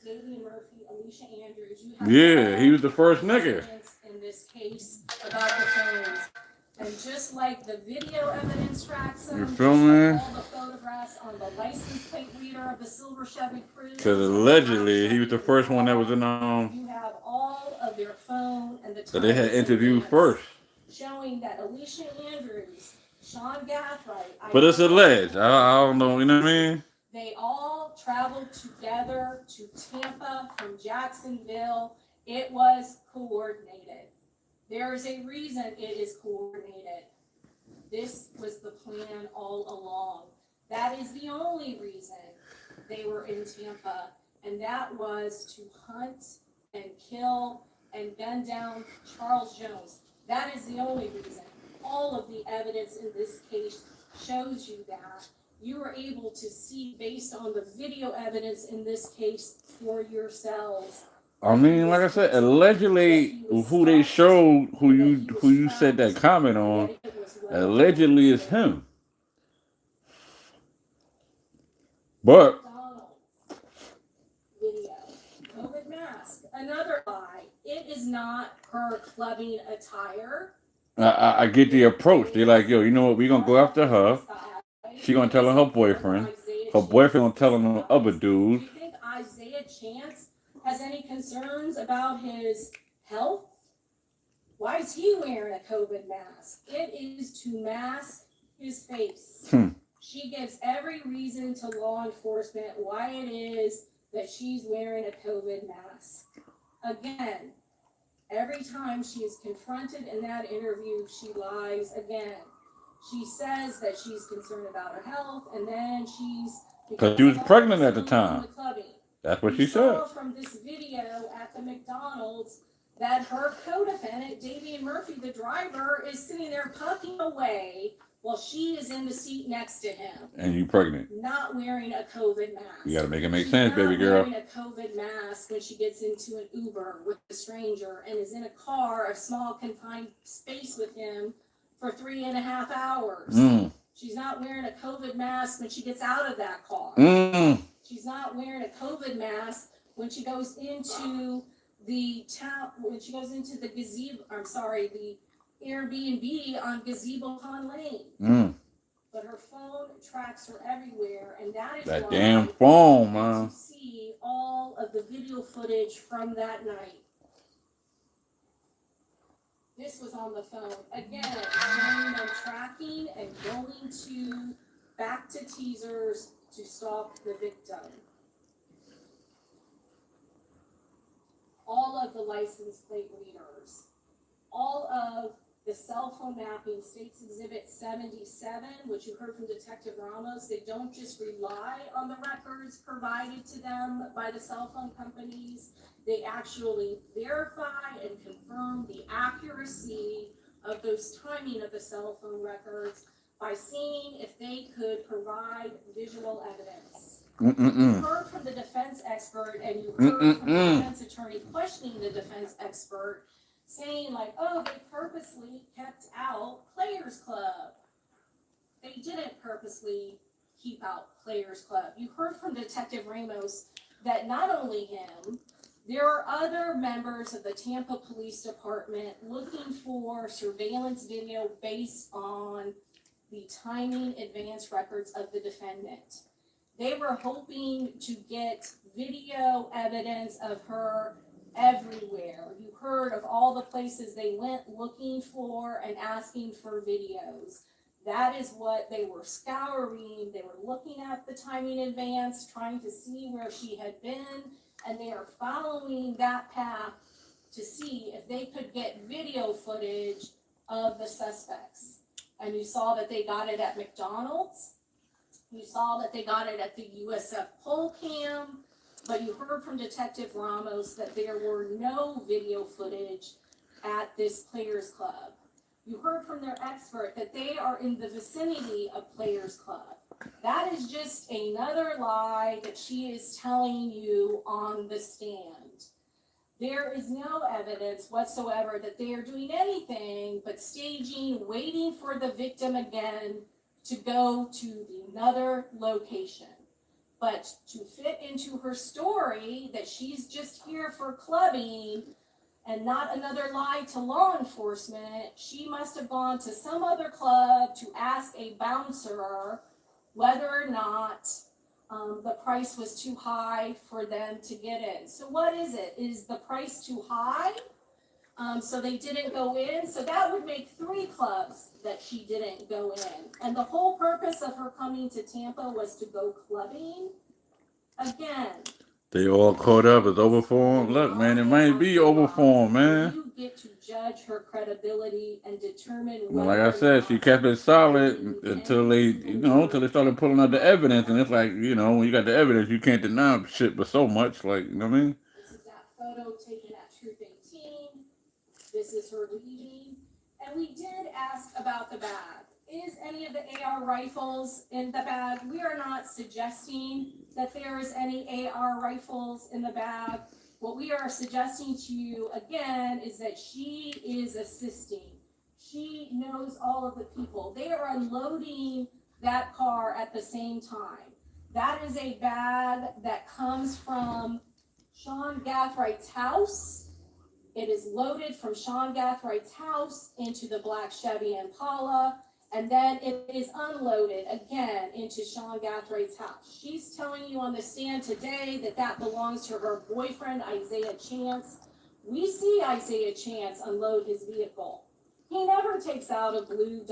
Davian Murphy, Alicia Andrews. Yeah, he was the first nigga. Evidence in this case about the phones. And just like the video evidence tracks them, You feel me? like all the photographs on the license plate reader of the silver Chevy Cruze. Because allegedly he was the first one that was in You have all of their phone and the that they had interviewed first. showing that Alicia Andrews, Sean Gathright, But it's alleged. I don't know, you know what I mean? they all traveled together to Tampa from Jacksonville. It was coordinated. There is a reason it is coordinated. This was the plan all along. That is the only reason they were in Tampa, and that was to hunt and kill and gun down Charles Jones. That is the only reason. All of the evidence in this case shows you that. You were able to see based on the video evidence in this case for yourselves. I mean, like I said, allegedly who they showed, who you said that comment on, allegedly is him. But Video. COVID mask. Another lie. It is not her clubbing attire. I get the approach. They're like, yo, you know what? We're going to go after her. She going to tell her boyfriend. Her boyfriend going to tell her other dudes. Do you think Isaiah Chance has any concerns about his health? Why is he wearing a COVID mask? It is to mask his face. She gives every reason to law enforcement why it is that she's wearing a COVID mask. Again, every time she is confronted in that interview, she lies again. She says that she's concerned about her health, and then because she was pregnant at the time. That's what she said. Saw from this video at the McDonald's that her co-defendant, Davian Murphy, the driver, is sitting there puffing away while she is in the seat next to him. And you pregnant. Not wearing a COVID mask. You gotta make it make sense, baby girl. She's not wearing a COVID mask when she gets into an Uber with a stranger and is in a car, a small confined space with him for 3.5 hours. She's not wearing a COVID mask when she gets out of that car. She's not wearing a COVID mask when she goes into the town, when she goes into the the Airbnb on Gazebo Pond Lane. But her phone tracks her everywhere, and that is that why damn phone, man. you see all of the video footage from that night. This was on the phone. Again, showing them tracking and going back to teasers to stalk the victim. All of the license plate readers, all of the cell phone mapping, States Exhibit 77, which you heard from Detective Ramos, they don't just rely on the records provided to them by the cell phone companies. They actually verify and confirm the accuracy of those timing of the cell phone records by seeing if they could provide visual evidence. You heard from the defense expert and you heard from the defense attorney questioning the defense expert, saying like, oh, they purposely kept out Players Club. They didn't purposely keep out Players Club. You heard from Detective Ramos that not only him, there are other members of the Tampa Police Department looking for surveillance video based on the timing advance records of the defendant. They were hoping to get video evidence of her everywhere. You heard of all the places they went looking for and asking for videos. That is what they were scouring. They were looking at the timing in advance, trying to see where she had been, and they are following that path to see if they could get video footage of the suspects. And you saw that they got it at McDonald's. You saw that they got it at the USF poll cam, but you heard from Detective Ramos that there were no video footage at this Players Club. You heard from their expert that they are in the vicinity of Players Club. That is just another lie that she is telling you on the stand. There is no evidence whatsoever that they are doing anything but staging, waiting for the victim again to go to another location. But to fit into her story that she's just here for clubbing and not another lie to law enforcement, she must have gone to some other club to ask a bouncer whether or not the price was too high for them to get in. So what is it? Is the price too high? So they didn't go in. So that would make 3 clubs that she didn't go in. And the whole purpose of her coming to Tampa was to go clubbing. Again, They all caught up. It's over for them. Look, man, it might be over for them, man. you get to judge her credibility and determine Well, whether like I said, she kept it solid until until they started pulling out the evidence. And it's like, when you got the evidence, you can't deny shit but so much. Like, you know what I mean? This is that photo taken at Troop 18. This is her leaving. And we did ask about the bag. Is any of the AR rifles in the bag? We are not suggesting that there is any AR rifles in the bag. What we are suggesting to you again is that she is assisting. She knows all of the people. They are unloading that car at the same time. That is a bag that comes from Sean Gathrigh's house. It is loaded from Sean Gathrigh's house into the black Chevy Impala, and then it is unloaded again into Sean Gathrigh's house. She's telling you on the stand today that that belongs to her boyfriend, Isaiah Chance. We see Isaiah Chance unload his vehicle. He never takes out a pink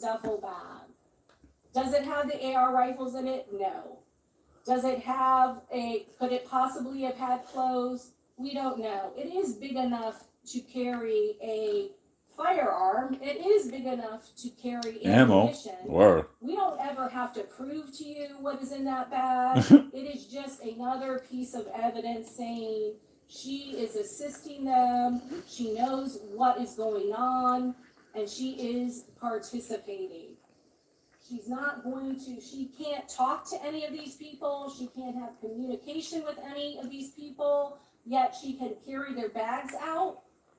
duffel bag. Does it have the AR rifles in it? No. Does it have could it possibly have had clothes? We don't know. It is big enough to carry a firearm. It is big enough to carry ammunition. Word. We don't ever have to prove to you what is in that bag. It is just another piece of evidence saying she is assisting them. She knows what is going on, and she is participating. She's not going to, she can't talk to any of these people. She can't have communication with any of these people, yet she can carry their bags out.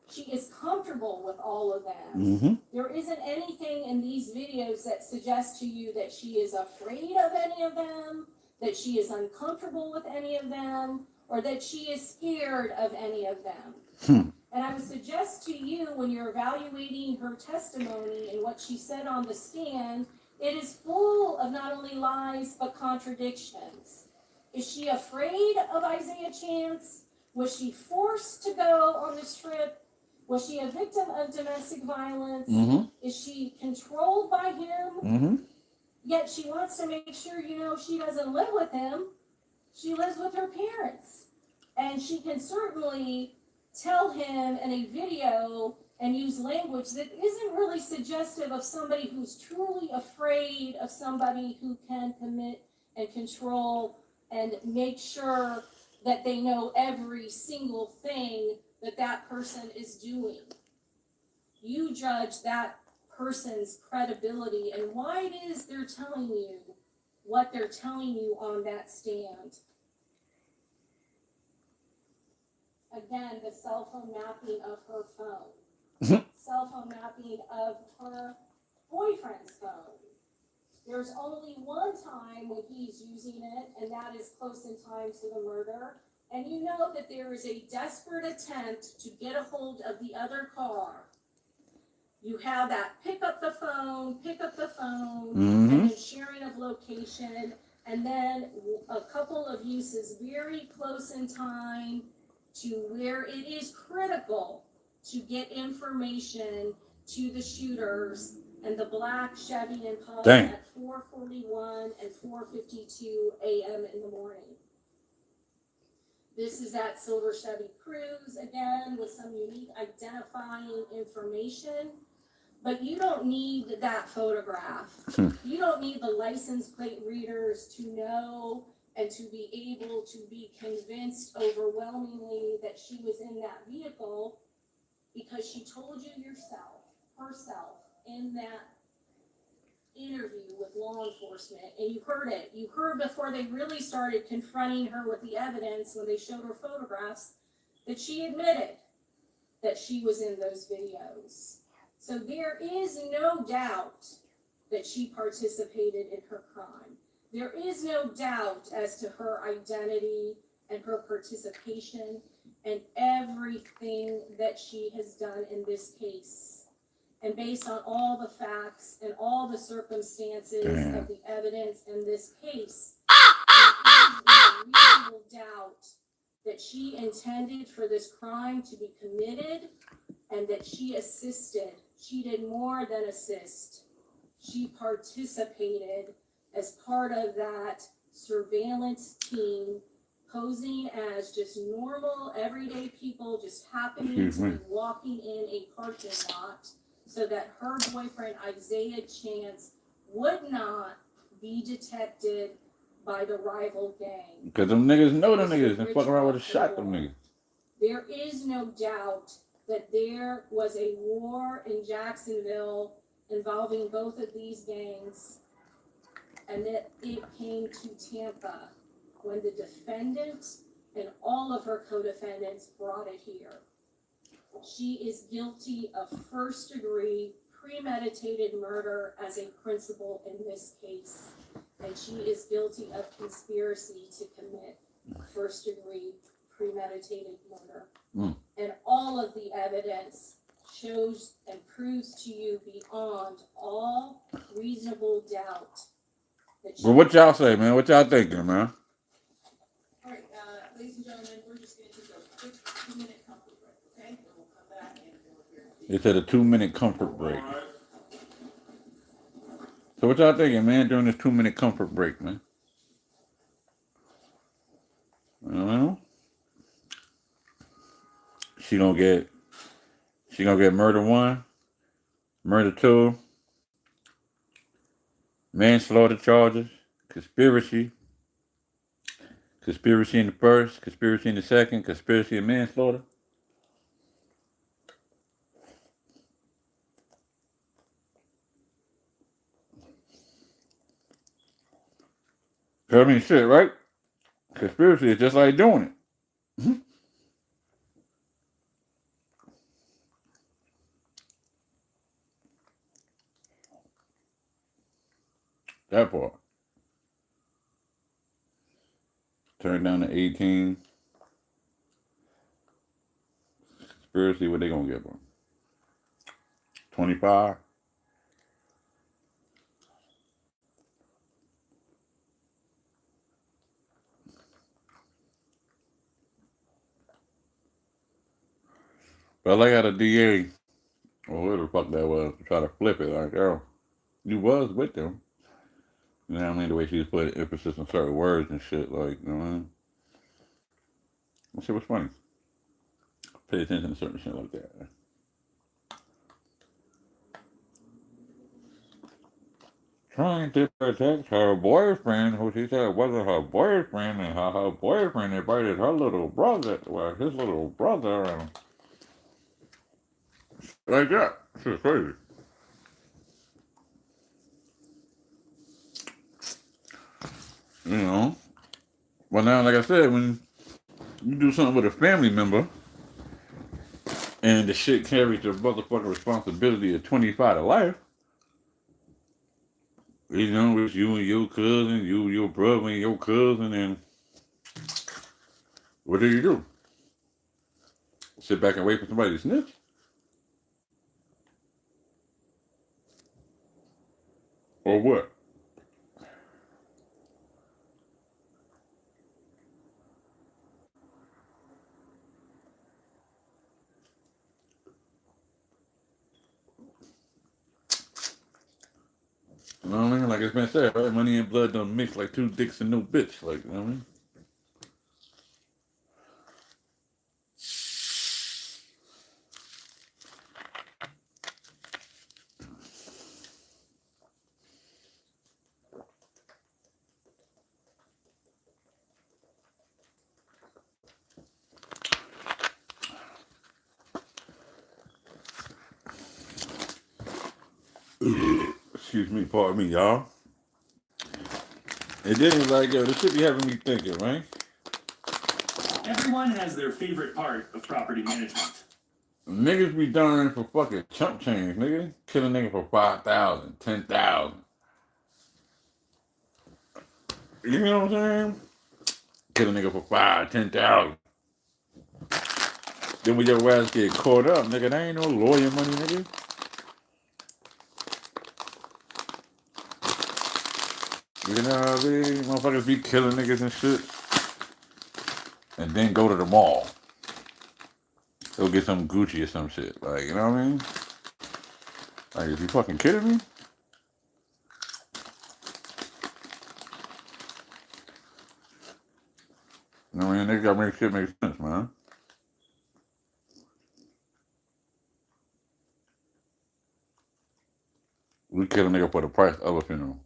She is comfortable with all of them. There isn't anything in these videos that suggests to you that she is afraid of any of them, that she is uncomfortable with any of them, or that she is scared of any of them. And I would suggest to you, when you're evaluating her testimony and what she said on the stand, it is full of not only lies, but contradictions. Is she afraid of Isaiah Chance? Was she forced to go on this trip? Was she a victim of domestic violence? Is she controlled by him? Yet she wants to make sure, she doesn't live with him. She lives with her parents. And she can certainly tell him in a video and use language that isn't really suggestive of somebody who's truly afraid of somebody who can commit and control and make sure that they know every single thing that person is doing. You judge that person's credibility and why it is they're telling you what they're telling you on that stand. Again, the cell phone mapping of her phone. Cell phone mapping of her boyfriend's phone. There's only one time when he's using it, and that is close in time to the murder. And you know that there is a desperate attempt to get a hold of the other car. You have that pick up the phone, and then sharing of location, and then a couple of uses very close in time to where it is critical to get information to the shooters and the black Chevy Impala Dang. at 4:41 and 4:52 a.m. in the morning. This is at Silver Chevy Cruise, again, with some unique identifying information. But you don't need that photograph. You don't need the license plate readers to know and to be able to be convinced overwhelmingly that she was in that vehicle, because she told you herself, in that interview with law enforcement, and you heard it. You heard before they really started confronting her with the evidence, when they showed her photographs, that she admitted that she was in those videos. So there is no doubt that she participated in her crime. There is no doubt as to her identity and her participation and everything that she has done in this case. And based on all the facts and all the circumstances of the evidence in this case, there is no reasonable doubt that she intended for this crime to be committed and that she assisted. She did more than assist. She participated as part of that surveillance team, posing as just normal, everyday people just happening to be walking in a parking lot so that her boyfriend, Isaiah Chance, would not be detected by the rival gang. Because them niggas know them niggas and fuck around with a shot them niggas. There is no doubt that there was a war in Jacksonville involving both of these gangs, and that it came to Tampa when the defendant and all of her co-defendants brought it here. She is guilty of first-degree premeditated murder as a principal in this case, and she is guilty of conspiracy to commit first-degree premeditated murder. And all of the evidence shows and proves to you beyond all reasonable doubt that she... Well, what y'all say, man? What y'all thinking, man? All right, ladies and gentlemen, we're just gonna take a quick 2-minute comfort break, okay? And we'll come back and we'll hear. They said a 2-minute comfort break. So what y'all thinking, man, during this 2-minute comfort break, man? I don't know. She gonna get murder 1, murder 2, manslaughter charges, conspiracy in the first, conspiracy in the second, conspiracy and manslaughter. I mean, shit, right? Conspiracy is just like doing it. That part. Turn down to 18. Conspiracy, what they gonna give them? 25? But I like how the DA, or whoever the fuck that was, try to flip it. Like, oh, you was with them. You know what I mean? The way she was putting emphasis on certain words and shit. Like, you know what I mean? That shit was funny. Pay attention to certain shit like that. Trying to protect her boyfriend, who she said wasn't her boyfriend, and how her boyfriend invited her little brother, well, his little brother, and like that. Shit's crazy. You know? Well, now, like I said, when you do something with a family member, and the shit carries the motherfucking responsibility of 25 to life, you know, it's you and your cousin, you, your brother and your cousin, and what do? Sit back and wait for somebody to snitch? Or what? You know what I mean? Like it's been said, right? Money and blood don't mix like two dicks and no bitch. Like, you know what I mean? Excuse me, pardon me, y'all. And then like, yo, this shit be having me thinking, right? Everyone has their favorite part of property management. Niggas be dying for fucking chump change, nigga. Kill a nigga for 5,000, 10,000. You know what I'm saying? Kill a nigga for 5, 10,000. Then when your ass get caught up, nigga, that ain't no lawyer money, nigga. You know what I mean? Motherfuckers be killing niggas and shit. And then go to the mall. Go get some Gucci or some shit. Like, you know what I mean? Like, is you fucking kidding me? You know what I mean? Niggas gotta make shit make sense, man. We kill a nigga for the price of a funeral.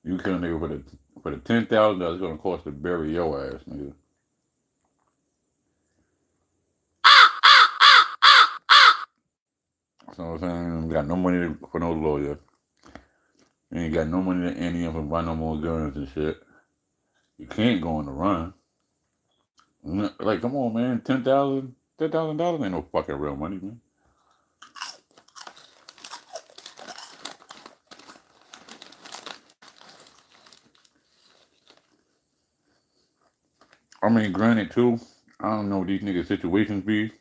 You kill a nigga for the $10,000 it's gonna cost to bury your ass, nigga. So I'm saying, you got no money for no lawyer. You ain't got no money to any of them buy no more guns and shit. You can't go on the run. Like, come on, man. $10,000 ain't no fucking real money, man. I mean, granted, too, I don't know what these niggas' situations be.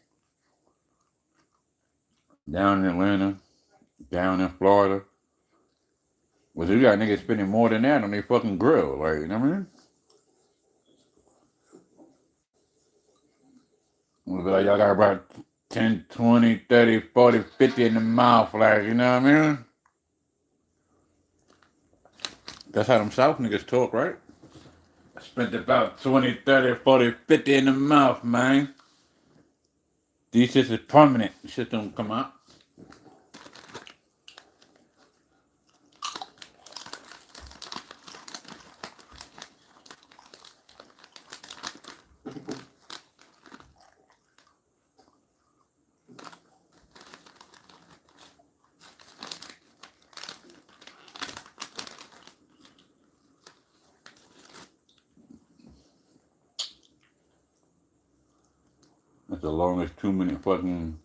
Down in Atlanta, down in Florida. But you got niggas spending more than that on their fucking grill. Like, you know what I mean? We'll be like, y'all got about 10, 20, 30, 40, 50 in the mouth. Like, you know what I mean? That's how them South niggas talk, right? I spent about 20, 30, 40, 50 in the mouth, man. These shits is permanent. Shit don't come out. That's the longest 2-minute fucking.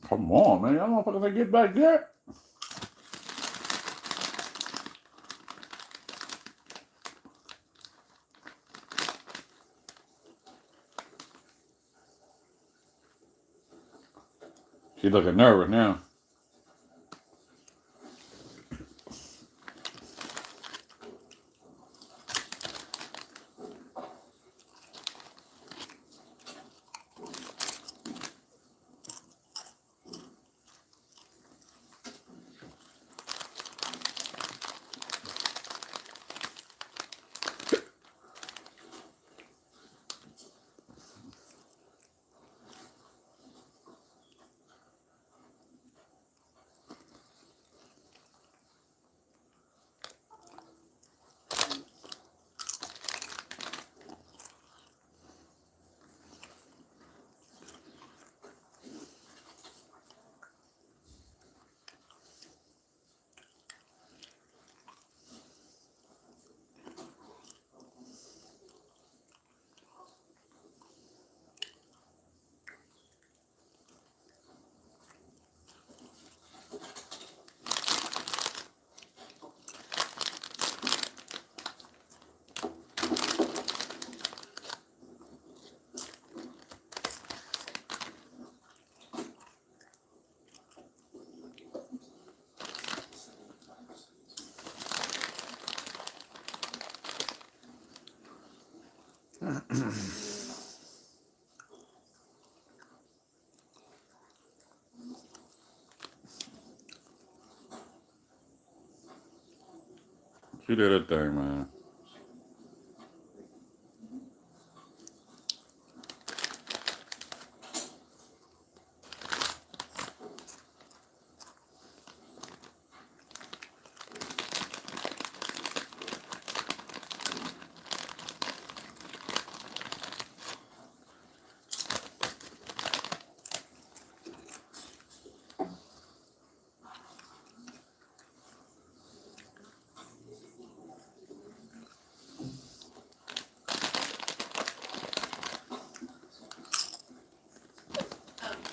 Come on, man. Y'all motherfuckers ain't get back yet. She looking nervous now. She did her thing, man.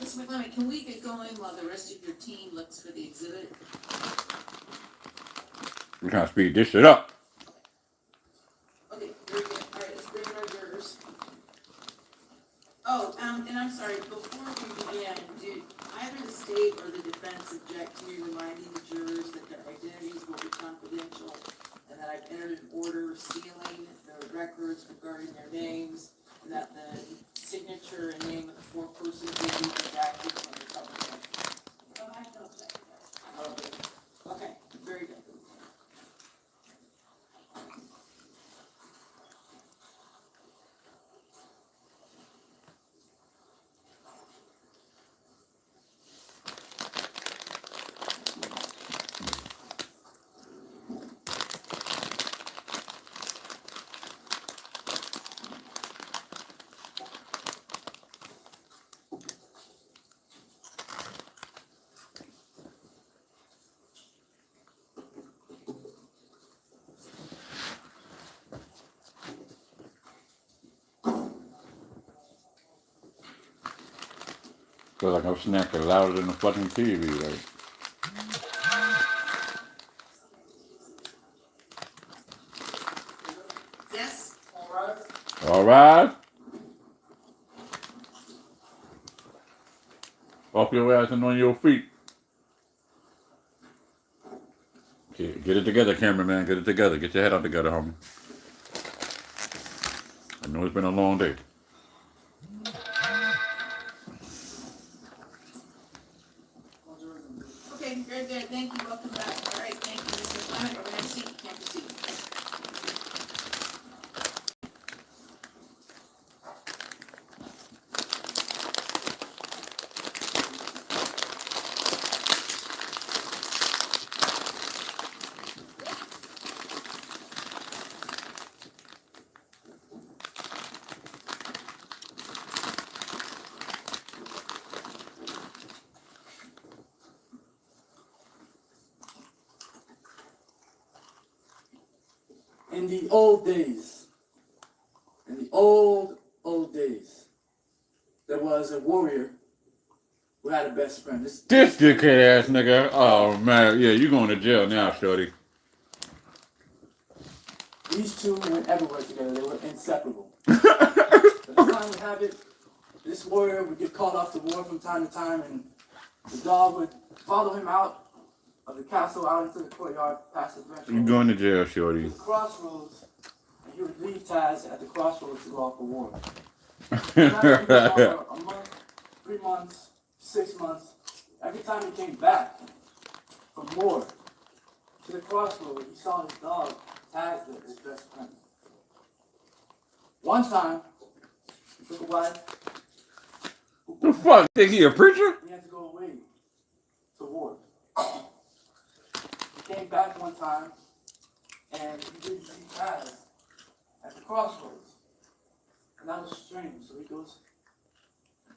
Mr. McClement, can we get going while the rest of your team looks for the exhibit? We trying to speed this shit up. Okay, very good. All right, let's bring in our jurors. Oh, and I'm sorry, before we begin, do either the state or the defense object to me reminding the jurors that their identities will be confidential and that I've entered an order sealing their records regarding their names and that the signature and name of the four-person will be redacted from the public record? Oh, I don't object. Okay, very good. Feel like I'm snapping louder than the fucking TV. Like, Yes? all right. Off your ass and on your feet. Get it together, cameraman. Get it together. Get your head out together, homie. I know it's been a long day. Okay, very good. Thank you. Welcome back. All right, thank you, Mr. Clement. We're gonna see. You can proceed. In the old days, in the old days, there was a warrior who had a best friend. This dickhead ass nigga. Oh man, yeah, you going to jail now, shorty. These two went everywhere together. They were inseparable. But the time we have it, this warrior would get called off to war from time to time, and the dog would follow him out of the castle, out into the courtyard, past the threshold. You going to jail, shorty. To the crossroads, and he would leave Taz at the crossroads to go off for war. A month, 3 months, 6 months. Every time he came back from war to the crossroads, he saw his dog, Taz, there, his best friend. One time, he took a wife. The fuck? Think he a preacher? He had to go away to war. He came back one time, and he didn't see Taz at the crossroads. And that was strange. So he goes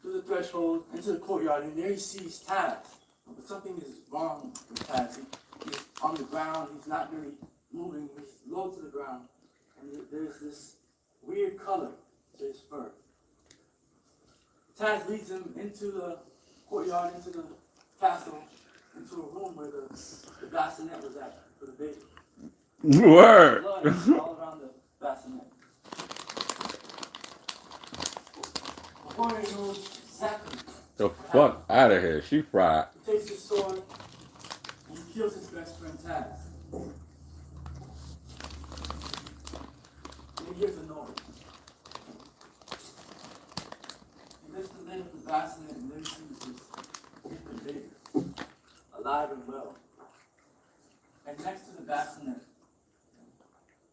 through the threshold, into the courtyard, and there he sees Taz. But something is wrong with Taz. He's on the ground, he's not really moving, he's low to the ground. And there's this weird color to his fur. Taz leads him into the courtyard, into the castle, into a room where the bassinet was at for the baby. Word. Blood all around the bassinet. The warrior knows exactly. The fuck out of here. She fried. He takes his sword and he kills his best friend Taz. And he hears a noise.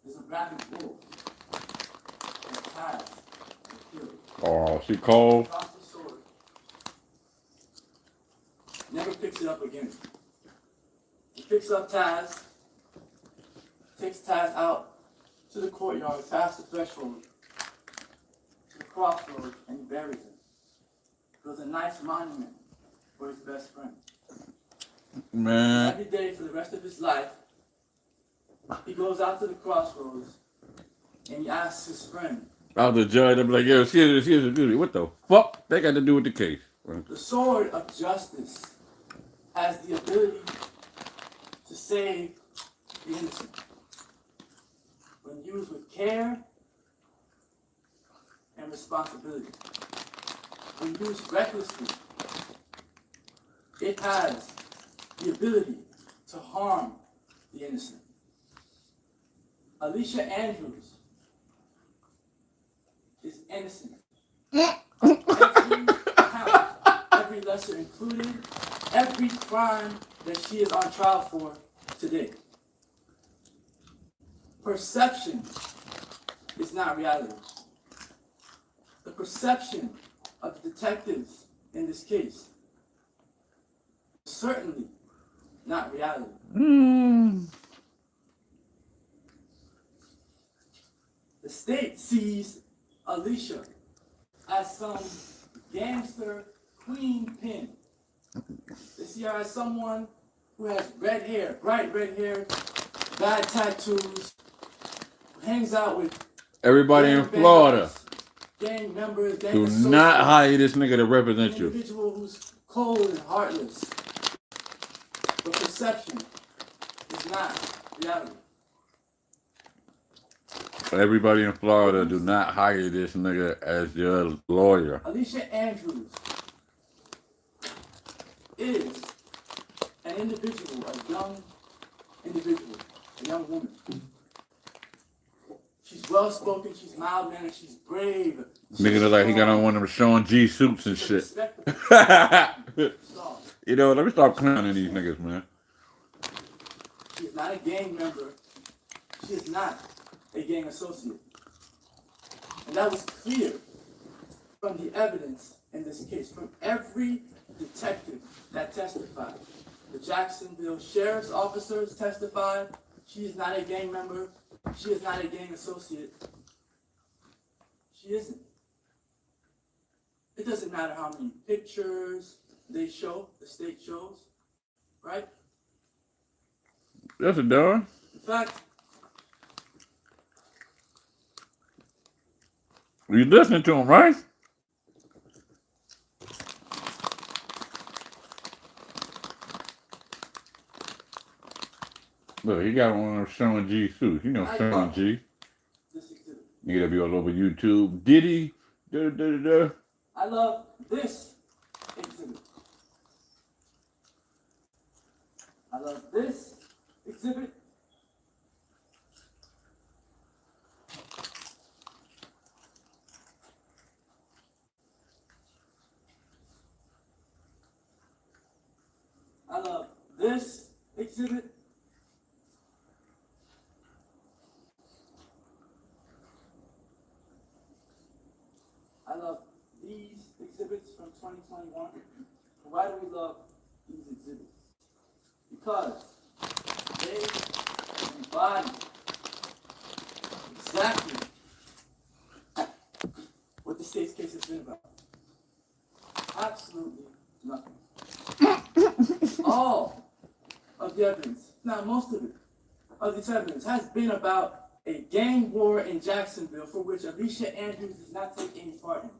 There's a rabid wolf that Taz killed. Oh, she cold. Drops his sword. Never picks it up again. He picks up Taz, takes Taz out to the courtyard, past the threshold, to the crossroads, and he buries him. Builds a nice monument for his best friend. Man. Every day for the rest of his life, he goes out to the crossroads and he asks his friend, I was the judge, I'd be like, yo, excuse me, what the fuck they got to do with the case? the sword of justice has the ability to save the innocent. When used with care and responsibility. When used recklessly, it has the ability to harm the innocent. Alicia Andrews is innocent. Every count, every lesser included, every crime that she is on trial for today. Perception is not reality. The perception of the detectives in this case is certainly not reality. The state sees Alicia as some gangster queen pin. They see her as someone who has red hair, bright red hair, bad tattoos, who hangs out with Everybody in Florida, gang members, gang do associates, not hire this nigga to an represent you. individual who's cold and heartless. But perception is not reality. Everybody in Florida, do not hire this nigga as your lawyer. Alicia Andrews is an individual, a young individual, a young woman. She's well-spoken, she's mild-mannered, she's brave. Nigga look like he got on one of them Sean G suits and shit. You know, let me stop clowning these niggas, man. She is not a gang member. She is not a gang associate. And that was clear from the evidence in this case, from every detective that testified. The Jacksonville sheriff's officers testified. She is not a gang member. She is not a gang associate. She isn't. It doesn't matter how many pictures they show, the state shows, right? Yes, it does. In fact, You listening to him, right? Look, he got one of them Sean G suits. You know Sean G. Nigga that be all over YouTube. Diddy. I love this exhibit. I love this exhibit. I love this exhibit. I love these exhibits from 2021. Why do we love these exhibits? Because they embody exactly what the state's case has been about. Absolutely nothing. All of the evidence, not most of it, of this evidence has been about a gang war in Jacksonville for which Alicia Andrews does not take any part in.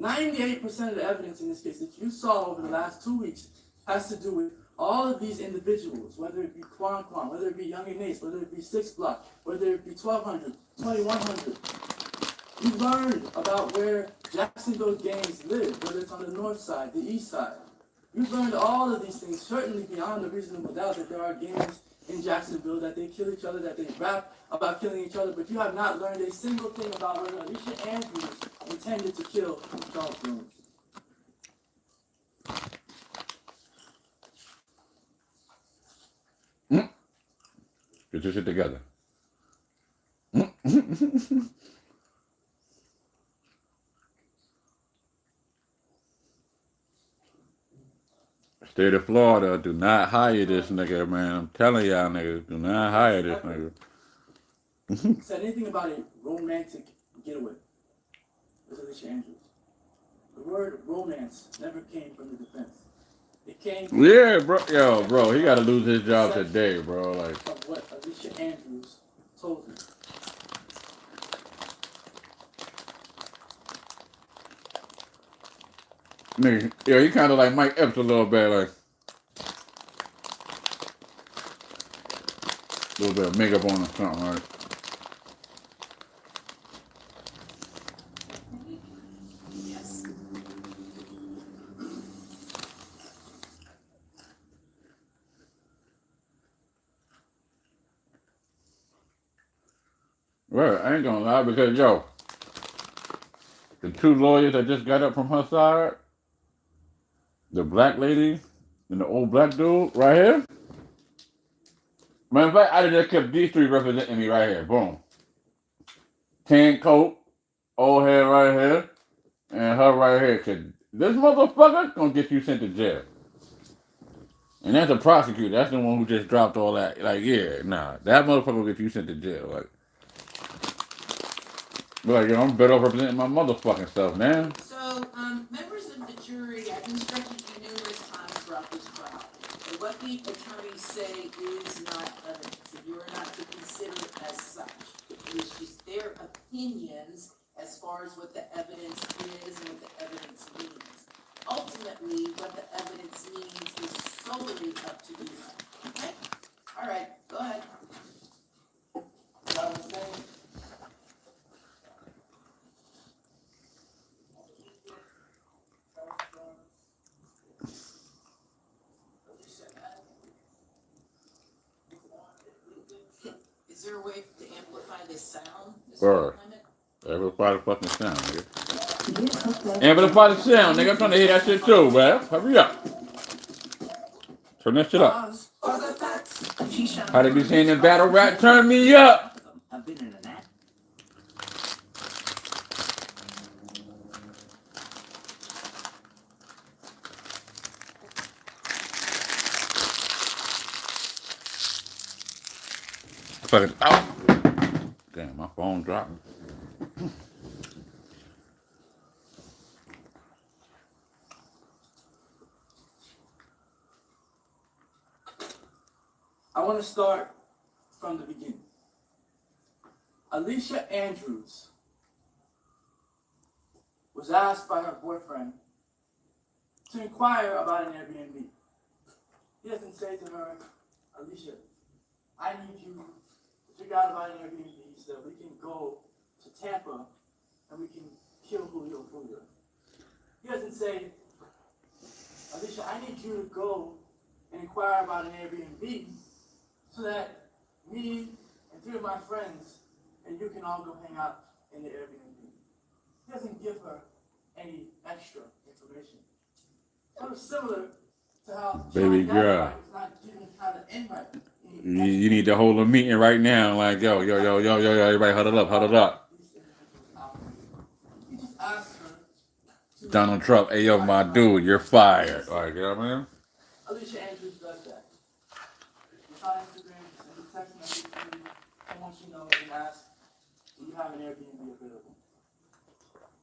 98% of the evidence in this case that you saw over the last 2 weeks has to do with all of these individuals, whether it be Quan, whether it be Young and Ace, whether it be 6 Block, whether it be 1200, 2100. You learned about where Jacksonville gangs live, whether it's on the north side, the east side. You've learned all of these things, certainly beyond a reasonable doubt that there are gangs in Jacksonville, that they kill each other, that they rap about killing each other, but you have not learned a single thing about whether Alicia Andrews intended to kill Charles Jones. Get your shit together. State of Florida, do not hire this nigga, man. I'm telling y'all niggas, do not hire this nigga. Said anything about a romantic getaway. It was Alicia Andrews. The word romance never came from the defense. It came from Yeah, bro. Yo, bro, he gotta lose his job today, bro. Like, of what Alicia Andrews told him. nigga, yo, he kind of like Mike Epps a little bit, like a little bit of makeup on or something, like. Yes. Right, I ain't gonna lie because yo, the two lawyers that just got up from her side, the black lady and the old black dude right here. Matter of fact, I just kept these three representing me right here. Boom. Tan coat, old hair right here, and her right here. Cause this motherfucker gonna get you sent to jail. And that's the prosecutor. That's the one who just dropped all that. Like, yeah, nah, that motherfucker will get you sent to jail. Like, be like, yo, I'm better off representing my motherfucking self, man. So, members of the jury, I've instructed you numerous times throughout this trial that what the attorneys say is not evidence, and you are not to consider it as such. It is just their opinions as far as what the evidence is and what the evidence means. Ultimately, what the evidence means is solely up to you. Okay? All right, go ahead. Is there a way to amplify this sound? Bro, amplify the fucking sound, nigga. Amplify the sound, nigga. I'm trying to hear that shit too, man. Hurry up. Turn that shit up. How they be saying in battle rap? Turn me up. I've been in an act. Fucking out. Damn, my phone dropped. I want to start from the beginning. Alicia Andrews was asked by her boyfriend to inquire about an Airbnb. He doesn't say to her, Alicia, I need you to figure out about an Airbnb so that we can go to Tampa and we can kill Julio. He doesn't say, Alicia, I need you to go and inquire about an Airbnb so that me and three of my friends and you can all go hang out in the Airbnb. He doesn't give her any extra information. Sort of similar to how Baby girl. is not giving how to invite. You need to hold a meeting right now. Like, yo, everybody huddle up. He just asked her to Donald Trump, hey, yo, my dude, you're fired. Like, you know what I mean? Alicia Andrews does that. It's on Instagram, send a text message to someone she knows and asks, do you have an Airbnb available?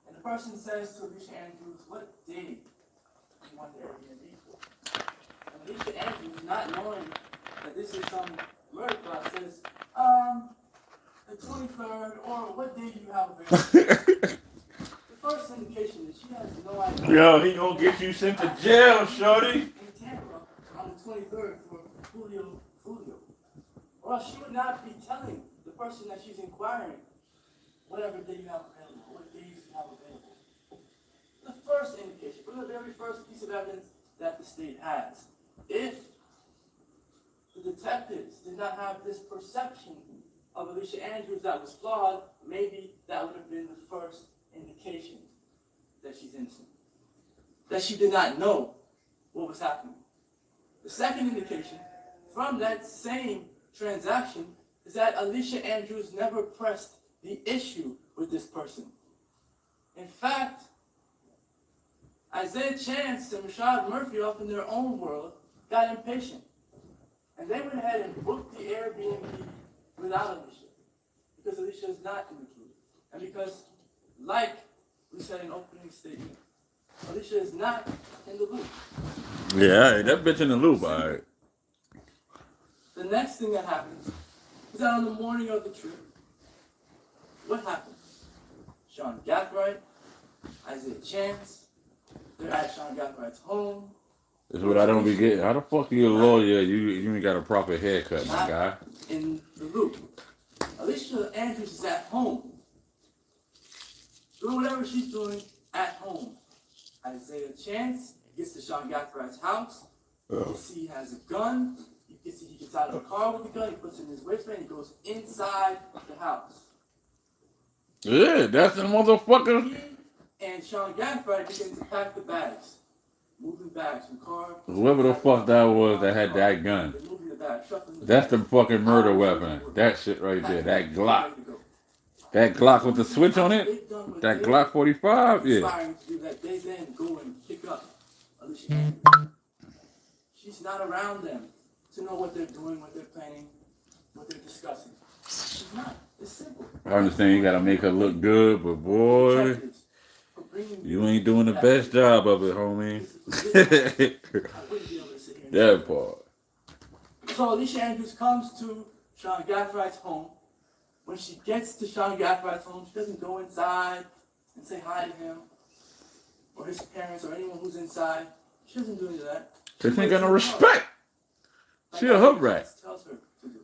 And the person says to Alicia Andrews, what day do you want the Airbnb for? And Alicia Andrews, not knowing that this is some murder plot, says, the 23rd, or what day do you have available? The first indication is she has no idea. Yo, he gonna get you sent to jail, shorty. In Tampa on the 23rd for Foolio. Or else she would not be telling the person that she's inquiring whatever day you have available, what days you have available. The first indication, for the very first piece of evidence that the state has. If the detectives did not have this perception of Alicia Andrews that was flawed, maybe that would have been the first indication that she's innocent. That she did not know what was happening. The second indication from that same transaction is that Alicia Andrews never pressed the issue with this person. In fact, Isaiah Chance and Rashad Murphy, off in their own world, got impatient. And they went ahead and booked the Airbnb without Alicia. Because Alicia is not included. And because, like we said in opening statement, Alicia is not in the loop. Yeah, that bitch in the loop, alright. The next thing that happens is that on the morning of the trip, what happens? Sean Gathright, Isaiah Chance, they're at Sean Gathwright's home. That's what I don't be getting. How the fuck you a lawyer? You ain't got a proper haircut, my guy. In the loop. Alicia Andrews is at home. Doing whatever she's doing at home. Isaiah Chance gets to Sean Gathwright's house. You see he has a gun. You can see he gets out of the car with the gun. He puts it in his waistband. He goes inside the house. Yeah, that's the motherfucker. He and Sean Gathright begin to pack the bags. Moving bags from car. Whoever the fuck that was that had that gun. That's the fucking murder weapon. That shit right there. That Glock. That Glock with the switch on it. That Glock 45. Yeah. They then go and pick up Alicia Andrews. She's not around them to know what they're doing, what they're planning, what they're discussing. She's not. It's simple. I understand you gotta make her look good, but boy, you ain't doing the best job of it, homie. That part. So Alicia Andrews comes to Sean Gathwright's home. When she gets to Sean Gathwright's home, she doesn't go inside and say hi to him or his parents or anyone who's inside. She doesn't do any of that. She ain't got no respect. She a hood rat. Tells her to do.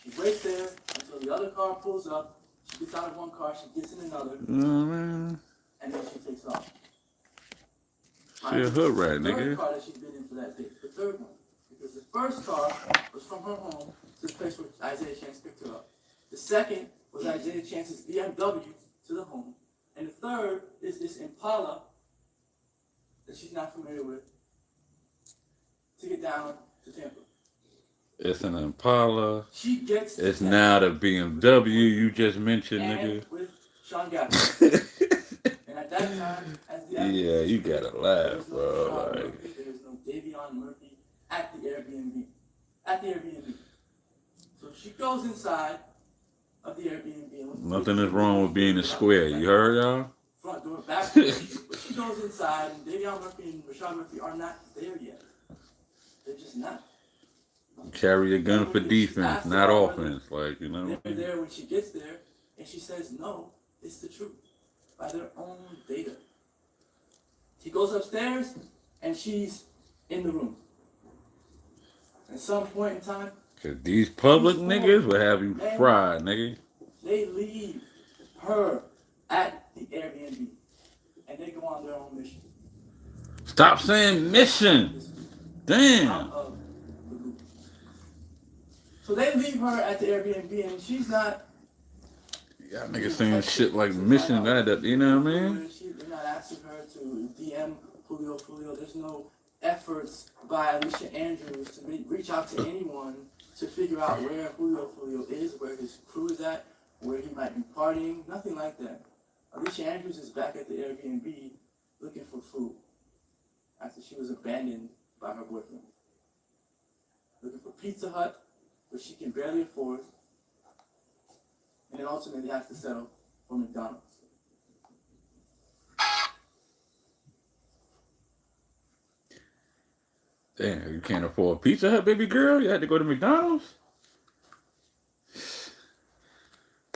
She waits there until the other car pulls up. She gets out of one car, she gets in another, and then she takes off. She a hood rat, The third nigga. car that she's been in for that day, the third one, because the first car was from her home to the place where Isaiah Chance picked her up. The second was Isaiah Chance's BMW to the home, and the third is this Impala that she's not familiar with to get down to Tampa. It's an Impala. She gets It's now the BMW you just mentioned, nigga. and with Sean Gathright. And at that time, as the Yeah, you gotta laugh, there's no bro. Sean Like, Murphy, there's no Davion Murphy at the Airbnb. At the Airbnb. So she goes inside of the Airbnb. And nothing is wrong with being a square. You heard, y'all? Front door, back door. But she goes inside, and Davion Murphy and Rashad Murphy are not there yet. They're just not. Carry a gun for defense, not offense. Like, you know. They're there when she gets there, and she says, no, it's the truth. By their own data. She goes upstairs, and she's in the room. At some point in time, Cause these public niggas will have you fried, nigga. they leave her at the Airbnb, and they go on their own mission. Stop saying mission. Damn. Out of the loop. So they leave her at the Airbnb, and she's not. Y'all niggas saying shit like mission, you know what I mean? They're not asking her to DM Julio. There's no efforts by Alicia Andrews to reach out to anyone to figure out where Julio is, where his crew is at, where he might be partying, nothing like that. Alicia Andrews is back at the Airbnb looking for food after she was abandoned by her boyfriend. Looking for Pizza Hut, which she can barely afford, and then ultimately has to settle for McDonald's. Damn, you can't afford Pizza Hut, baby girl? You had to go to McDonald's?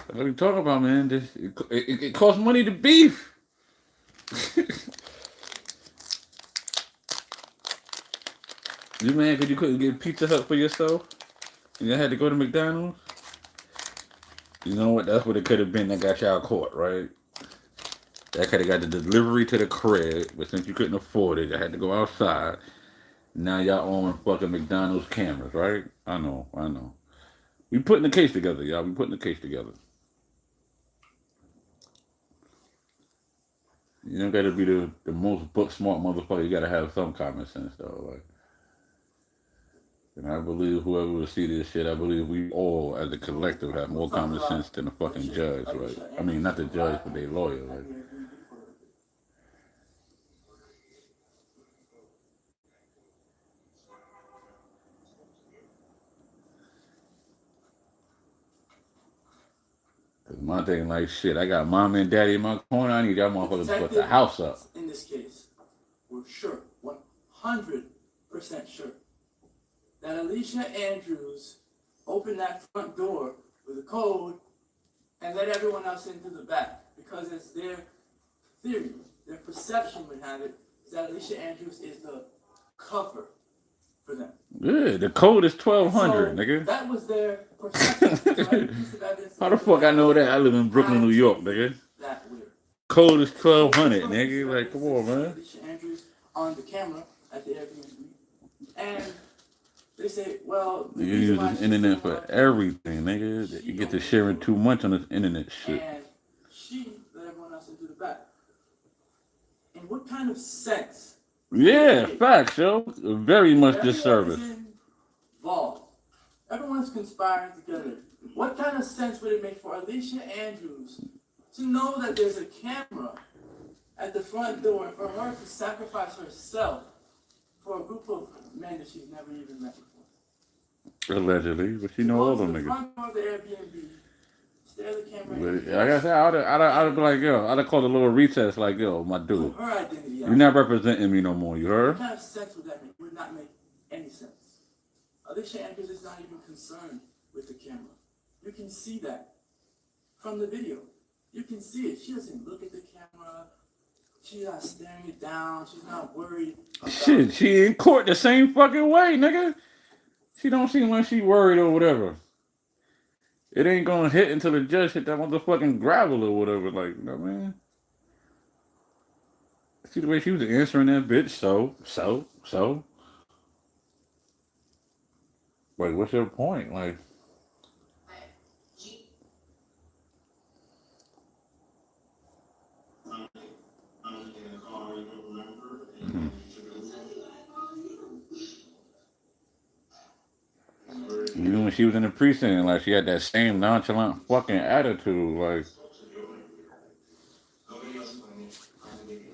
What are you talking about, man? It costs money to beef. You mad because you couldn't get Pizza Hut for yourself? And you had to go to McDonald's? You know what? That's what it could have been that got y'all caught, right? That could have got the delivery to the crib, but since you couldn't afford it, you had to go outside. Now y'all on fucking McDonald's cameras, right? I know. We putting the case together, y'all. We putting the case together. You don't gotta be the most book smart motherfucker. You gotta have some common sense though. Like, And I believe whoever will see this shit, I believe we all, as a collective, have more common sense than the fucking judge. Like, I mean, not the judge, but their lawyer. Like, cause my thing, like, shit, I got mom and daddy in my corner. I need that motherfucker to put the house up. In this case, we're sure, 100% sure, that Alicia Andrews opened that front door with a code and let everyone else in through the back. Because it's their theory, their perception would have it, is that Alicia Andrews is the cover for them. Yeah, the code is 1200, So, nigga. that was their perception. So every piece of evidence How the fuck I know that? I live in Brooklyn, New York, nigga. that weird. Code is 1200, nigga. Like, come on, man. Alicia Andrews on the camera at the Airbnb. And they say, well, You use this internet for everything, nigga. You get to sharing too much on this internet shit. And she let everyone else into the back. In what kind of sense? Yeah, facts, yo. Very much disservice. Involved. Everyone's conspiring together. What kind of sense would it make for Alicia Andrews to know that there's a camera at the front door and for her to sacrifice herself for a group of men that she's never even met before? Allegedly, but she know all them The niggas. front door of the Airbnb, stare the camera But in the like I said, I'd be like, yo, I'd have called a little recess, like, yo, my dude, her identity. you're not representing me no more, you heard? What kind of sense would that make? Would not make any sense. Alicia Andrews is not even concerned with the camera. You can see that from the video. You can see it. She doesn't look at the camera. She's not staring it down. She's not worried about Shit, she in court the same fucking way, nigga. She don't seem like she worried or whatever. It ain't gonna hit until the judge hit that motherfucking gravel or whatever. Like, you know what I mean? See the way she was answering that bitch? So. Like, what's your point? Like, even when she was in the precinct, like, she had that same nonchalant fucking attitude. Like,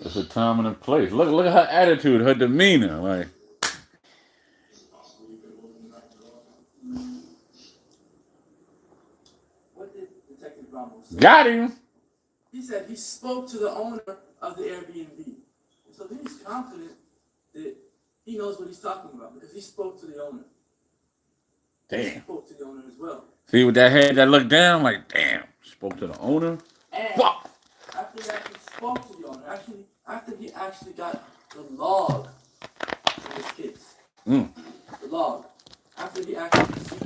it's a time and a place. Look at her attitude, her demeanor. Like, what did Detective Ramos say? got him. He said he spoke to the owner of the Airbnb. So he's confident that he knows what he's talking about because he spoke to the owner. He Damn. spoke to the owner as well. See with that head that looked down, like, damn. Spoke to the owner. And Fuck. after that, he spoke to the owner. After he actually got the log in this case. The log. After he actually received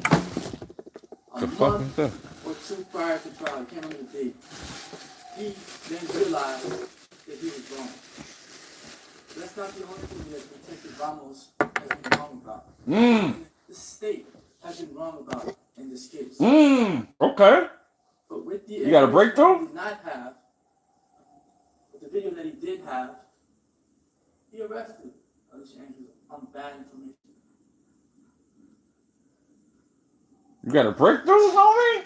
a fuck month is that? or two prior to trial, I can't remember the date, he then realized that he was wrong. But that's not the only thing that Detective Ramos has been wrong about. The state has been wrong about in this case. Okay. But with the You got a breakthrough? he did not have, with the video that he did have, he arrested Alicia Andrews on bad information. You got a breakthrough, homie?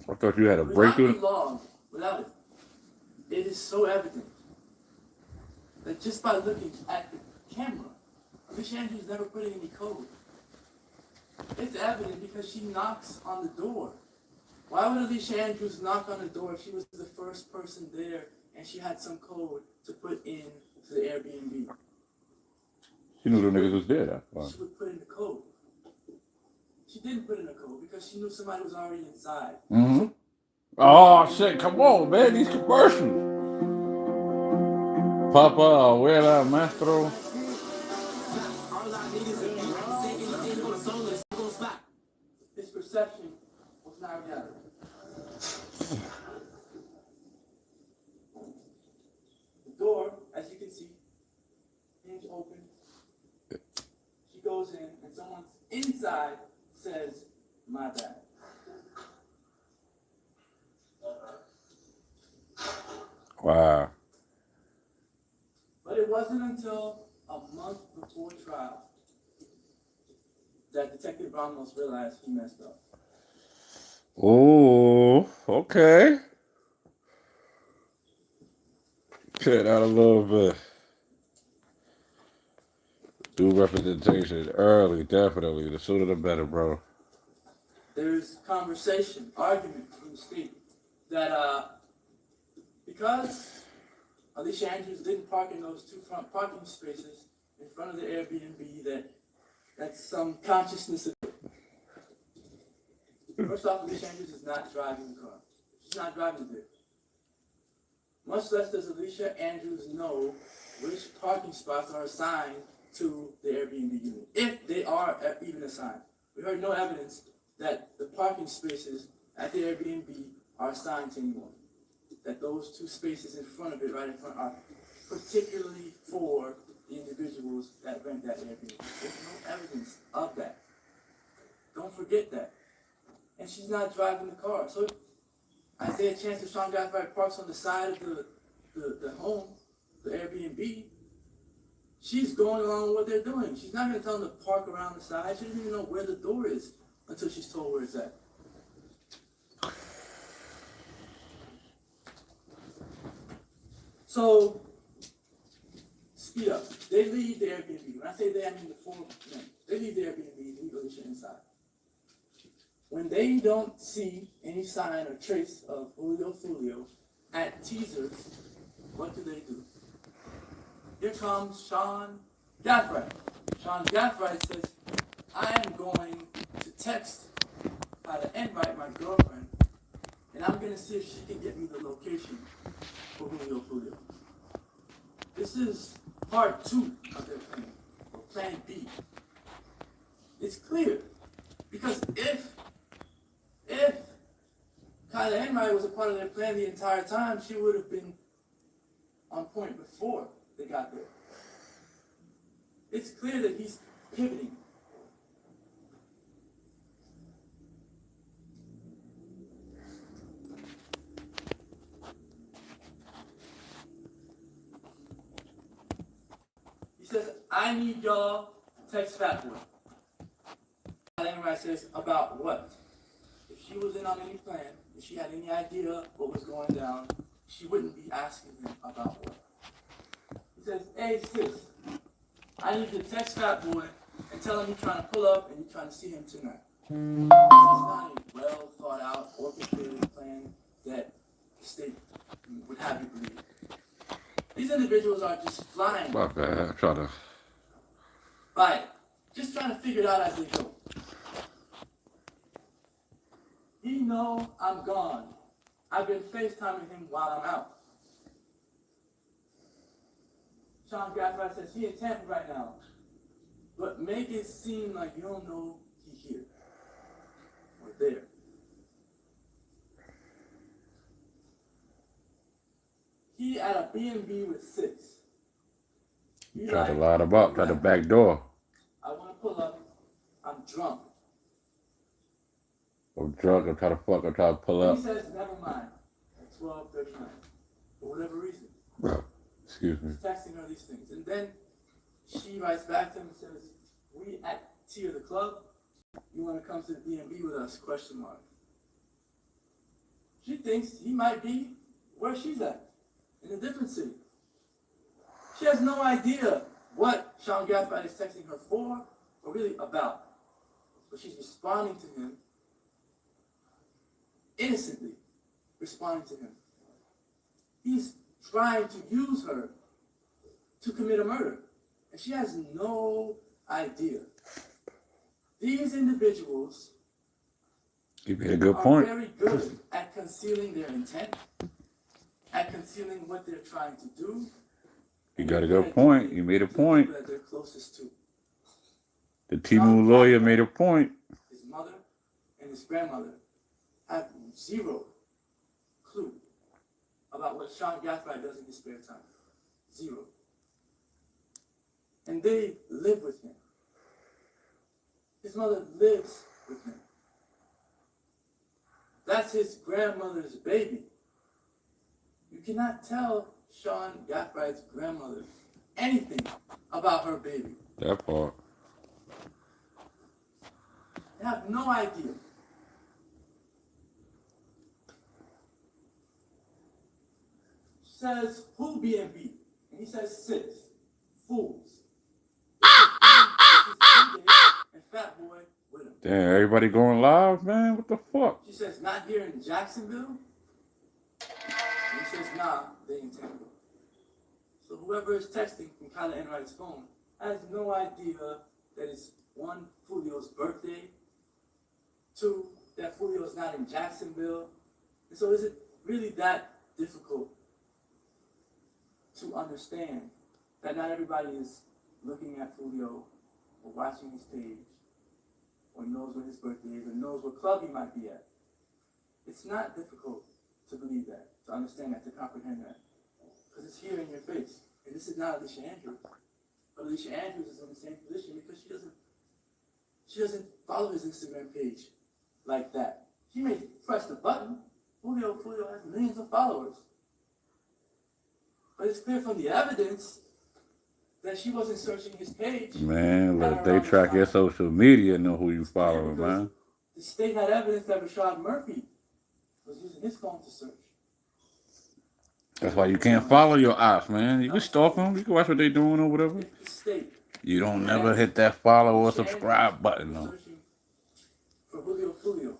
I thought you had a breakthrough. Without the log, without it, it is so evident that just by looking at the camera, Alicia Andrews never put in any code. It's evident because she knocks on the door. Why would Alicia Andrews knock on the door if she was the first person there and she had some code to put in to the Airbnb? She knew the niggas was there. That's why. She would put in the code. She didn't put in a code because she knew somebody was already inside. Oh shit! Come on, man. These commercials. Papa, abuela, maestro. His perception was not gathered. The door, as you can see, hinge open. She goes in, and someone inside says, "My bad." Wow. But it wasn't until a month before trial that Detective Ramos realized he messed up. Oh, okay. Cut out a little bit. Do representation early, definitely. The sooner the better, bro. There's conversation, argument from the state that because Alicia Andrews didn't park in those two front parking spaces in front of the Airbnb, that's some consciousness of it. First off, Alicia Andrews is not driving the car. She's not driving the vehicle. Much less does Alicia Andrews know which parking spots are assigned to the Airbnb unit, if they are even assigned. We heard no evidence that the parking spaces at the Airbnb are assigned to anyone. That those two spaces in front of it, right in front, are particularly for the individuals that rent that Airbnb. There's no evidence of that. Don't forget that. And she's not driving the car. So Isaiah Chance or Sean Gaspard parks on the side of the home, the Airbnb. She's going along with what they're doing. She's not going to tell them to park around the side. She doesn't even know where the door is until she's told where it's at. So, speed up. They leave the Airbnb. When I say they, I mean the four men. They leave the Airbnb, leave Alicia inside. When they don't see any sign or trace of Julio Foolio at Teasers, what do? Here comes Sean Gaffright. Sean Gaffright says, I am going to text how to invite my girlfriend, and I'm going to see if she can get me the location for Julio Foolio. This is part 2 of their plan, or plan B. It's clear, because if Kyla Enright was a part of their plan the entire time, she would have been on point before they got there. It's clear that he's pivoting. He says, I need y'all to text Fat Boy. Kyla Enright says, about what? If she was in on any plan, if she had any idea what was going down, she wouldn't be asking him about what. He says, hey sis, I need you to text Fat Boy and tell him you're trying to pull up and you're trying to see him tonight. This is not a well thought out, orchestrated plan that the state would have you believe. These individuals are just flying. My bad. I'm trying to. By just trying to figure it out as they go. He know I'm gone. I've been FaceTiming him while I'm out. Sean Gaffright says he in Tampa right now. But make it seem like you don't know he here. Or there. He at a B&B with 6. Try to line him up, try to back door. I want to pull up. I'm drunk. I'm drunk, I'm trying to fuck, I'm trying to pull up. He says, never mind. At 12:39. For whatever reason. Excuse me. He's texting her these things. And then she writes back to him and says, we at T of the club. You want to come to the B&B with us? ? She thinks he might be where she's at. In a different city. She has no idea what Sean Gaffright is texting her for or really about. But she's responding to him innocently, responding to him. He's trying to use her to commit a murder. And she has no idea. These individuals You made a good point. are very good at concealing their intent, at concealing what they're trying to do. You got a good point. You made a point. That they're closest to. The Timu lawyer made a point. His mother and his grandmother have zero clue about what Sean Gaffright does in his spare time. Zero. And they live with him. His mother lives with him. That's his grandmother's baby. You You cannot tell Sean Gaffright's grandmother anything about her baby. That part. They have no idea. She says, who B&B? And he says, sis, fools. And Fat Boy with him. Damn, everybody going live, man? What the fuck? She says, not here in Jacksonville. And he says, nah, they in Tampa. So whoever is texting from Kyla Enright's phone has no idea that it's one, Julio's birthday, two, that Julio's not in Jacksonville. And so is it really that difficult to understand that not everybody is looking at Foolio or watching his page or knows when his birthday is or knows what club he might be at? It's not difficult to believe that, to understand that, to comprehend that. Because it's here in your face. And this is not Alicia Andrews. But Alicia Andrews is in the same position because she doesn't follow his Instagram page like that. She may press the button. Foolio has millions of followers. But it's clear from the evidence that she wasn't searching his page. Man, look, they track your social media and know who you following, man. The state had evidence that Rashad Murphy was using his phone to search. That's why you can't follow your ops, man. You can stalk them. You can watch what they doing or whatever. The state. You don't never hit that follow or subscribe button, though. Searching for Foolio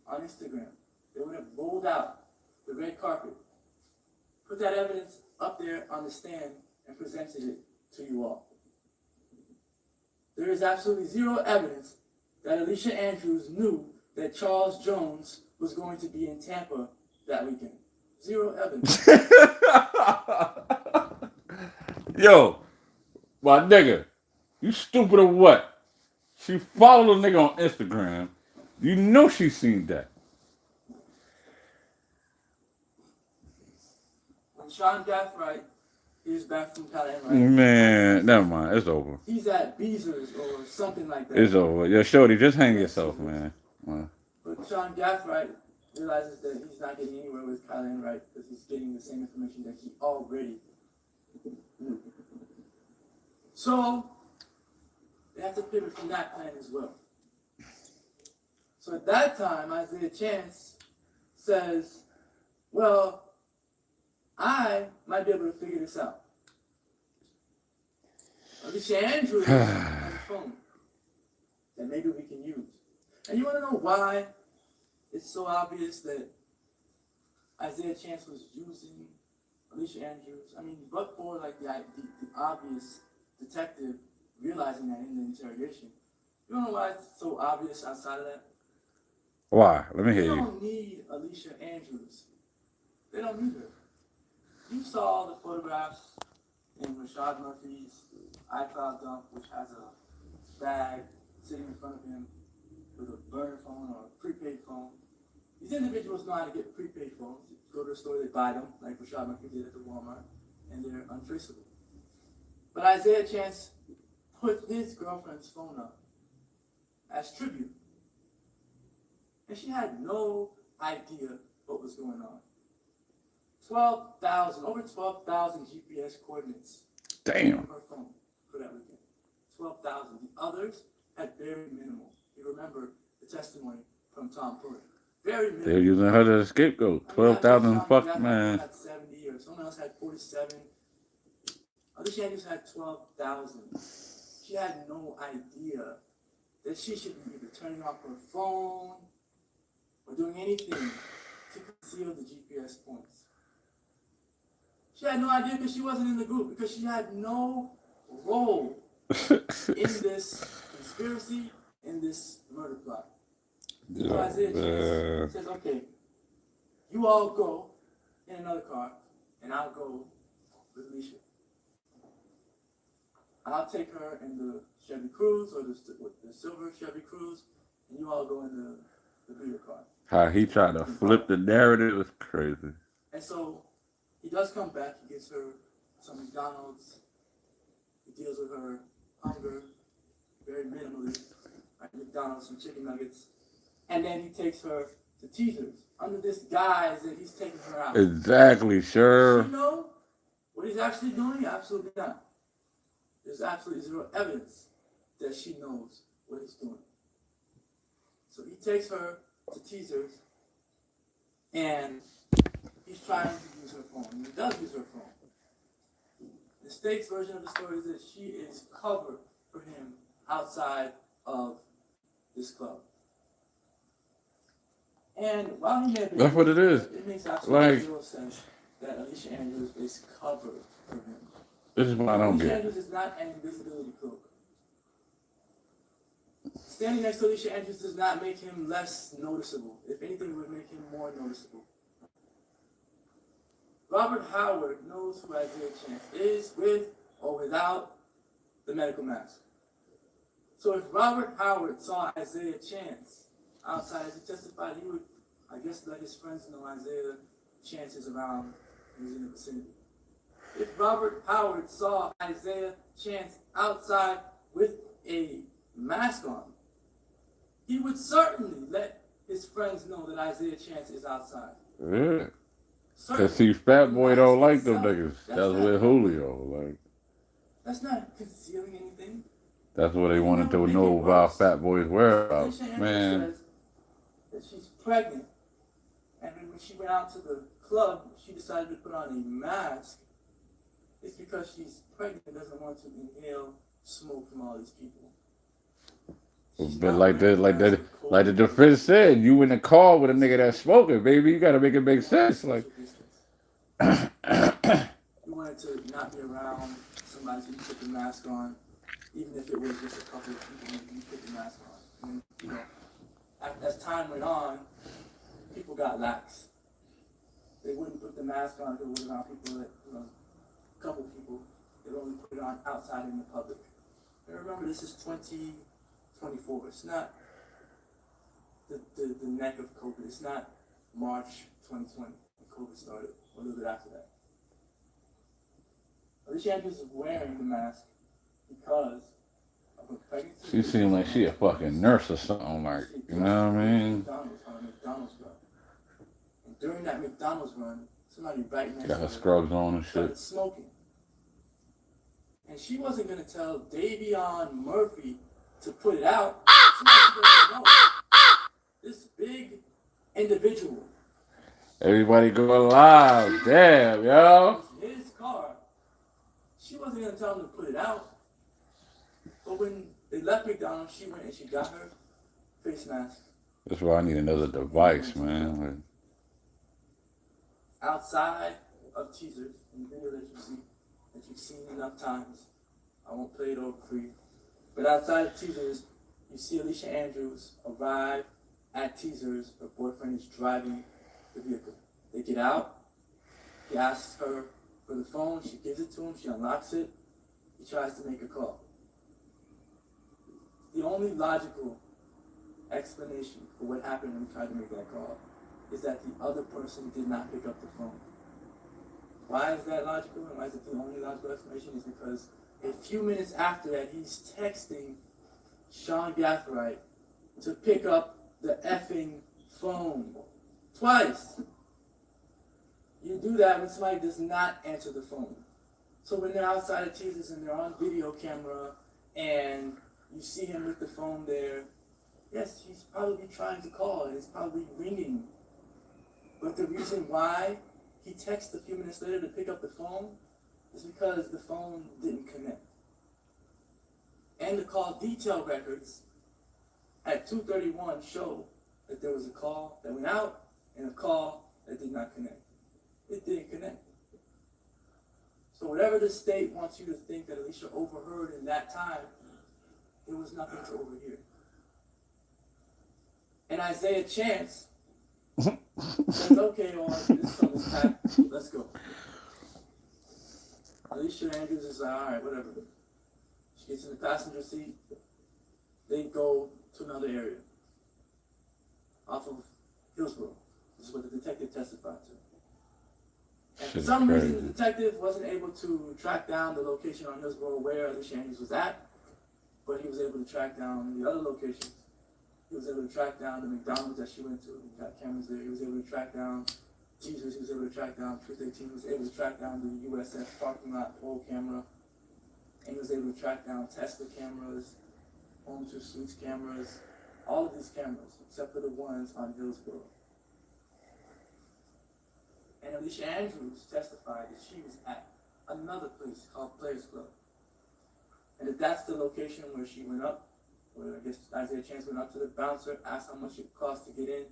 on Instagram. They would have rolled out the red carpet, put that evidence up there on the stand, and presented it to you all. There is absolutely zero evidence that Alicia Andrews knew that Charles Jones was going to be in Tampa that weekend. Zero evidence. Yo, my nigga, you stupid or what? She followed a nigga on Instagram. You know she seen that. When Sean Gaffright is back from California, Man, never mind. It's over. he's at Beezer's or something like that. It's over. Yo, Shorty, just hang yourself, man. But Sean Gaffright realizes that he's not getting anywhere with Kyle Enright because he's getting the same information that he already knew. So they have to pivot from that plan as well. So at that time, Isaiah Chance says, well, I might be able to figure this out. Alicia Andrews has a phone that maybe we can use. And you want to know why it's so obvious that Isaiah Chance was using Alicia Andrews? I mean, but for like the obvious detective realizing that in the interrogation. You don't know why it's so obvious outside of that? Why? Let me hear They you. don't need Alicia Andrews. They don't need her. You saw the photographs in Rashad Murphy's iCloud dump, which has a bag sitting in front of him with a burner phone or a prepaid phone. These individuals know how to get prepaid phones. You go to the store, they buy them, like Rashad Murphy did at the Walmart, and they're untraceable. But Isaiah Chance put his girlfriend's phone up as tribute. And she had no idea what was going on. 12,000, over 12,000 GPS coordinates. Damn. On her phone for that weekend. 12,000. The others had very minimal. You remember the testimony from Tom Fuller. Very minimal. They're using her as a scapegoat. 12,000 fuck, man. Had 70 or someone else had 47. Alicia Andrews had 12,000. She had no idea that she should be either turning off her phone or doing anything to conceal the GPS points. She had no idea because she wasn't in the group, because she had no role in this conspiracy, in this murder plot. So Isaiah Chance says, okay, you all go in another car, and I'll go with Alicia. I'll take her in the Chevy Cruze, or the silver Chevy Cruze, and you all go in the bigger car. How he tried to flip the narrative was crazy. And so he does come back. He gives her some McDonald's. He deals with her hunger very minimally. Like McDonald's, some chicken nuggets. And then he takes her to teasers under this guise that he's taking her out. Exactly, sure. Does she know what he's actually doing? Absolutely not. There's absolutely zero evidence that she knows what he's doing. So he takes her to teasers, and he's trying to use her phone. And he does use her phone. The state's version of the story is that she is covered for him outside of this club. And while he may have been, That's what it is. it makes absolutely Like, zero sense that Alicia Andrews is covered for him. this is what I don't Alicia get. Andrews is not an invisibility cloak. Standing next to Alicia Andrews does not make him less noticeable. If anything, it would make him more noticeable. Robert Howard knows who Isaiah Chance is, with or without the medical mask. So if Robert Howard saw Isaiah Chance outside as he testified, he would, I guess, let his friends know Isaiah Chance is around, he's in the vicinity. If Robert Howard saw Isaiah Chance outside with a mask on, he would certainly let his friends know that Isaiah Chance is outside. Yeah. Certainly. Cause see, Fat Boy don't like them Itself, niggas. that's That's not- with Julio. Like, That's not concealing anything. that's what they wanted to know about Fat Boy's whereabouts. Alicia Man, Andrews says that she's pregnant, and when she went out to the club, she decided to put on a mask. It's because she's pregnant and doesn't want to inhale smoke from all these people. but like the defense said, you in the car with a nigga that's smoking, baby. You gotta make it make sense. Like, You wanted to not be around somebody, so you put the mask on, even if it was just a couple of people. You put the mask on. And, you know, as time went on, people got lax. They wouldn't put the mask on if it was around people that, you know, a couple people. They would only put it on outside in the public. And remember, this is 2024. It's not the neck of COVID. It's not March 2020 when COVID started, or a little bit after that. Alicia Andrews is wearing the mask because of her pregnancy. she seemed like she a fucking nurse or something. Like, you know what I mean? McDonald's run. And during that McDonald's run, somebody right next Got to her her scrubs on and started shit. smoking. And she wasn't going to tell Davion Murphy to put it out. Somebody doesn't know. This big individual. Everybody going live. Damn, yo. It's his car. She wasn't going to tell him to put it out. But when they left McDonald's, she went and she got her face mask. That's why I need another device, man. Like, Outside of teasers, in the video that you've seen enough times. I won't play it over for you. But outside of teasers, you see Alicia Andrews arrive at teasers. Her boyfriend is driving the vehicle. They get out. He asks her for the phone. She gives it to him. She unlocks it. He tries to make a call. The only logical explanation for what happened when he tried to make that call is that the other person did not pick up the phone. Why is that logical, and why is it the only logical explanation? Is because a few minutes after that, he's texting Sean Gathright to pick up the effing phone. Twice. You do that when somebody does not answer the phone. So when they're outside of teasers and they're on video camera and you see him with the phone there, yes, he's probably trying to call and it's probably ringing. But the reason why he texted a few minutes later to pick up the phone is because the phone didn't connect. And the call detail records at 2:31 show that there was a call that went out and a call that did not connect. It didn't connect. So whatever the state wants you to think that Alicia overheard in that time, there was nothing to overhear. And Isaiah Chance says, okay, well, this song is packed, let's go. Alicia Andrews is like, all right, whatever. She gets in the passenger seat. They go to another area off of Hillsborough. This is what the detective testified to. And for some reason, the detective wasn't able to track down the location on Hillsborough where Alicia Andrews was at, but he was able to track down the other locations. He was able to track down the McDonald's that she went to. He got cameras there. He was able to track down Teasers. He was able to track down Truth 18. He was able to track down the USF parking lot pole camera. And he was able to track down Tesla cameras, Home 2 Suites cameras, all of these cameras, except for the ones on Hillsborough. And Alicia Andrews testified that she was at another place called Players Club. And if that's the location where she went up, where I guess Isaiah Chance went up to the bouncer, asked how much it cost to get in,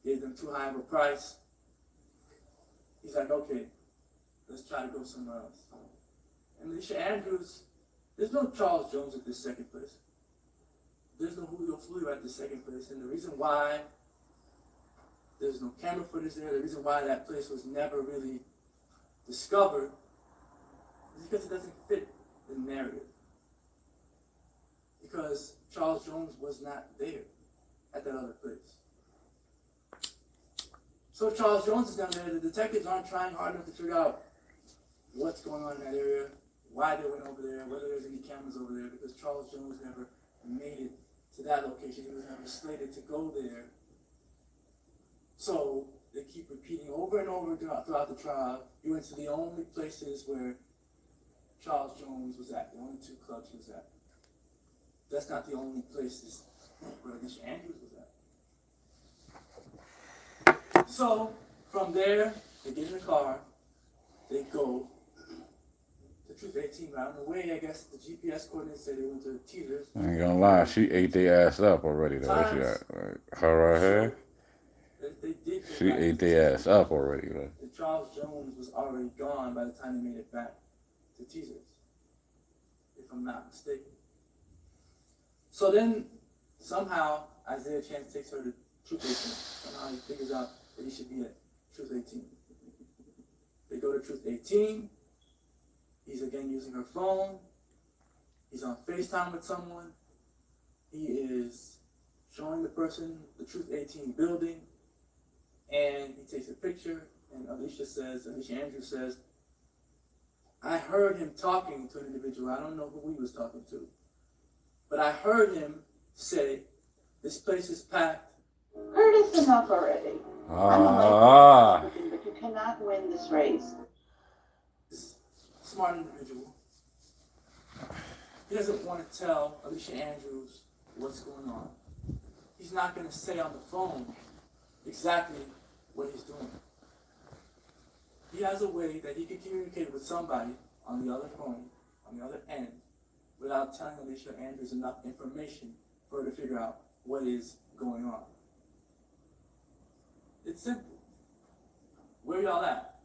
gave them too high of a price, he's like, okay, let's try to go somewhere else. And Alicia Andrews, there's no Charles Jones at this second place. There's no Julio Foolio at this second place. And the reason why there's no camera footage there, the reason why that place was never really discovered is because it doesn't fit the narrative. Because Charles Jones was not there at that other place. So if Charles Jones is down there, the detectives aren't trying hard enough to figure out what's going on in that area, why they went over there, whether there's any cameras over there, because Charles Jones never made it to that location. He was never slated to go there. So they keep repeating over and over throughout the trial, you went to the only places where Charles Jones was at, the only two clubs he was at. That's not the only places where Alicia Andrews was at. So from there, they get in the car, they go to Truth 18. But on the way, I guess the GPS coordinates say they went to Teasers. I ain't gonna lie, she ate their ass up already though. Her right here. They did. She ate their ass up already. Like. Charles Jones was already gone by the time they made it back to Teasers, if I'm not mistaken. So then, somehow, Isaiah Chance takes her to Truth 18. Somehow he figures out that he should be at Truth 18. They go to Truth 18. He's again using her phone. He's on FaceTime with someone. He is showing the person the Truth 18 building. And he takes a picture, and Alicia Andrews says, I heard him talking to an individual. I don't know who he was talking to. But I heard him say, this place is packed. Curtis, enough already. I'm a Republican, but you cannot win this race. This smart individual, he doesn't want to tell Alicia Andrews what's going on. He's not going to say on the phone exactly what he's doing. He has a way that he can communicate with somebody on the other phone, on the other end, without telling Alicia Andrews enough information for her to figure out what is going on. It's simple. Where y'all at?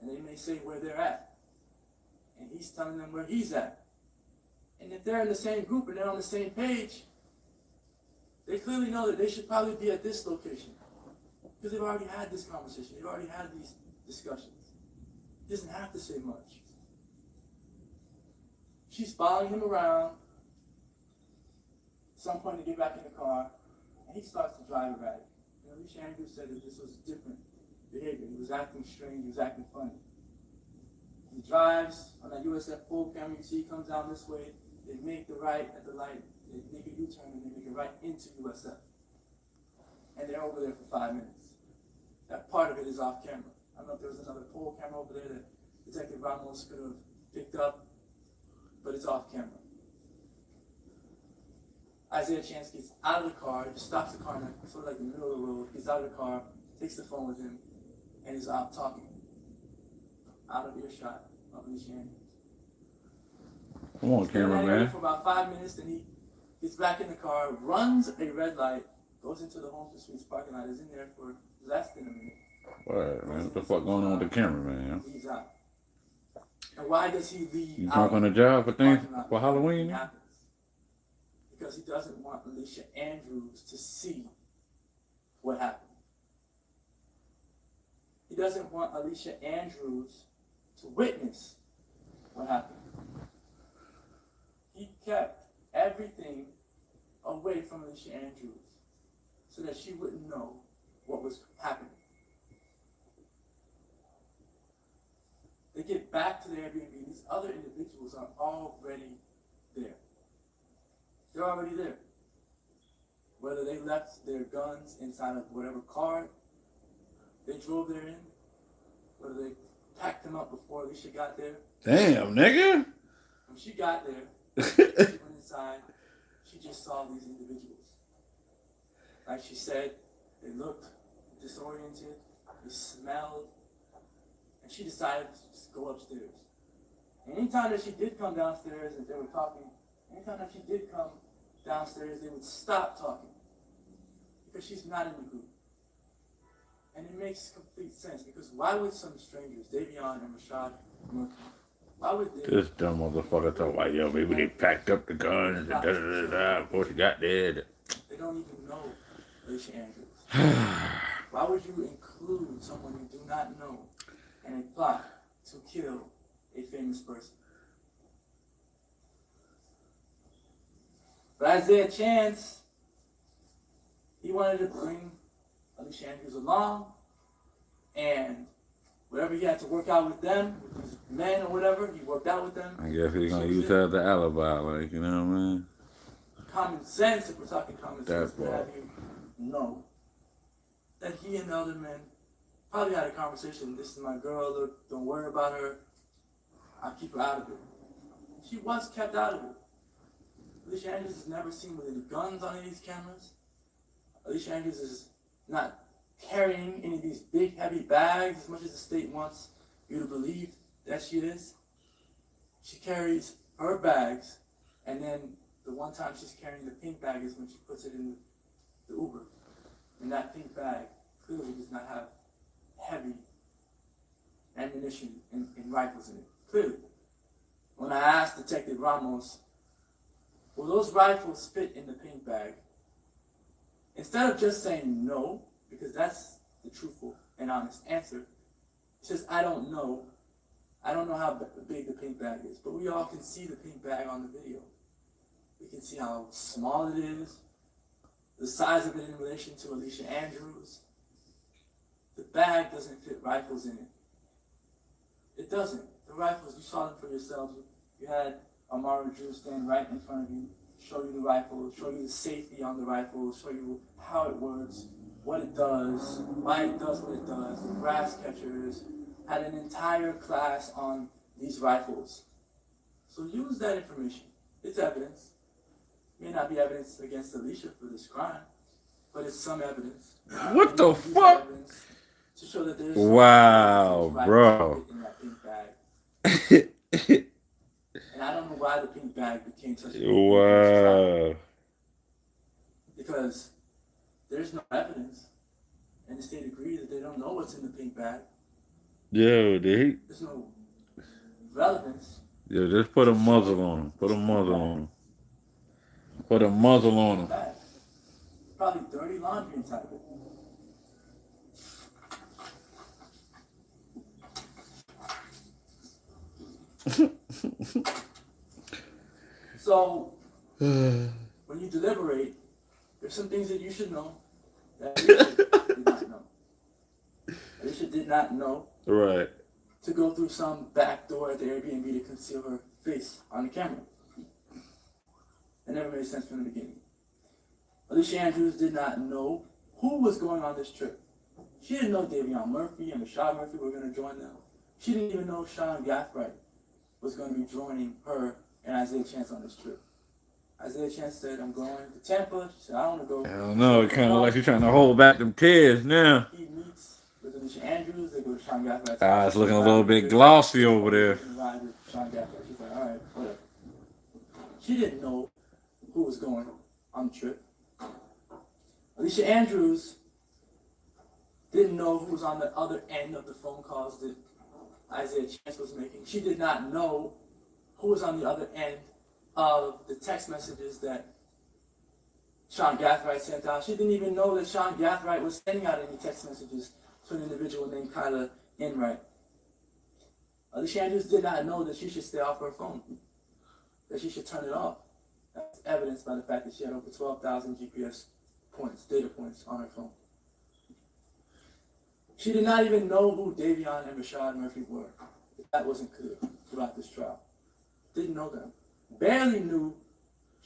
And they may say where they're at. And he's telling them where he's at. And if they're in the same group and they're on the same page, they clearly know that they should probably be at this location. Because they've already had this conversation. They've already had these discussions. He doesn't have to say much. She's following him around. At some point they get back in the car, and he starts to drive erratic. And Alicia Andrews said that this was different behavior. He was acting strange, he was acting funny. He drives on that USF full camera. You see he comes down this way. They make the right at the light. They make a U-turn and they make it right into USF. And they're over there for 5 minutes. That part of it is off camera. I don't know if there was another pole camera over there that Detective Ramos could have picked up, but it's off camera. Isaiah Chance gets out of the car, he stops the car in sort of like the middle of the road, gets out of the car, takes the phone with him, and is out talking. Out of earshot of Alicia Andrews. Come on, cameraman. For about 5 minutes, then he gets back in the car, runs a red light, goes into the Home 2 Suites parking lot, is in there for less than a minute. What, man? What the fuck going on with the cameraman? Leaves out. And why does he leave? You drunk on the job for things for Halloween? Happens. Because he doesn't want Alicia Andrews to see what happened. He doesn't want Alicia Andrews to witness what happened. He kept everything away from Alicia Andrews so that she wouldn't know what was happening. They get back to the Airbnb. These other individuals are already there. They're already there. whether they left their guns inside of whatever car they drove there in, whether they packed them up before Alicia got there. Damn, nigga. When she got there, she went inside, she just saw these individuals. Like she said, they looked disoriented, they smelled, and she decided to just go upstairs. And anytime that she did come downstairs and they were talking, anytime that she did come downstairs, they would stop talking. Because she's not in the group. And it makes complete sense, because why would some strangers, Davion and Rashad Murphy, why would they... This dumb motherfucker talk about, yo, maybe they packed up the guns and da-da-da-da before she got there. They don't even know Alicia Andrews. Why would you include someone you do not know in a plot to kill a famous person? But Isaiah Chance, he wanted to bring Alicia Andrews along, and whatever he had to work out with them, with these men or whatever, he worked out with them. I guess he's gonna use her as the alibi, like, you know what I mean? Common sense, if we're talking common sense, would have you know that he and the other men probably had a conversation. This is my girl, look, don't worry about her. I'll keep her out of it. She was kept out of it. Alicia Andrews is never seen with any guns on any of these cameras. Alicia Andrews is not carrying any of these big, heavy bags as much as the state wants you to believe that she is. She carries her bags, and then the one time she's carrying the pink bag is when she puts it in the Uber. And that pink bag clearly does not have heavy ammunition and rifles in it. Clearly. When I asked Detective Ramos, will those rifles fit in the pink bag? Instead of just saying no, because that's the truthful and honest answer, he says, I don't know. I don't know how big the pink bag is, but we all can see the pink bag on the video. We can see how small it is, the size of it in relation to Alicia Andrews. The bag doesn't fit rifles in it. It doesn't. The rifles, you saw them for yourselves. You had Amara Drew stand right in front of you, show you the rifle, show you the safety on the rifle, show you how it works, what it does, why it does what it does. The grass catchers had an entire class on these rifles. So use that information. It's evidence. It may not be evidence against Alicia for this crime, but it's some evidence. What the fuck? To show that there's wow, bro. In that pink bag. And I don't know why the pink bag became such a big wow. Because there's no evidence, and the state agrees that they don't know what's in the pink bag. Yo, dude. There's no relevance. Yo, just put a muzzle on him. Put a muzzle on him. Put a muzzle on him. Probably dirty laundry inside of it. So, when you deliberate, there's some things that you should know that Alicia did not know. Alicia did not know Right. to go through some back door at the Airbnb to conceal her face on the camera. It never made sense from the beginning. Alicia Andrews did not know who was going on this trip. She didn't know Davion Murphy and Rashad Murphy were going to join them. She didn't even know Sean Gathright was going to be joining her and Isaiah Chance on this trip. Isaiah Chance said, I'm going to Tampa. She said, I don't want to go. I don't know. It kind of like she's trying to hold back them tears now. He meets with Alicia Andrews. They go to Sean Gathright. It's looking a little bit glossy over there. Sean Gathright. She's like, all right, whatever. She didn't know who was going on the trip. Alicia Andrews didn't know who was on the other end of the phone calls that Isaiah Chance was making. She did not know who was on the other end of the text messages that Sean Gathright sent out. She didn't even know that Sean Gathright was sending out any text messages to an individual named Kyla Enright. Alicia Andrews did not know that she should stay off her phone, that she should turn it off. That's evidenced by the fact that she had over 12,000 GPS points, data points on her phone. She did not even know who Davion and Rashad Murphy were. That wasn't clear throughout this trial. Didn't know them. Barely knew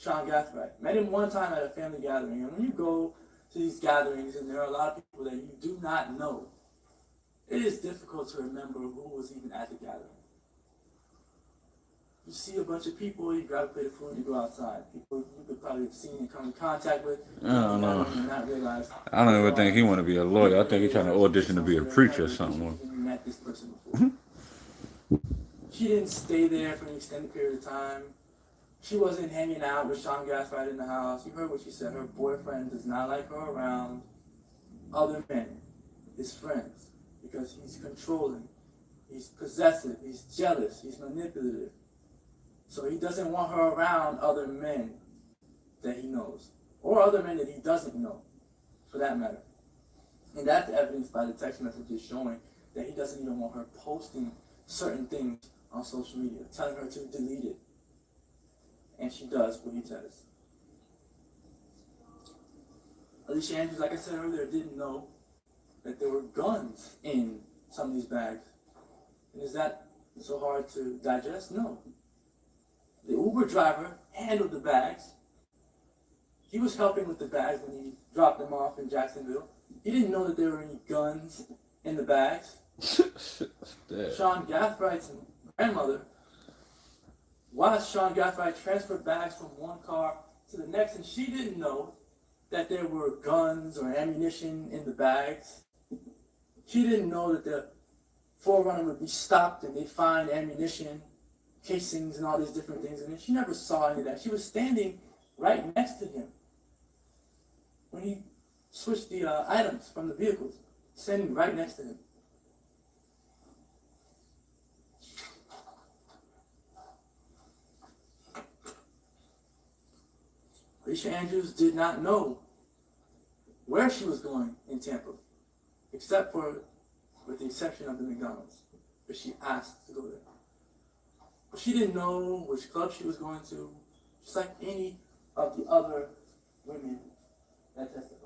Sean Gathright. Met him one time at a family gathering. And when you go to these gatherings and there are a lot of people that you do not know, it is difficult to remember who was even at the gathering. You see a bunch of people, you grab a plate of food, you go outside. People you could probably have seen and come in contact with. I don't know. And not realize. I don't even think he want to be a lawyer. I think he's trying to audition to be a preacher or something. You met this person before. She didn't stay there for an extended period of time. She wasn't hanging out with Sean Gathright in the house. You heard what she said. Her boyfriend does not like her around other men, his friends, because he's controlling, he's possessive, he's jealous, he's manipulative. So he doesn't want her around other men that he knows, or other men that he doesn't know, for that matter. And that's evidenced by the text messages showing that he doesn't even want her posting certain things on social media, telling her to delete it. And she does what he says. Alicia Andrews, like I said earlier, didn't know that there were guns in some of these bags. And is that so hard to digest? No. The Uber driver handled the bags. He was helping with the bags when he dropped them off in Jacksonville. He didn't know that there were any guns in the bags. Sean Gathwright's grandmother watched Sean Gathright transfer bags from one car to the next, and she didn't know that there were guns or ammunition in the bags. She didn't know that the Forerunner would be stopped and they'd find ammunition, casings, and all these different things. And she never saw any of that. She was standing right next to him when he switched the items from the vehicles, standing right next to him. Alicia Andrews did not know where she was going in Tampa, except for, with the exception of the McDonald's, but she asked to go there. But she didn't know which club she was going to, just like any of the other women that testified.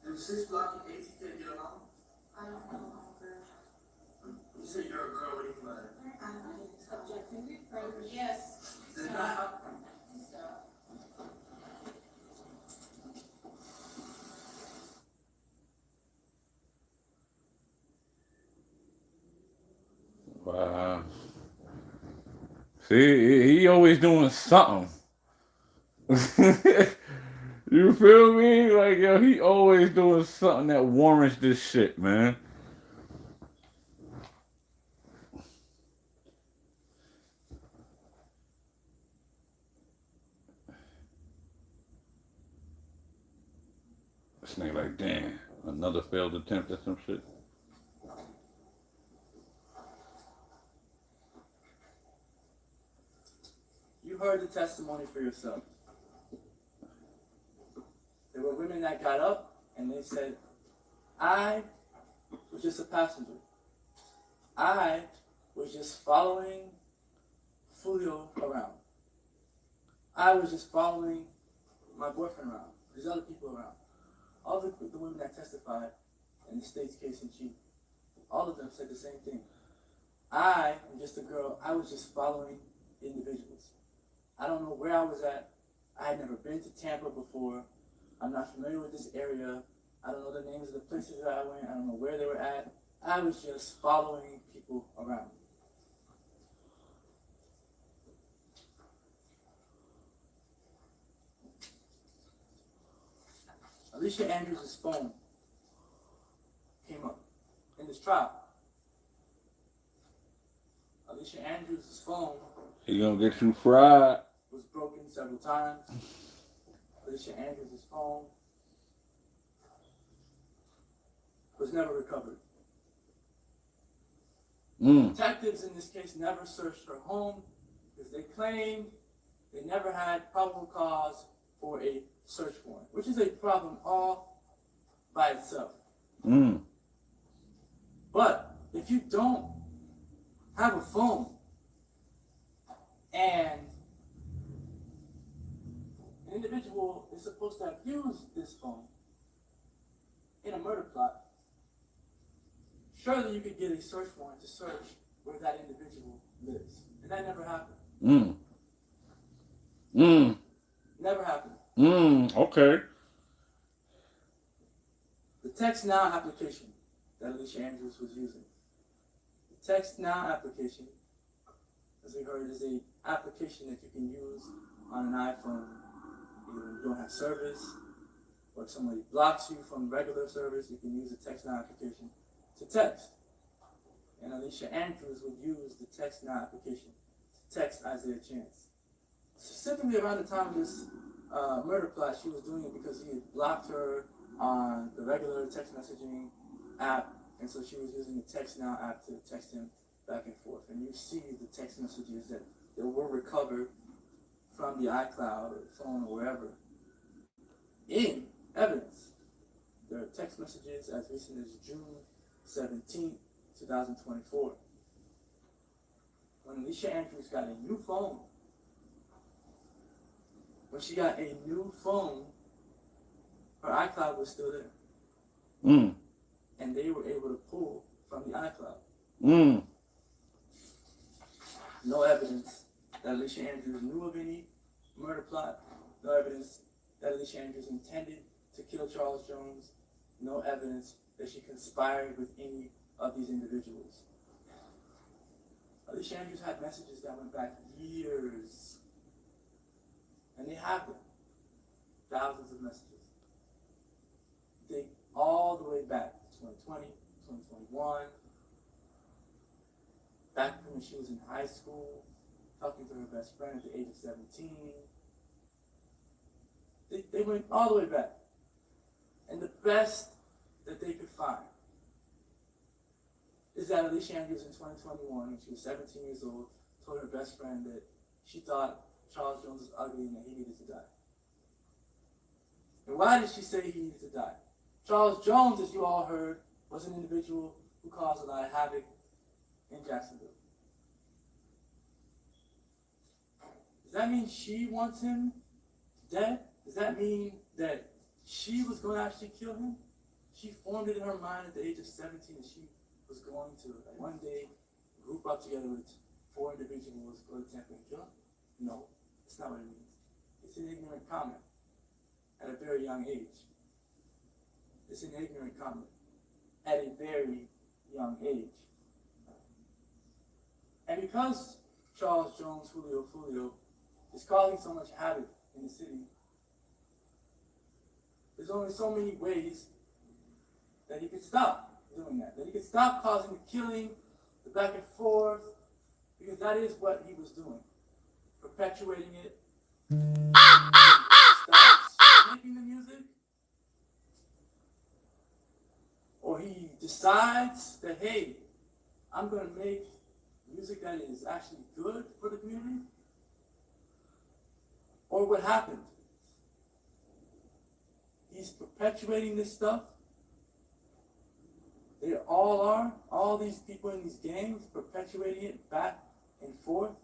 Did 6 block and 8 can't get along? I don't know, girl. You say you're a girl, what do you mean by that? I don't know. Subject. Yes. Is that Wow. See, he always doing something. You feel me? Like, yo, he always doing something that warrants this shit, man. This nigga like, damn, another failed attempt at some shit. You heard the testimony for yourself. There were women that got up and they said, I was just a passenger. I was just following Foolio around. I was just following my boyfriend around. There's other people around. All the women that testified in the state's case in chief, all of them said the same thing. I am just a girl. I was just following individuals. I don't know where I was at. I had never been to Tampa before. I'm not familiar with this area. I don't know the names of the places that I went. I don't know where they were at. I was just following people around. Alicia Andrews' phone came up in this trial. Alicia Andrews' phone He gonna get you fried. was broken several times. Alicia Andrews' phone was never recovered. Detectives in this case never searched her home because they claim they never had probable cause for a search warrant, which is a problem all by itself. But if you don't have a phone And an individual is supposed to have used this phone in a murder plot. Surely you could get a search warrant to search where that individual lives. And that never happened. Never happened. Okay. The Text Now application that Alicia Andrews was using. The Text Now application, as we heard, is an application that you can use on an iPhone either when you don't have service, or if somebody blocks you from regular service, you can use the Text Now application to text. And Alicia Andrews would use the Text Now application to text Isaiah Chance. Specifically around the time of this murder plot, she was doing it because he had blocked her on the regular text messaging app, and so she was using the Text Now app to text him back and forth. And you see the text messages that were recovered from the iCloud or phone or wherever in evidence. There are text messages as recent as June 17, 2024. When Alicia Andrews got a new phone, her iCloud was still there. And they were able to pull from the iCloud. No evidence that Alicia Andrews knew of any murder plot. No evidence that Alicia Andrews intended to kill Charles Jones. No evidence that she conspired with any of these individuals. Alicia Andrews had messages that went back years. And they have them. Thousands of messages. They all the way back to 2020, 2021. Back when she was in high school, talking to her best friend at the age of 17. They went all the way back. And the best that they could find is that Alicia Andrews in 2021, when she was 17 years old, told her best friend that she thought Charles Jones was ugly and that he needed to die. And why did she say he needed to die? Charles Jones, as you all heard, was an individual who caused a lot of havoc in Jacksonville. Does that mean she wants him dead? Does that mean that she was going to actually kill him? She formed it in her mind at the age of 17 that she was going to, like, one day, group up together with 4 individuals, go to Tampa and kill him? No, that's not what it means. It's an ignorant comment at a very young age. It's an ignorant comment at a very young age. And because Charles Jones, Julio, Foolio, is causing so much havoc in the city, there's only so many ways that he could stop doing that he could stop causing the killing, the back and forth, because that is what he was doing, perpetuating it. Stops making the music, or he decides that, hey, I'm going to make music that is actually good for the community, or what happened? He's perpetuating this stuff. They all are, all these people in these gangs, perpetuating it back and forth.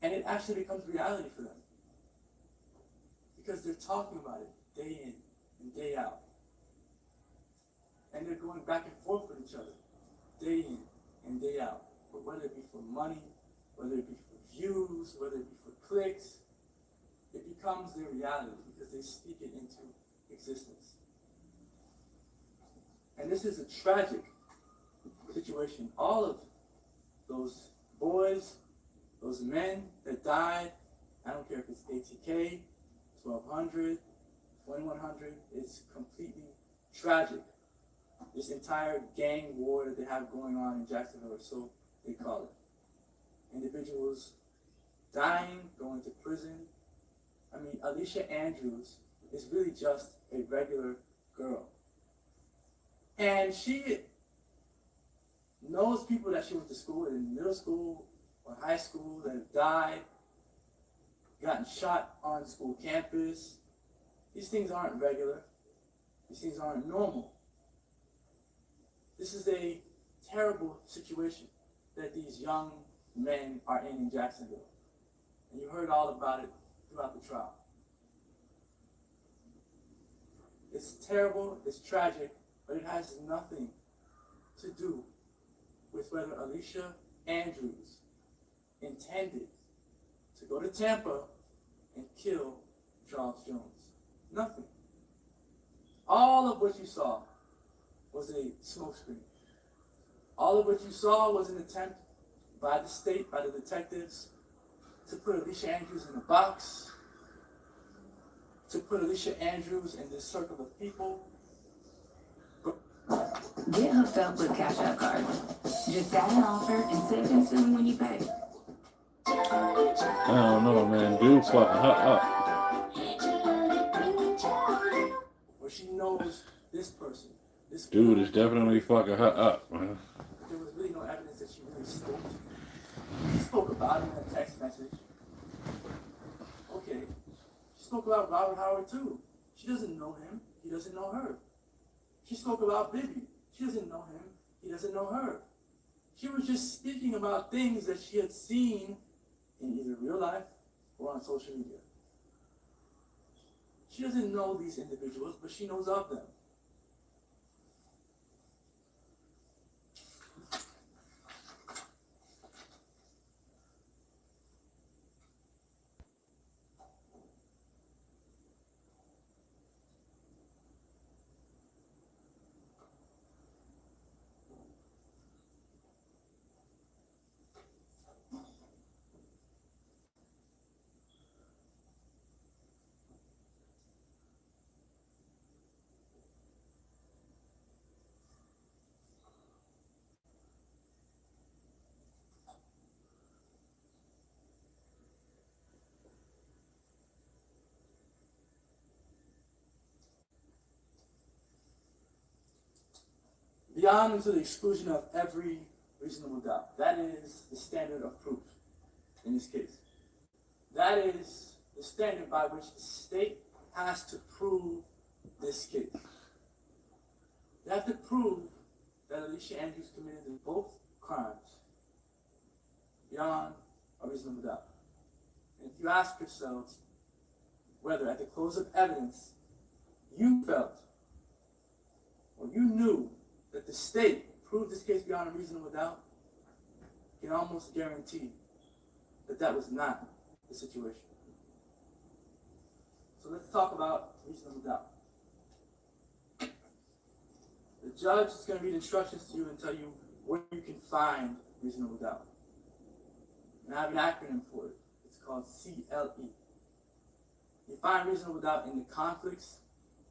And it actually becomes reality for them. Because they're talking about it day in and day out. And they're going back and forth with each other, day in and day out. But whether it be for money, whether it be for views, whether it be for clicks, it becomes their reality because they speak it into existence. And this is a tragic situation. All of those boys, those men that died, I don't care if it's ATK, 1200, 2100, it's completely tragic. This entire gang war that they have going on in Jacksonville, or so they call it. Individuals dying, going to prison. I mean, Alicia Andrews is really just a regular girl. And she knows people that she went to school with in middle school or high school that have died, gotten shot on school campus. These things aren't regular. These things aren't normal. This is a terrible situation that these young men are in Jacksonville. And you heard all about it throughout the trial. It's terrible, it's tragic, but it has nothing to do with whether Alicia Andrews intended to go to Tampa and kill Charles Jones. Nothing. All of what you saw was a smokescreen. All of what you saw was an attempt by the state, by the detectives, to put Alicia Andrews in a box, to put Alicia Andrews in this circle of people. Get hooked up with Cash App Card. Just add an offer and save instantly when you pay. I don't know, man. Dude fucking her up. Where she knows this person. This Dude is definitely fucking her up, man. There was really no evidence that she really spoke to him. She spoke about him in a text message. Okay. She spoke about Robert Howard too. She doesn't know him. He doesn't know her. She spoke about Bibby. She doesn't know him. He doesn't know her. She was just speaking about things that she had seen in either real life or on social media. She doesn't know these individuals, but she knows of them. Beyond and to the exclusion of every reasonable doubt. That is the standard of proof in this case. That is the standard by which the state has to prove this case. They have to prove that Alicia Andrews committed both crimes beyond a reasonable doubt. And if you ask yourselves whether at the close of evidence you felt or you knew that the state proved this case beyond a reasonable doubt, you can almost guarantee that that was not the situation. So let's talk about reasonable doubt. The judge is going to read instructions to you and tell you where you can find reasonable doubt. And I have an acronym for it. It's called CLE. You find reasonable doubt in the conflicts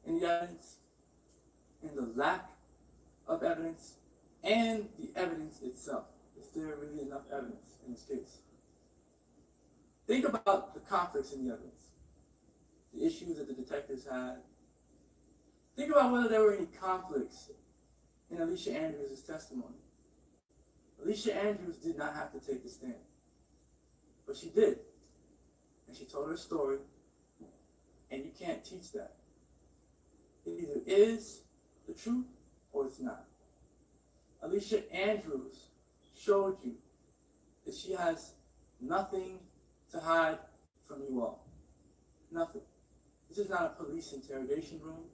in the evidence, in the lack of evidence, and the evidence itself. Is there really enough evidence in this case? Think about the conflicts in the evidence, the issues that the detectives had. Think about whether there were any conflicts in Alicia Andrews' testimony. Alicia Andrews did not have to take the stand, but she did. And she told her story, and you can't teach that. It either is the truth or it's not. Alicia Andrews showed you that she has nothing to hide from you all. Nothing. This is not a police interrogation room.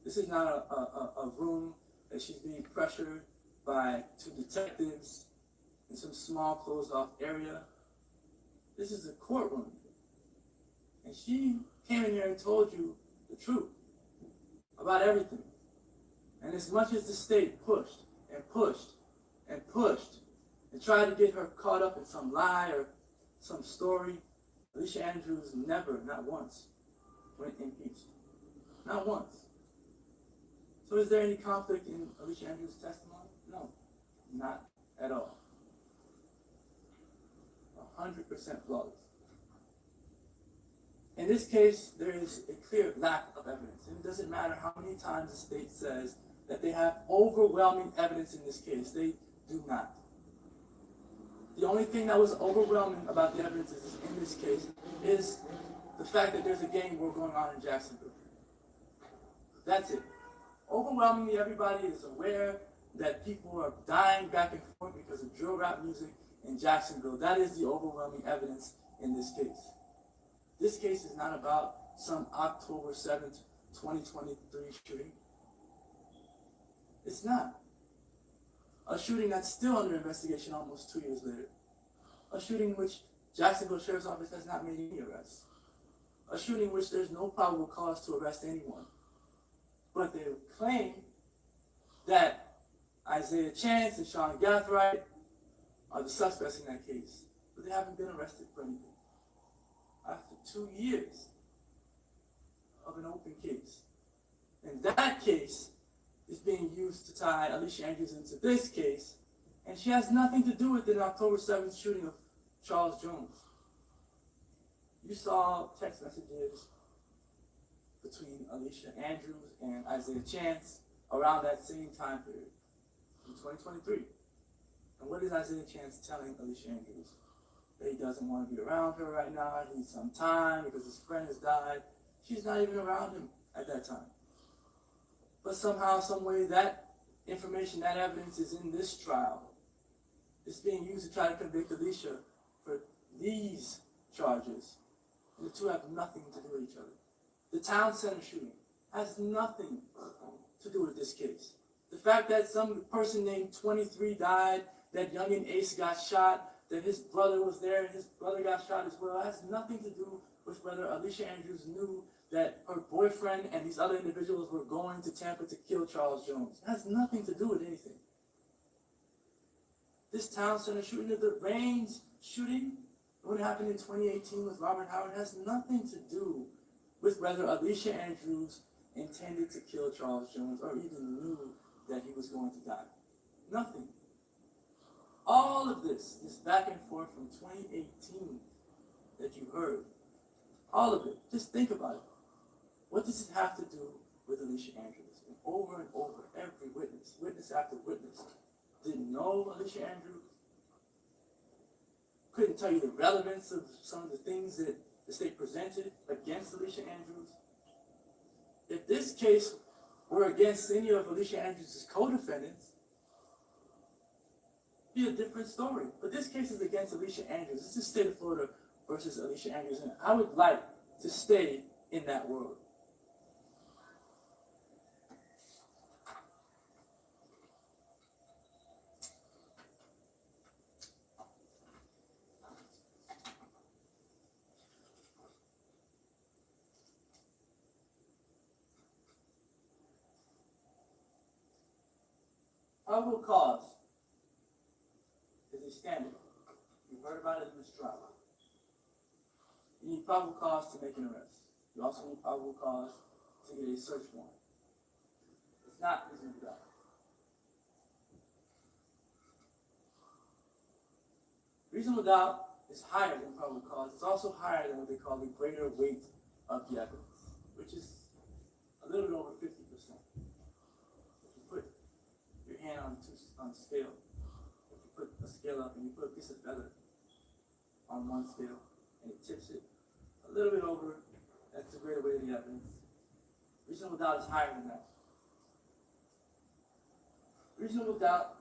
This is not a room that she's being pressured by two detectives in some small closed off area. This is a courtroom. And she came in here and told you the truth about everything. And as much as the state pushed and pushed and pushed and tried to get her caught up in some lie or some story, Alicia Andrews never, not once, went impeached. Not once. So is there any conflict in Alicia Andrews' testimony? No, not at all. 100% flawless. In this case, there is a clear lack of evidence. And it doesn't matter how many times the state says that they have overwhelming evidence in this case. They do not. The only thing that was overwhelming about the evidence in this case is the fact that there's a gang war going on in Jacksonville. That's it. Overwhelmingly, everybody is aware that people are dying back and forth because of drill rap music in Jacksonville. That is the overwhelming evidence in this case. This case is not about some October 7th, 2023 shooting. It's not. A shooting that's still under investigation almost 2 years later. A shooting which Jacksonville Sheriff's Office has not made any arrests. A shooting which there's no probable cause to arrest anyone. But they claim that Isaiah Chance and Sean Gathright are the suspects in that case. But they haven't been arrested for anything. After 2 years of an open case. And that case is being used to tie Alicia Andrews into this case, and she has nothing to do with the October 7th shooting of Charles Jones. You saw text messages between Alicia Andrews and Isaiah Chance around that same time period, in 2023. And what is Isaiah Chance telling Alicia Andrews? That he doesn't want to be around her right now, he needs some time because his friend has died. She's not even around him at that time. But somehow, some way, that information, that evidence is in this trial. It's being used to try to convict Alicia for these charges. And the two have nothing to do with each other. The town center shooting has nothing to do with this case. The fact that some person named 23 died, that youngin' Ace got shot, that his brother was there and his brother got shot as well, has nothing to do with whether Alicia Andrews knew that her boyfriend and these other individuals were going to Tampa to kill Charles Jones. It has nothing to do with anything. This town center shooting, the Rains shooting, what happened in 2018 with Robert Howard, has nothing to do with whether Alicia Andrews intended to kill Charles Jones or even knew that he was going to die. Nothing. All of this back and forth from 2018 that you heard, all of it, just think about it. What does it have to do with Alicia Andrews? And over, every witness after witness, didn't know Alicia Andrews, couldn't tell you the relevance of some of the things that the state presented against Alicia Andrews. If this case were against any of Alicia Andrews' co-defendants, it'd be a different story. But this case is against Alicia Andrews. This is state of Florida versus Alicia Andrews, and I would like to stay in that world. Probable cause is a standard. You've heard about it in this trial. You need probable cause to make an arrest. You also need probable cause to get a search warrant. It's not reasonable doubt. Reasonable doubt is higher than probable cause. It's also higher than what they call the greater weight of the evidence, which is a little bit over 50%. If you put your hand on a scale, if you put a scale up and you put a piece of feather on one scale and it tips it a little bit over, that's the greater weight of the evidence. Reasonable doubt is higher than that. Reasonable doubt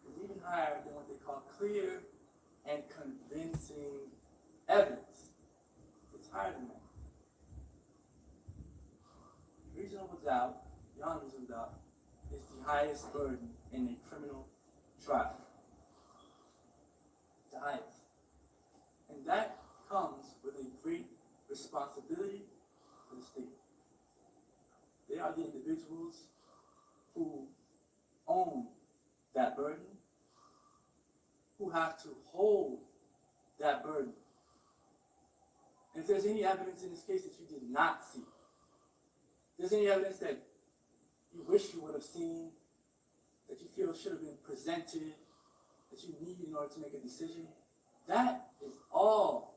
is even higher than what they call clear and convincing evidence. It's higher than that. Reasonable doubt, beyond reasonable doubt, is the highest burden in a criminal trial. The highest. And that comes with a great responsibility for the state. They are the individuals who own that burden, who have to hold that burden. And if there's any evidence in this case that you did not see, if there's any evidence that you wish you would have seen, that you feel should have been presented, that you need in order to make a decision, that is all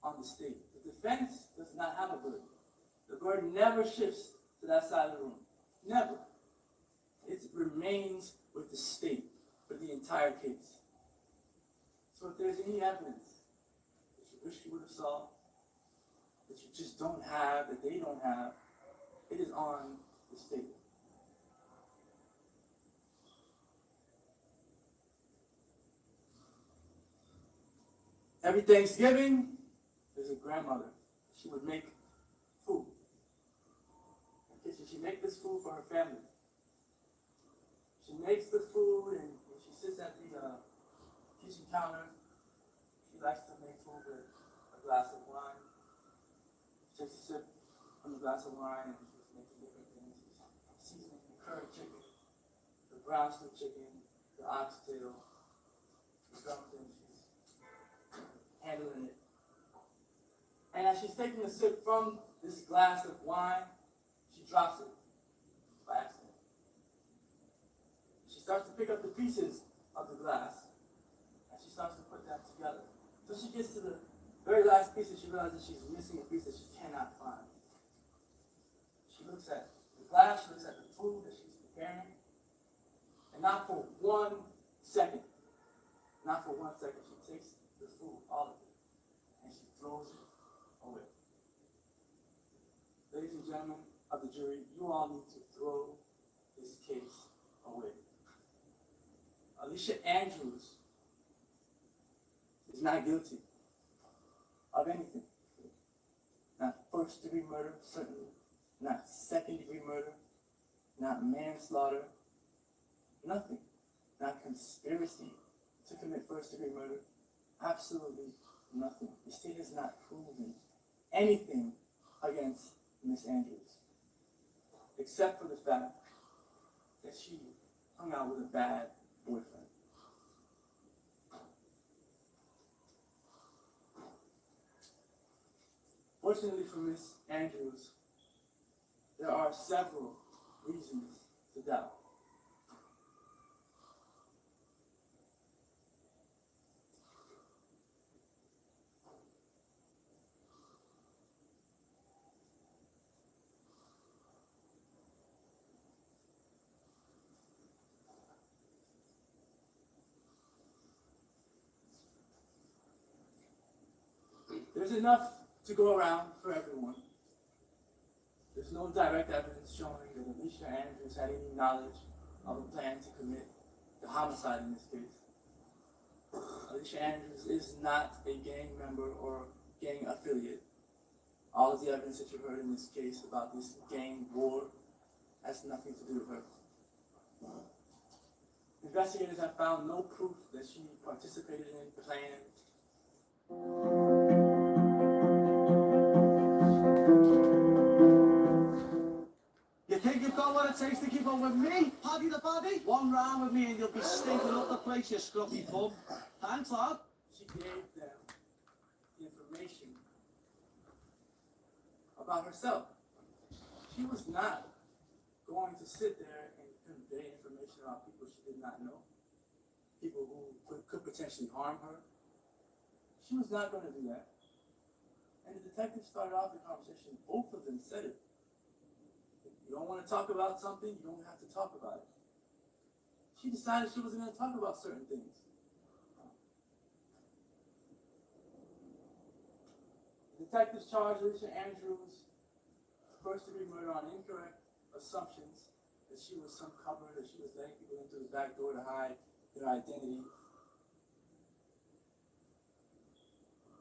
on the state. The defense does not have a burden. The burden never shifts to that side of the room. Never. It remains with the state for the entire case. So if there's any evidence that you wish you would have saw, that you just don't have, that they don't have, it is on the state. Every Thanksgiving, there's a grandmother. She would make food. She make this food for her family. She makes the food and she sits at the kitchen counter. She likes to make food with a glass of wine. She takes a sip from the glass of wine and she's making different things. She's seasoning the curry chicken, the brown stew chicken, the oxtail, the dumplings. She's handling it. And as she's taking a sip from this glass of wine, she drops it by accident. She starts to pick up the pieces of the glass, and she starts to put them together. So she gets to the very last piece, and she realizes she's missing a piece that she cannot find. She looks at the glass, she looks at the food that she's preparing, and not for 1 second, she takes the food, all of it, and she throws it away. Ladies and gentlemen of the jury, you all need to throw this case away. Alicia Andrews is not guilty of anything. Not first-degree murder, certainly. Not second-degree murder. Not manslaughter. Nothing. Not conspiracy to commit first-degree murder. Absolutely nothing. The state has not proven anything against Miss Andrews, except for the fact that she hung out with a bad boyfriend. Fortunately for Miss Andrews, there are several reasons to doubt. There's enough to go around for everyone. There's no direct evidence showing that Alicia Andrews had any knowledge of a plan to commit the homicide in this case. Alicia Andrews is not a gang member or gang affiliate. All of the evidence that you heard in this case about this gang war has nothing to do with her. Investigators have found no proof that she participated in the plan. You think you've got what it takes to keep up with me, Paddy the Baddy? One round with me and you'll be stinking up the place, you scruffy bum. Thanks, lad. She gave them the information about herself. She was not going to sit there and convey information about people she did not know, people who could potentially harm her. She was not going to do that. And the detective started off the conversation. Both of them said it. If you don't want to talk about something, you don't have to talk about it. She decided she wasn't going to talk about certain things. The detectives charged Alicia Andrews first-degree murder on incorrect assumptions that she was some cover, that she was letting people into the back door to hide their identity.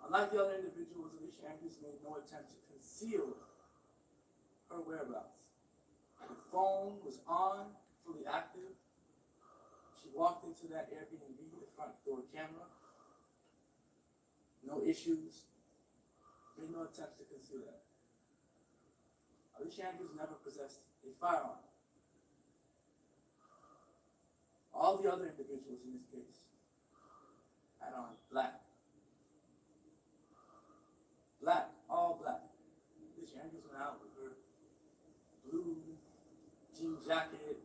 Unlike the other individuals, Alicia Andrews made no attempt to conceal her whereabouts. The phone was on, fully active. She walked into that Airbnb, the front door camera. No issues. Made no attempts to conceal that. Alicia Andrews never possessed a firearm. All the other individuals in this case had on black. Black, all black. Alicia Andrews went out with her blue jean jacket,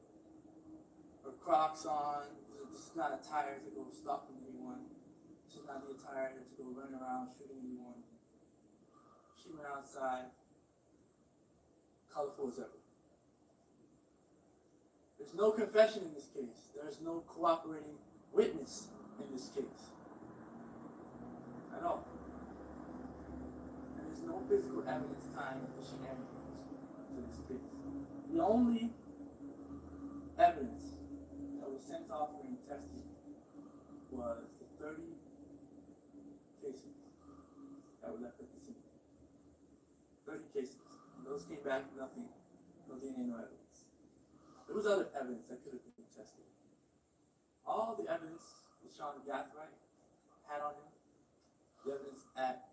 her Crocs on. This is not attire to go stalking anyone. This is not the attire to go running around shooting anyone. She went outside, colorful as ever. There's no confession in this case. There's no cooperating witness in this case. At all. And there's no physical evidence tying Alicia Andrews to this case. The only evidence that was sent off during testing was the cases that were left at the scene. 30 cases. And those came back with nothing, no DNA, no evidence. There was other evidence that could have been tested. All the evidence that Sean Gathright had on him, the evidence at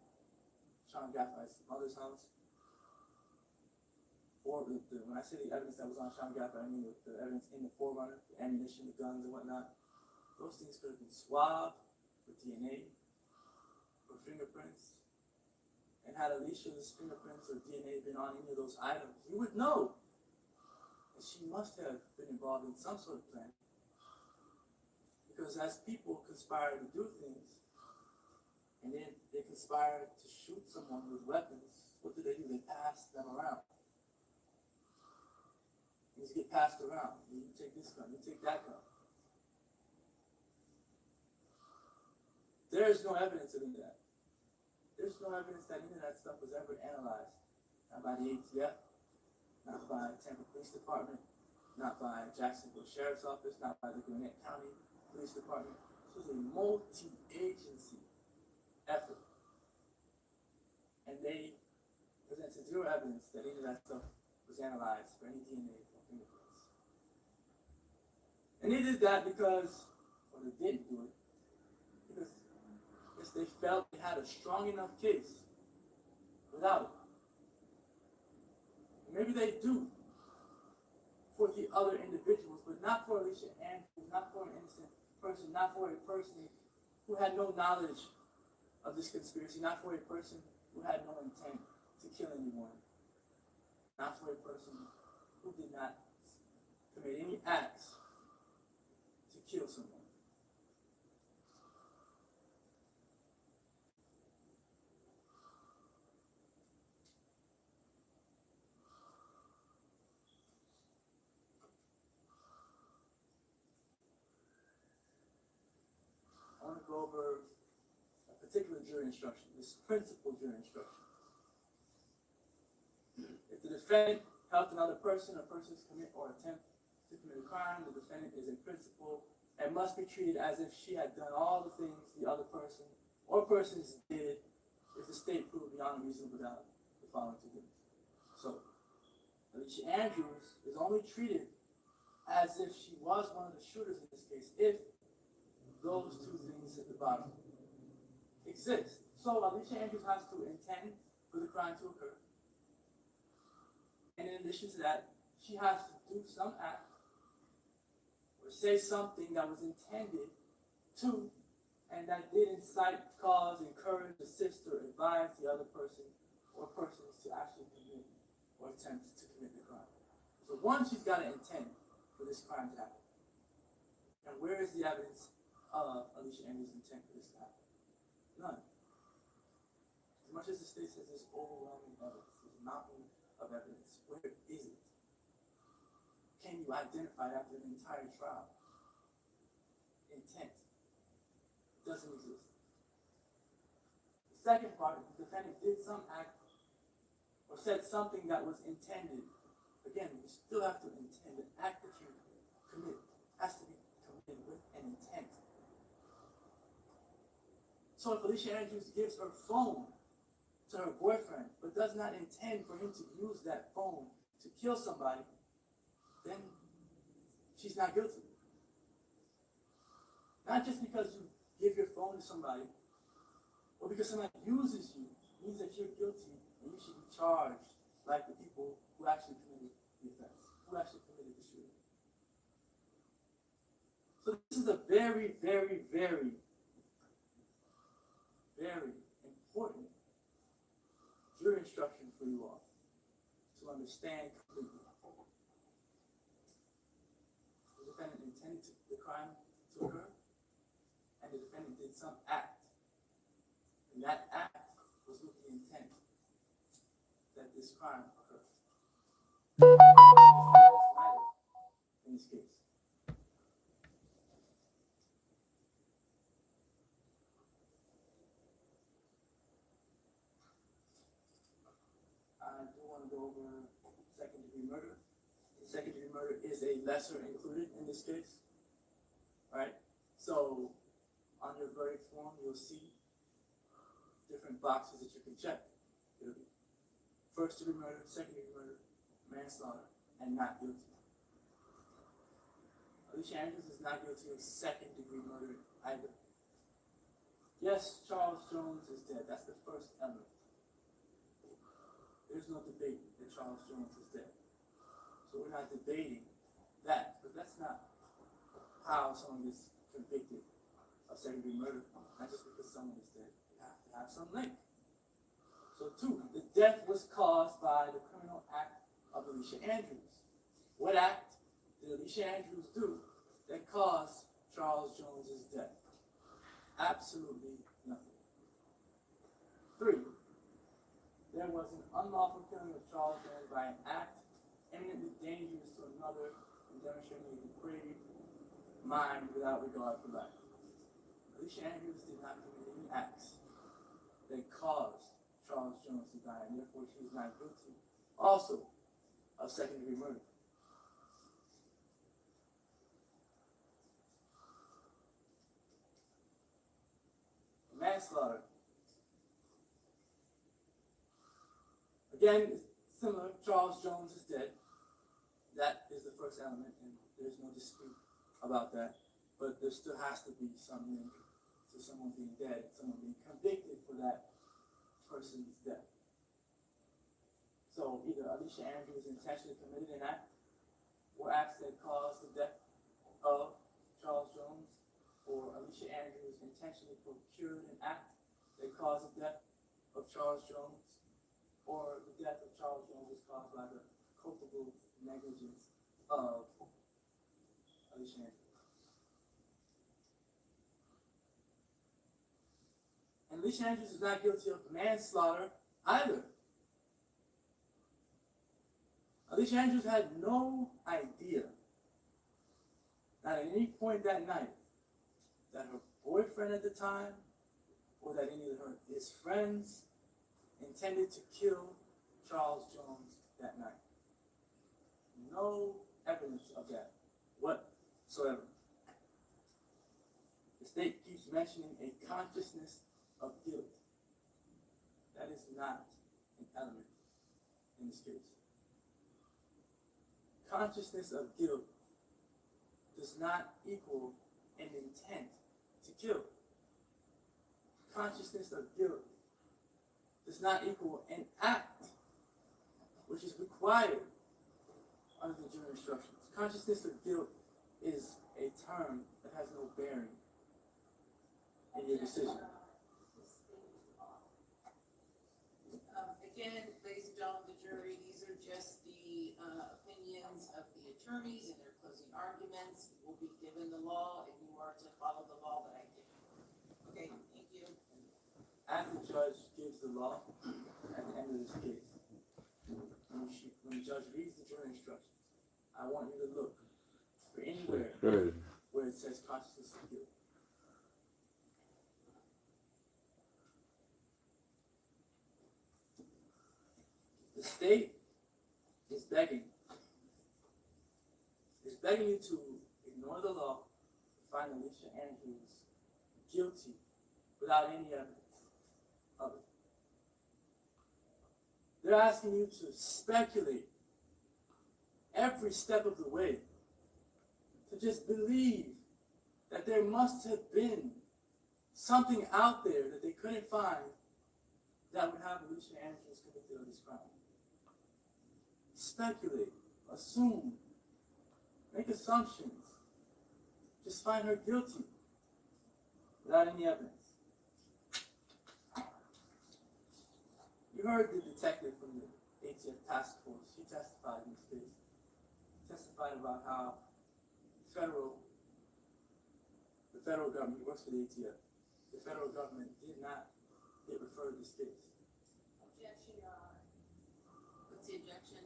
Sean Gathwright's mother's house, or when I say the evidence that was on Sean Gathright, I mean the evidence in the forerunner, the ammunition, the guns, and whatnot. Those things could have been swabbed for DNA, for fingerprints, and had Alicia's fingerprints or DNA been on any of those items, you would know that she must have been involved in some sort of plan. Because as people conspire to do things, and then they conspire to shoot someone with weapons, what do? They pass them around. These get passed around. You take this gun, you take that gun. There is no evidence of any of that. There's no evidence that any of that stuff was ever analyzed. Not by the ATF, not by Tampa Police Department, not by Jacksonville Sheriff's Office, not by the Gwinnett County Police Department. This was a multi-agency effort. And they presented zero evidence that any of that stuff was analyzed for any DNA or fingerprints. And they did that because, or they didn't do it, because they felt they had a strong enough case without it. And maybe they do for the other individuals, but not for Alicia Andrews, not for an innocent person, not for a person who had no knowledge of this conspiracy, not for a person who had no intent to kill anyone, not for a person who did not commit any acts to kill someone. I want to go over a particular jury instruction, this principal jury instruction. If the defendant helped another person or persons commit or attempt to commit a crime, the defendant is a principal and must be treated as if she had done all the things the other person or persons did if the state proved beyond a reasonable doubt the following two things. So, Alicia Andrews is only treated as if she was one of the shooters in this case, if those two things at the bottom exist. So Alicia Andrews has to intend for the crime to occur. And in addition to that, she has to do some act or say something that was intended to and that did incite, cause, encourage, assist, or advise the other person or persons to actually commit or attempt to commit the crime. So one, she's got to intend for this crime to happen. And where is the evidence of Alicia Andrews' intent for this to happen? None. As much as the state says there's overwhelming evidence, there's a mountain of evidence, where is it? Can you identify it after an entire trial? Intent. It doesn't exist. The second part, the defendant did some act or said something that was intended. Again, you still have to intend. The act that you commit has to be committed with an intent. So if Alicia Andrews gives her phone to her boyfriend, but does not intend for him to use that phone to kill somebody, then she's not guilty. Not just because you give your phone to somebody, or because somebody uses you, means that you're guilty and you should be charged like the people who actually committed the offense, who actually committed the shooting. So this is a very, very, very, very important jury instruction for you all to understand completely. The defendant intended the crime to occur, and the defendant did some act. And that act was with the intent that this crime occurred. In this case. I do want to go over second-degree murder. Second-degree murder is a lesser included in this case. Right? So, on your verdict form, you'll see different boxes that you can check. It'll be first degree murder, second degree murder, manslaughter, and not guilty. Alicia Andrews is not guilty of second degree murder either. Yes, Charles Jones is dead. That's the first element. There's no debate that Charles Jones is dead. So we're not debating that, but that's not how someone gets convicted of second degree murder. Not just because someone is dead. You have to have some link. So 2, the death was caused by the criminal act of Alicia Andrews. What act did Alicia Andrews do that caused Charles Jones's death? Absolutely nothing. 3, there was an unlawful killing of Charles Jones by an act eminently dangerous to another and demonstrating a depraved mind without regard for life. Alicia Andrews did not commit any acts that caused Charles Jones to die, and therefore she is not guilty also of second degree murder. Manslaughter. Again, it's similar. Charles Jones is dead. That is the first element, and there's no dispute about that. But there still has to be some link to someone being dead, someone being convicted for that person's death. So either Alicia Andrews intentionally committed an act or acts that caused the death of Charles Jones, or Alicia Andrews intentionally procured an act that caused the death of Charles Jones, or the death of Charles Jones was caused by the culpable negligence of Alicia Andrews. And Alicia Andrews is not guilty of manslaughter either. Alicia Andrews had no idea, not at any point that night, that her boyfriend at the time, or that any of his friends intended to kill Charles Jones that night. No evidence of that whatsoever. The state keeps mentioning a consciousness of guilt. That is not an element in this case. Consciousness of guilt does not equal an intent to kill. Consciousness of guilt does not equal an act which is required under the jury instructions. Consciousness of guilt is a term that has no bearing in your decision. Again, ladies and gentlemen of the jury, these are just the opinions of the attorneys and their closing arguments. You will be given the law, and you are to follow the law that I give. Okay, thank you. As the judge gives the law at the end of this case, when the judge reads the jury instructions, I want you to look for anywhere where it says consciousness of guilt. The state is begging you to ignore the law, find Alicia Andrews guilty without any evidence of it. They're asking you to speculate every step of the way, to just believe that there must have been something out there that they couldn't find that would have Alicia Andrews convicted of this crime. Speculate, assume, make assumptions. Just find her guilty without any evidence. You heard the detective from the ATF task force. She testified in this case. Testified about how the federal government, he works for the ATF, the federal government did not get referred to this case. Objection, Your Honor. What's the objection?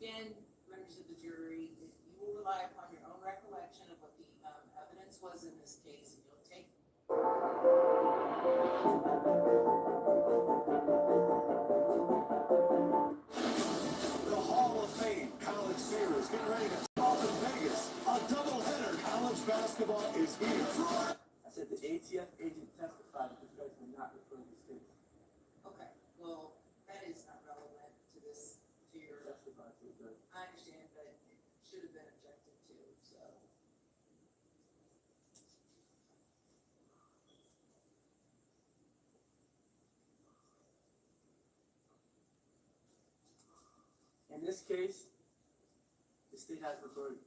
Again, members of the jury, you will rely upon your own recollection of what the evidence was in this case, and you'll take. The Hall of Fame, ALICIA is getting ready to off in Vegas. A doubleheader. College basketball is here. I said the ATF agent testified that the feds would not refer this case. Okay, well, that is not relevant to this, to your, Testified to the judge. I understand, but it should have been objected to, so. In this case, the state has the burden.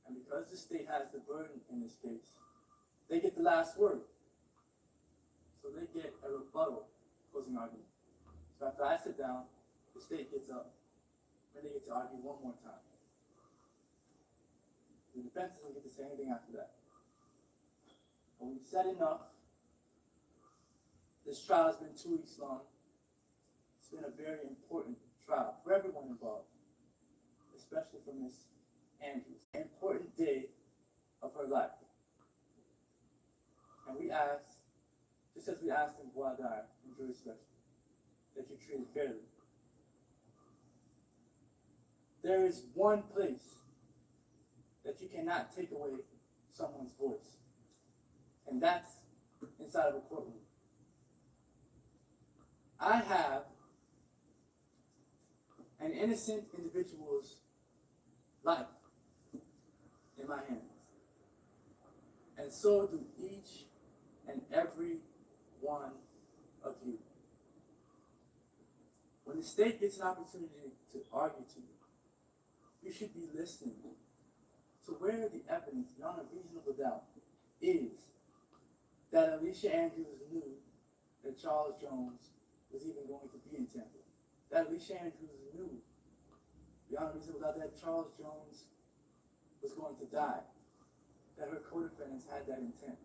And because the state has the burden in this case, they get the last word. So they get a rebuttal closing argument. So after I sit down, the state gets up, and they get to argue one more time. The defense doesn't get to say anything after that. When we've said enough, this trial has been 2 weeks long. It's been a very important trial for everyone involved, especially for Miss Andrews. An important day of her life. And we ask, just as we asked in Guadar, in jury selection, that you treat it fairly. There is one place that you cannot take away someone's voice, and that's inside of a courtroom. I have an innocent individual's life in my hands, and so do each and every one of you. When the state gets an opportunity to argue to you, you should be listening to where the evidence beyond a reasonable doubt is that Alicia Andrews knew that Charles Jones was even going to be in Tampa. That Alicia Andrews knew beyond a reasonable doubt that Charles Jones was going to die. That her co-defendants had that intent.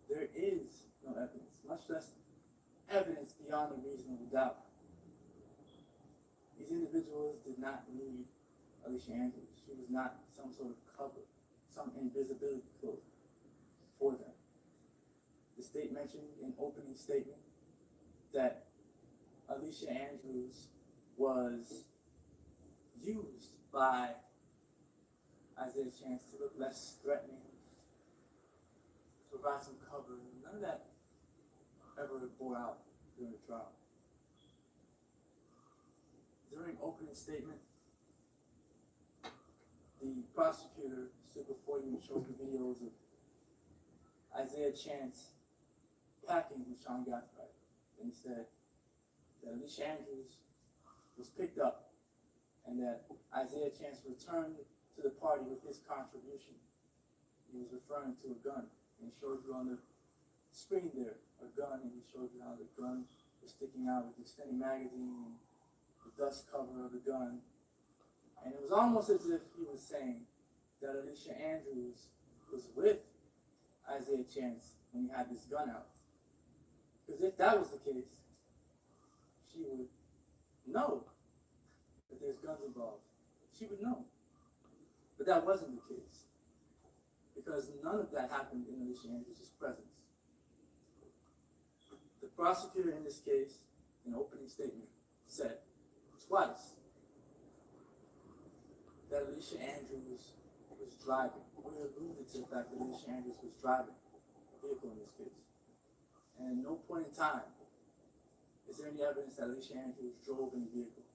There is no evidence, much less evidence beyond a reasonable doubt. These individuals did not need Alicia Andrews. She was not some sort of cover, some invisibility cloak for them. The state mentioned in opening statement that Alicia Andrews was used by Isaiah Chance to look less threatening, to provide some cover. None of that ever bore out during the trial. During opening statement, the prosecutor stood before you and showed you videos of Isaiah Chance packing with Sean Gathright. And he said that Alicia Andrews was picked up and that Isaiah Chance returned to the party with his contribution. He was referring to a gun, and he showed you on the screen there a gun, and he showed you how the gun was sticking out with the extended magazine and the dust cover of the gun. And it was almost as if he was saying that Alicia Andrews was with Isaiah Chance when he had this gun out. Because if that was the case, she would know that there's guns involved. She would know. But that wasn't the case, because none of that happened in Alicia Andrews' presence. The prosecutor in this case, in an opening statement, said twice that Alicia Andrews was driving. We alluded to the fact that Alicia Andrews was driving a vehicle in this case. And at no point in time is there any evidence that Alicia Andrews drove in the vehicle.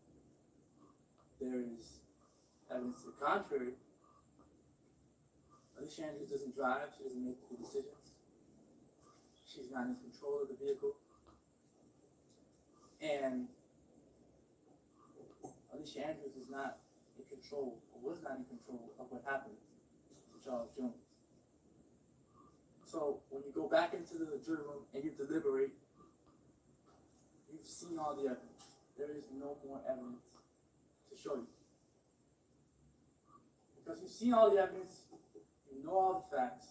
There is evidence to the contrary. Alicia Andrews doesn't drive, she doesn't make the decisions. She's not in control of the vehicle. And Alicia Andrews is not in control, or was not in control of what happened to Charles Jones. So when you go back into the jury room and you deliberate, you've seen all the evidence. There is no more evidence to show you. Because you've seen all the evidence, you know all the facts,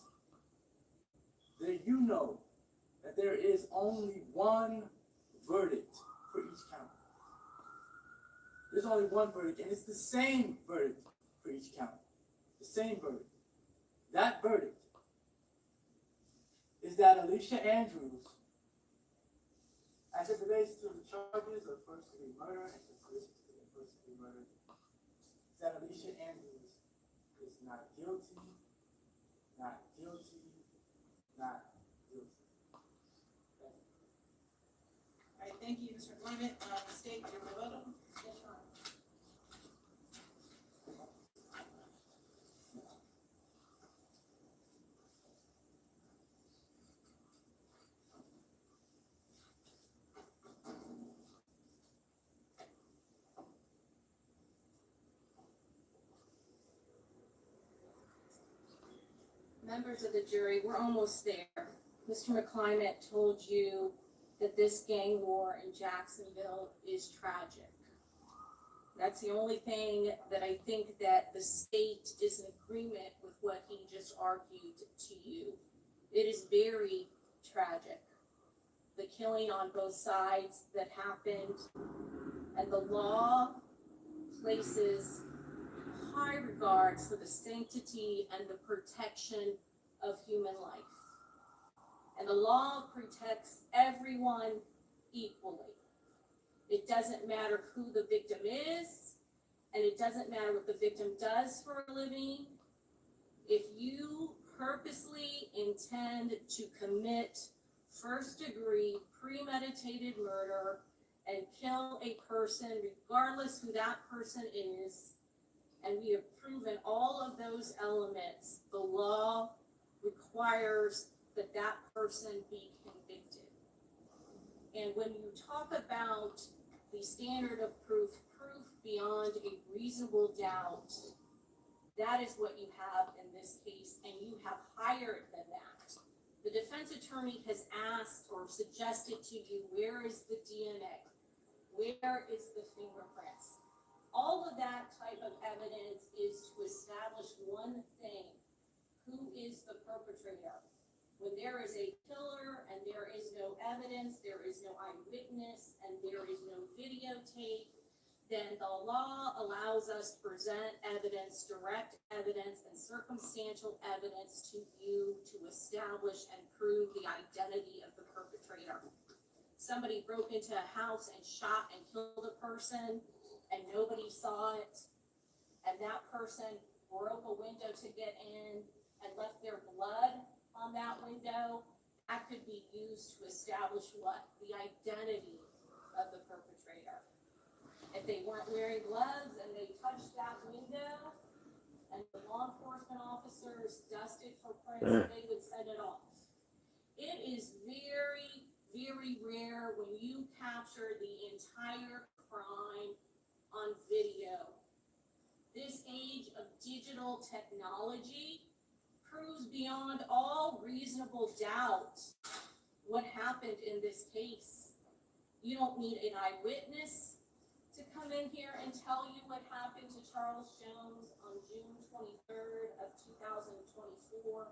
then you know that there is only one verdict for each count. There's only one verdict, and it's the same verdict for each count. The same verdict. That verdict is that Alicia Andrews, as it relates to the charges of first-degree murder and conspiracy to commit first-degree murder, is that Alicia Andrews is not guilty, not guilty, not right, thank you, Mr. Clement. State your rebuttal. Members of the jury, we're almost there. Mr. McClimate told you that this gang war in Jacksonville is tragic. That's the only thing that I think that the state is in agreement with what he just argued to you. It is very tragic. The killing on both sides that happened, and the law places high regards for the sanctity and the protection of human life. And the law protects everyone equally. It doesn't matter who the victim is, and it doesn't matter what the victim does for a living. If you purposely intend to commit first-degree premeditated murder and kill a person, regardless who that person is, and we have proven all of those elements, the law requires that that person be convicted. And when you talk about the standard of proof, proof beyond a reasonable doubt, that is what you have in this case, and you have higher than that. The defense attorney has asked or suggested to you, where is the DNA? Where is the fingerprints? All of that type of evidence is to establish one thing: who is the perpetrator? When there is a killer and there is no evidence, there is no eyewitness, and there is no videotape, then the law allows us to present evidence, direct evidence, and circumstantial evidence to you to establish and prove the identity of the perpetrator. Somebody broke into a house and shot and killed a person, and nobody saw it, and that person broke a window to get in and left their blood on that window, that could be used to establish what? The identity of the perpetrator. If they weren't wearing gloves and they touched that window and the law enforcement officers dusted for prints, they would send it off. It is very, very rare when you capture the entire crime on video. This age of digital technology proves beyond all reasonable doubt what happened in this case. You don't need an eyewitness to come in here and tell you what happened to Charles Jones on June 23rd of 2024.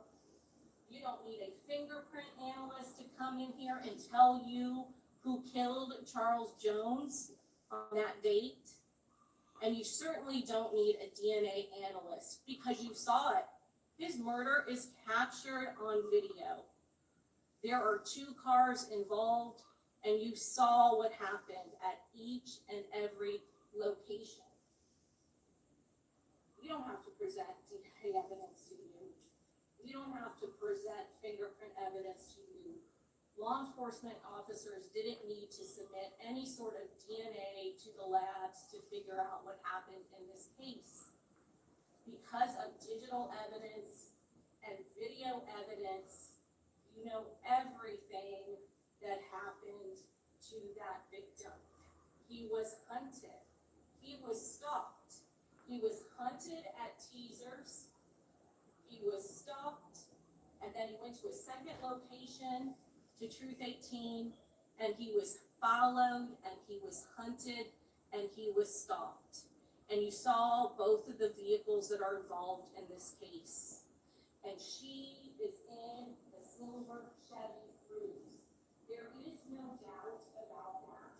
You don't need a fingerprint analyst to come in here and tell you who killed Charles Jones on that date. And you certainly don't need a DNA analyst because you saw it. His murder is captured on video. There are 2 cars involved, and you saw what happened at each and every location. You don't have to present DNA evidence to you. You don't have to present fingerprint evidence to you. Law enforcement officers didn't need to submit any sort of DNA to the labs to figure out what happened in this case. Because of digital evidence and video evidence, you know everything that happened to that victim. He was hunted. He was stalked. He was hunted at teasers. He was stalked, and then he went to a second location to Truth 18, and he was followed, and he was hunted, and he was stalked. And you saw both of the vehicles that are involved in this case. And she is in the silver Chevy Cruze. There is no doubt about that.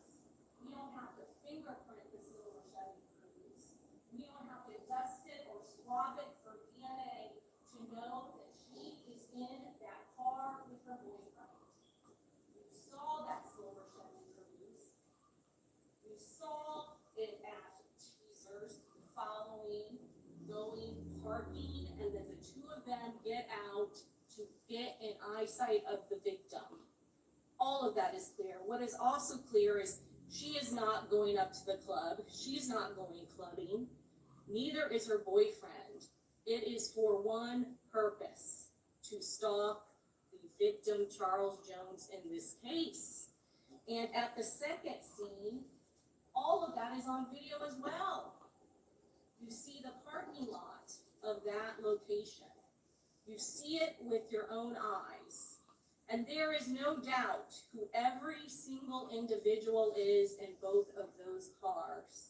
We don't have to fingerprint the silver Chevy Cruze. We don't have to dust it or swab it for DNA to know that she is in that car with her boyfriend. You saw that silver Chevy Cruze. You saw it at teasers, following, going, parking, and then the 2 of them get out to get in eyesight of the victim. all of that is clear. What is also clear is she is not going up to the club. She's not going clubbing. Neither is her boyfriend. It is for one purpose: to stalk the victim, Charles Jones, in this case. And at the second scene, all of that is on video as well. You see the parking lot of that location. You see it with your own eyes. And there is no doubt who every single individual is in both of those cars.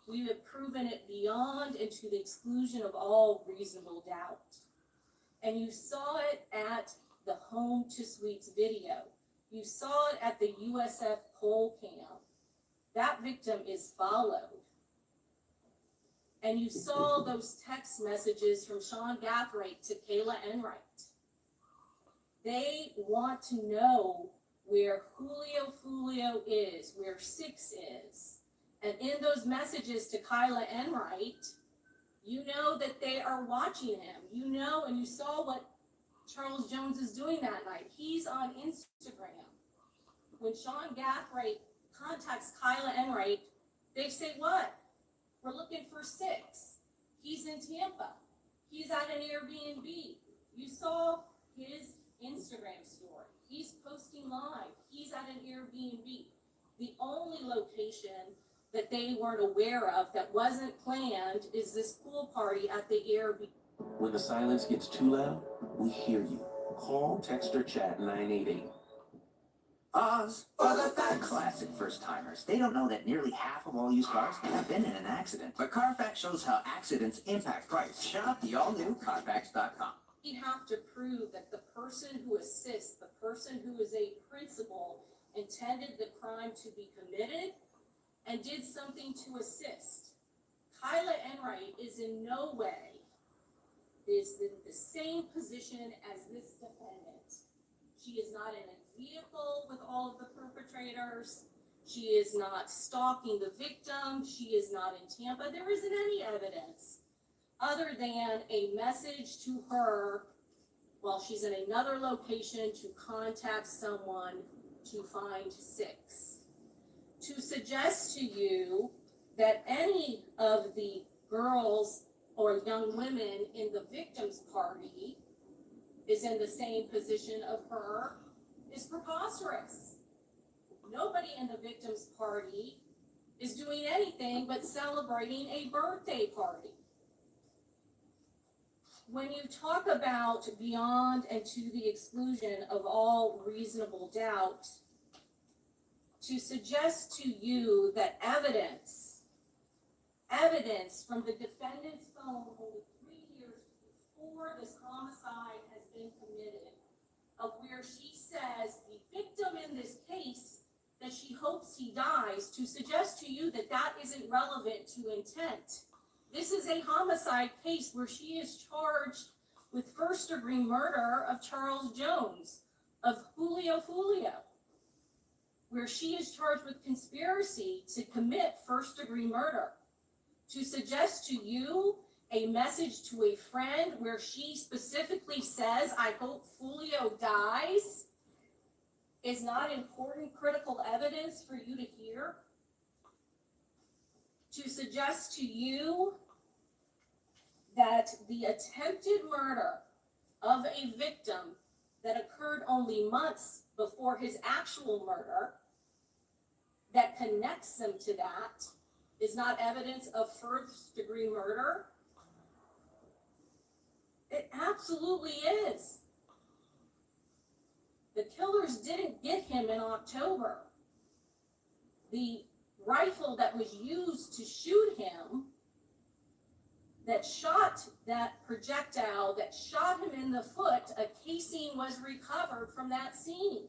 We have proven it beyond and to the exclusion of all reasonable doubt. And you saw it at the Home to Suites video. You saw it at the USF poll cam. That victim is followed. And you saw those text messages from Sean Gathright to Kayla Enright. They want to know where Foolio is, where 6 is. And in those messages to Kyla Enright, you know that they are watching him. You know, and you saw what Charles Jones is doing that night. He's on Instagram. When Sean Gathright contacts Kyla Enright, they say, what? We're looking for 6. He's in Tampa. He's at an Airbnb. You saw his Instagram story. He's posting live. He's at an Airbnb. The only location that they weren't aware of that wasn't planned is this pool party at the Airbnb. When the silence gets too loud, we hear you. Call, text, or chat 988. Oz, for the fact classic first-timers. They don't know that nearly half of all used cars have been in an accident. But Carfax shows how accidents impact price. Shop the all-new Carfax.com. We have to prove that the person who assists, the person who is a principal, intended the crime to be committed and did something to assist. Kyla Enright is in no way in the same position as this defendant. She is not in a vehicle with all of the perpetrators. She is not stalking the victim. She is not in Tampa. There isn't any evidence other than a message to her while she's in another location to contact someone to find 6. To suggest to you that any of the girls or young women in the victim's party is in the same position of her is preposterous. Nobody in the victim's party is doing anything but celebrating a birthday party. When you talk about beyond and to the exclusion of all reasonable doubt, to suggest to you that evidence from the defendant's phone only 3 years before this homicide has been committed, of where she says the victim in this case that she hopes he dies, to suggest to you that that isn't relevant to intent. This is a homicide case where she is charged with first-degree murder of Charles Jones, of Julio, where she is charged with conspiracy to commit first-degree murder. To suggest to you a message to a friend where she specifically says, I hope Foolio dies, is not important critical evidence for you to hear. To suggest to you that the attempted murder of a victim that occurred only months before his actual murder, that connects him to that, is not evidence of first-degree murder. It absolutely is. The killers didn't get him in October. The rifle that was used to shoot him, that shot that projectile, that shot him in the foot, a casing was recovered from that scene.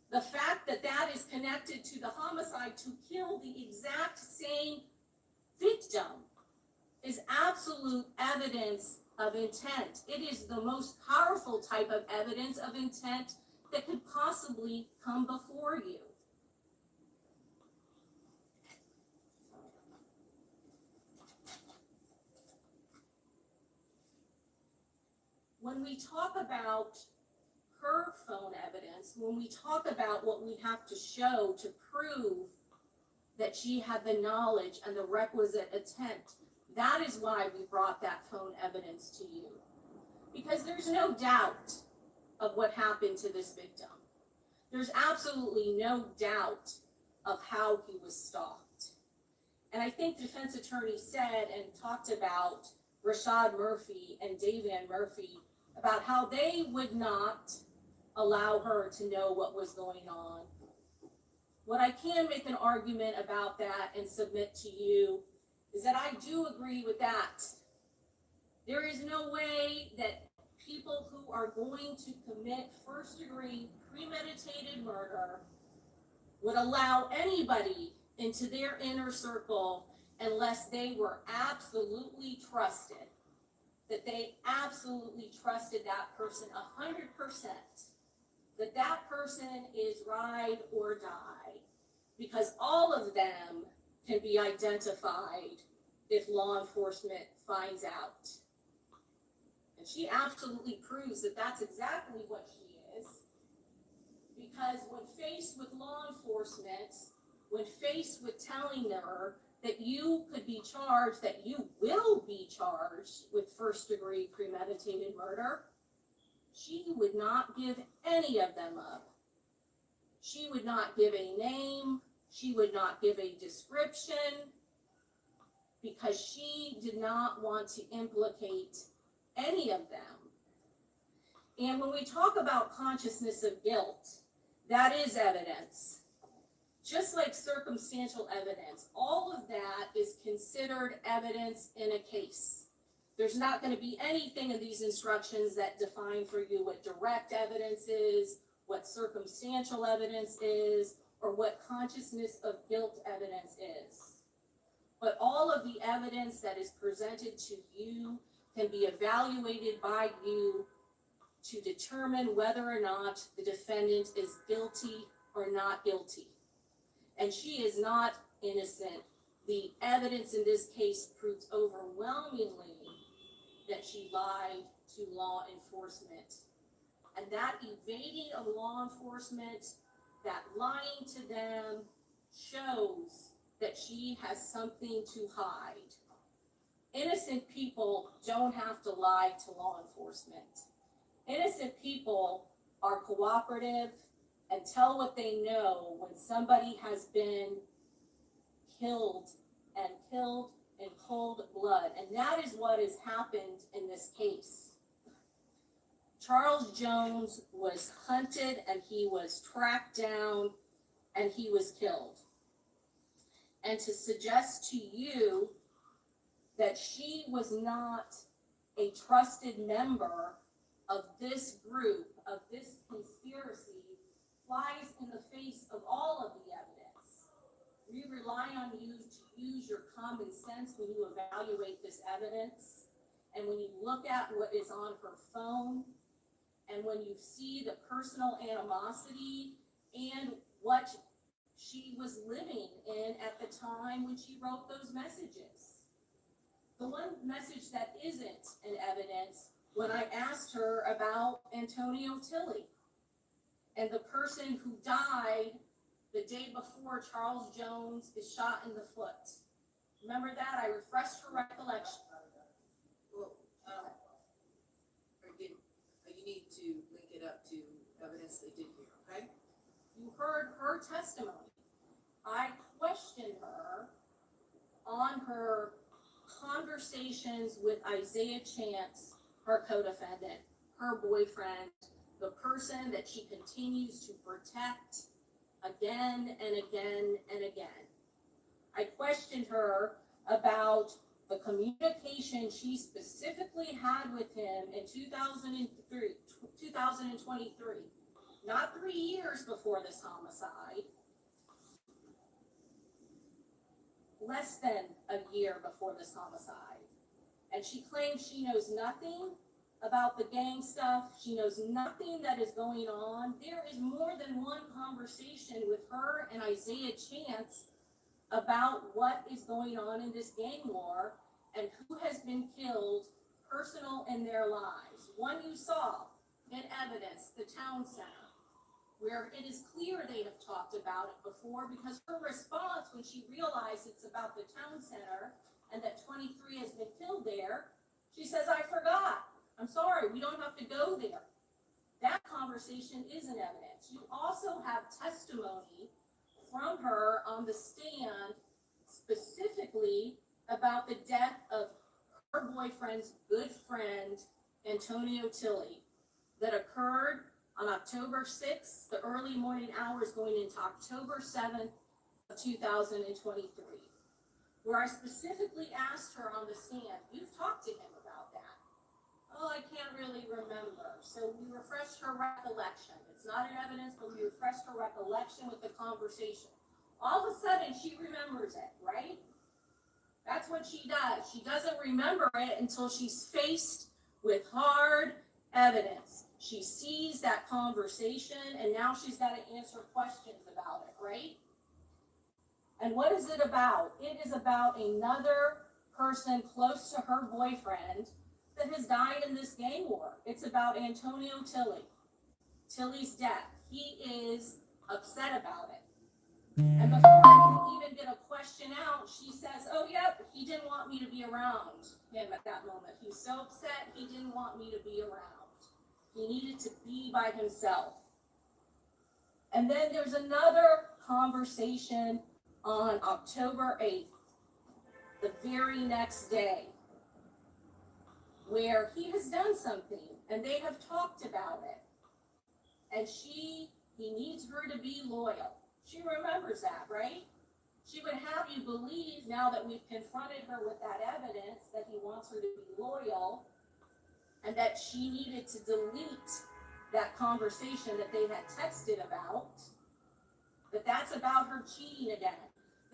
The fact that that is connected to the homicide to kill the exact same victim is absolute evidence of intent. It is the most powerful type of evidence of intent that could possibly come before you. When we talk about her phone evidence, when we talk about what we have to show to prove that she had the knowledge and the requisite intent, that is why we brought that phone evidence to you. Because there's no doubt of what happened to this victim. There's absolutely no doubt of how he was stalked. And I think the defense attorney said and talked about Rashad Murphy and Davian Murphy about how they would not allow her to know what was going on. What I can make an argument about that and submit to you is that I do agree with that. There is no way that people who are going to commit first-degree premeditated murder would allow anybody into their inner circle unless they were absolutely trusted, that they absolutely trusted that person 100%, that that person is ride or die, because all of them can be identified if law enforcement finds out. And she absolutely proves that that's exactly what she is, because when faced with law enforcement, when faced with telling her that you could be charged, that you will be charged with first-degree premeditated murder, she would not give any of them up. She would not give a name, she would not give a description, because she did not want to implicate any of them. And when we talk about consciousness of guilt, that is evidence. Just like circumstantial evidence, all of that is considered evidence in a case. There's not going to be anything in these instructions that define for you what direct evidence is, what circumstantial evidence is, or what consciousness of guilt evidence is. But all of the evidence that is presented to you can be evaluated by you to determine whether or not the defendant is guilty or not guilty. And she is not innocent. The evidence in this case proves overwhelmingly that she lied to law enforcement. And that evading of law enforcement, that lying to them, shows that she has something to hide. Innocent people don't have to lie to law enforcement. Innocent people are cooperative and tell what they know when somebody has been killed in cold blood. And that is what has happened in this case. Charles Jones was hunted and he was tracked down and he was killed. And to suggest to you that she was not a trusted member of this group, of this conspiracy, flies in the face of all of the evidence. We rely on you to use your common sense when you evaluate this evidence, and when you look at what is on her phone, and when you see the personal animosity and what she was living in at the time when she wrote those messages. The one message that isn't in evidence, when I asked her about Antonio Tilley and the person who died the day before Charles Jones is shot in the foot. Remember that? I refreshed her recollection. Well, again, you need to link it up to evidence they did here, okay? You heard her testimony. I questioned her on her conversations with Isaiah Chance, her co-defendant, her boyfriend, the person that she continues to protect again and again and again. I questioned her about the communication she specifically had with him in 2023, not 3 years before this homicide, less than a year before this homicide. And she claims she knows nothing about the gang stuff. She knows nothing that is going on. There is more than one conversation with her and Isaiah Chance about what is going on in this gang war and who has been killed, personal in their lives. One you saw, in evidence the town center, where it is clear they have talked about it before, because her response when she realized it's about the town center and that 23 has been killed there, she says, I forgot. I'm sorry, we don't have to go there. That conversation is in evidence. You also have testimony from her on the stand specifically about the death of her boyfriend's good friend, Antonio Tilley, that occurred on October 6th, the early morning hours going into October 7th of 2023, where I specifically asked her on the stand, you've talked to him about that. Oh, I can't really remember. So we refreshed her recollection. It's not in evidence, but we refreshed her recollection with the conversation. All of a sudden, she remembers it, right? That's what she does. She doesn't remember it until she's faced with hard evidence. She sees that conversation, and now she's got to answer questions about it, right? And what is it about? It is about another person close to her boyfriend that has died in this gang war. It's about Antonio Tilley, Tilley's death. He is upset about it. And before I can even get a question out, she says, oh, yep, he didn't want me to be around him at that moment. He's so upset, he didn't want me to be around. He needed to be by himself. And then there's another conversation on October 8th, the very next day, where he has done something and they have talked about it. And he needs her to be loyal. She remembers that, right? She would have you believe, now that we've confronted her with that evidence, that he wants her to be loyal and that she needed to delete that conversation that they had texted about, that that's about her cheating again.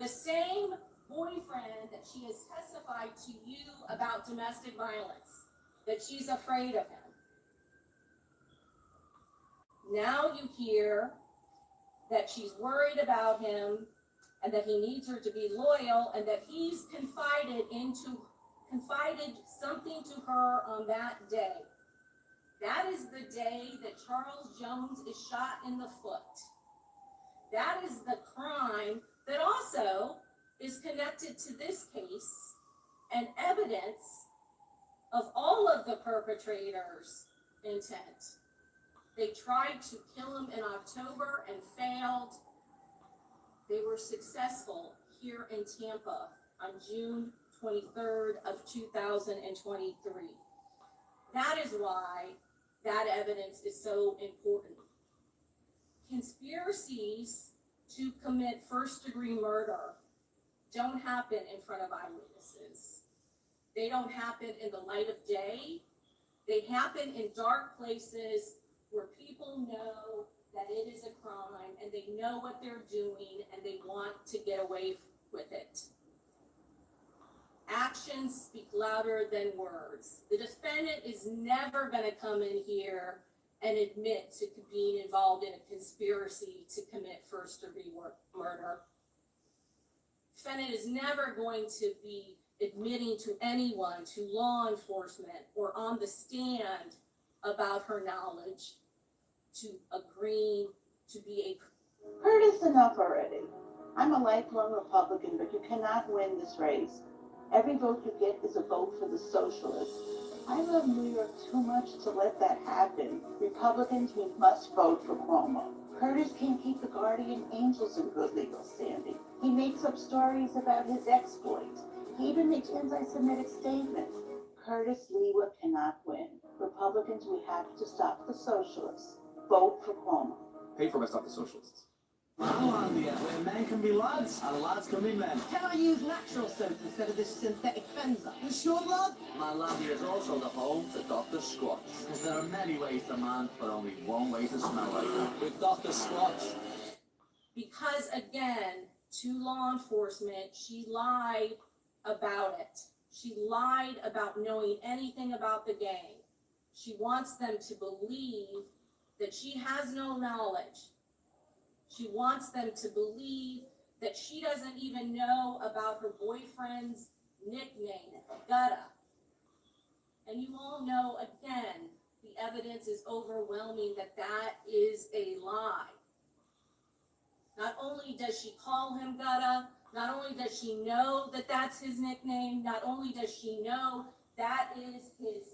The same boyfriend that she has testified to you about domestic violence, that she's afraid of him. Now you hear that she's worried about him and that he needs her to be loyal, and that he's confided something to her on that day. That is the day that Charles Jones is shot in the foot. That is the crime that also is connected to this case and evidence of all of the perpetrators' intent. They tried to kill him in October and failed. They were successful here in Tampa on June 23rd of 2023. That is why that evidence is so important. Conspiracies to commit first-degree murder don't happen in front of eyewitnesses. They don't happen in the light of day. They happen in dark places where people know that it is a crime and they know what they're doing and they want to get away with it. Actions speak louder than words. The defendant is never going to come in here and admit to being involved in a conspiracy to commit first-degree murder. Defendant is never going to be admitting to anyone, to law enforcement, or on the stand about her knowledge, to agreeing to be a... Curtis, enough already. I'm a lifelong Republican, but you cannot win this race. Every vote you get is a vote for the socialists. I love New York too much to let that happen. Republicans, we must vote for Cuomo. Curtis can't keep the guardian angels in good legal standing. He makes up stories about his exploits. He even makes anti-Semitic statements. Curtis Lewa cannot win. Republicans, we have to stop the socialists. Vote for Cuomo. Paid for by Stop the Socialists. Hollandia, where men can be lads and lads can be men. Can I use natural soap instead of this synthetic cleanser? You sure, lad? Hollandia is also the home to Dr. Squatch. Because there are many ways to man, but only one way to smell like that. With Dr. Squatch. Because again, to law enforcement, she lied about it. She lied about knowing anything about the gang. She wants them to believe that she has no knowledge. She wants them to believe that she doesn't even know about her boyfriend's nickname, Gutta. And you all know, again, the the evidence is overwhelming that that is a lie. Not only does she call him Gutta, not only does she know that that's his nickname, not only does she know that is his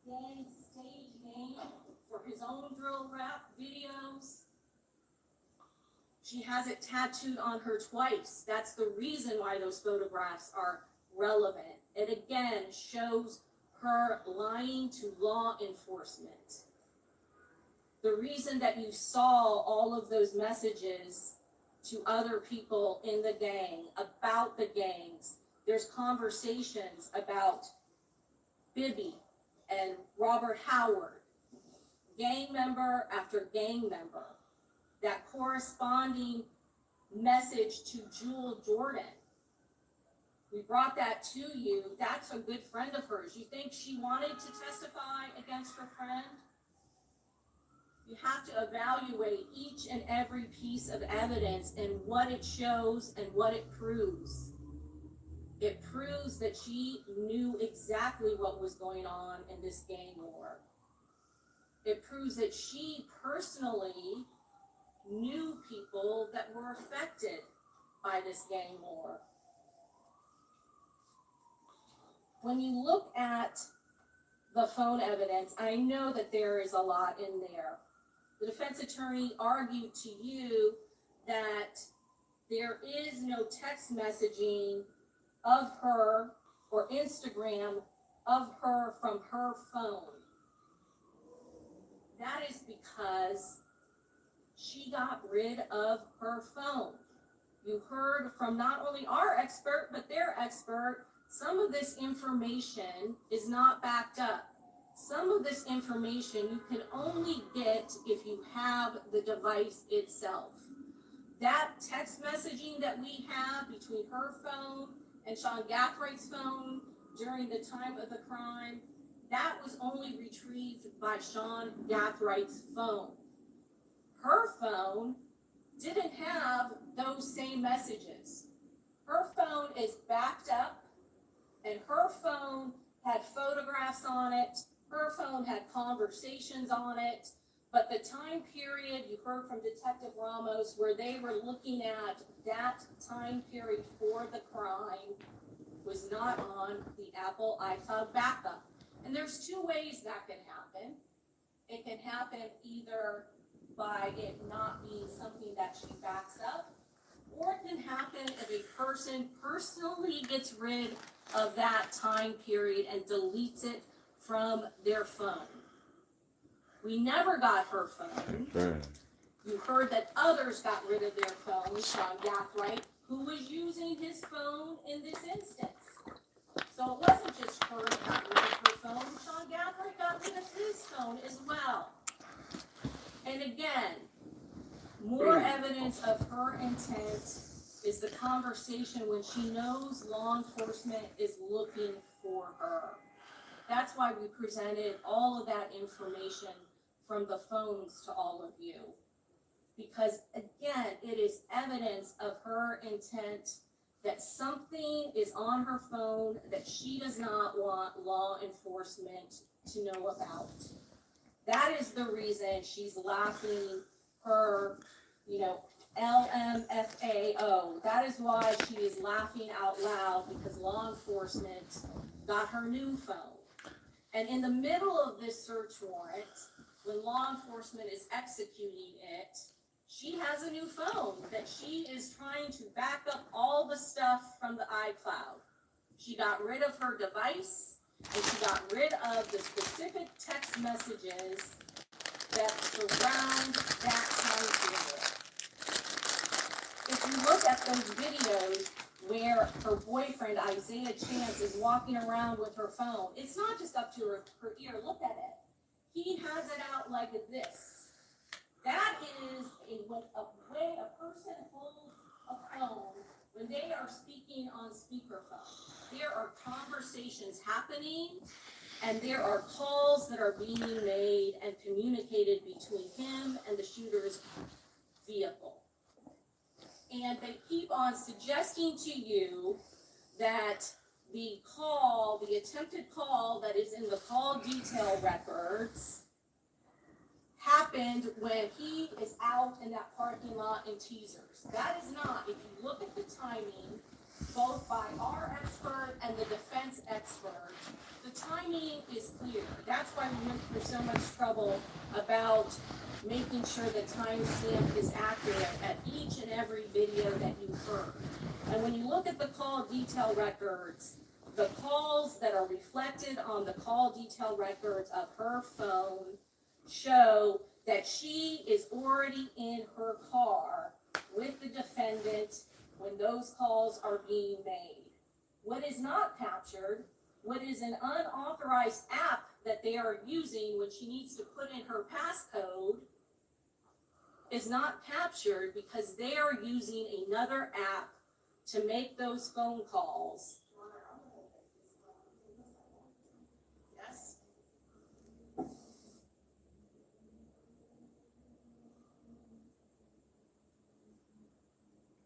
gang stage name for his own drill rap videos, she has it tattooed on her twice. That's the reason why those photographs are relevant. It again shows her lying to law enforcement. The reason that you saw all of those messages to other people in the gang about the gangs, there's conversations about Bibby and Robert Howard, gang member after gang member, that corresponding message to Jewel Jordan. We brought that to you. That's a good friend of hers. You think she wanted to testify against her friend? You have to evaluate each and every piece of evidence and what it shows and what it proves. It proves that she knew exactly what was going on in this gang war. It proves that she personally knew people that were affected by this gang war. When you look at the phone evidence, I know that there is a lot in there. The defense attorney argued to you that there is no text messaging of her or Instagram of her from her phone. That is because she got rid of her phone. You heard from not only our expert, but their expert, some of this information is not backed up. Some of this information you can only get if you have the device itself. That text messaging that we have between her phone and Sean Gathwright's phone during the time of the crime, that was only retrieved by Sean Gathwright's phone. Her phone didn't have those same messages. Her phone is backed up, and her phone had photographs on it. Her phone had conversations on it, but the time period you heard from Detective Ramos where they were looking at that time period for the crime was not on the Apple iCloud backup. And there's two ways that can happen. It can happen either by it not being something that she backs up, or it can happen if a person personally gets rid of that time period and deletes it from their phone. We never got her phone. Okay. You heard that others got rid of their phones, Sean Gathwright, who was using his phone in this instance. So it wasn't just her that got rid of her phone. Sean Gathwright got rid of his phone as well. And again, more evidence of her intent is the conversation when she knows law enforcement is looking for her. That's why we presented all of that information from the phones to all of you. Because again, it is evidence of her intent that something is on her phone that she does not want law enforcement to know about. That is the reason she's laughing her, LMFAO. That is why she is laughing out loud, because law enforcement got her new phone. And in the middle of this search warrant, when law enforcement is executing it, she has a new phone that she is trying to back up all the stuff from the iCloud. She got rid of her device, and she got rid of the specific text messages that surround that time period. If you look at those videos where her boyfriend, Isaiah Chance, is walking around with her phone, it's not just up to her ear. Look at it. He has it out like this. That is when a person holds a phone when they are speaking on speakerphone. There are conversations happening, and there are calls that are being made and communicated between him and the shooter's vehicle. And they keep on suggesting to you that the attempted call that is in the call detail records happened when he is out in that parking lot in Teasers. That is not, if you look at the timing, both by our expert and the defense expert, the timing is clear. That's why we went through so much trouble about making sure the timestamp is accurate at each and every video that you heard. And when you look at the call detail records, the calls that are reflected on the call detail records of her phone show that she is already in her car with the defendant when those calls are being made. What is not captured, what is an unauthorized app that they are using when she needs to put in her passcode, is not captured because they are using another app to make those phone calls. Yes?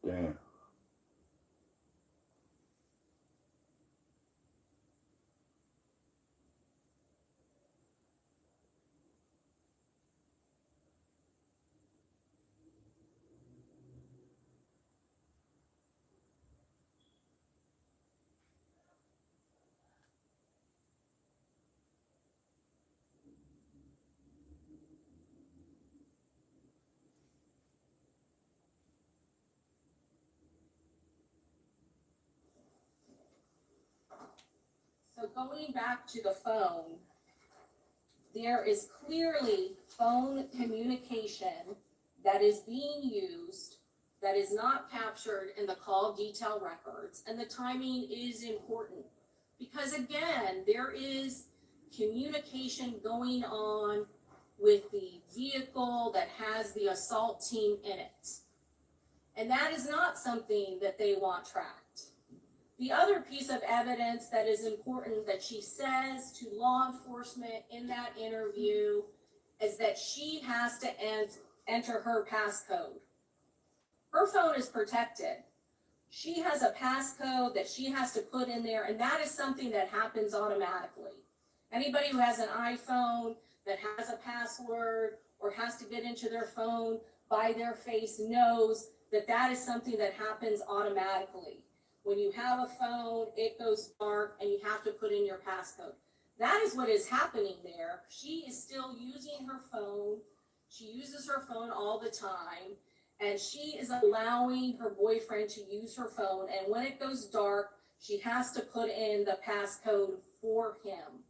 Damn. So going back to the phone, there is clearly phone communication that is being used that is not captured in the call detail records, and the timing is important because again, there is communication going on with the vehicle that has the assault team in it. And that is not something that they want tracked. The other piece of evidence that is important that she says to law enforcement in that interview is that she has to enter her passcode. Her phone is protected. She has a passcode that she has to put in there, and that is something that happens automatically. Anybody who has an iPhone that has a password or has to get into their phone by their face knows that that is something that happens automatically. When you have a phone, it goes dark and you have to put in your passcode. That is what is happening there. She is still using her phone. She uses her phone all the time, and she is allowing her boyfriend to use her phone. And when it goes dark, she has to put in the passcode for him.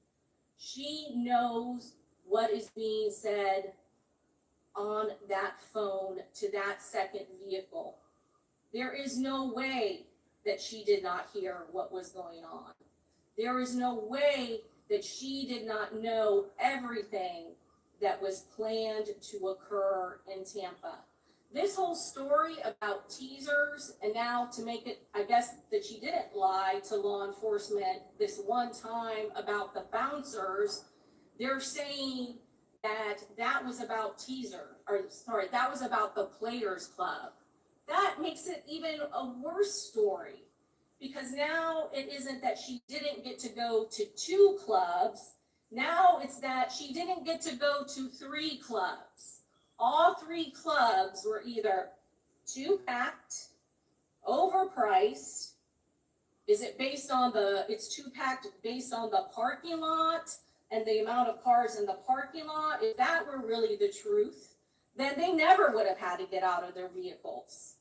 She knows what is being said on that phone to that second vehicle. There is no way that she did not hear what was going on. There is no way that she did not know everything that was planned to occur in Tampa. This whole story about teasers, and now to make it, I guess that she didn't lie to law enforcement this one time about the bouncers, they're saying that that was about that was about the Players Club. That makes it even a worse story, because now it isn't that she didn't get to go to 2 clubs. Now it's that she didn't get to go to 3 clubs. All 3 clubs were either too packed, overpriced. Is it based on it's too packed based on the parking lot and the amount of cars in the parking lot? If that were really the truth, then they never would have had to get out of their vehicles.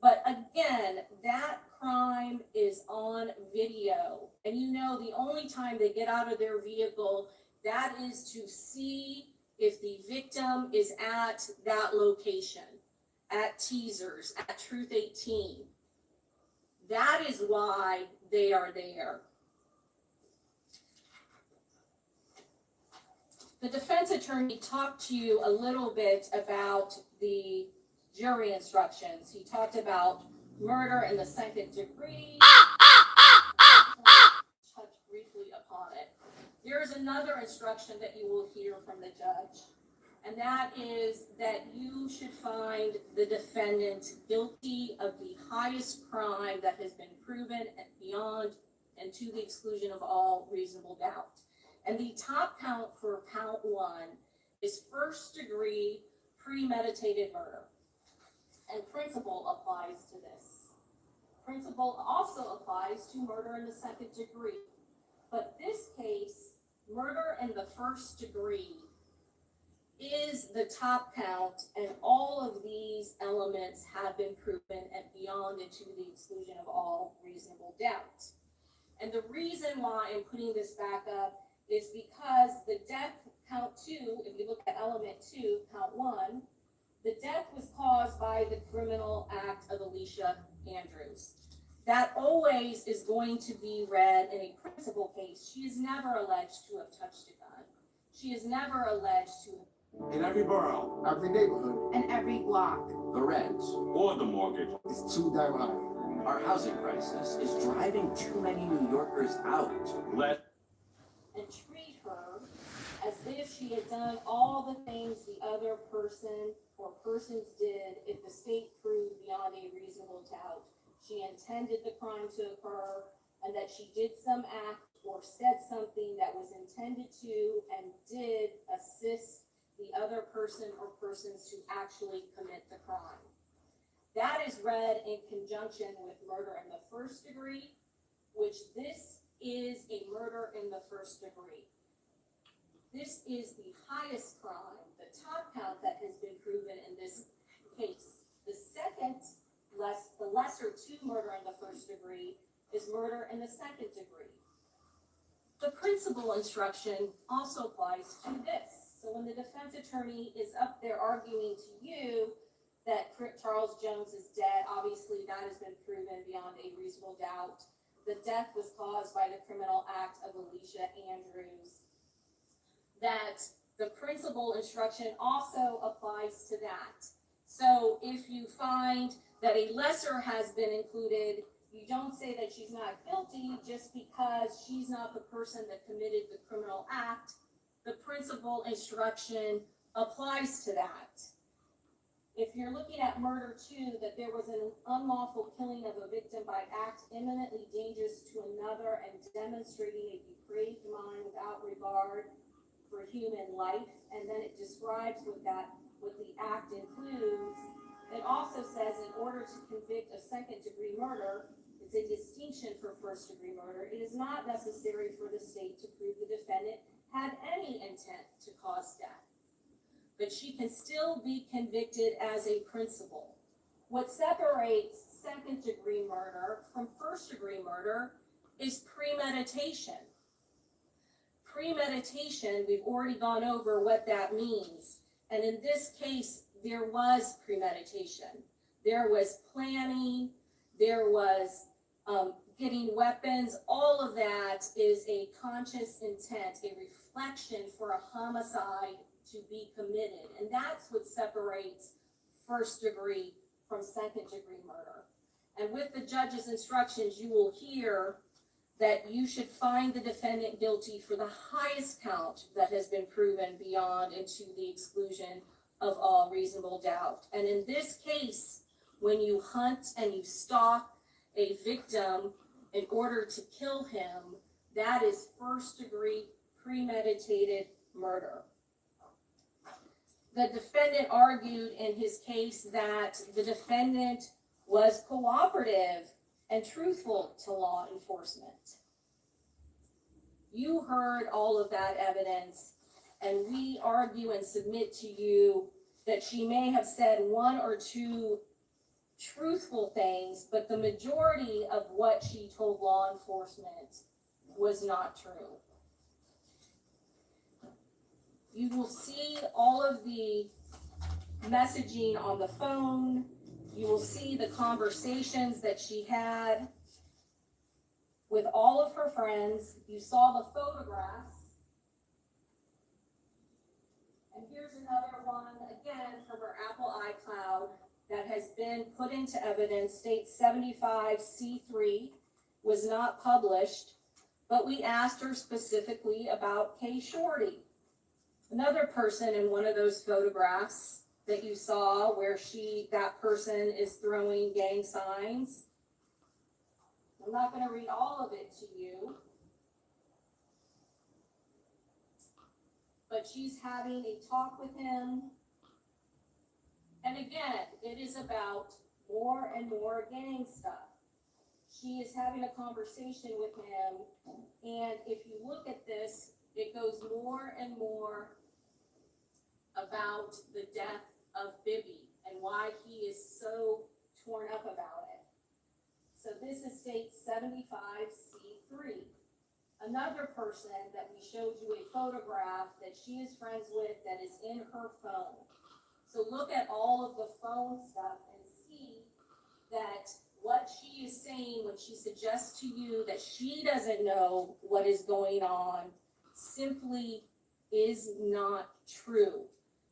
But again, that crime is on video. And you know, the only time they get out of their vehicle, that is to see if the victim is at that location, at Teasers, at Truth 18. That is why they are there. The defense attorney talked to you a little bit about the jury instructions. He talked about murder in the 2nd degree. Touched briefly upon it. There is another instruction that you will hear from the judge, and that is that you should find the defendant guilty of the highest crime that has been proven beyond and to the exclusion of all reasonable doubt. And the top count for count 1 is first-degree premeditated murder. And principle applies to this. Principle also applies to murder in the second degree. But this case, murder in the first degree, is the top count, and all of these elements have been proven and beyond and to the exclusion of all reasonable doubt. And the reason why I'm putting this back up is because the death count 2, if you look at element 2, count 1, the death was caused by the criminal act of ALICIA Andrews. That always is going to be read in a principal case. She is never alleged to have touched a gun. She is never alleged to have. In every borough, every neighborhood, And every block. The rent Or the mortgage. is too damn high. Our housing crisis is driving too many New Yorkers out. Let And treat her as if she had done all the things the other person or persons did if the state proved beyond a reasonable doubt she intended the crime to occur and that she did some act or said something that was intended to and did assist the other person or persons to actually commit the crime. That is read in conjunction with murder in the first degree, which this is a murder in the first degree. This is the highest crime, the top count that has been proven in this case. The second, the lesser to murder in the first degree is murder in the second degree. The principal instruction also applies to this. So when the defense attorney is up there arguing to you that Charles Jones is dead, obviously that has been proven beyond a reasonable doubt. The death was caused by the criminal act of ALICIA Andrews. That the principal instruction also applies to that. So if you find that a lesser has been included, you don't say that she's not guilty just because she's not the person that committed the criminal act. The principal instruction applies to that. If you're looking at murder 2, that there was an unlawful killing of a victim by act imminently dangerous to another and demonstrating a depraved mind without regard for human life, and then it describes what the act includes. It also says in order to convict a second-degree murder, it's a distinction for first-degree murder. It is not necessary for the state to prove the defendant had any intent to cause death, but she can still be convicted as a principal. What separates second-degree murder from first-degree murder is premeditation. Premeditation, we've already gone over what that means. And in this case, there was premeditation. There was planning, there was getting weapons. All of that is a conscious intent, a reflection for a homicide to be committed. And that's what separates first degree from second degree murder. And with the judge's instructions, you will hear that you should find the defendant guilty for the highest count that has been proven beyond and to the exclusion of all reasonable doubt. And in this case, when you hunt and you stalk a victim in order to kill him, that is first degree premeditated murder. The defendant argued in his case that the defendant was cooperative and truthful to law enforcement. You heard all of that evidence, and we argue and submit to you that she may have said one or two truthful things, but the majority of what she told law enforcement was not true. You will see all of the messaging on the phone. You will see the conversations that she had with all of her friends. You saw the photographs. And here's another one, again, from her Apple iCloud that has been put into evidence. States 75C3 was not published, but we asked her specifically about Kay Shorty. Another person in one of those photographs that you saw where that person is throwing gang signs. I'm not going to read all of it to you. but she's having a talk with him. And again, it is about more and more gang stuff. She is having a conversation with him, and if you look at this, it goes more and more about the death of Bibby and why he is so torn up about it. So this is state 75C3. Another person that we showed you a photograph that she is friends with that is in her phone. So look at all of the phone stuff and see that what she is saying when she suggests to you that she doesn't know what is going on simply is not true.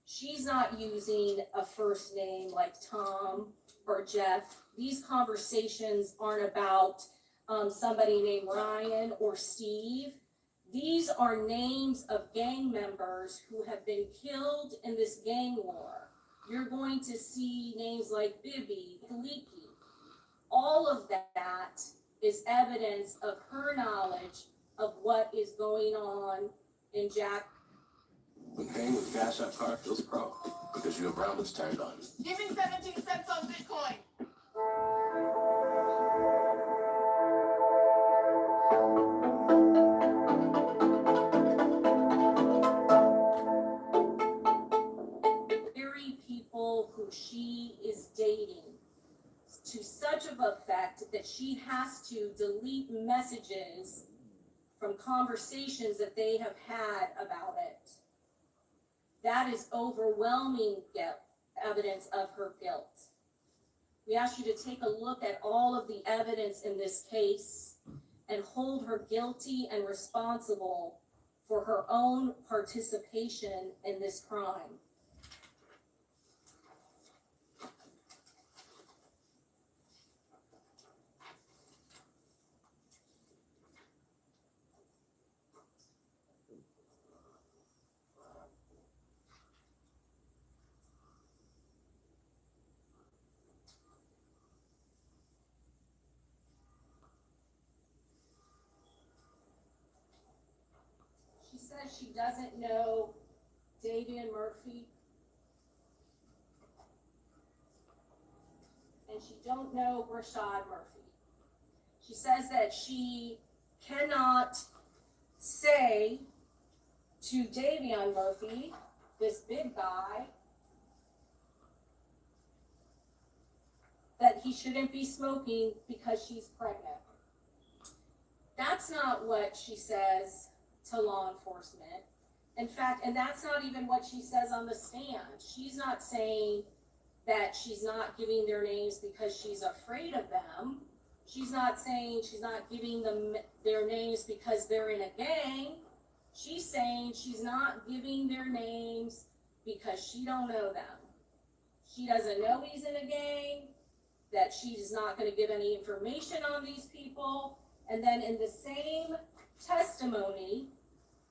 She's not using a first name like Tom or Jeff. These conversations aren't about somebody named Ryan or Steve. These are names of gang members who have been killed in this gang war. You're going to see names like Bibby, Leaky. All of that is evidence of her knowledge of what is going on in Jack. When paying with Cash App card feels pro because your brown is turned on. Give me 17 cents on Bitcoin. People who she is dating to such of effect that she has to delete messages from conversations that they have had about it. That is overwhelming evidence of her guilt. We ask you to take a look at all of the evidence in this case and hold her guilty and responsible for her own participation in this crime. She says she doesn't know Davian Murphy, and she don't know Rashad Murphy. She says that she cannot say to Davian Murphy, this big guy, that he shouldn't be smoking because she's pregnant. That's not what she says to law enforcement. In fact, and that's not even what she says on the stand. She's not saying that she's not giving their names because she's afraid of them. She's not saying she's not giving them their names because they're in a gang. She's saying she's not giving their names because she don't know them. She doesn't know he's in a gang, that she's not going to give any information on these people. And then in the same testimony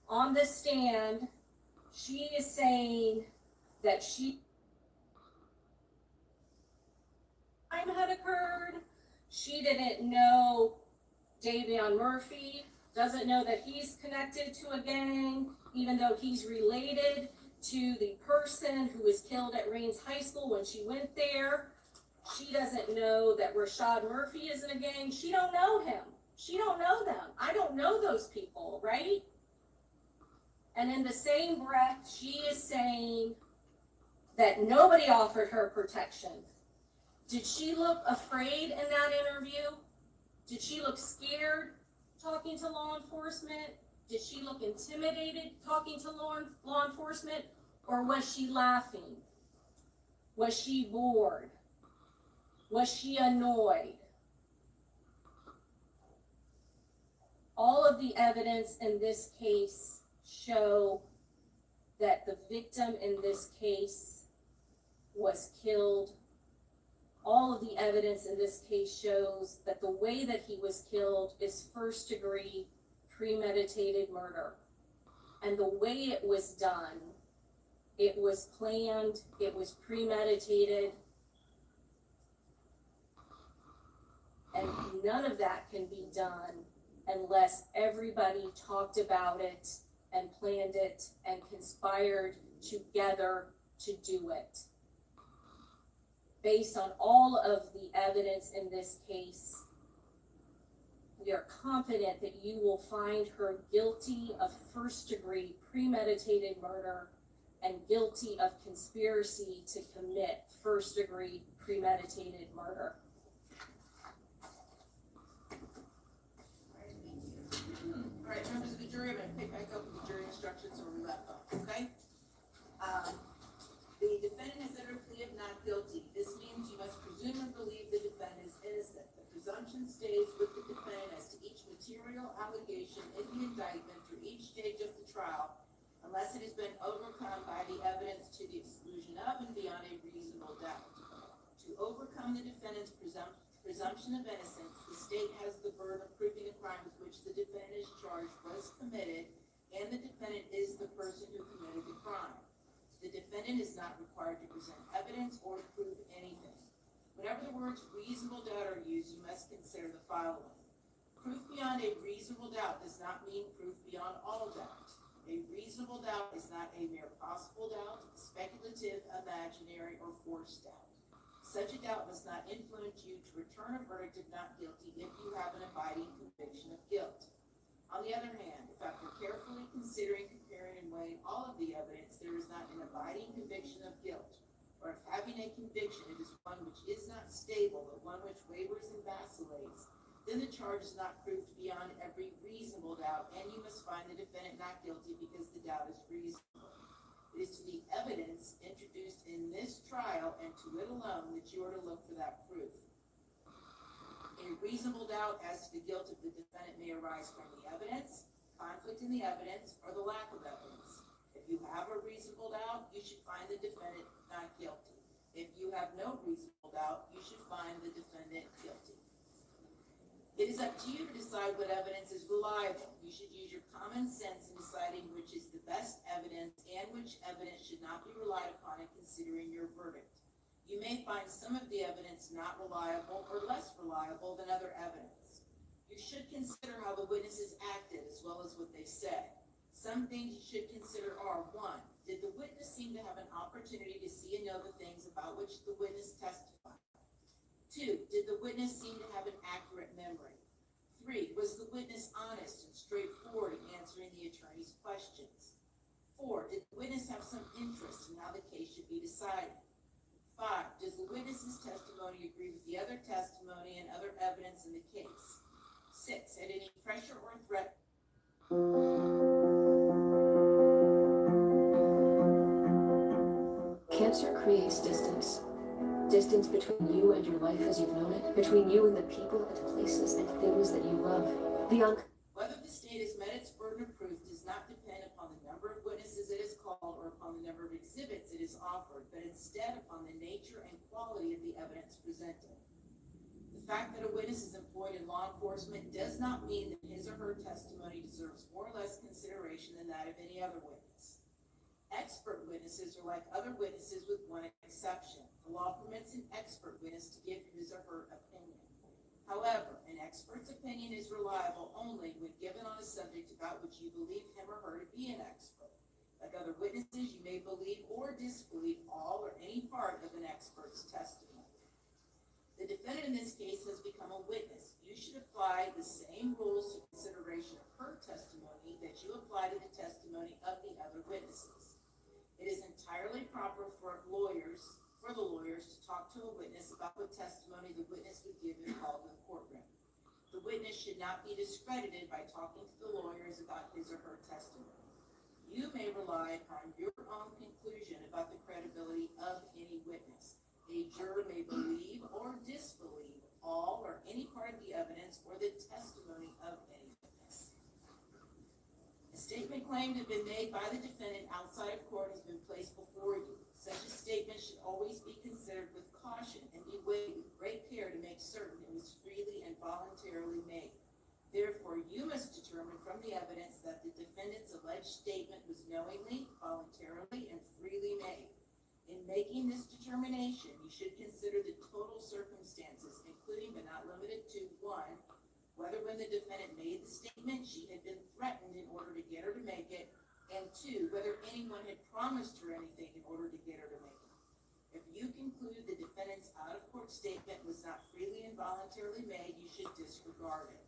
on the stand, she is saying that crime had occurred. She didn't know Davian Murphy, doesn't know that he's connected to a gang, even though he's related to the person who was killed at Rains High School when she went there. She doesn't know that Rashad Murphy is in a gang. She don't know him. She don't know them. I don't know those people, right? And in the same breath, she is saying that nobody offered her protection. Did she look afraid in that interview? Did she look scared talking to law enforcement? Did she look intimidated talking to law enforcement? Or was she laughing? Was she bored? Was she annoyed? All of the evidence in this case show that the victim in this case was killed. All of the evidence in this case shows that the way that he was killed is first-degree premeditated murder. And the way it was done, it was planned, it was premeditated, and none of that can be done unless everybody talked about it and planned it and conspired together to do it. Based on all of the evidence in this case, we are confident that you will find her guilty of first-degree premeditated murder and guilty of conspiracy to commit first-degree premeditated murder. All right, members of the jury, I'm gonna pick back up with the jury instructions where we left off, okay? The defendant has entered a plea of not guilty. This means you must presume and believe the defendant is innocent. The presumption stays with the defendant as to each material allegation in the indictment through each stage of the trial, unless it has been overcome by the evidence to the exclusion of and beyond a reasonable doubt. To overcome the defendant's presumption of innocence, the state has the burden of proving the crime with which the defendant is charged was committed, and the defendant is the person who committed the crime. The defendant is not required to present evidence or prove anything. Whenever the words reasonable doubt are used, you must consider the following. Proof beyond a reasonable doubt does not mean proof beyond all doubt. A reasonable doubt is not a mere possible doubt, speculative, imaginary, or forced doubt. Such a doubt must not influence you to return a verdict of not guilty if you have an abiding conviction of guilt. On the other hand, if after carefully considering, comparing, and weighing all of the evidence, there is not an abiding conviction of guilt, or if having a conviction it is one which is not stable, but one which wavers and vacillates, then the charge is not proved beyond every reasonable doubt, and you must find the defendant not guilty because the doubt is reasonable. It is to the evidence introduced in this trial and to it alone that you are to look for that proof. A reasonable doubt as to the guilt of the defendant may arise from the evidence, conflict in the evidence, or the lack of evidence. If you have a reasonable doubt, you should find the defendant not guilty. If you have no reasonable doubt, you should find the defendant guilty. It is up to you to decide what evidence is reliable. You should use your common sense in deciding which is the best evidence and which evidence should not be relied upon in considering your verdict. You may find some of the evidence not reliable or less reliable than other evidence. You should consider how the witnesses acted as well as what they said. Some things you should consider are: 1, did the witness seem to have an opportunity to see and know the things about which the witness testified? 2, did the witness seem to have an accurate memory? 3, was the witness honest and straightforward in answering the attorney's questions? 4, did the witness have some interest in how the case should be decided? 5, does the witness's testimony agree with the other testimony and other evidence in the case? 6, had any pressure or threat? Cancer creates distance. Distance between you and your life as you've known it, between you and the people and places and things that you love. Whether the state has met its burden of proof does not depend upon the number of witnesses it has called or upon the number of exhibits it has offered, but instead upon the nature and quality of the evidence presented. The fact that a witness is employed in law enforcement does not mean that his or her testimony deserves more or less consideration than that of any other witness. Expert witnesses are like other witnesses with one exception. The law permits an expert witness to give his or her opinion. However, an expert's opinion is reliable only when given on a subject about which you believe him or her to be an expert. Like other witnesses, you may believe or disbelieve all or any part of an expert's testimony. The defendant in this case has become a witness. You should apply the same rules to consideration of her testimony that you apply to the testimony of the other witnesses. It is entirely proper for the lawyers to talk to a witness about what testimony the witness would give if called in the courtroom. The witness should not be discredited by talking to the lawyers about his or her testimony. You may rely upon your own conclusion about the credibility of any witness. A juror may believe or disbelieve all or any part of the evidence or the testimony of any witness. A statement claimed to have been made by the defendant outside of court has been placed before you. Such a statement should always be considered with caution and be weighed with great care to make certain it was freely and voluntarily made. Therefore, you must determine from the evidence that the defendant's alleged statement was knowingly, voluntarily, and freely made. In making this determination, you should consider the total circumstances, including but not limited to: 1, whether when the defendant made the statement she had been threatened in order to get her to make it, 2, whether anyone had promised her anything in order to get her to make it. If you conclude the defendant's out-of-court statement was not freely and voluntarily made, you should disregard it.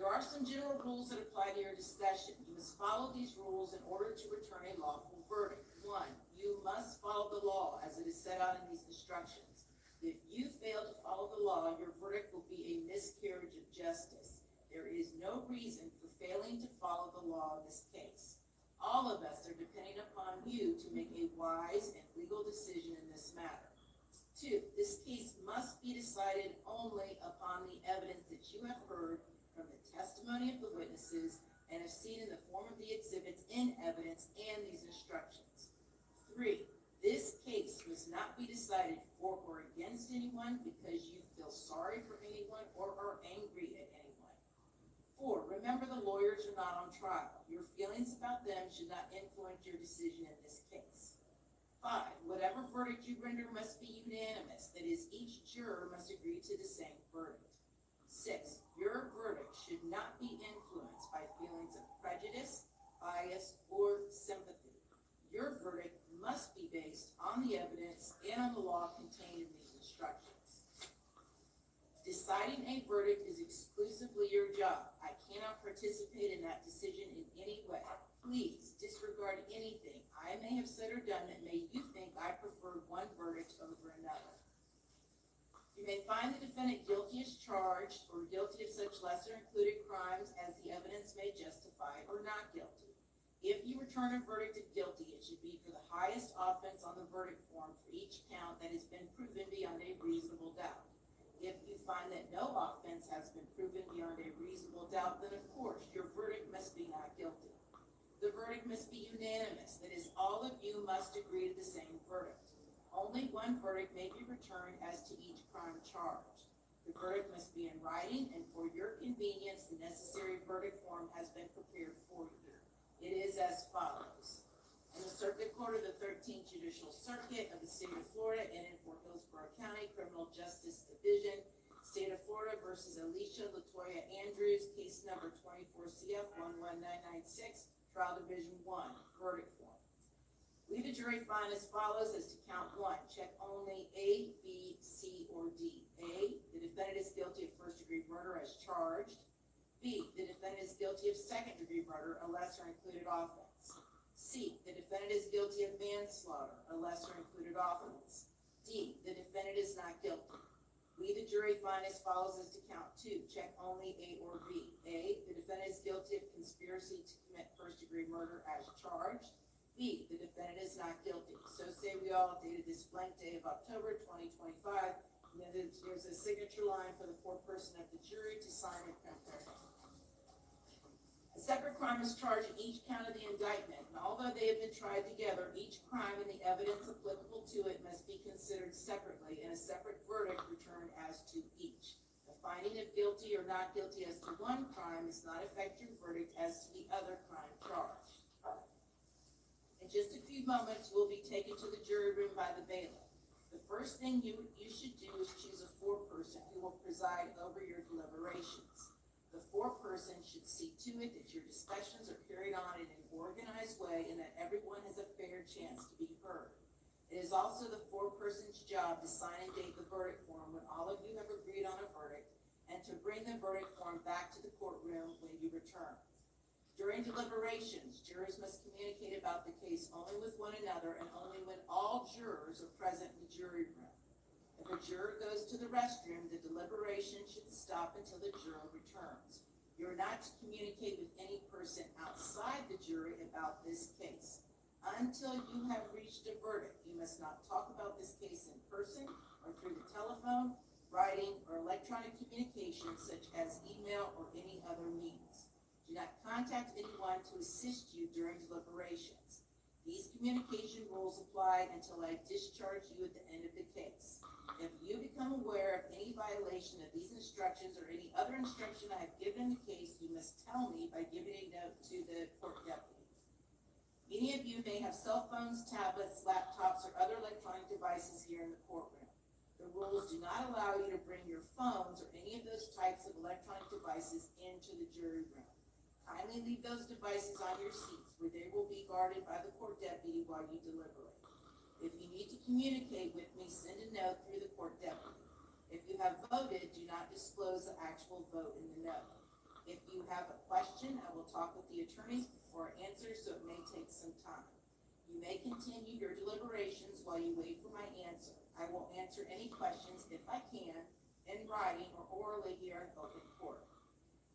There are some general rules that apply to your discussion. You must follow these rules in order to return a lawful verdict. 1, you must follow the law as it is set out in these instructions. If you fail to follow the law, your verdict will be a miscarriage of justice. There is no reason for failing to follow the law in this case. All of us are depending upon you to make a wise and legal decision in this matter. 2, this case must be decided only upon the evidence that you have heard from the testimony of the witnesses and have seen in the form of the exhibits in evidence and these instructions. 3, this case must not be decided for or against anyone because you feel sorry for anyone or are angry at anyone. 4, remember the lawyers are not on trial. Your feelings about them should not influence your decision in this case. 5, whatever verdict you render must be unanimous. That is, each juror must agree to the same verdict. 6, your verdict should not be influenced by feelings of prejudice, bias, or sympathy. Your verdict must be based on the evidence and on the law contained in these instructions. Deciding a verdict is exclusively your job. I cannot participate in that decision in any way. Please disregard anything I may have said or done that made you think I preferred one verdict over another. You may find the defendant guilty as charged or guilty of such lesser included crimes as the evidence may justify or not guilty. If you return a verdict of guilty, it should be for the highest offense on the verdict form for each count that has been proven beyond a reasonable doubt. If you find that no offense has been proven beyond a reasonable doubt, then of course your verdict must be not guilty. The verdict must be unanimous, that is, all of you must agree to the same verdict. Only one verdict may be returned as to each crime charged. The verdict must be in writing, and for your convenience, the necessary verdict form has been prepared for you. It is as follows. In the Circuit Court of the 13th Judicial Circuit of the State of Florida and in Fort Hillsborough County Criminal Justice Division, State of Florida versus ALICIA LaToya Andrews, case number 24 CF 11996, Trial Division 1, verdict form. We the jury find as follows as to count 1. Check only A, B, C, or D. A, the defendant is guilty of first-degree murder as charged. B, the defendant is guilty of second-degree murder, a lesser included offense. C, the defendant is guilty of manslaughter, a lesser included offense. D, the defendant is not guilty. We the jury find as follows as to count 2. Check only A or B. A, the defendant is guilty of conspiracy to commit first-degree murder as charged. B, the defendant is not guilty. So say we all, dated this blank day of October 2025, and then there's a signature line for the foreperson of the jury to sign and print their name. A separate crime is charged in each count of the indictment, and although they have been tried together, each crime and the evidence applicable to it must be considered separately, and a separate verdict returned as to each. The finding of guilty or not guilty as to one crime does not affect your verdict as to the other crime charged. In just a few moments, we'll be taken to the jury room by the bailiff. The first thing you should do is choose a foreperson who will preside over your deliberations. The foreperson should see to it that your discussions are carried on in an organized way and that everyone has a fair chance to be heard. It is also the foreperson's job to sign and date the verdict form when all of you have agreed on a verdict and to bring the verdict form back to the courtroom when you return. During deliberations, jurors must communicate about the case only with one another and only when all jurors are present in the jury room. If a juror goes to the restroom, the deliberation should stop until the juror returns. You are not to communicate with any person outside the jury about this case. Until you have reached a verdict, you must not talk about this case in person or through the telephone, writing, or electronic communication such as email or any other means. Do not contact anyone to assist you during deliberations. These communication rules apply until I discharge you at the end of the case. If you become aware of any violation of these instructions or any other instruction I have given in the case, you must tell me by giving a note to the court deputy. Many of you may have cell phones, tablets, laptops, or other electronic devices here in the courtroom. The rules do not allow you to bring your phones or any of those types of electronic devices into the jury room. Kindly leave those devices on your seats where they will be guarded by the court deputy while you deliberate. If you need to communicate with me, send a note through the court deputy. If you have voted, do not disclose the actual vote in the note. If you have a question, I will talk with the attorneys before I answer, so it may take some time. You may continue your deliberations while you wait for my answer. I will answer any questions, if I can, in writing or orally here in open court.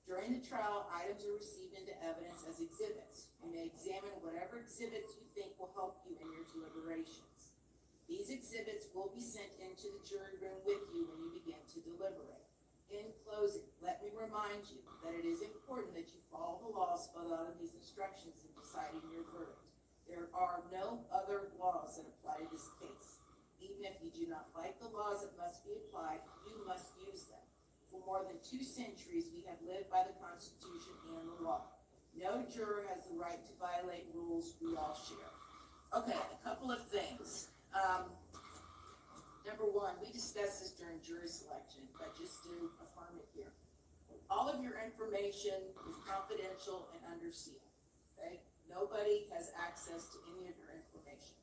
During the trial, items are received into evidence as exhibits. You may examine whatever exhibits you think will help you in your deliberations. These exhibits will be sent into the jury room with you when you begin to deliberate. In closing, let me remind you that it is important that you follow the laws spelled out in these instructions in deciding your verdict. There are no other laws that apply to this case. Even if you do not like the laws that must be applied, you must use them. For more than 2 centuries, we have lived by the Constitution and the law. No juror has the right to violate rules we all share. Okay, a couple of things. Number one, we discussed this during jury selection, but just to affirm it here. All of your information is confidential and under seal, okay? Nobody has access to any of your information.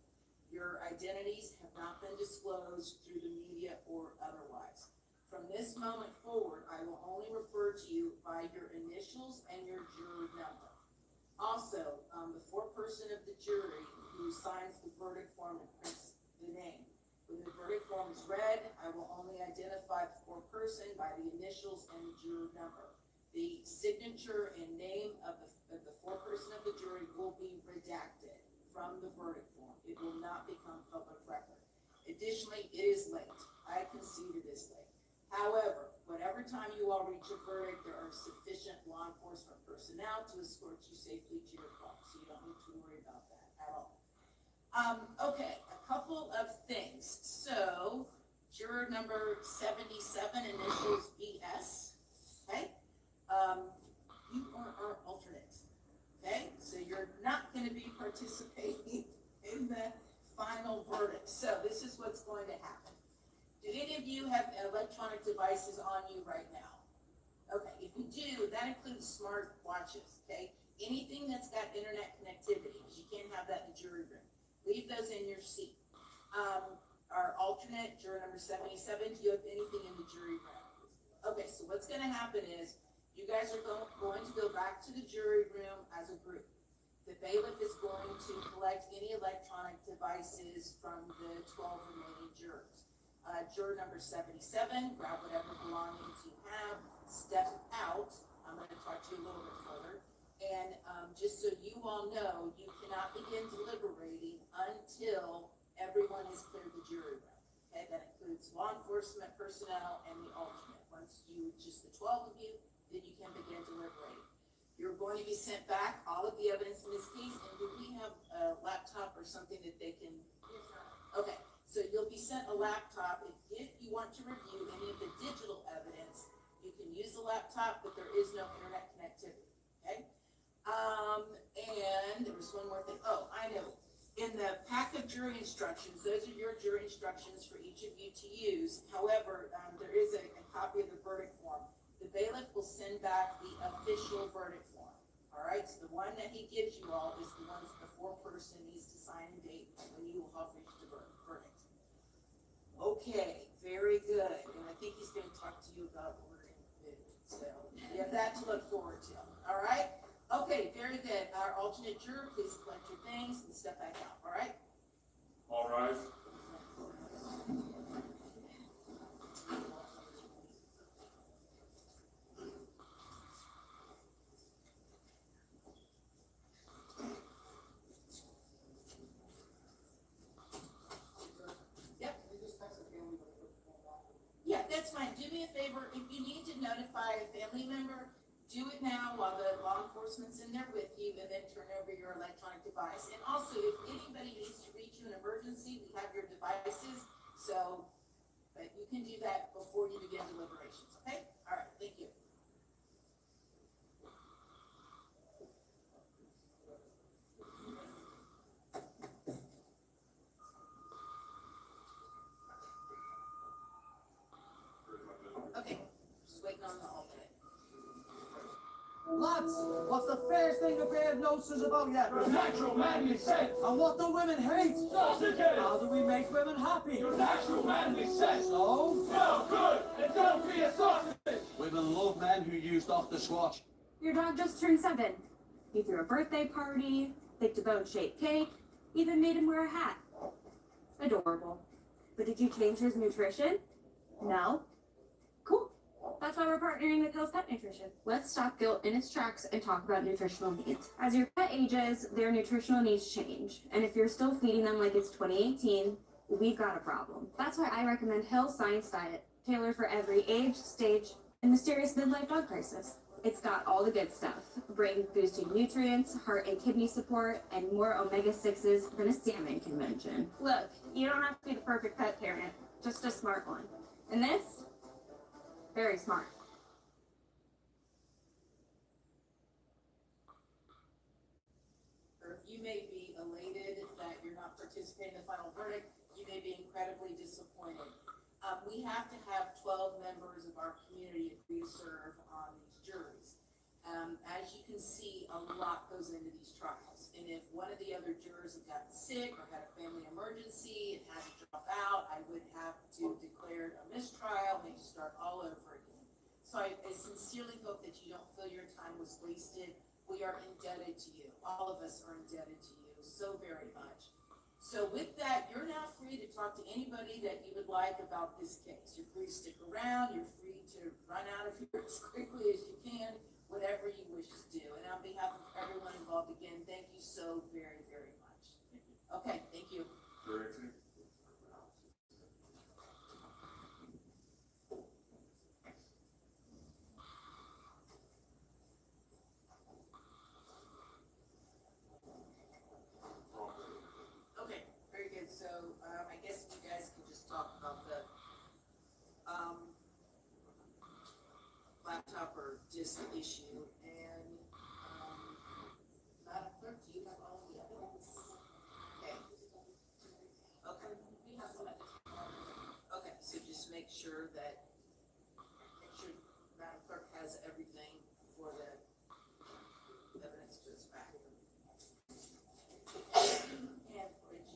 Your identities have not been disclosed through the media or otherwise. From this moment forward, I will only refer to you by your initials and your juror number. Also, the foreperson of the jury who signs the verdict form and prints the name. When the verdict form is read, I will only identify the foreperson by the initials and the juror number. The signature and name of the foreperson of the jury will be redacted from the verdict form. It will not become public record. Additionally, it is late. I concede it is late. However, whatever time you all reach a verdict, there are sufficient law enforcement personnel to escort you safely to your car, so you don't need to worry about that at all. Okay, a couple of things. So, juror number 77, initials BS, okay? You are alternate, okay? So you're not gonna be participating in the final verdict. So this is what's going to happen. Do any of you have electronic devices on you right now? Okay, if you do, that includes smart watches, okay? Anything that's got internet connectivity, because you can't have that in the jury room. Leave those in your seat. Our alternate, juror number 77, do you have anything in the jury room? Okay, so what's gonna happen is, you guys are going to go back to the jury room as a group. The bailiff is going to collect any electronic devices from the 12 remaining jurors. Juror number 77, grab whatever belongings you have, step out. I'm gonna talk to you a little bit further. And just so you all know, you cannot begin deliberating until everyone has cleared the jury room. Okay, that includes law enforcement personnel and the alternate. Once just the 12 of you, then you can begin deliberating. You're going to be sent back all of the evidence in this case, and do we have a laptop or something that they can? Okay, so you'll be sent a laptop. If you want to review any of the digital evidence, you can use the laptop, but there is no internet connectivity, okay? And there was one more thing. Oh, I know. In the pack of jury instructions, those are your jury instructions for each of you to use. However, there is a copy of the verdict form. The bailiff will send back the official verdict form. All right, so the one that he gives you all is the one that the foreperson needs to sign and date when you will have reached the verdict. Okay, very good. And I think he's going to talk to you about what we're going to do. So you have that to look forward to. All right? Okay, very good. Our alternate juror, please collect your things and step back out. All right? All rise. Yeah, that's fine. Do me a favor, if you need to notify a family member, do it now while the law enforcement's in there with you, and then turn over your electronic device. And also, if anybody needs to reach you in emergency, we have your devices, so, but you can do that before you begin deliberations, okay? All right, thank you. Okay, just waiting on the alternate. Lads, lads. What's the first thing a bear notices about you? Your natural manly sense. And what do women hate? Sausages. How do we make women happy? Your natural manly sense. So? Smell good and don't be a sausage. Women love men who used off the squash. Your dog just turned 7. You threw a birthday party, baked a bone-shaped cake, even made him wear a hat. Adorable. But did you change his nutrition? No? Cool. That's why we're partnering with Hill's Pet Nutrition. Let's stop guilt in its tracks and talk about nutritional needs. As your pet ages, their nutritional needs change. And if you're still feeding them like it's 2018, we've got a problem. That's why I recommend Hill's Science Diet, tailored for every age, stage, and mysterious midlife dog crisis. It's got all the good stuff, brain boosting nutrients, heart and kidney support, and more omega-6s than a salmon can mention. Look, you don't have to be the perfect pet parent, just a smart one. And this? Very smart. You may be elated that you're not participating in the final verdict. You may be incredibly disappointed. We have to have 12 members of our community agree to serve on these juries. As you can see, a lot goes into these trials. And if one of the other jurors had gotten sick or had a family emergency and had to drop out, I would have to declare a mistrial, make you start all over again. So I sincerely hope that you don't feel your time was wasted. We are indebted to you. All of us are indebted to you so very much. So with that, you're now free to talk to anybody that you would like about this case. You're free to stick around. You're free to run out of here as quickly as you can, whatever you wish to do. And on behalf of everyone involved, again, thank you so very, very much. Okay, thank you. Okay, very good. So I guess you guys can just talk about the laptop or disk issue. And Madam Clerk, do you have all of the evidence? Okay. Okay. Okay, so just make sure Madam Clerk has everything before the evidence goes back. And Reggie,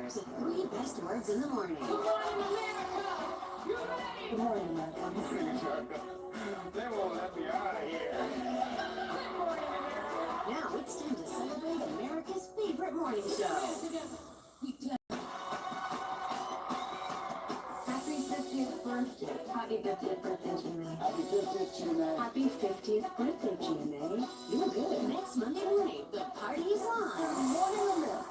Cheers. The 3 best words in the morning. Good morning, America. They won't let me out of here. Now it's time to celebrate America's favorite morning show. Happy 50th birthday. Happy 50th birthday, GMA. Happy 50th, GMA. Happy 50th birthday, GMA. You look good. Next Monday morning, the party is on. Morning, America.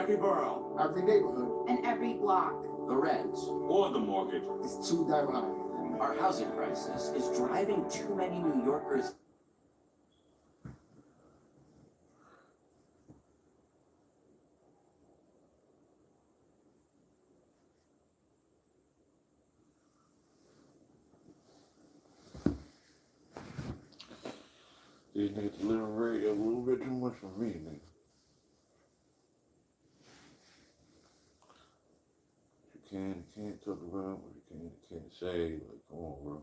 every borough. Every neighborhood. And every block. The rents. Or the mortgage. It's too damn high. Our housing crisis is driving too many New Yorkers. These niggas living rate a little bit too much for me, nigga. You can't talk about what you can't say. Like, come on, bro.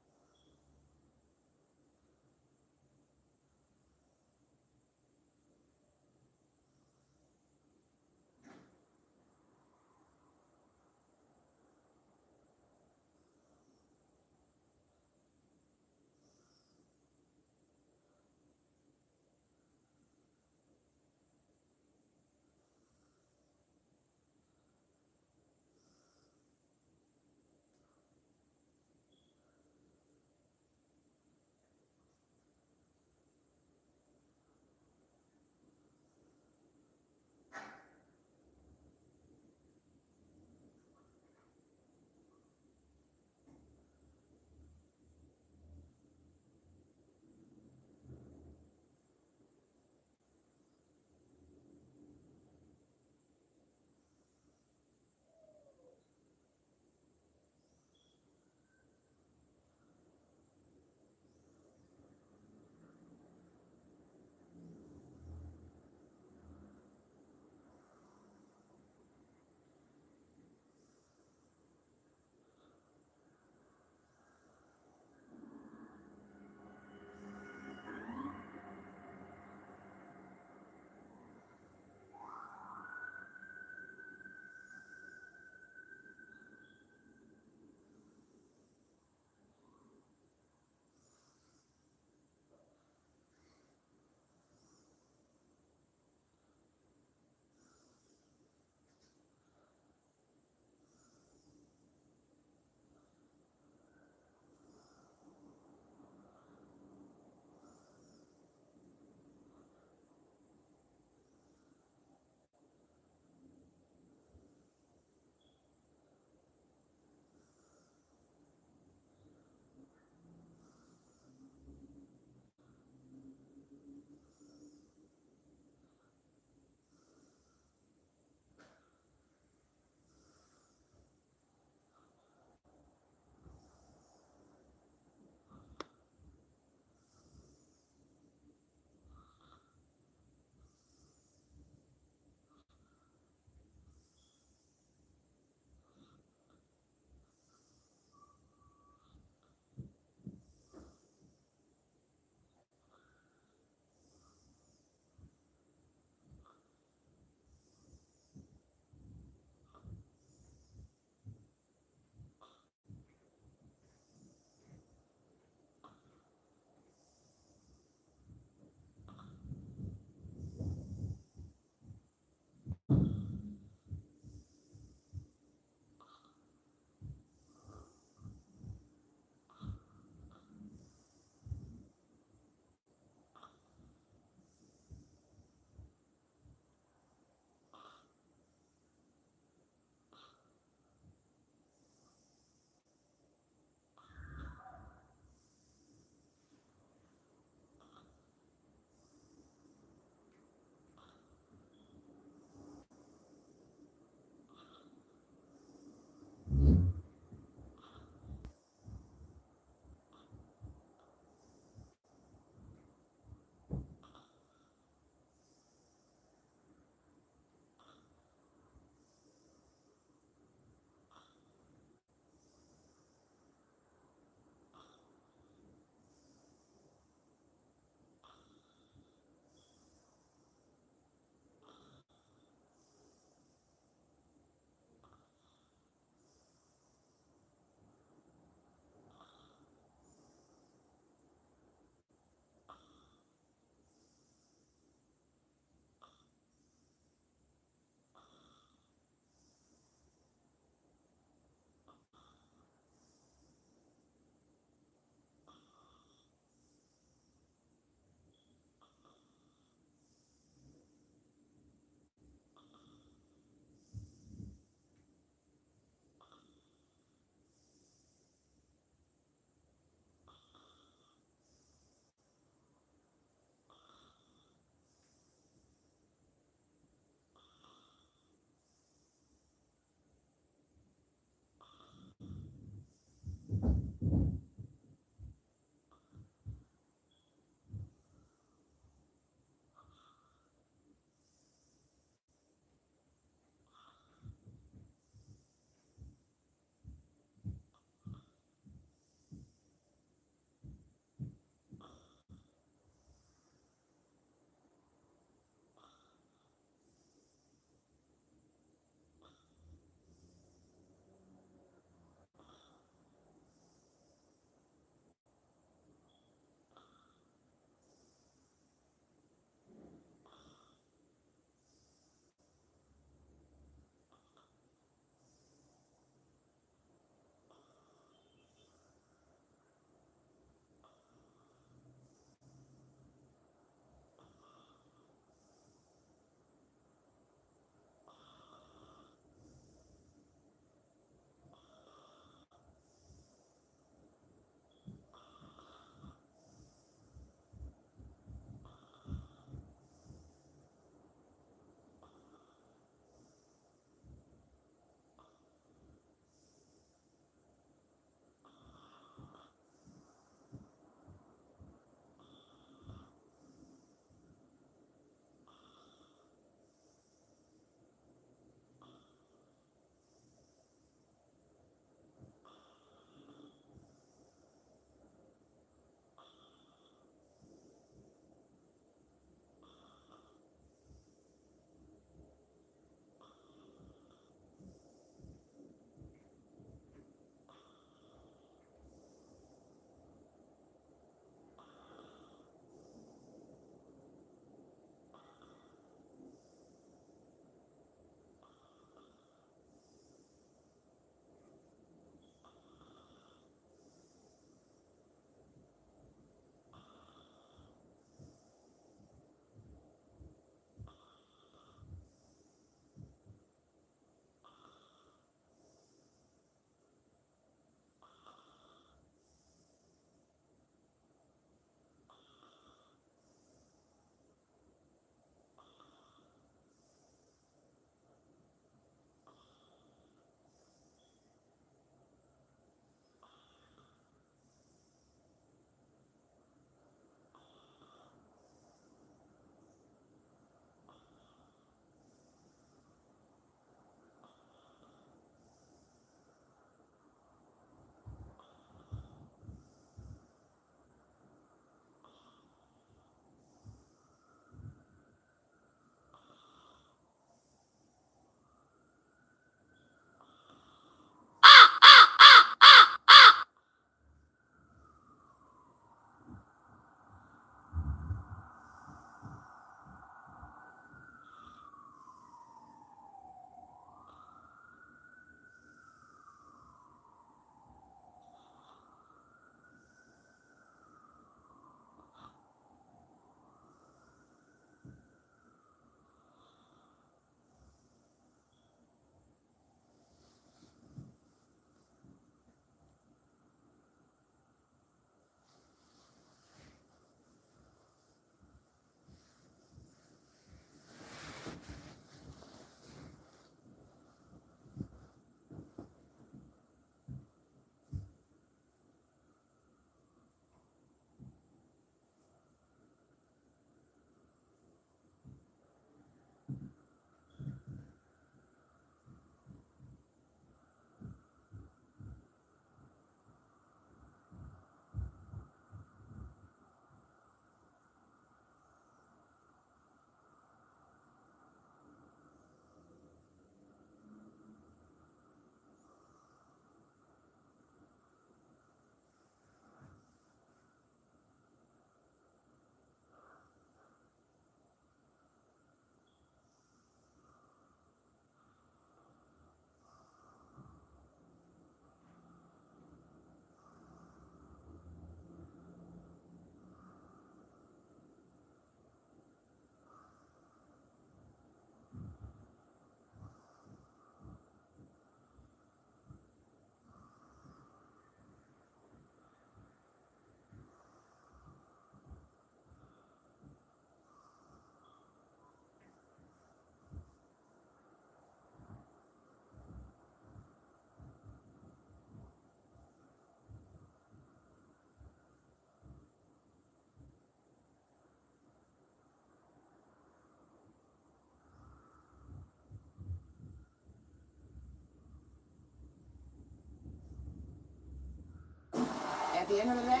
At the end of the day,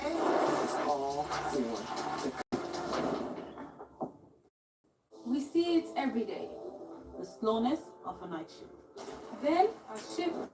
It's all for we see it every day. The slowness of a night shift. Then a shift.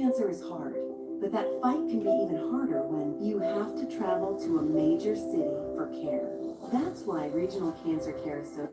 cancer is hard, but that fight can be even harder when you have to travel to a major city for care. That's why regional cancer care is so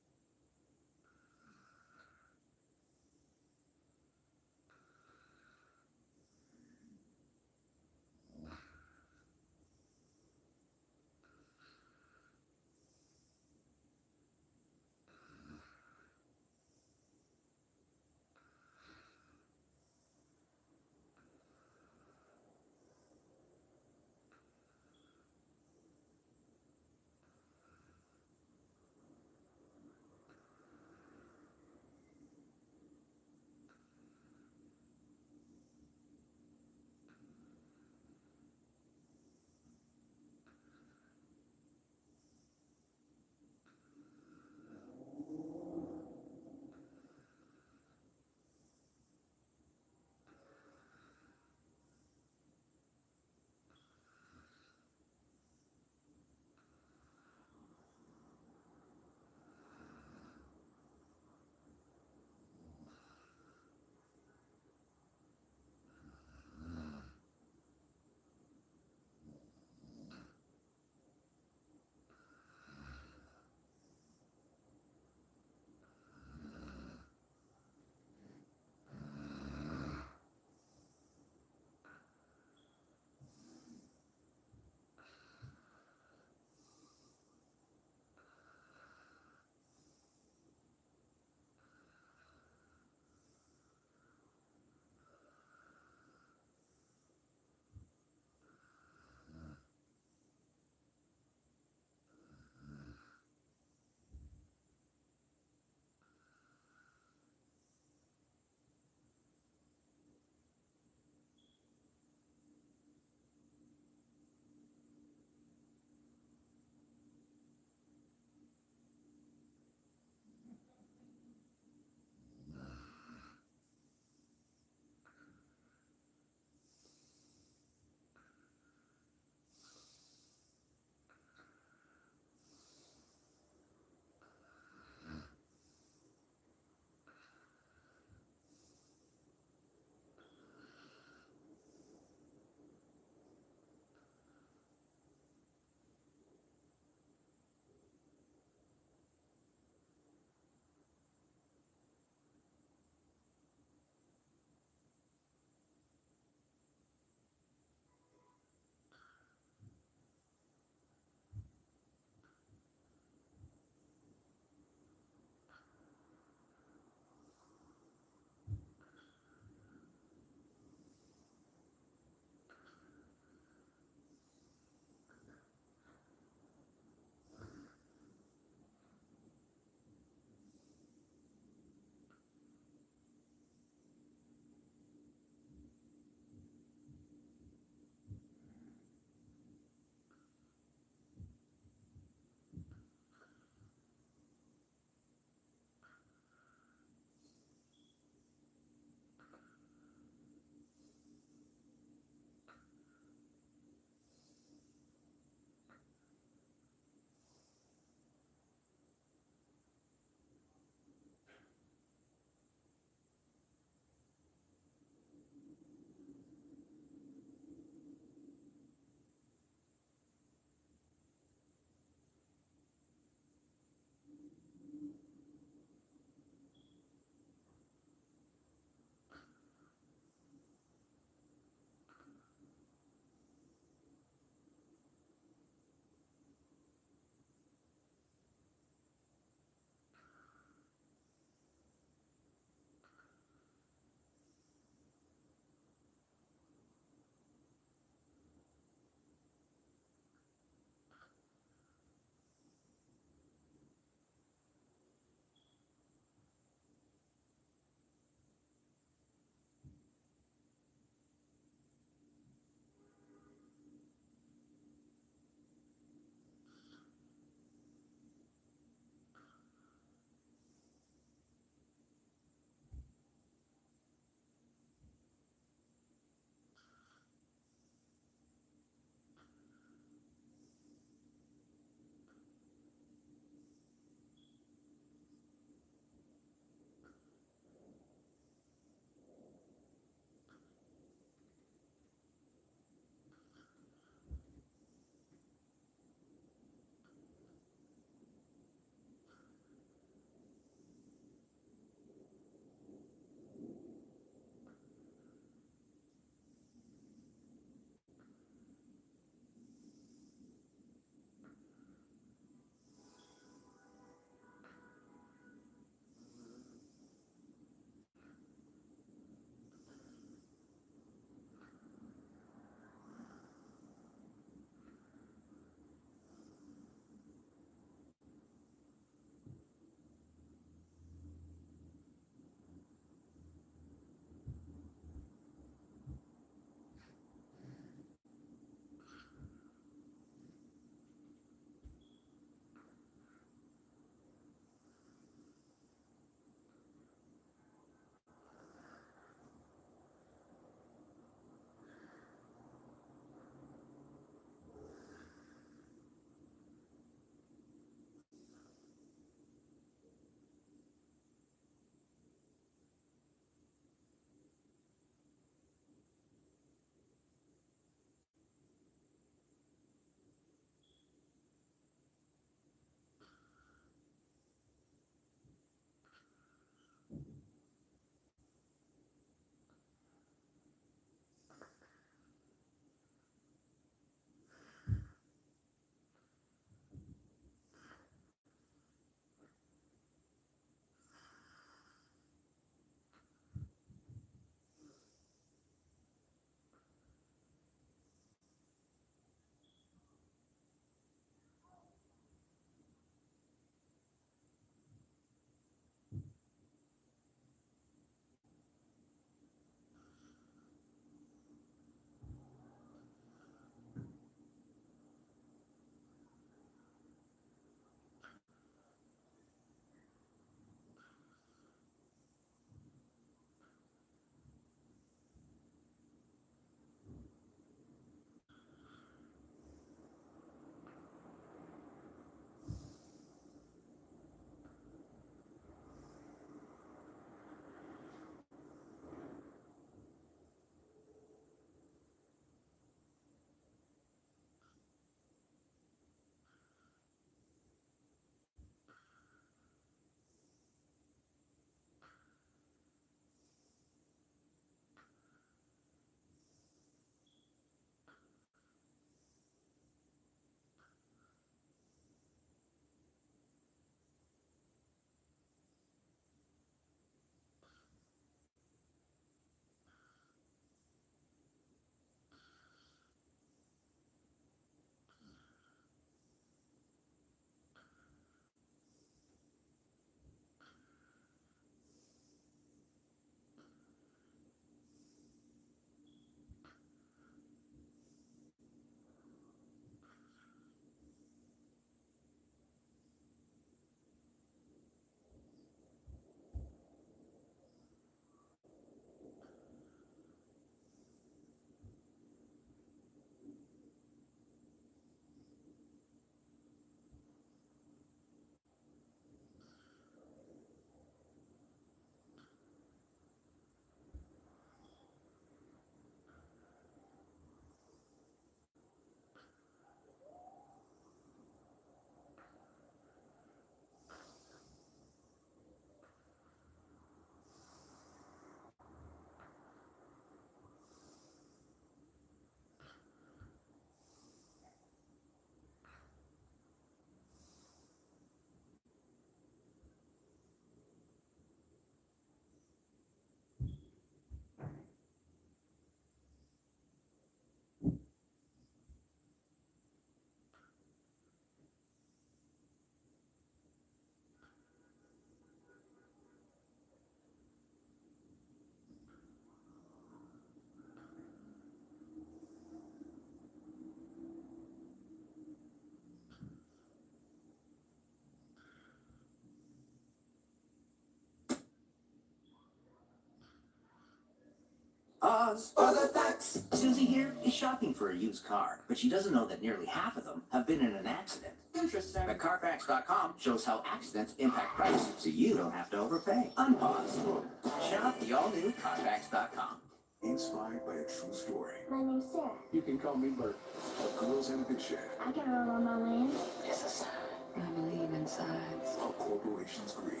Pause for the facts. Susie here is shopping for a used car, but she doesn't know that nearly half of them have been in an accident. Interesting. But Carfax.com shows how accidents impact price, so you don't have to overpay. Unpause. Shop the all-new Carfax.com. Inspired by a true story. My name's Sarah. You can call me Bert. A girl's ambition. I got her on my land. It's a sign. I believe in signs. A corporation's greed.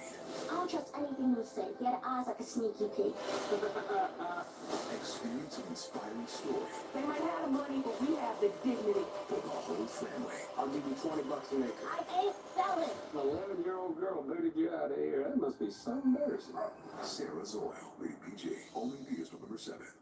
I don't trust anything you say. He had eyes like a sneaky pig. Experience an inspiring story They might have the money, but we have the dignity. for the whole family. I'll give you $20 an acre. I ain't selling. An 11-year-old girl booted you out of here. That must be so embarrassing. Sarah's Oil. Rated PG. Only in theaters November 7th.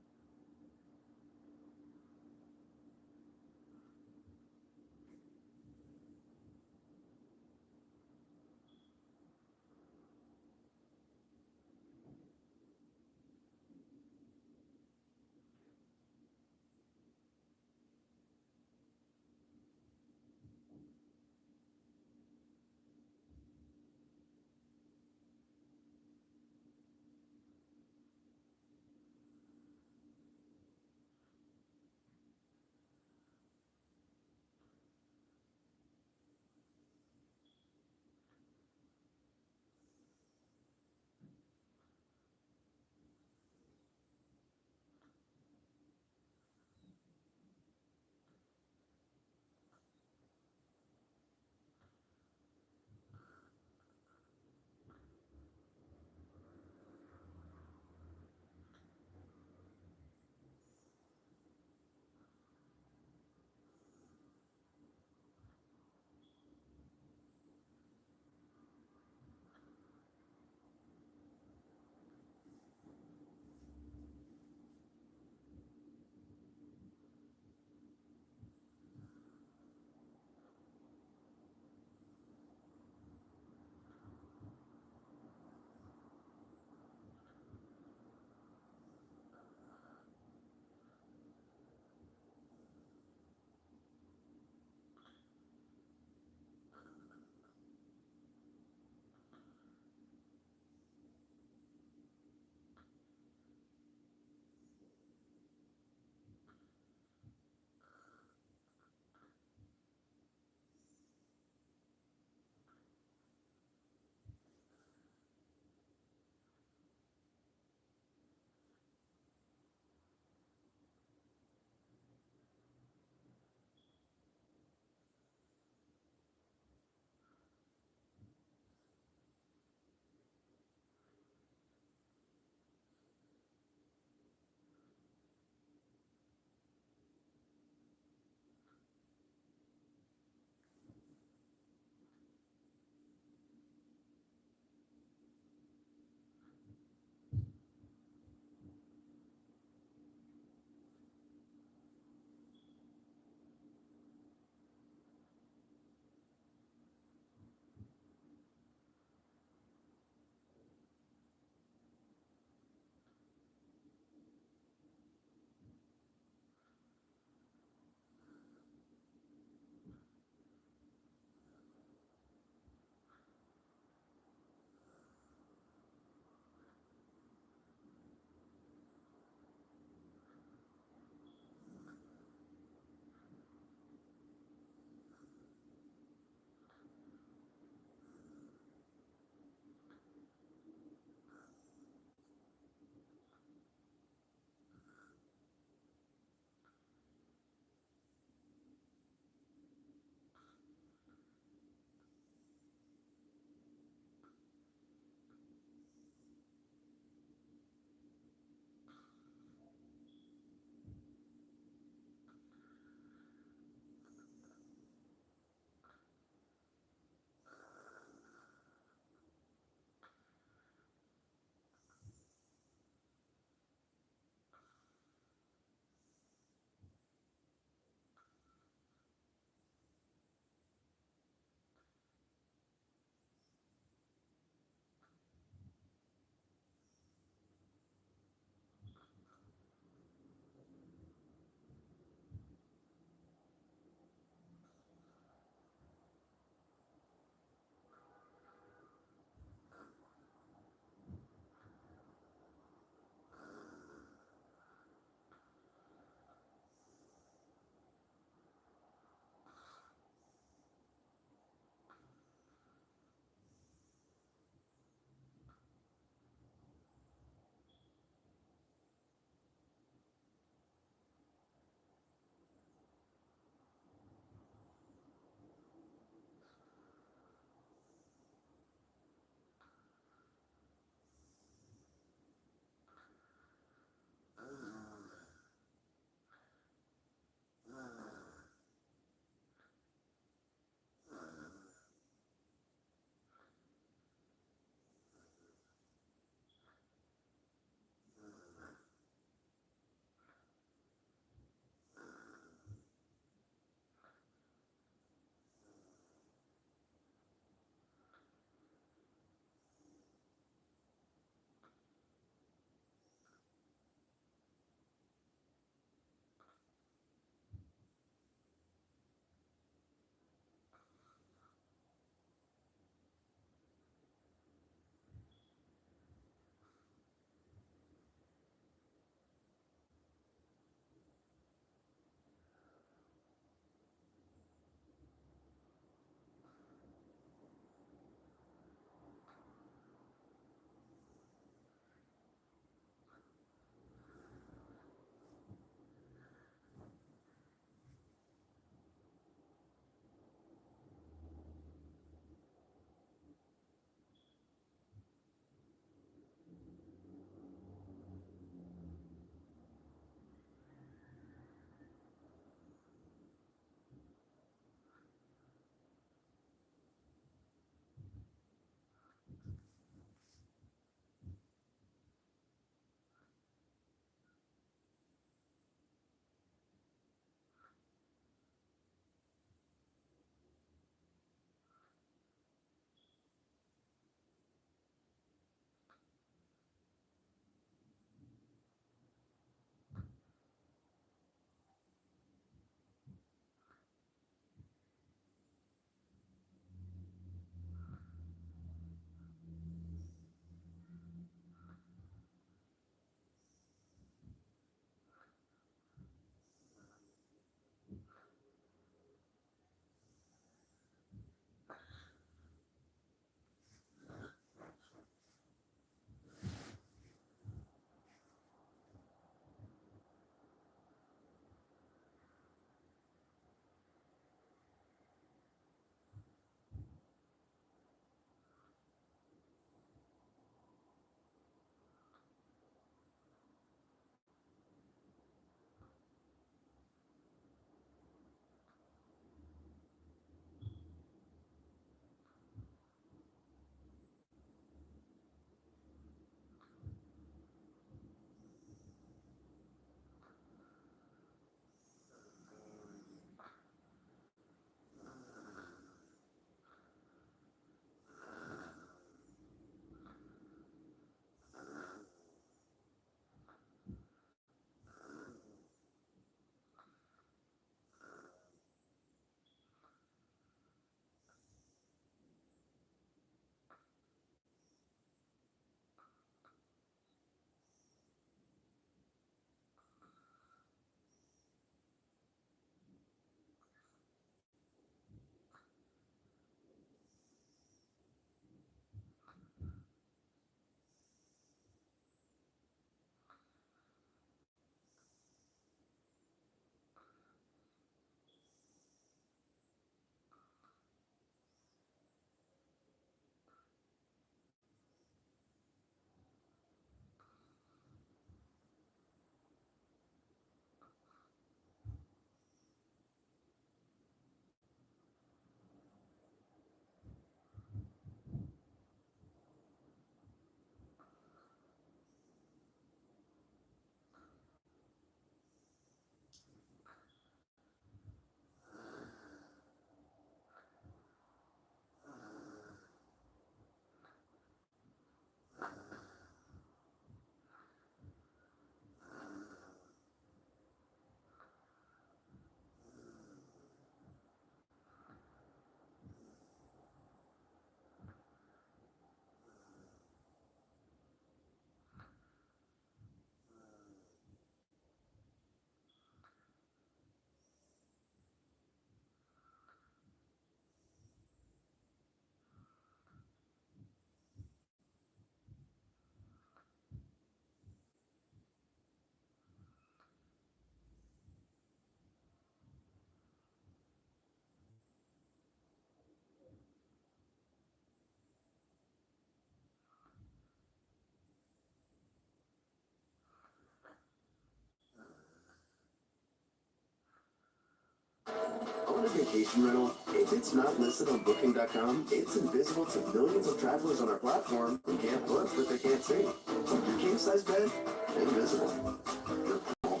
vacation rental, if it's not listed on Booking.com, it's invisible to millions of travelers on our platform who can't book what they can't see. Your king-size bed, invisible. Your pool,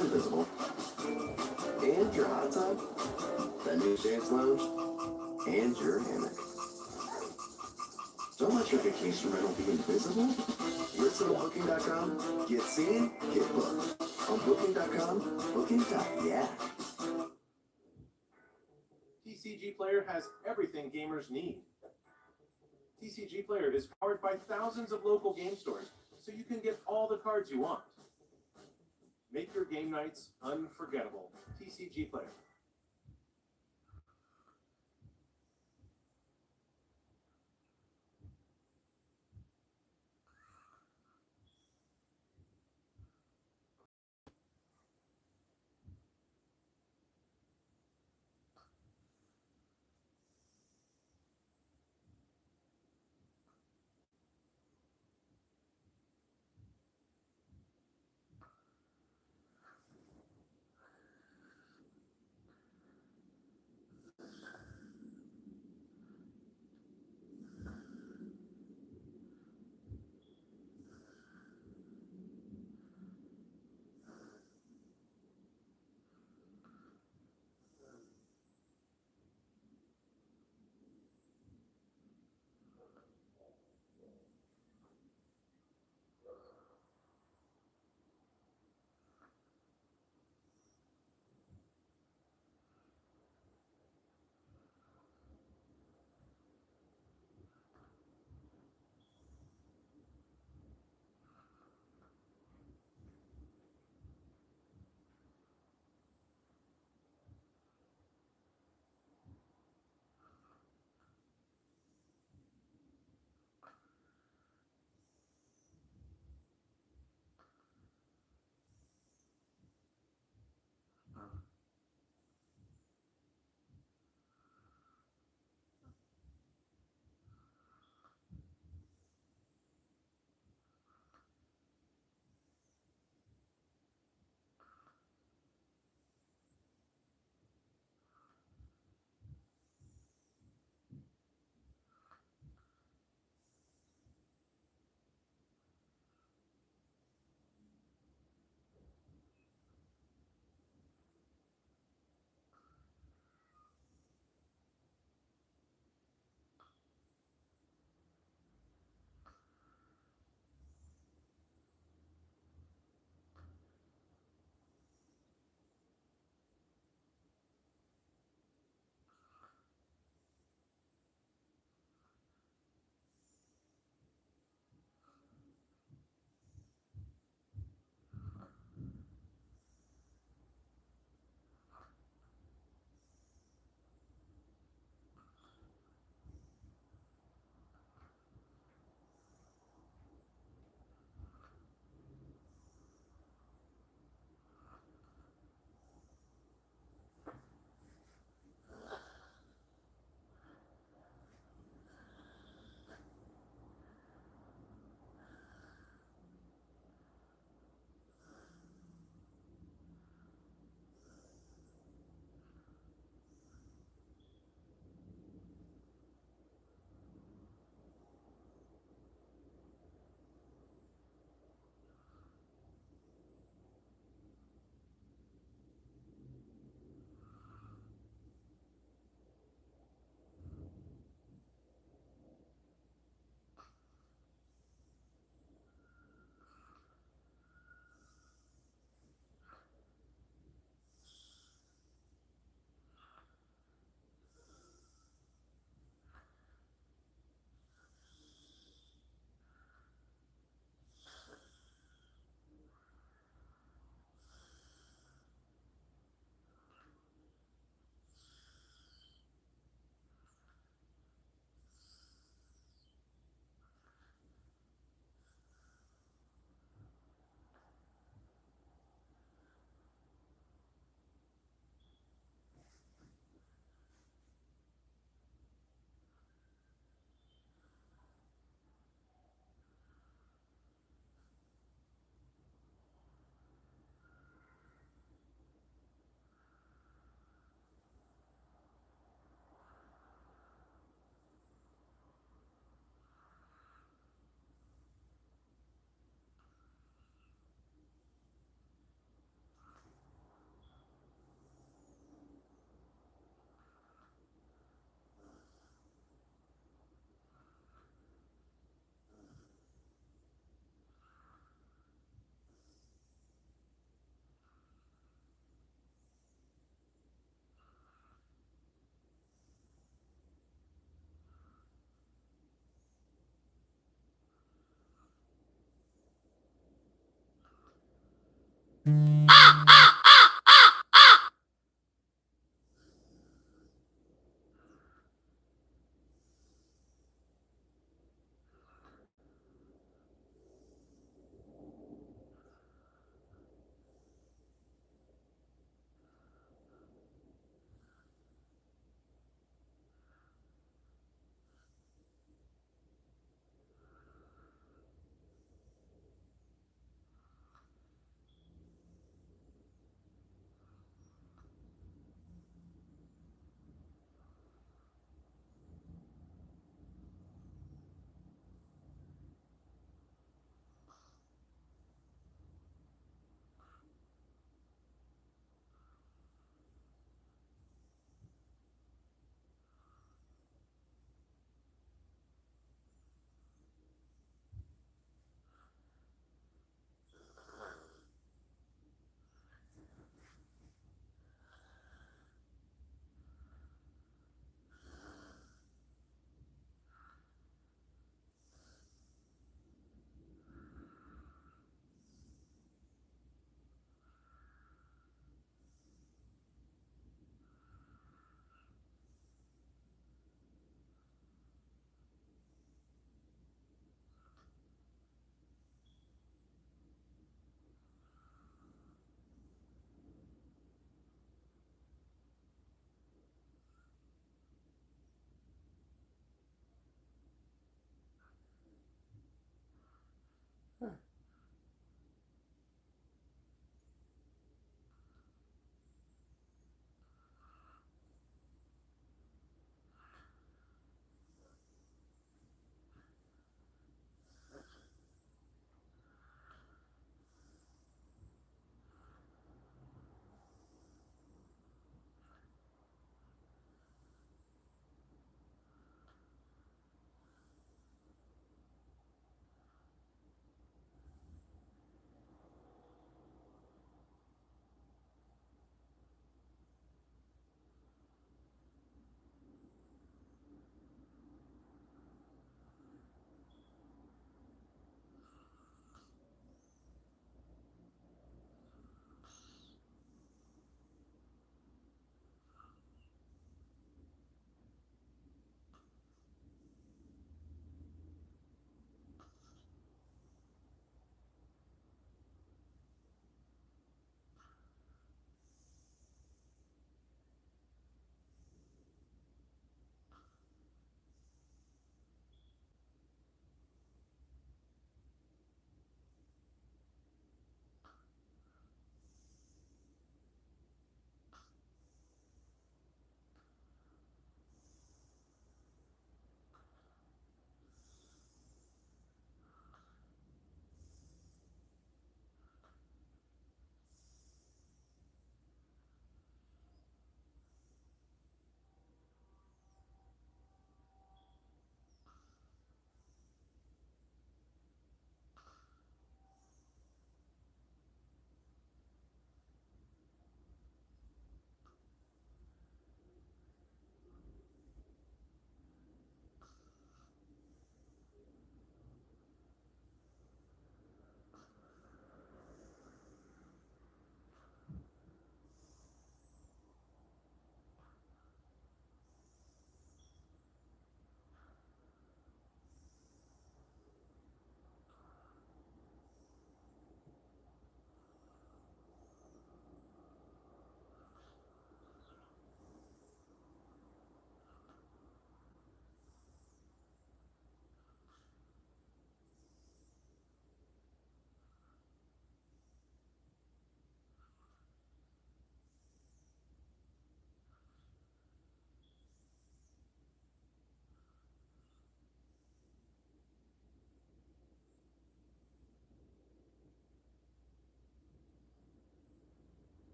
invisible. And your hot tub, that new dance lounge, and your hammock. Don't let your vacation rental be invisible. Listen on Booking.com, get seen, get booked. On Booking.com, Booking.yeah. TCG Player has everything gamers need. TCG Player is powered by thousands of local game stores, so you can get all the cards you want. Make your game nights unforgettable. TCG Player.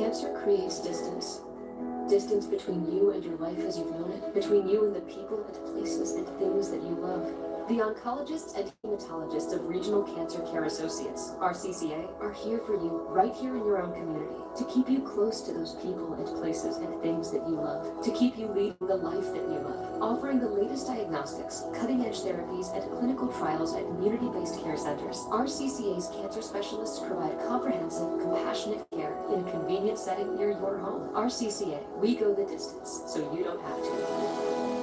Cancer creates distance. Distance between you and your life as you've known it, between you and the people and places and things that you love. The oncologists and hematologists of Regional Cancer Care Associates, RCCA, are here for you, right here in your own community, to keep you close to those people and places and things that you love, to keep you leading the life that you love, offering the latest diagnostics, cutting-edge therapies, and clinical trials at community-based care centers. RCCA's cancer specialists provide comprehensive, compassionate care in a convenient setting near your home. RCCA, we go the distance, so you don't have to.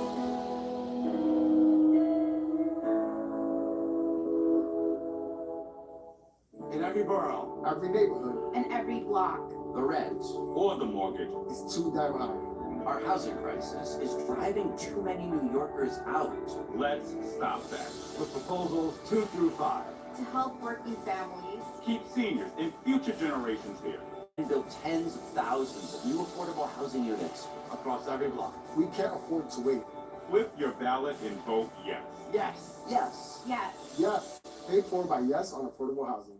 In every borough, every neighborhood, And every block. The rent Or the mortgage. is too damn high. Our housing crisis is driving too many New Yorkers out. Let's stop that. With proposals 2 through 5. To help working families. Keep seniors and future generations here. And build tens of thousands of new affordable housing units across every block. We can't afford to wait. Flip your ballot and vote yes. Yes. Yes. Yes. Yes. Paid for by Yes on affordable housing.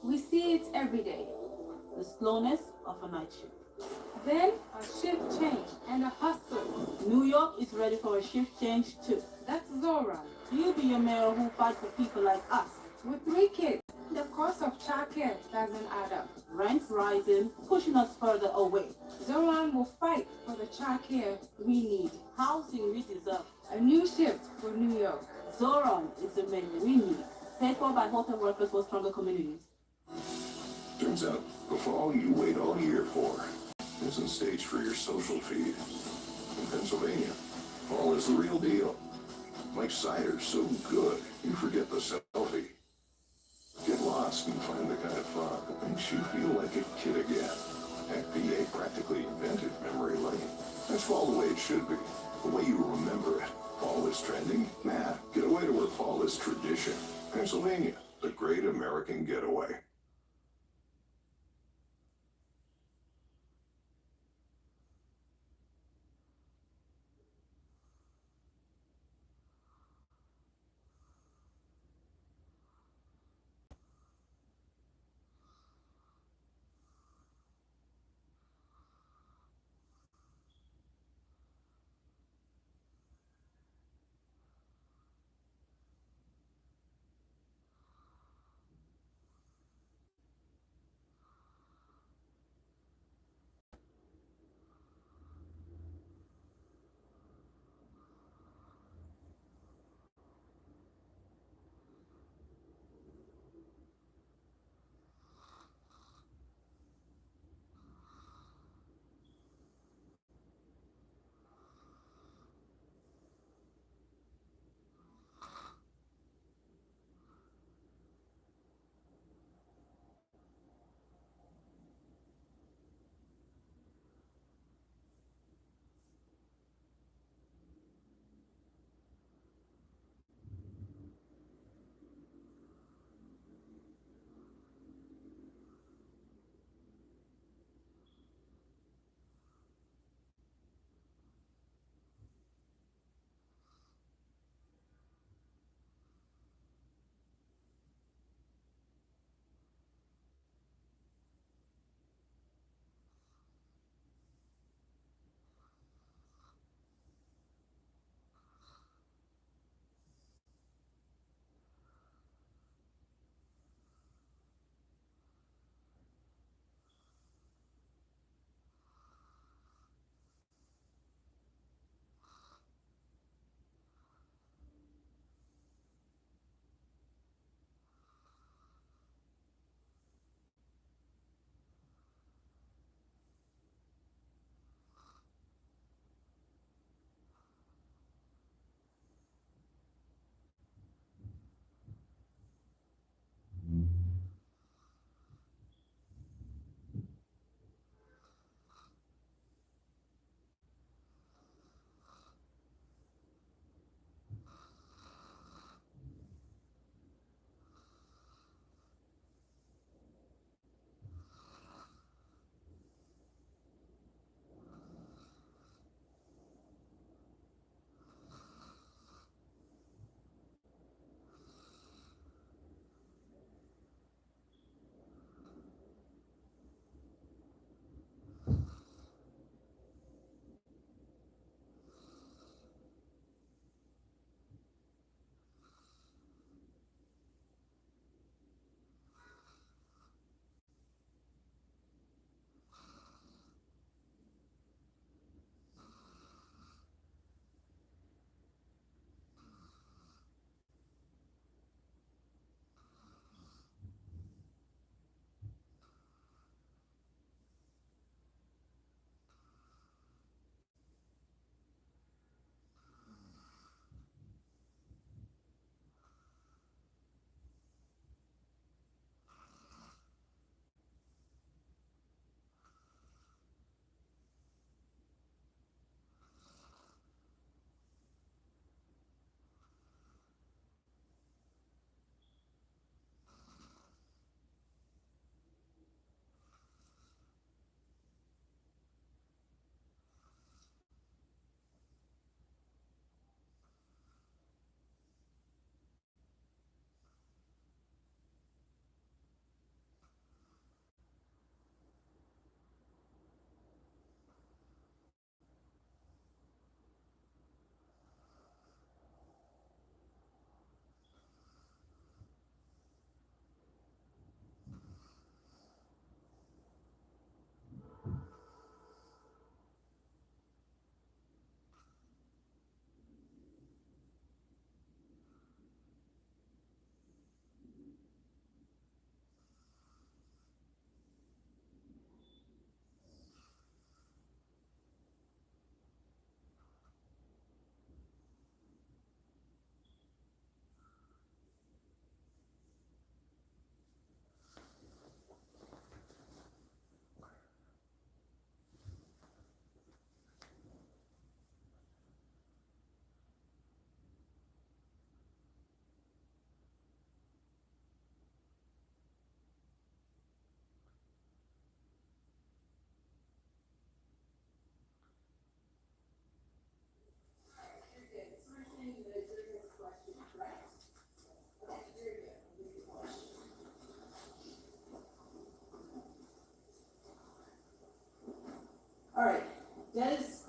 We see it every day. The slowness of a night shift. Then a shift change and a hustle. New York is ready for a shift change too. That's Zora. He'll be a mayor who fights for people like us. With 3 kids, the cost of childcare doesn't add up. Rents rising, pushing us further away. Zoran will fight for the childcare we need. Housing we deserve. A new shift for New York. Zoran is the man we need. Paid for by hotel workers for stronger communities. Turns out, the fall you wait all year for isn't staged for your social feed. In Pennsylvania, fall is the real deal. Like cider so good, you forget the selfie. Get lost and find the kind of fun that makes you feel like a kid again. Heck, PA practically invented memory lane. That's fall the way it should be, the way you remember it. Fall is trending? Nah, get away to where fall is tradition. Pennsylvania, the great American getaway.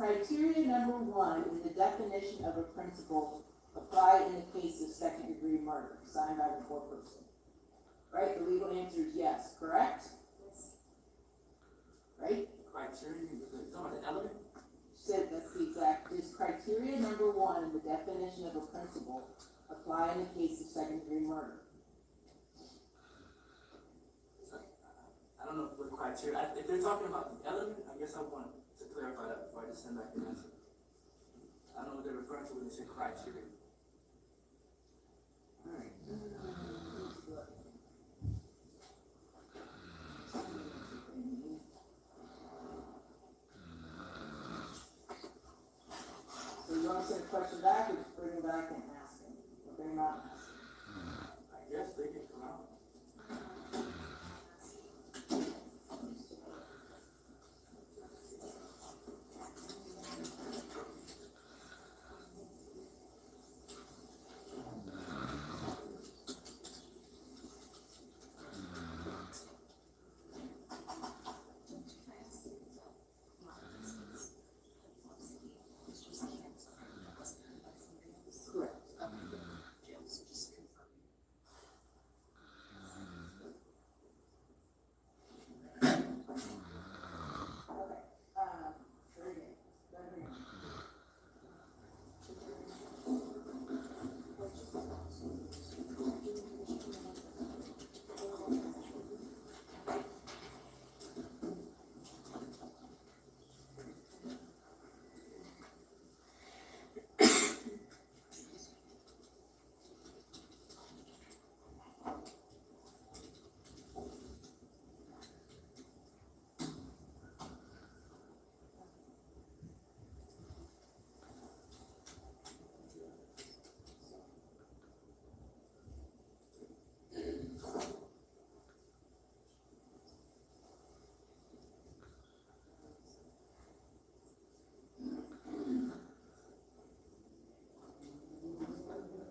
criteria number 1 in the definition of a principle apply in the case of second-degree murder, signed by the foreperson? Right, the legal answer is yes, correct? Yes. Right? Criteria, you're talking about the element? Said that's the exact, is criteria number 1 in the definition of a principle apply in the case of second-degree murder? I don't know what criteria, if they're talking about the element, I guess I want to clarify that before I just send back the answer. I don't know what they're referring to when they say criteria. Alright. So you want to send a question back, or just bring it back and ask them? Or bring them out and ask them? I guess they can come out.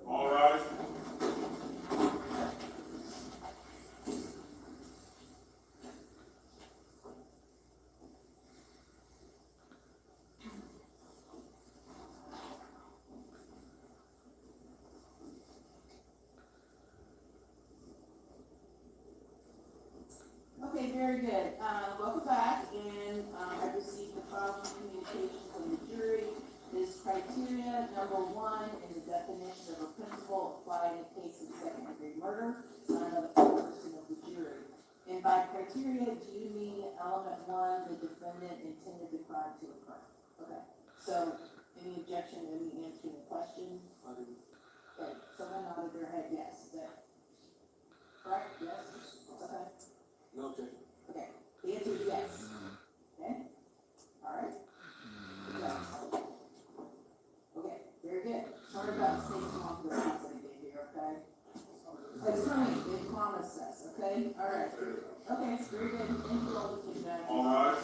All right. Okay, very good. Welcome back, and I received the following communication from the jury. This criteria number 1 in the definition of a principle applied in the case of second-degree murder, signed by the foreperson of the jury. And by criteria, do you mean element 1, the defendant intended the crime to occur? Okay. So, any objection, any answering the question? Okay. Someone nodded their head yes. Is that correct? Yes? Okay. No objection. Okay, the answer is yes. Okay? Alright. Okay, very good. Sorry about taking off the box I gave you, okay? It's coming, they promised us, okay? Alright. Okay, very good. Thank you all for that. Alright.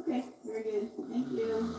Okay, very good. Thank you.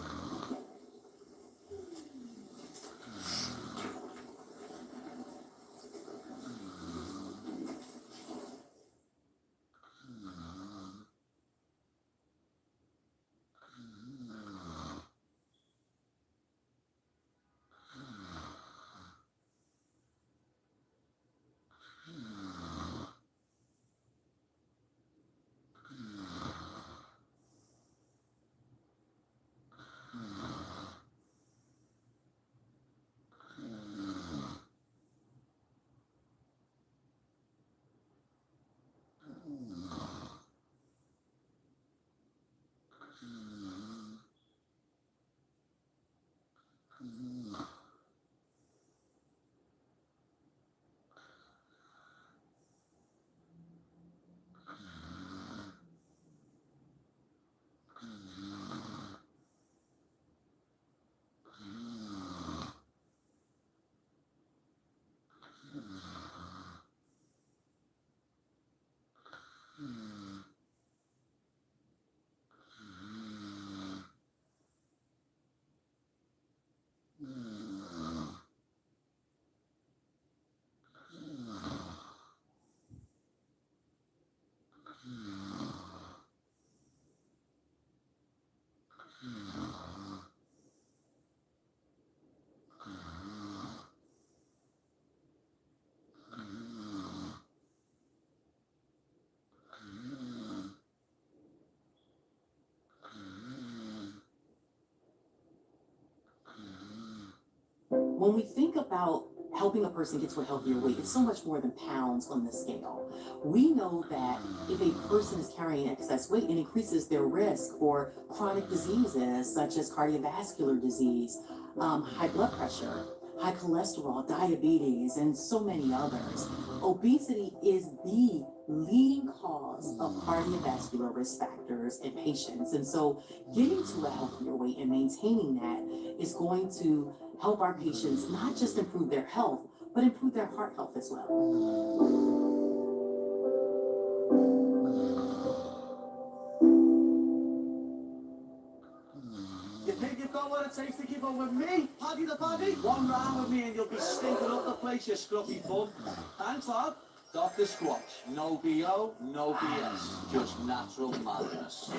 When we think about helping a person get to a healthier weight, it's so much more than pounds on the scale. We know that if a person is carrying excess weight, it increases their risk for chronic diseases such as cardiovascular disease, high blood pressure, high cholesterol, diabetes, and so many others. Obesity is the leading cause of cardiovascular risk factors in patients. And so getting to a healthier weight and maintaining that is going to help our patients not just improve their health, but improve their heart health as well. You think you've got what it takes to keep up with me, Paddy the Paddy? One round with me and you'll be stinking up the place, you scruffy bum. Thanks, lad. Dr. Squatch. No BO, no BS. Just natural madness.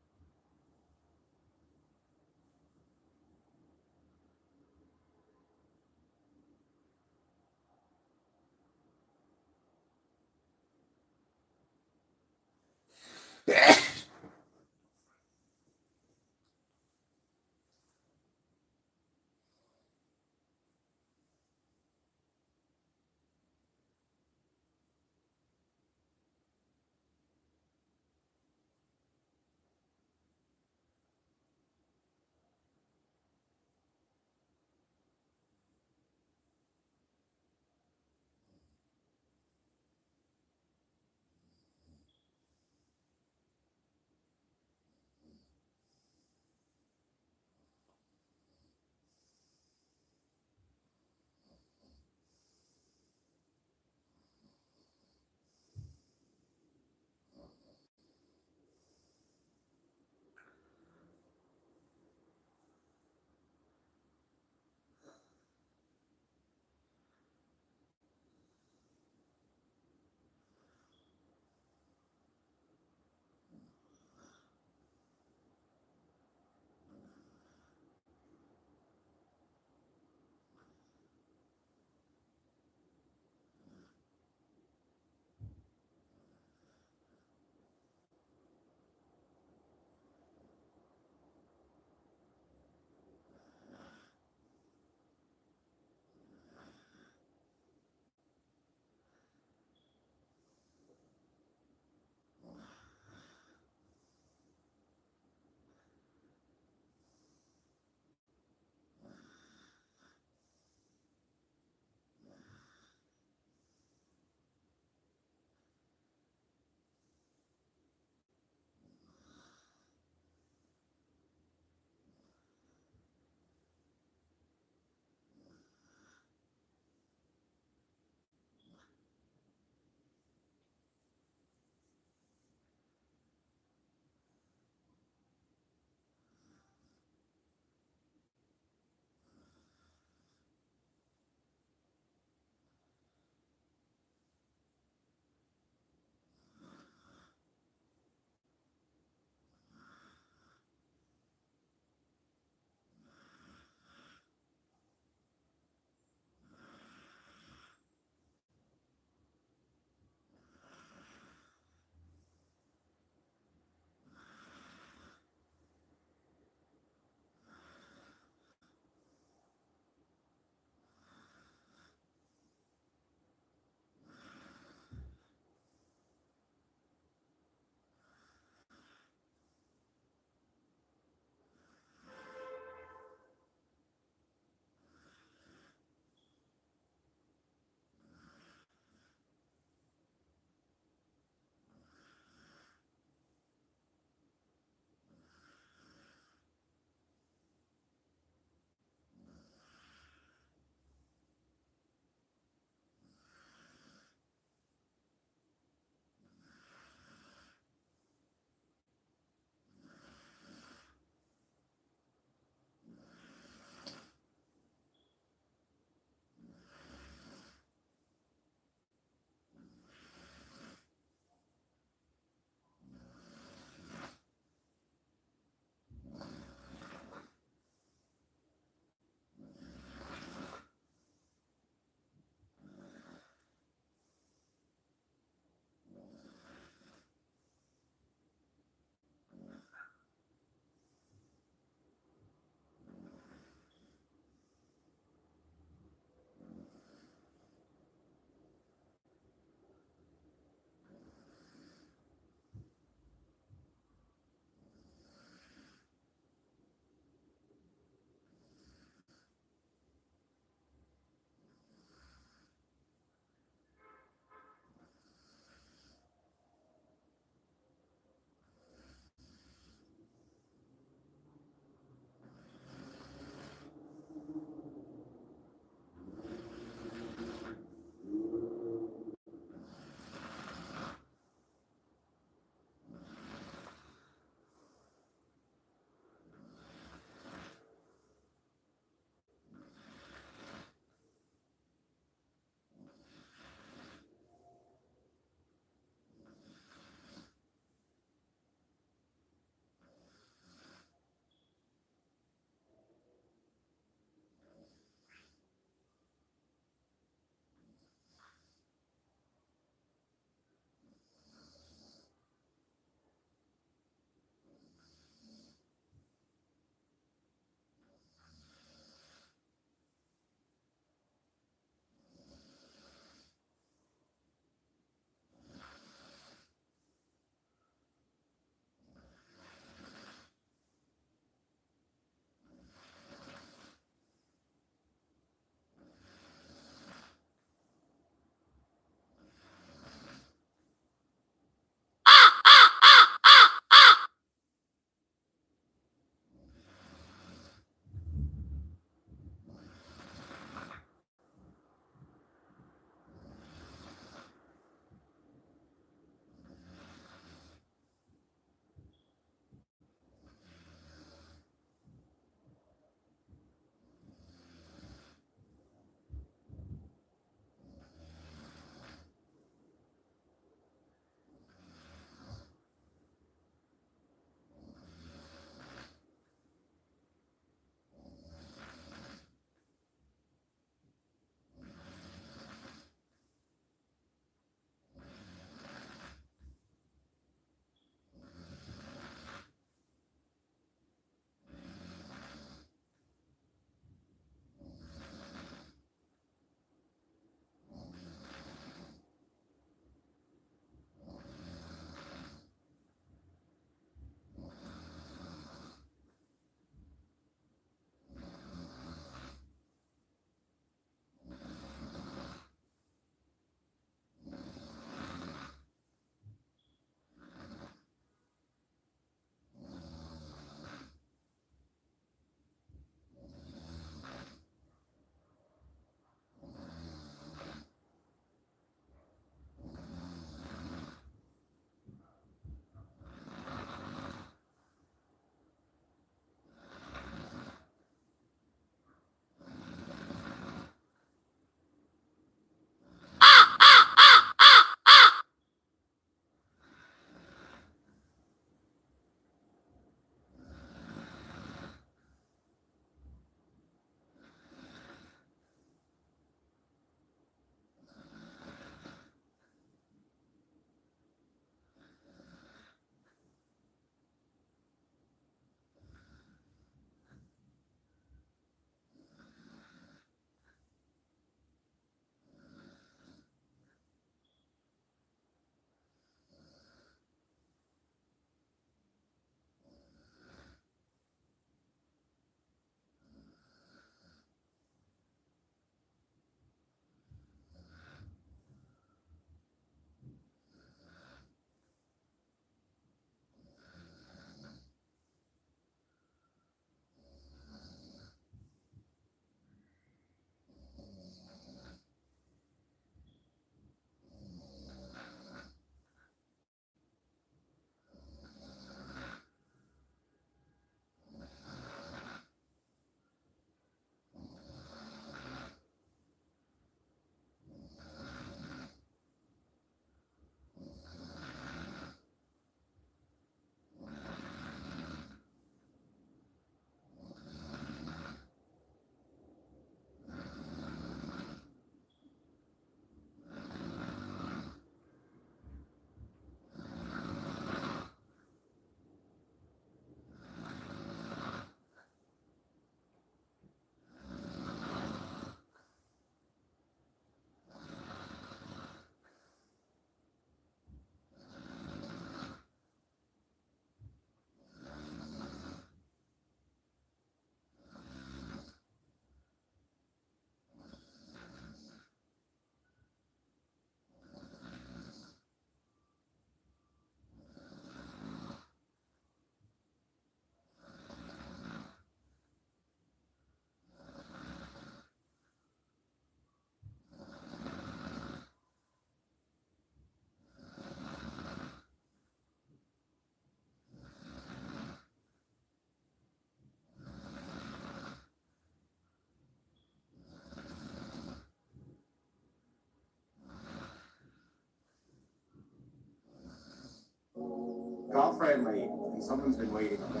Got friend late, and someone's been waiting on me.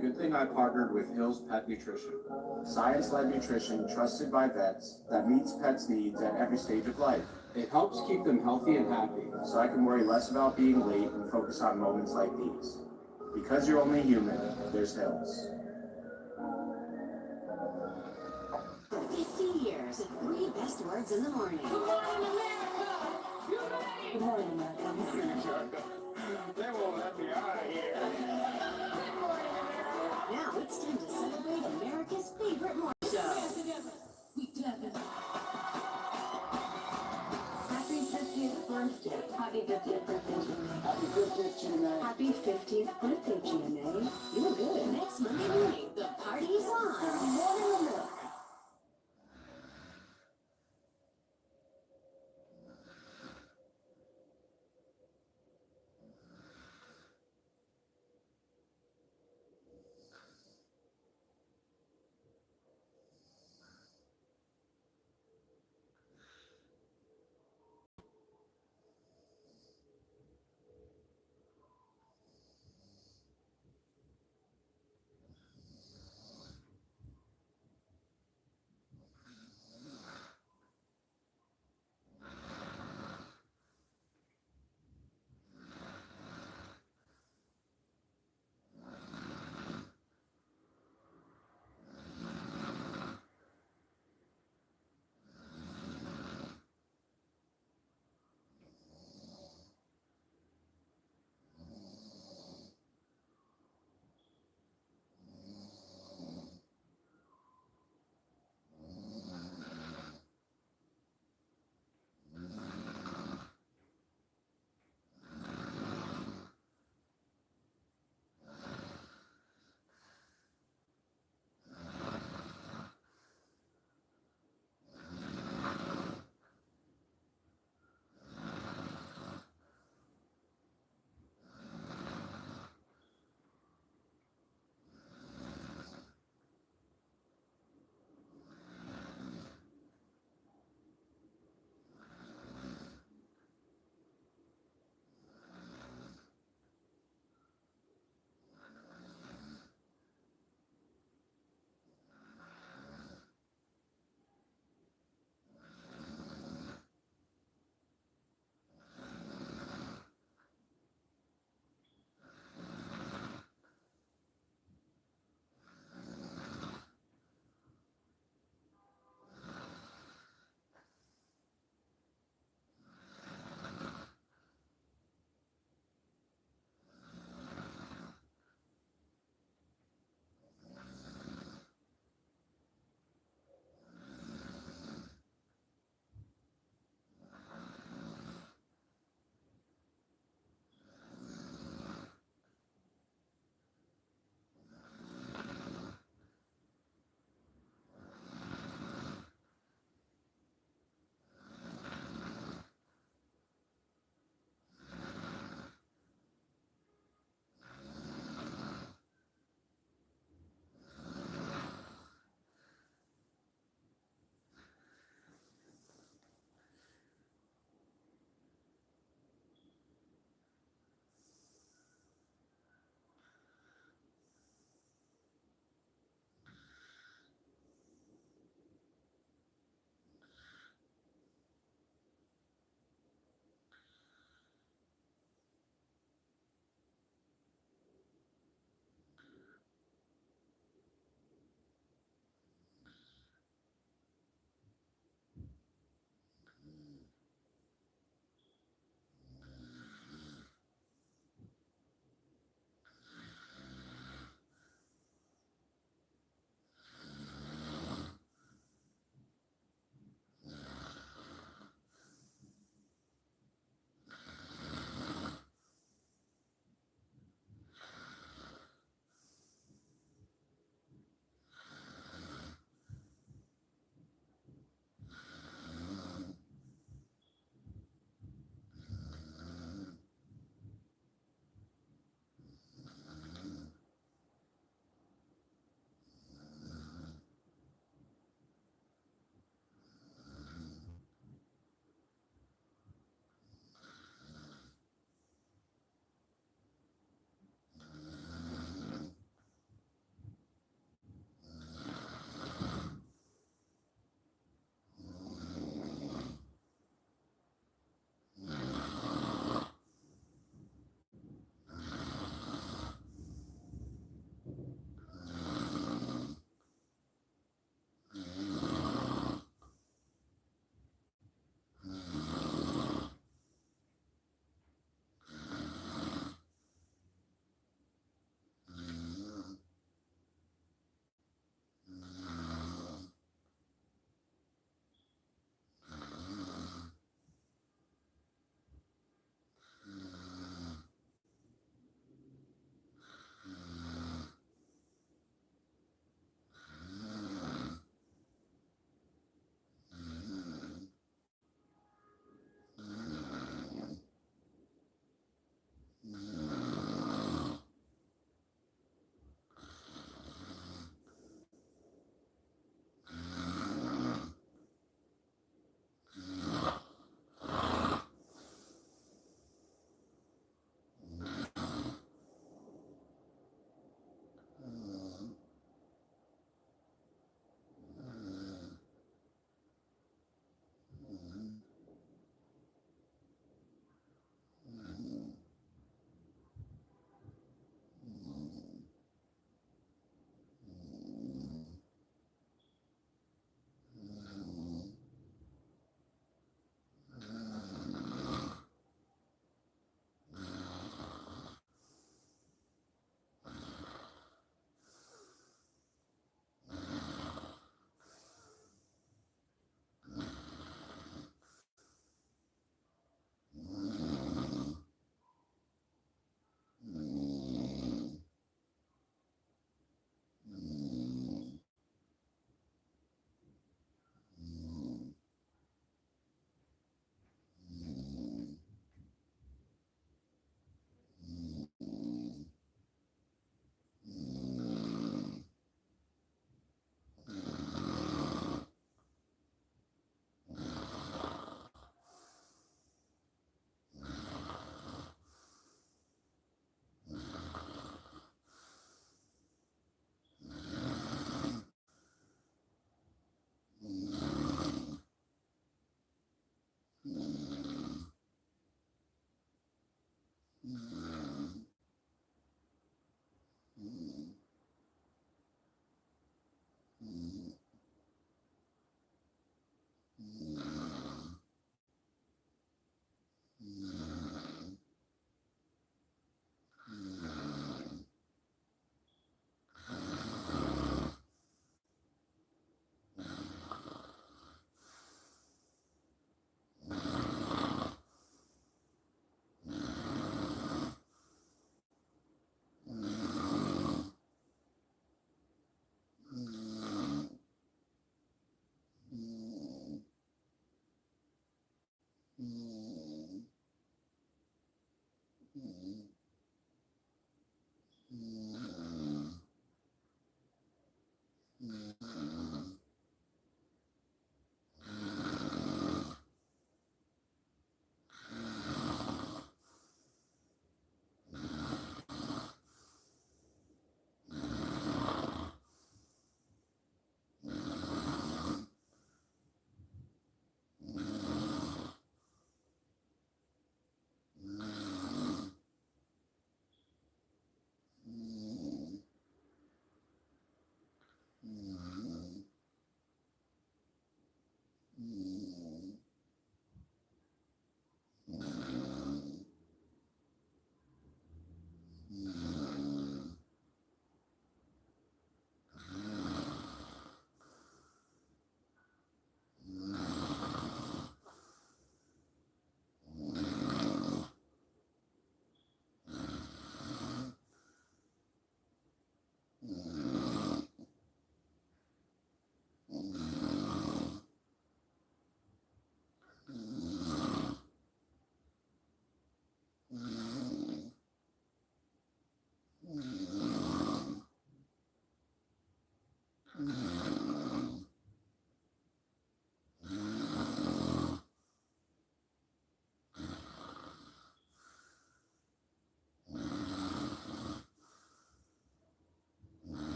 Good thing I partnered with Hill's Pet Nutrition. Science-led nutrition trusted by vets that meets pets' needs at every stage of life. It helps keep them healthy and happy, so I can worry less about being late and focus on moments like these. Because you're only human, there's Hills. 50 years, the 3 best words in the morning. Good morning, America! Good morning, America. They won't let me out of here. Now it's time to celebrate America's favorite morning show. Happy 50th birthday. Happy 50th birthday, GMA. Happy 50th, GMA. Happy 50th birthday, GMA. You look good. Next Monday morning, the party is on. Good morning, America.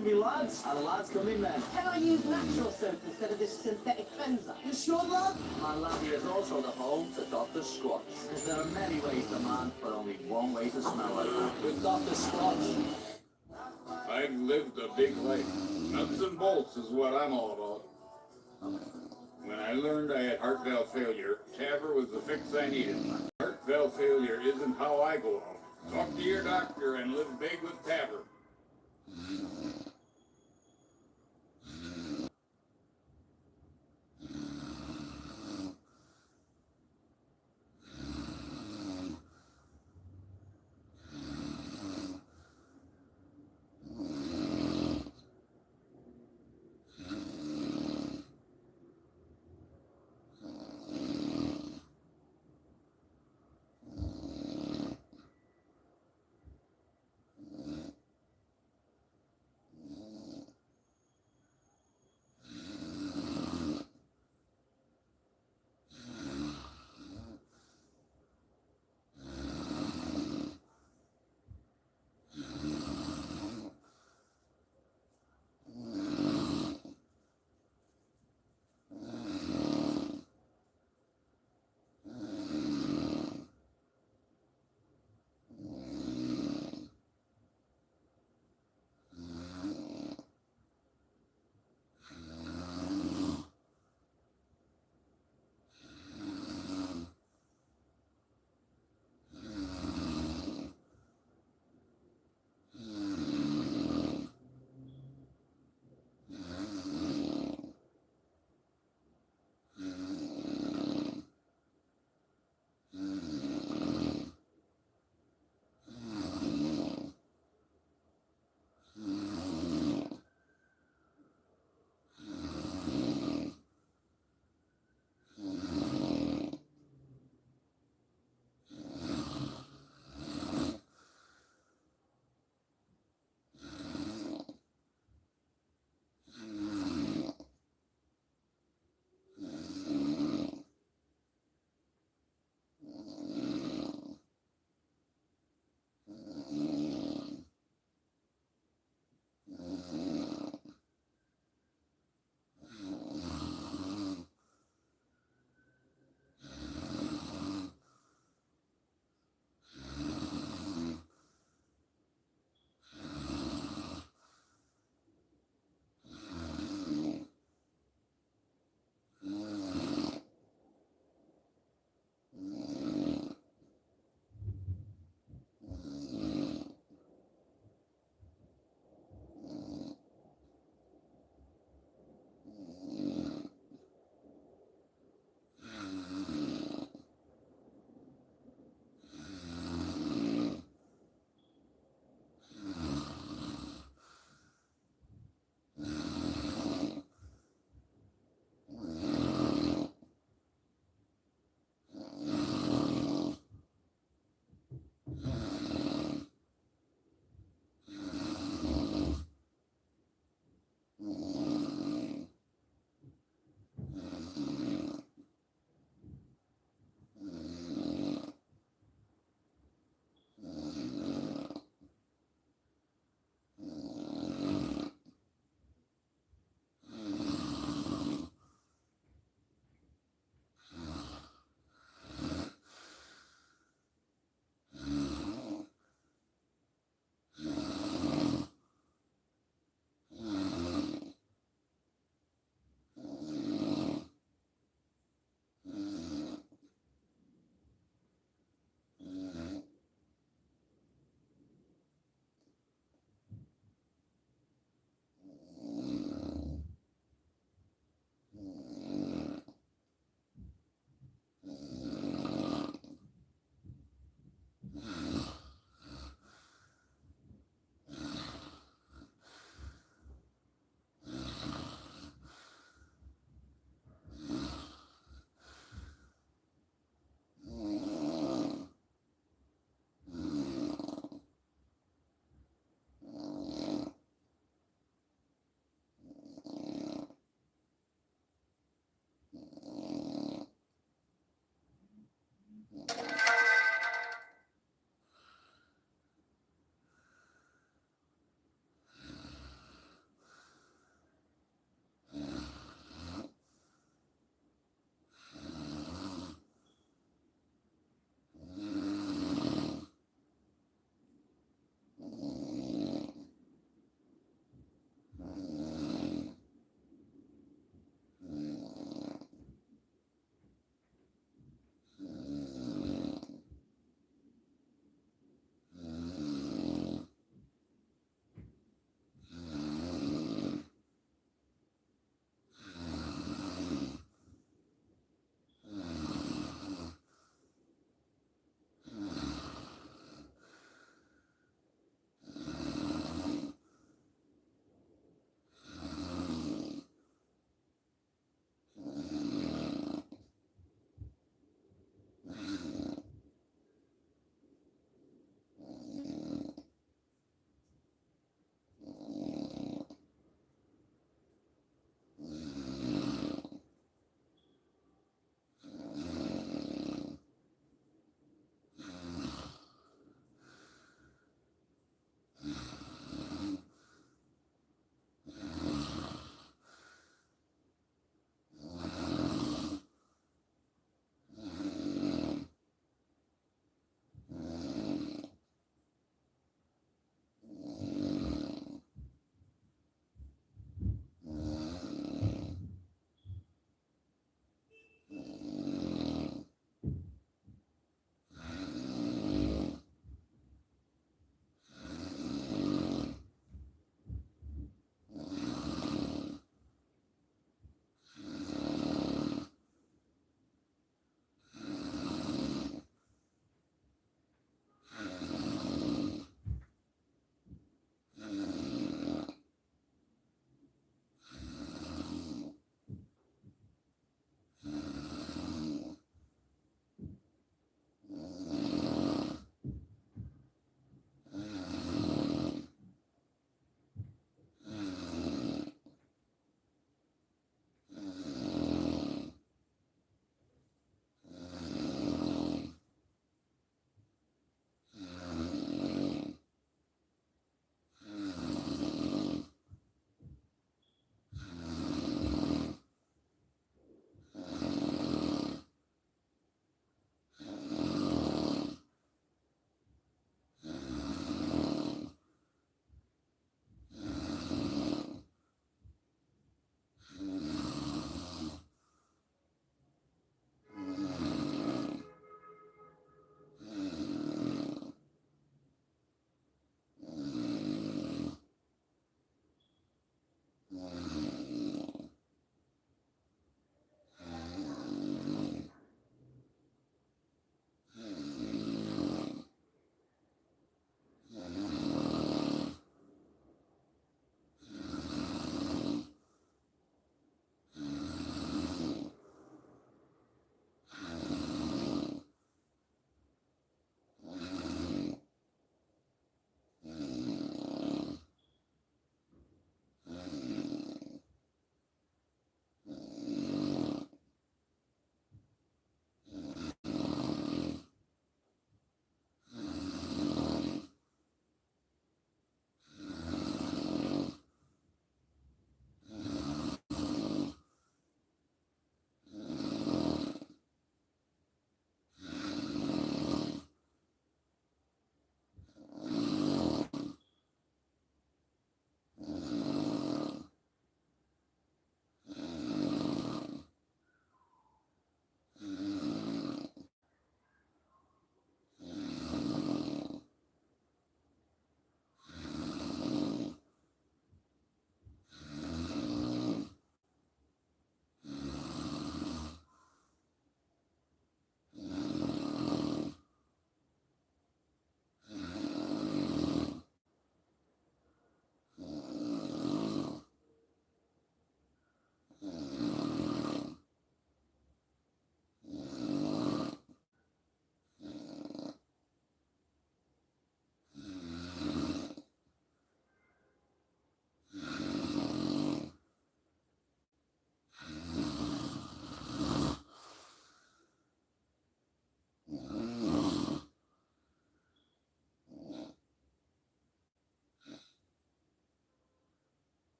from me, lads. And the lads come in then. Can I use natural soap instead of this synthetic cleanser? You sure, lad? My lad here is also the home to Dr. Squatch. Because there are many ways to man, but only one way to smell like that. With Dr. Squatch. I've lived a big life. Nuts and bolts is what I'm all about. When I learned I had heart valve failure, TAVR was the fix I needed. Heart valve failure isn't how I go out. Talk to your doctor and live big with TAVR.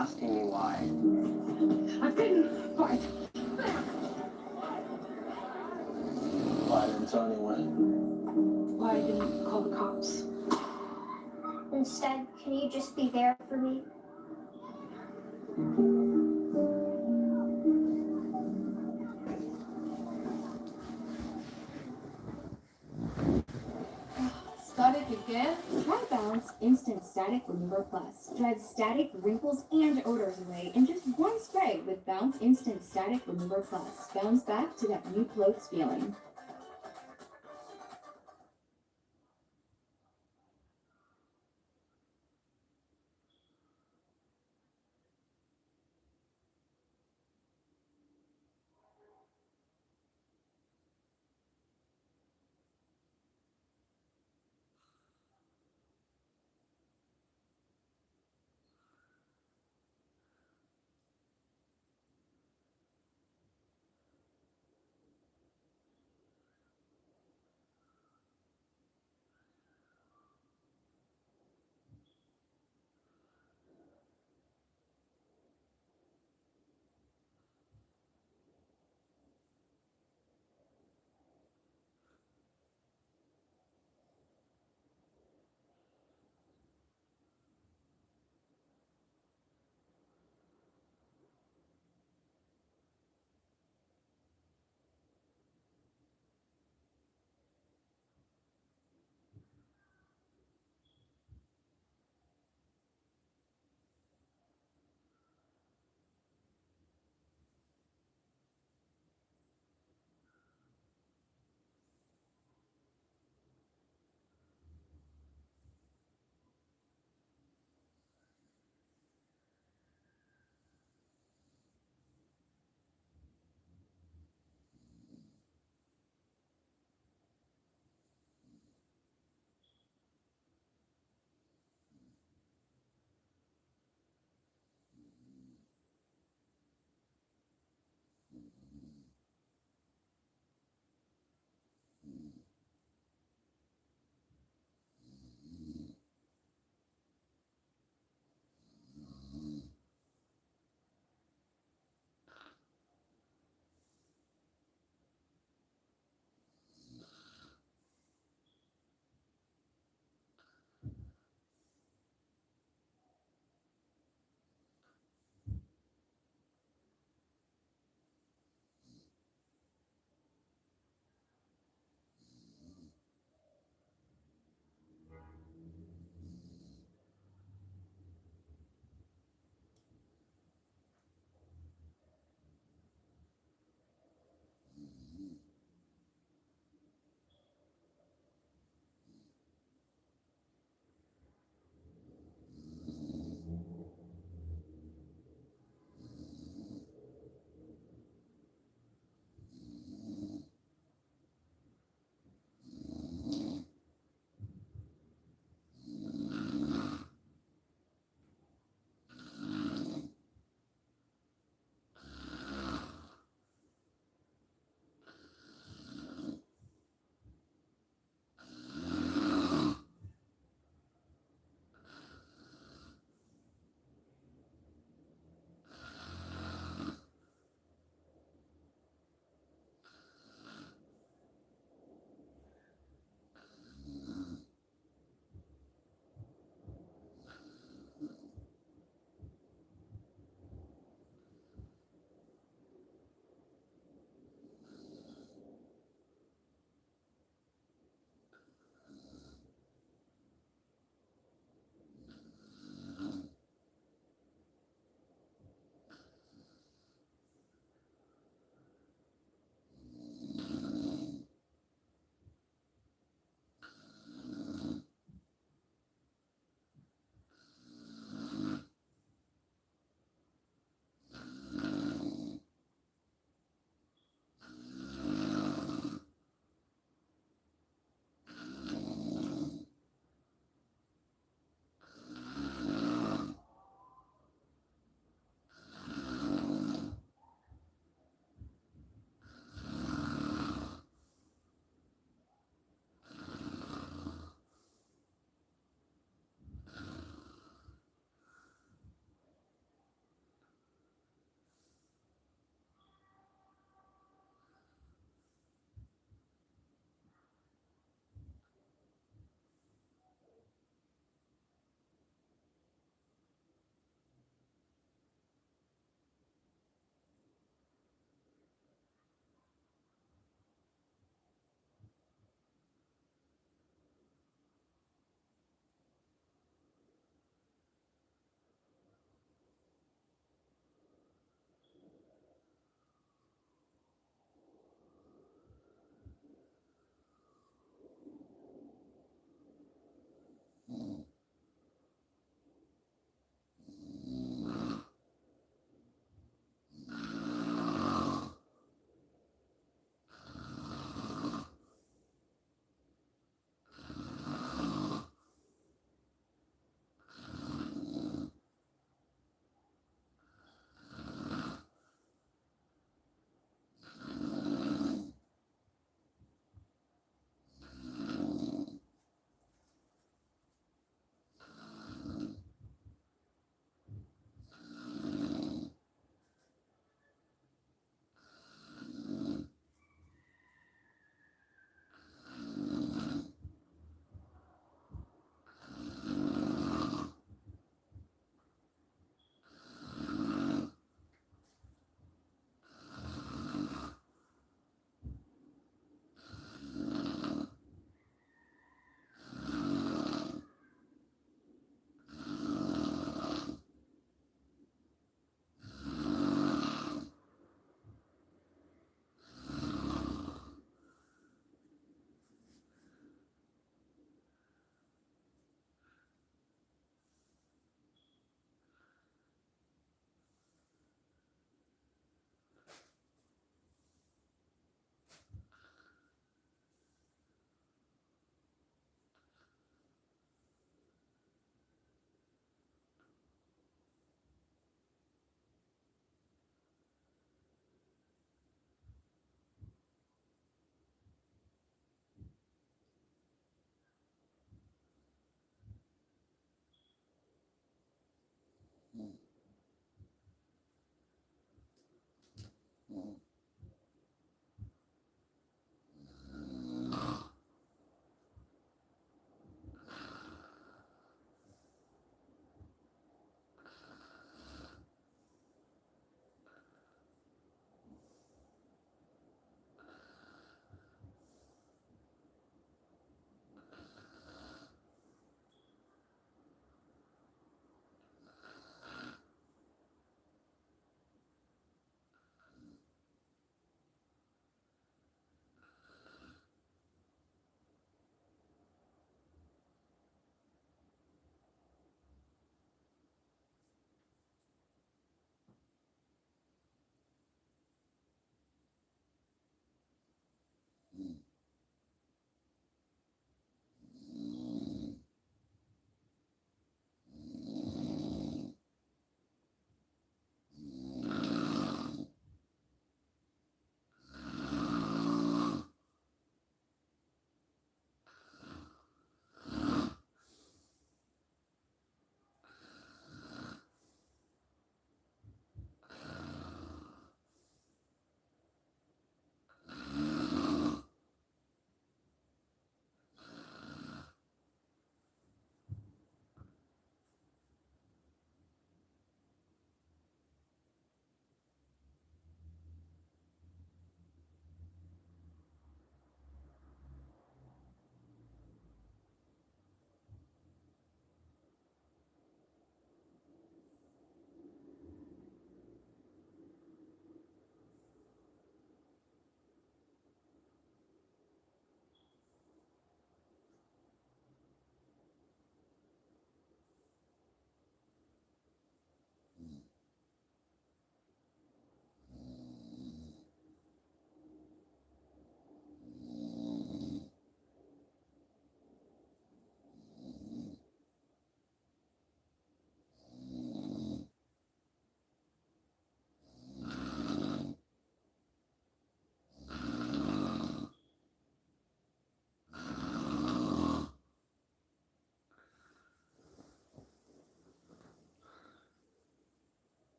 asking me why. I didn't fight. Why didn't tell anyone? Why didn't you call the cops? Instead, can you just be there for me? Static again? Try Bounce Instant Static Remover Plus. Drives static, wrinkles, and odors away in just one spray with Bounce Instant Static Remover Plus. Bounce back to that new clothes feeling.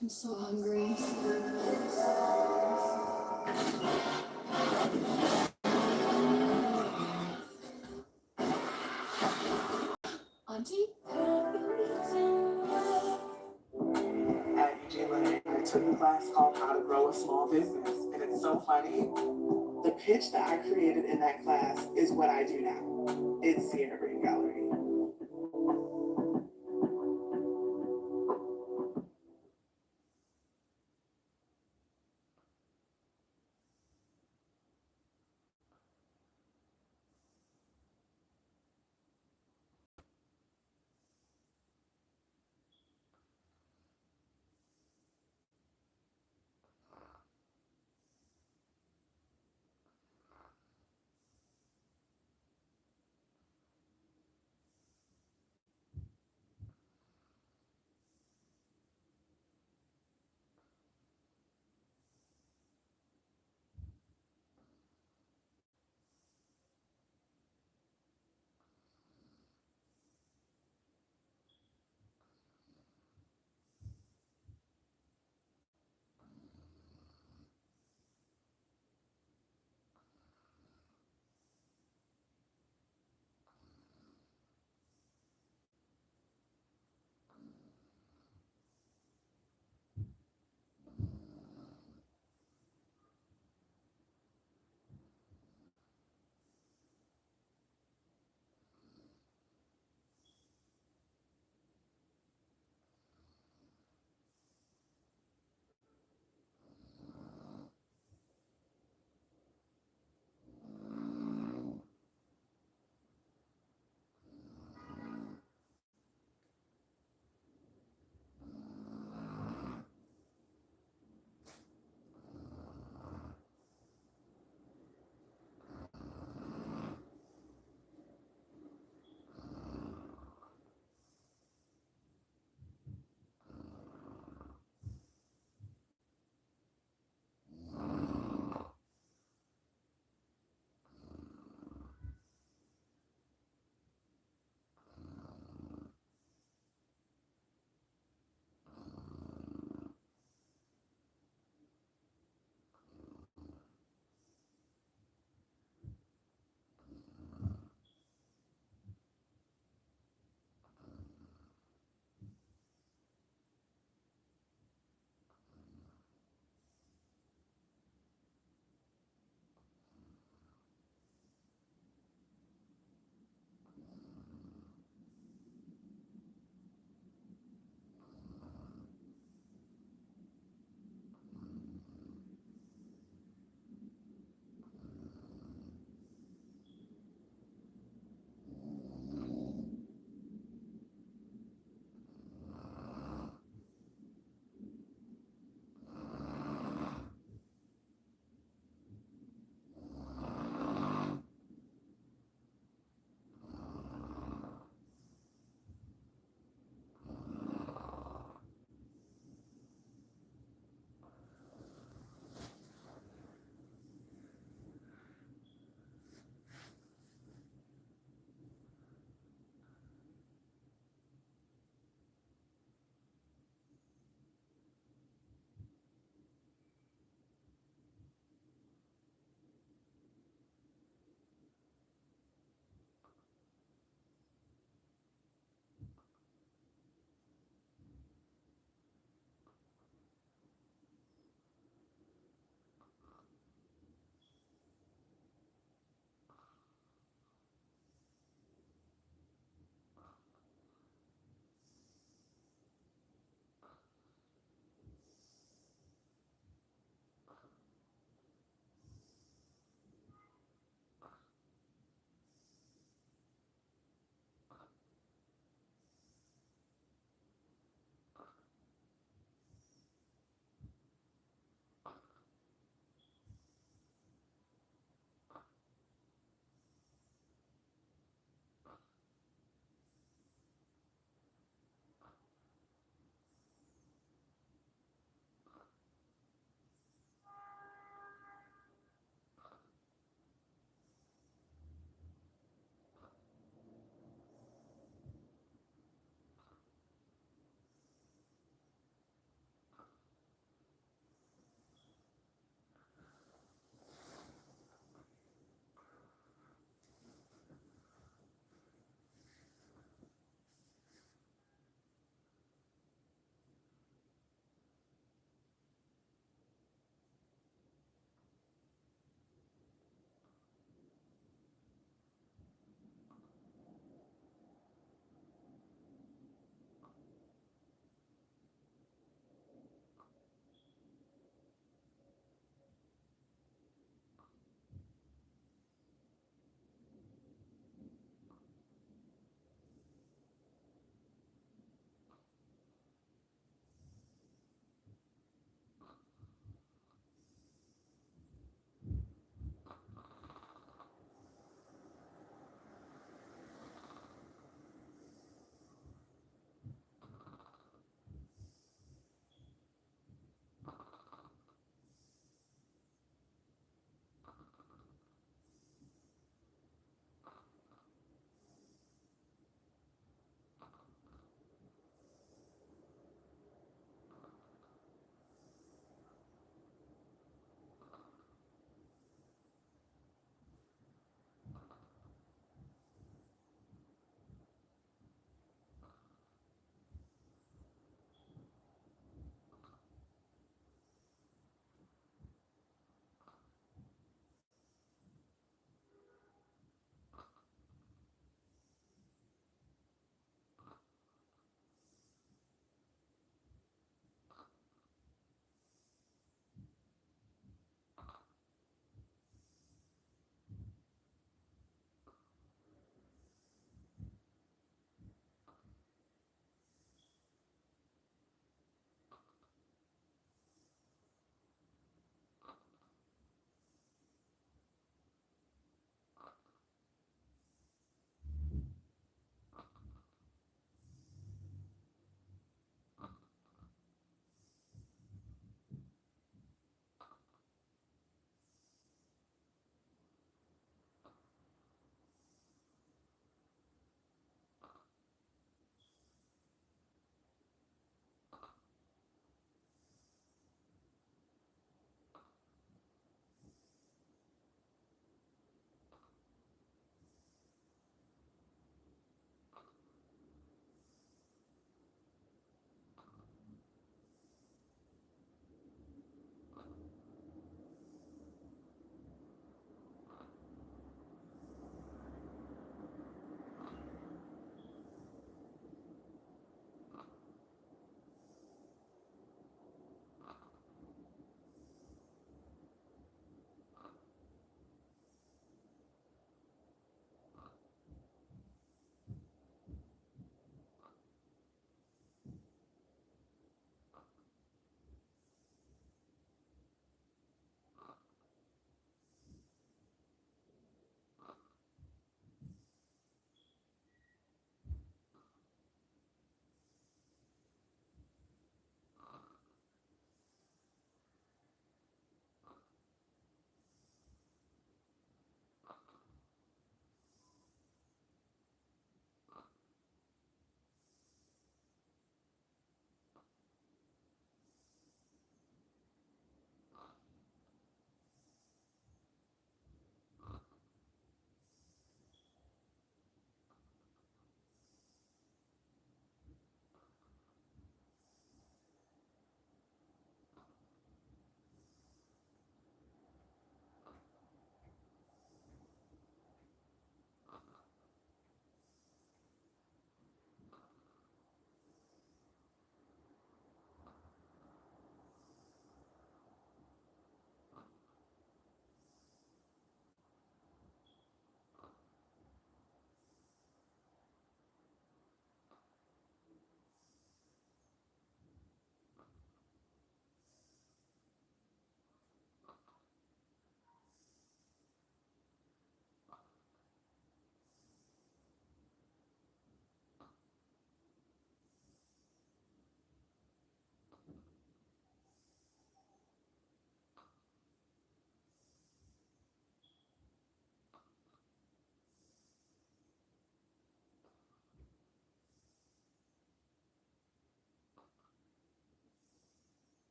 I'm so hungry. Auntie? At UGLA, I took a class called How to Grow a Small Business, and it's so funny. The pitch that I created in that class is what I do now. It's Sierra Green Gallery.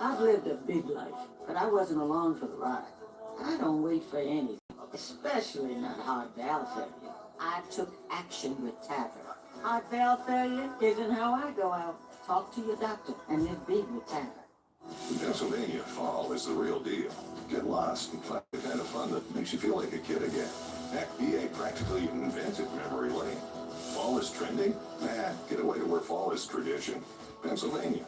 I've lived a big life, but I wasn't along for the ride. I don't wait for anything, especially not heart valve failure. I took action with TAVR. Heart valve failure isn't how I go out. Talk to your doctor and live big with TAVR. In Pennsylvania, fall is the real deal. Get lost and find the kind of fun that makes you feel like a kid again. Heck, EA practically invented memory lane. Fall is trending? Nah, get away to where fall is tradition. Pennsylvania.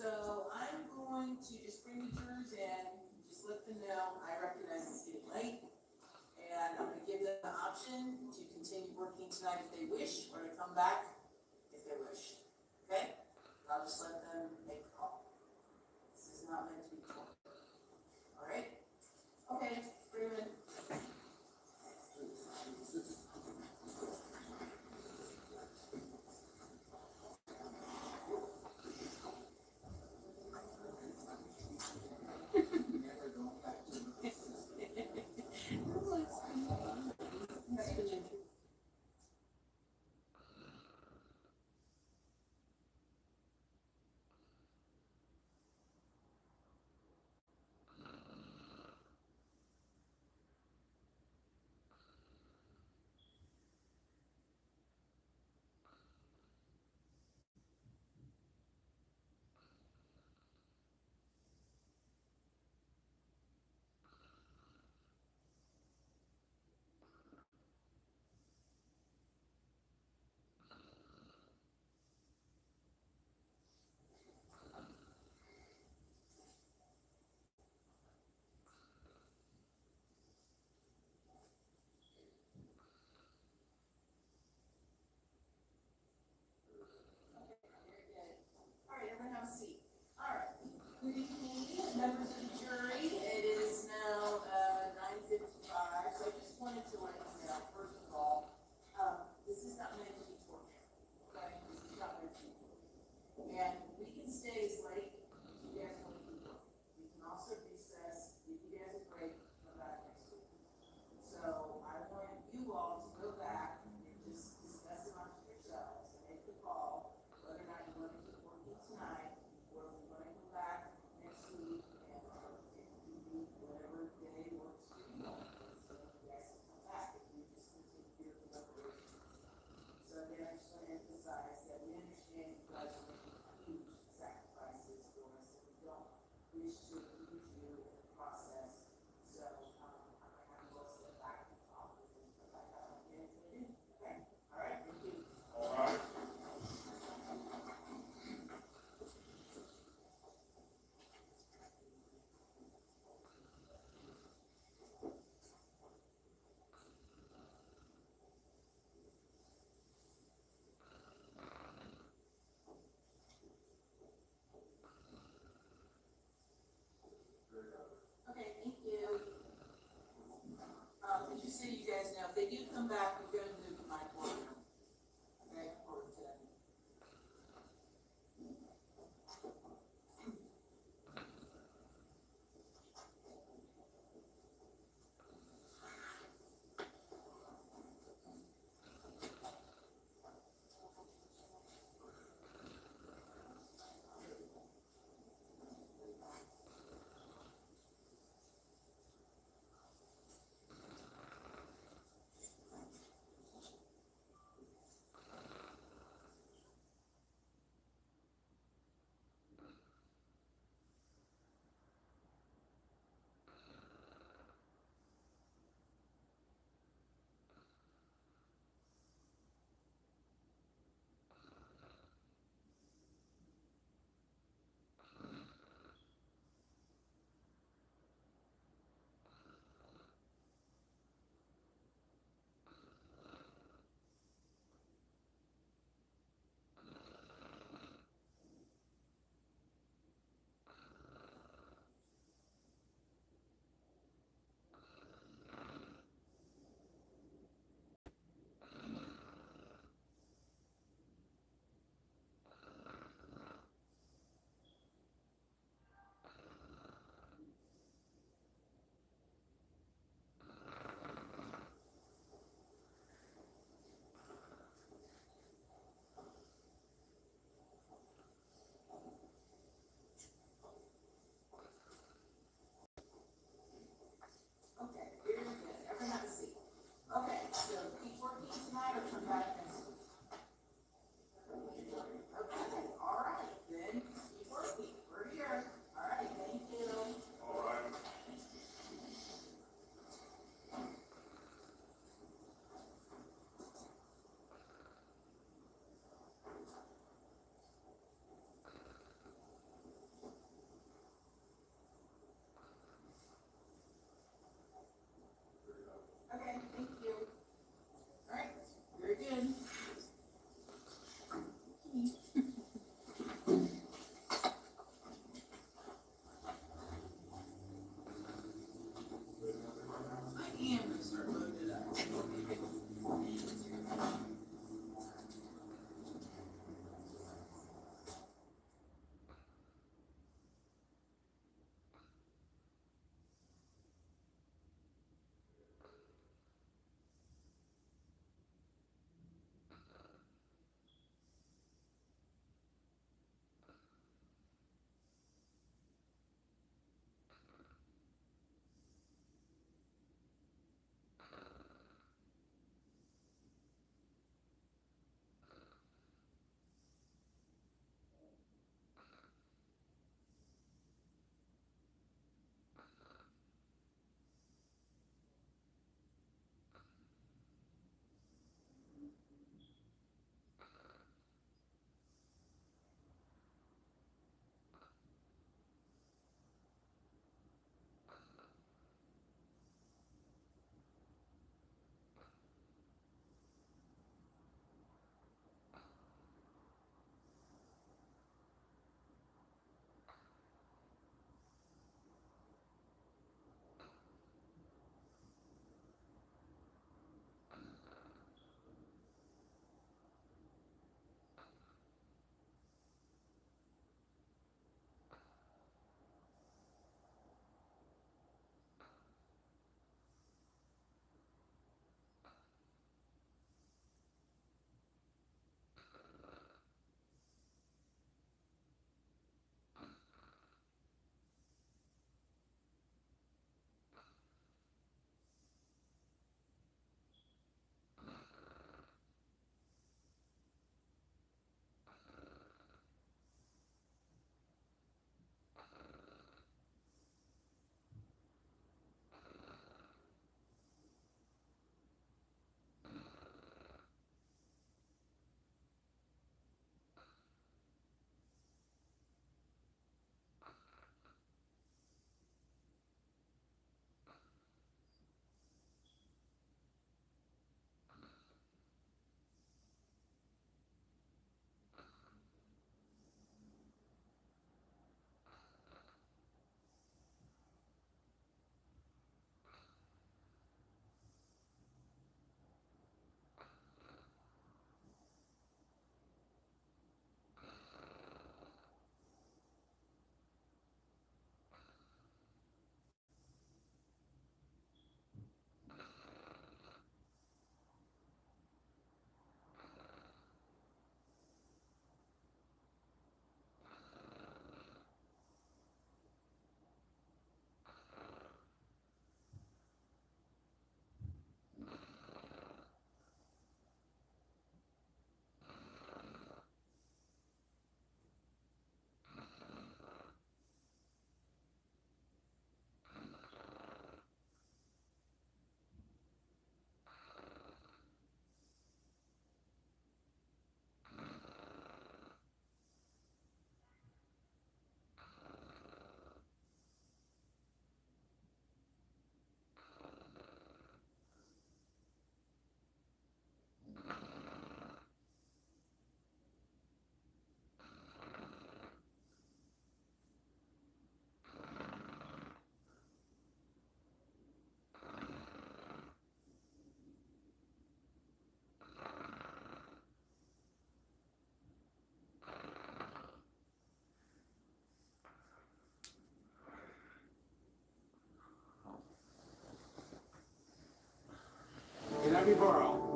So I'm going to just bring the jurors in, just let them know I recognize it's getting late. And I'm gonna give them the option to continue working tonight if they wish, or to come back if they wish. Okay? I'll just let them make the call. This is not meant to be court. All right? Okay, bring them in. back, I'm gonna do my work. Okay, forward to that.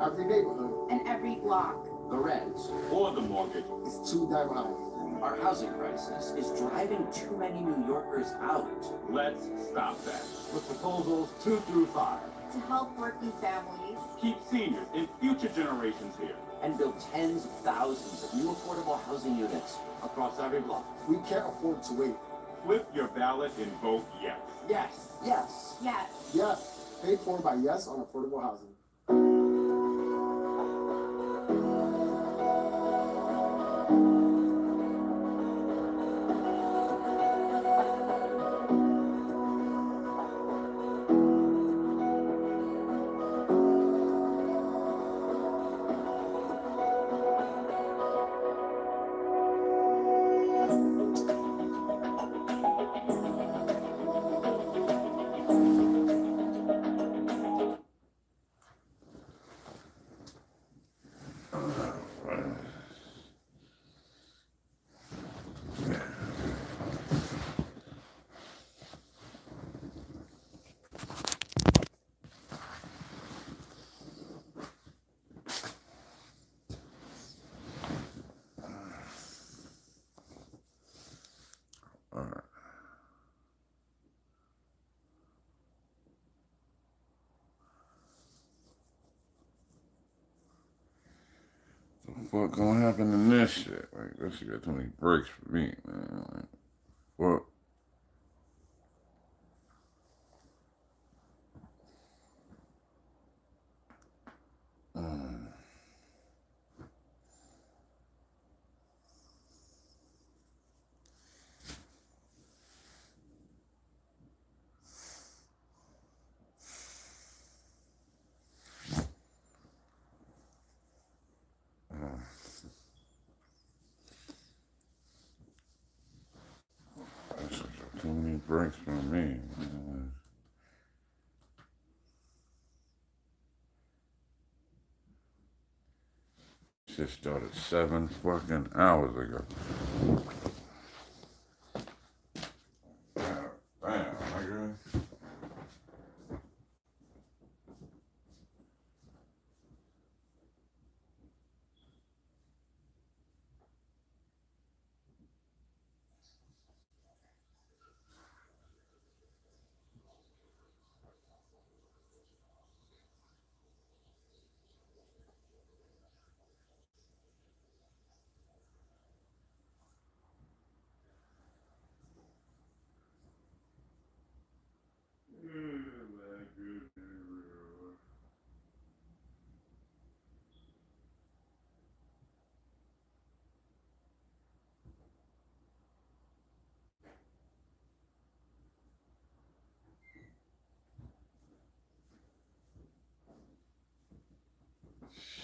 every neighborhood, and every block. The rents or the mortgage is too damn high. Our housing crisis is driving too many New Yorkers out. Let's stop that. With proposals 2 through 5. To help working families. Keep seniors and future generations here. And build tens of thousands of new affordable housing units across every block. We can't afford to wait. Flip your ballot and vote yes. Yes. Yes. Yes. Yes. Paid for by Yes on affordable housing. What gonna happen in this shit? Like, this shit got too many breaks for me, man. Like, what? This shit got too many breaks for me, man. Shit started 7 fucking hours ago. Damn, nigga.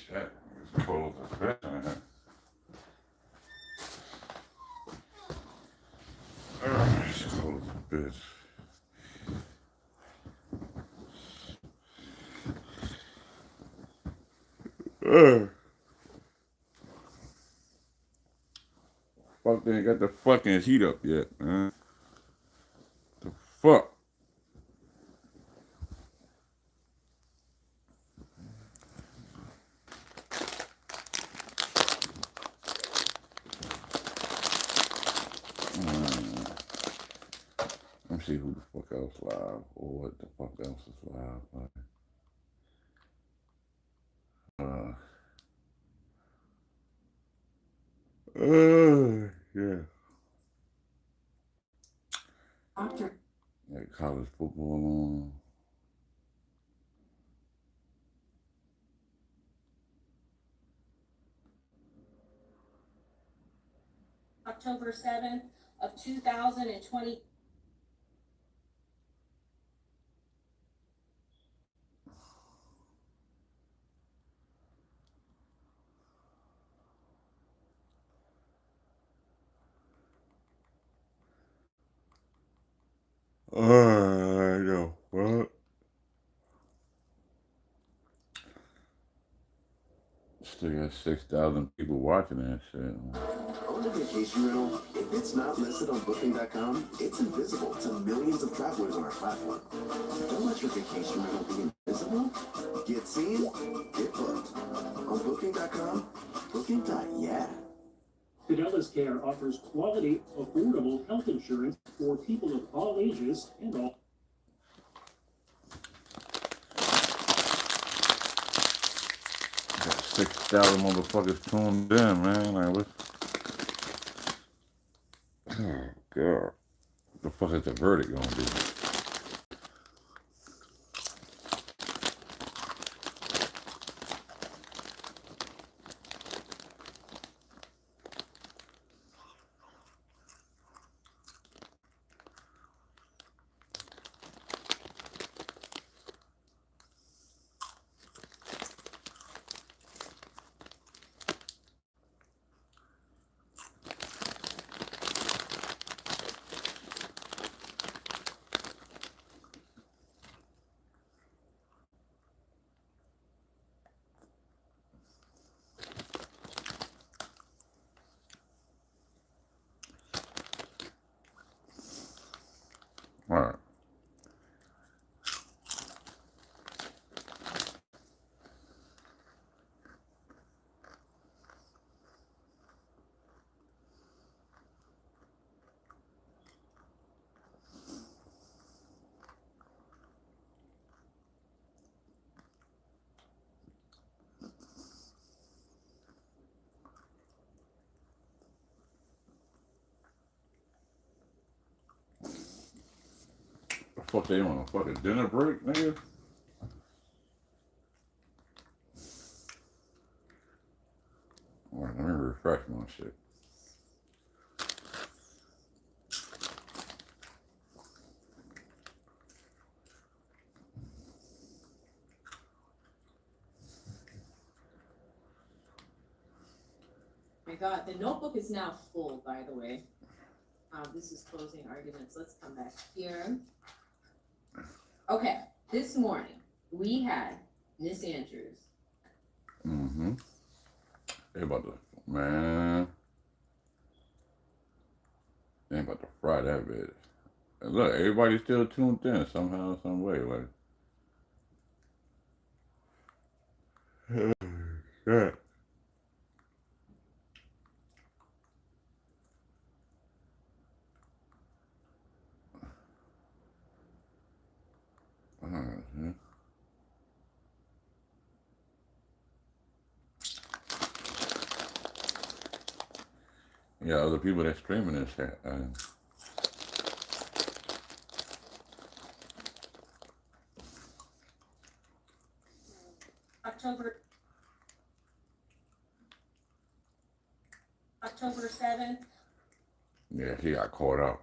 Shit, it's cold as a bitch in here. It's cold as a bitch. Fuck, they ain't got the fucking heat up yet, man. The fuck? Let me see who the fuck else live or what the fuck else is live. Yeah. Doctor. Yeah, college football on. October 7th of 2020. I know what? Still got 6,000 people watching that shit. Want a vacation rental? If it's not listed on Booking.com, it's invisible to millions of travelers on our platform. Don't let your vacation rental be invisible. Get seen, get booked. On Booking.com, Booking.yeah. Fidelis Care offers quality, affordable health insurance for people of all ages and all. Got 6,000 motherfuckers tuned in, man. Like, what? Oh, God. What the fuck is the verdict gonna be? All right. The fuck they on a fucking dinner break, nigga? All right, let me refresh my shit. My God, the notebook is now full, by the way. This is closing arguments. Let's come back here. Okay, this morning we had Miss Andrews. Mm-hmm. They about to, man. They ain't about to fry that bitch. And look, everybody's still tuned in somehow, some way. Like, yeah. Mm-hmm. Yeah, other people that streaming this shit. October 7th. Yeah, she got caught up.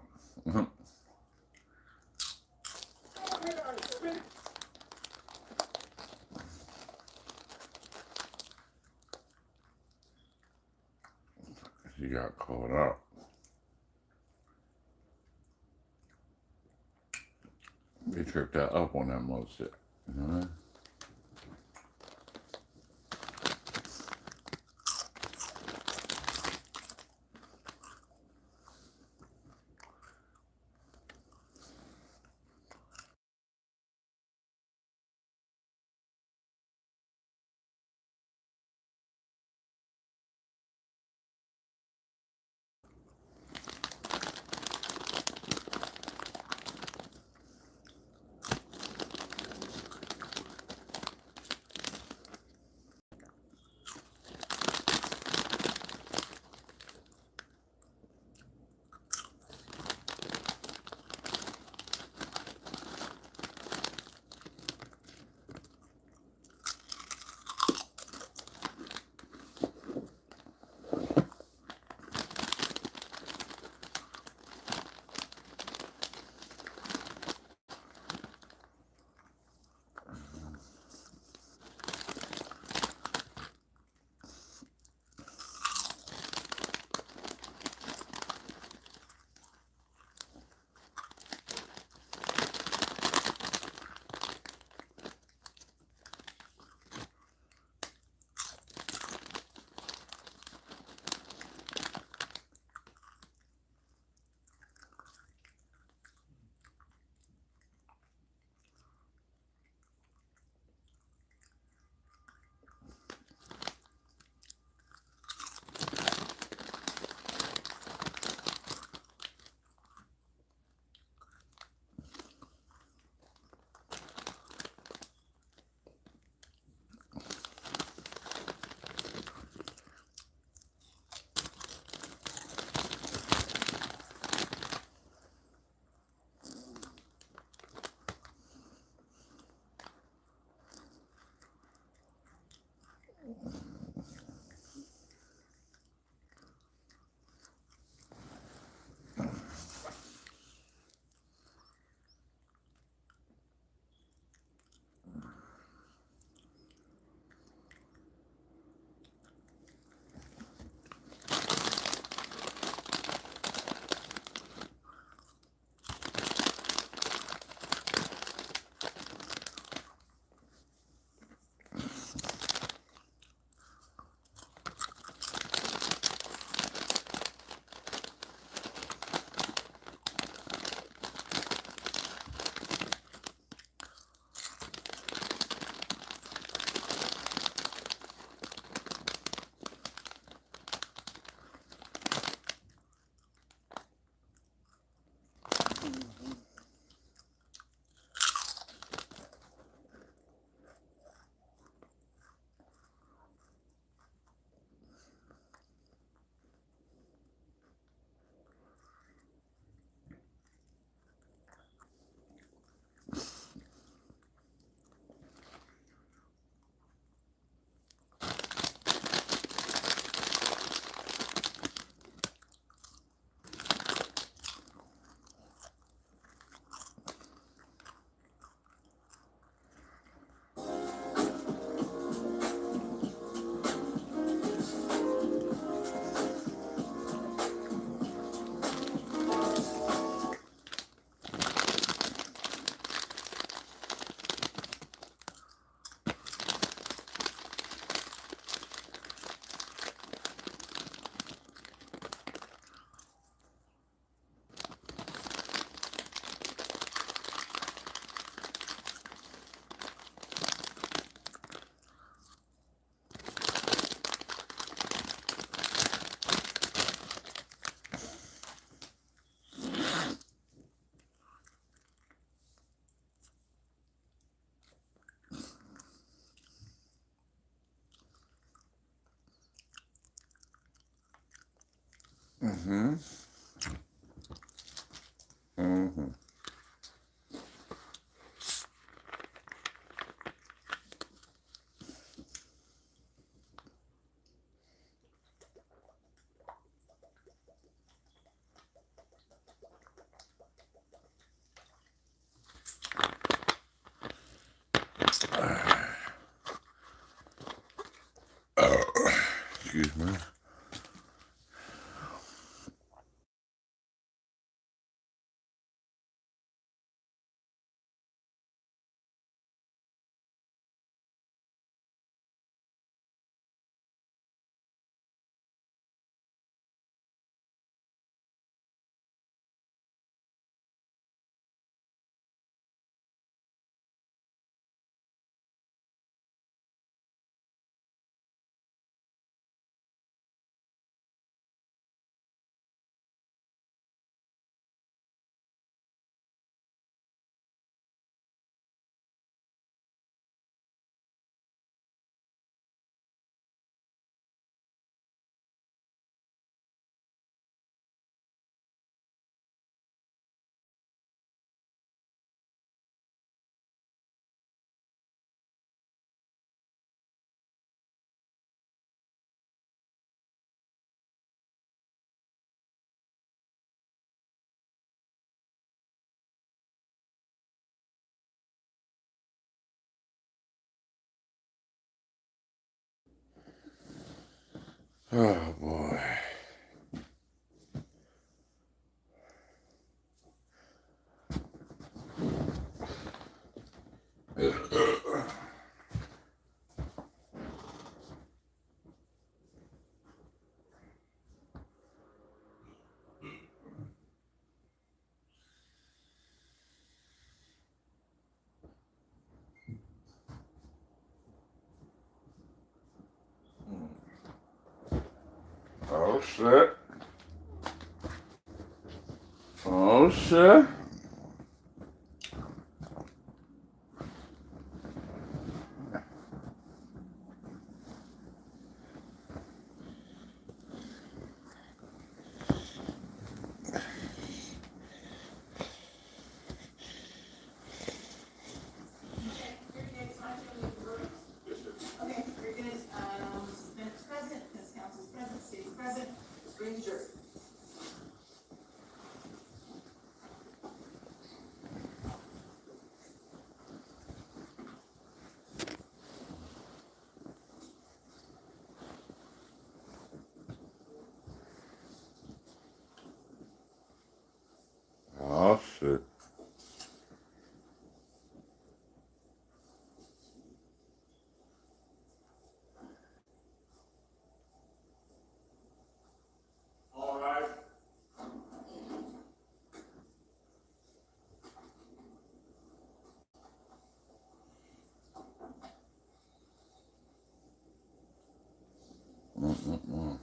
She got caught up. They tripped her up on that mother shit. You know what I mean? Mm-hmm. Mm-hmm. Excuse me. Oh boy. Oh shit. Oh shit. Okay, very good. Mrs. Bennett's present, Ms. Council's present, State's present. Let's bring the jury. Oh shit. All right. Mm-mm-mm.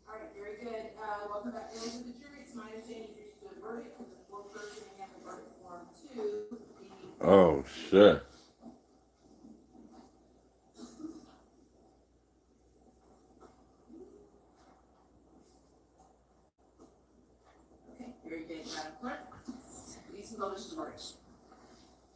All right, very good. Welcome back to the jury. It's my understanding you reached a verdict with the foreperson and the verdict form two. Oh shit. Okay, very good. Madam Clerk, please publish the verdict.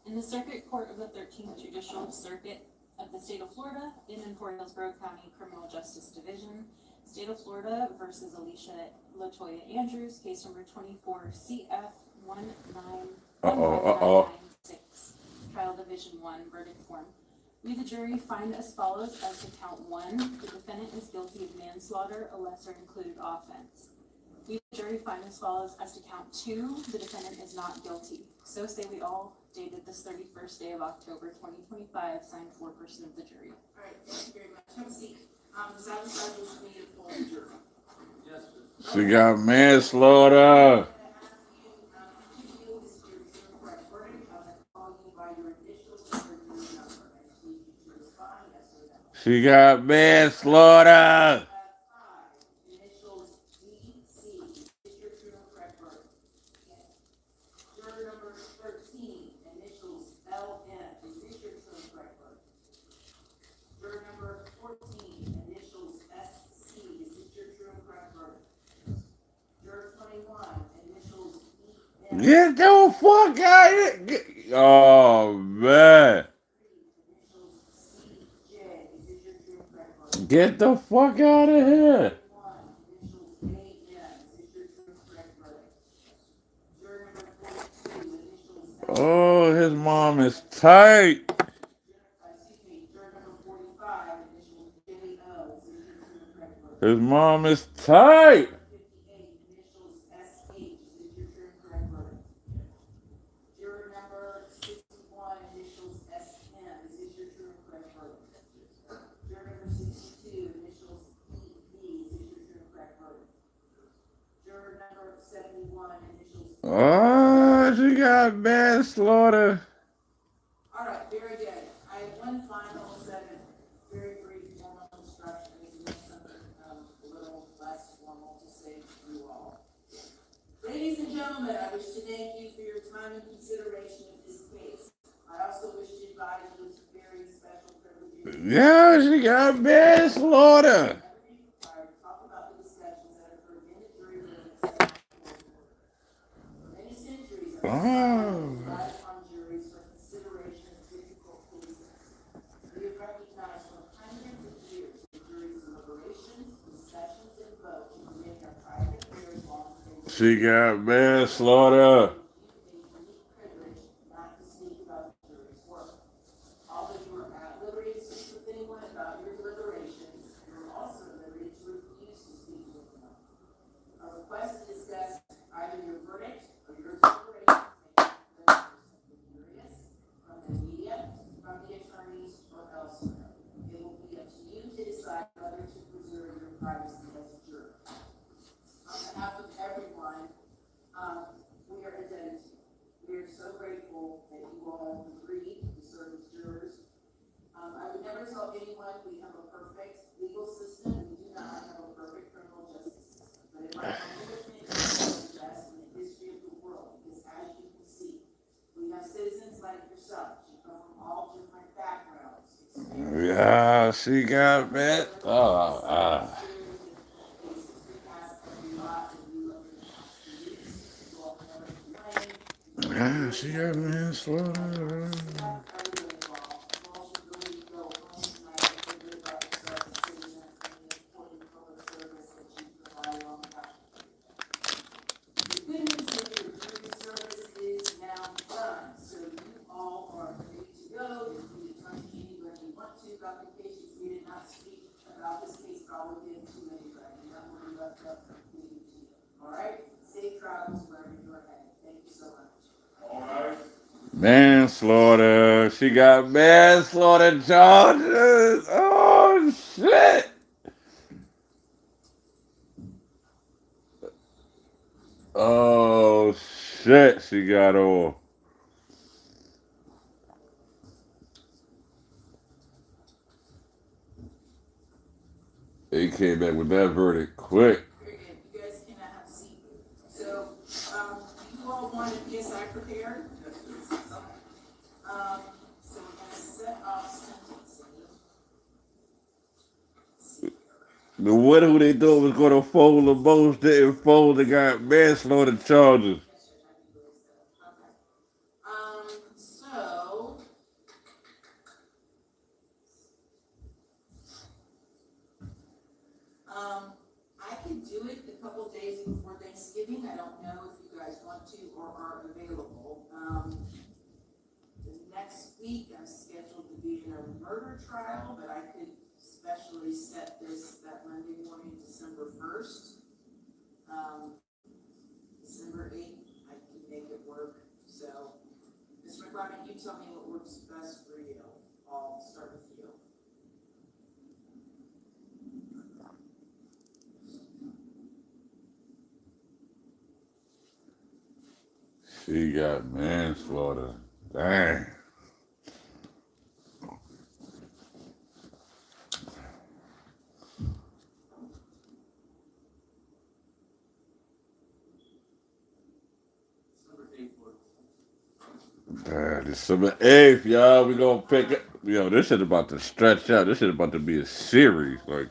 In the Circuit Court of the 13th Judicial Circuit of the State of Florida, in Port Hillsborough County Criminal Justice Division, State of Florida versus Alicia Latoya Andrews, case number 24 CF 15996, Trial Division 1, verdict form. We, the jury, find as follows as to count 1, the defendant is guilty of manslaughter, a lesser included offense. We, the jury, find as follows as to count 2, the defendant is not guilty. So say we all, dated this 31st day of October 2025, signed foreperson of the jury. All right, thank you very much. Have a seat. Satisfied with me to pull the jury? Yes, sir. She got manslaughter. She got manslaughter. Initials DC. Is your true and correct verdict? Juror number 13. Initials LN. Is this your true and correct verdict? Get the fuck out of here. Oh, man. Get the fuck out of here. Oh, his mom is tight. His mom is tight. Oh, she got manslaughter. All right, very good. I have one final set of very brief formal instructions, and then something a little less formal to say to you all. Ladies and gentlemen, I wish to thank you for your time and consideration of this case. I also wish to invite you to very special privileges. Yeah, she got manslaughter. Talk about the discussions that occurred in the jury room. Many centuries of society on juries for consideration of difficult cases. We have recognized for hundreds of years the jury's deliberations, discussions, and votes to make our private affairs long as they She got manslaughter. privilege not to speak about the jury's work. Although you are at liberty to speak with anyone about your deliberations, you are also at liberty to refuse to speak with them. A request to discuss either your verdict or your deliberations from the media, from the attorneys, or elsewhere. It will be up to you to decide whether to preserve your privacy as a juror. On behalf of everyone, we are indebted to you. We are so grateful that you all agreed to serve as jurors. I would never tell anyone we have a perfect legal system. We do not have a perfect criminal justice system. But in my humble opinion, it's the best in the history of the world, because as you can see, we have citizens like yourself. You come from all different backgrounds. Yeah, she got man. Yeah, she got manslaughter. Manslaughter. She got manslaughter charges. Oh, shit. Oh, shit. She got off. They came back with that verdict quick. You guys cannot have a seat. So, you all wanted PSI prepared? So we're gonna set off sentencing. The one who they thought was going to fold the most didn't fold and got manslaughter charges. So I could do it a couple days before Thanksgiving. I don't know if you guys want to or are available. The next week I'm scheduled to be in a murder trial, but I could specially set this that Monday morning, December 1st. December 8th, I can make it work. So, Ms. McCormick, you tell me what works best for you. I'll start with you. She got manslaughter. Dang. December 8th, y'all. We gonna pick it. Yo, this shit about to stretch out. This shit about to be a series. Like,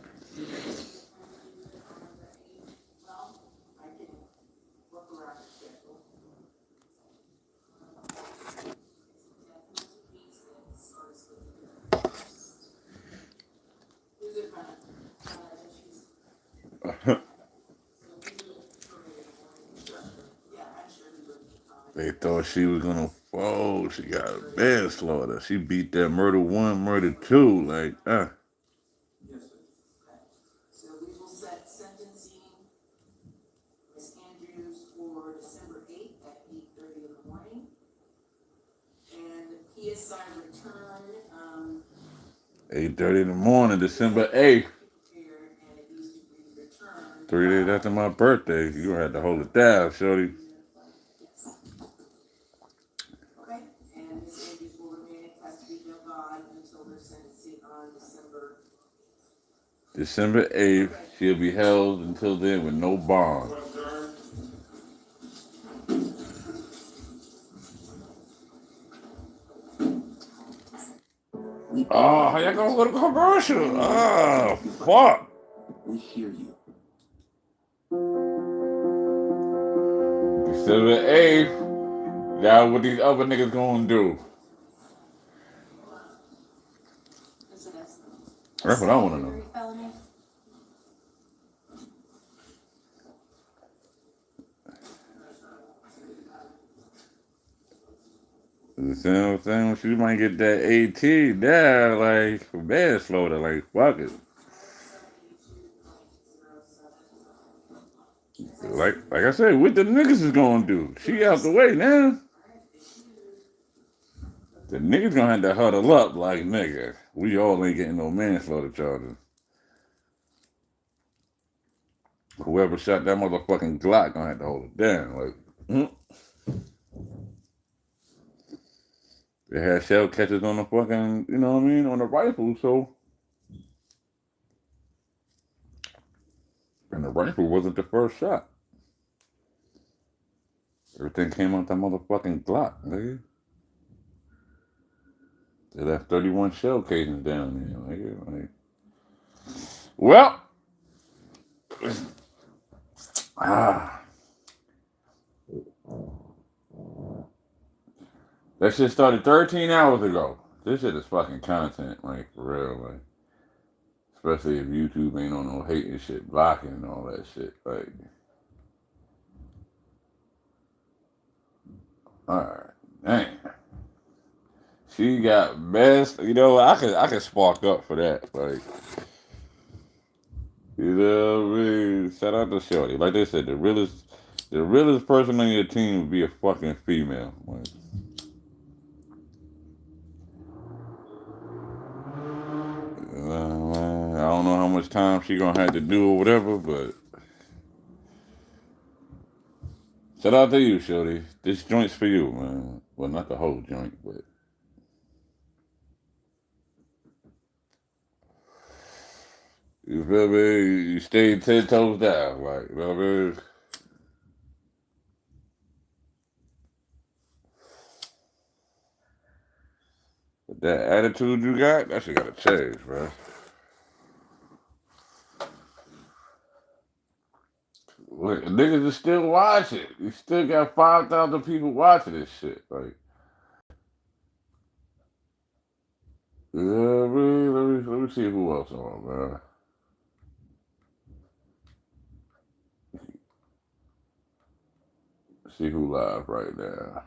They thought she was gonna fold. She got manslaughter. She beat that murder one, murder two. Like, So we will set sentencing Ms. Andrews for December 8th at 8:30 in the morning. And PSI return, 8:30 in the morning, December 8th. and it needs to be returned. 3 days after my birthday. You gonna have to hold it down, shorty. Yes. Okay, and Ms. Andrews will remain in custody of God until their sentencing on December 8th. She'll be held until then with no bond. Oh, how y'all gonna go to commercial? Oh, fuck. We hear you. December 8th. Now what these other niggas gonna do? That's what I wanna know. The same thing, she might get that AT there, like, for manslaughter, like, fuck it. Like I said, what the niggas is gonna do? She out the way now. The niggas gonna have to huddle up like, nigga, we all ain't getting no manslaughter charges. Whoever shot that motherfucking Glock gonna have to hold it down, like, They had shell catchers on the fucking, you know what I mean, on the rifle, so. And the rifle wasn't the first shot. Everything came out that motherfucking Glock, nigga. They left 31 shell casings down there, nigga. Like, well, that shit started 13 hours ago. This shit is fucking content, like, for real, like. Especially if YouTube ain't on no hating shit, blocking and all that shit, like. Alright, dang. She got best, you know, I could spark up for that, like. You know what I mean? Shout out to Shorty. Like they said, the realest person on your team would be a fucking female. Like, I don't know how much time she gonna have to do or whatever, but shout out to you, Shorty. This joint's for you, man. Well, not the whole joint, but you feel me? You stayed 10 toes down, like, you know what I mean? But that attitude you got, that shit gotta change, man. Look, niggas is still watching. You still got 5,000 people watching this shit. Like, yeah, man. Let me see who else on, man. See who live right now.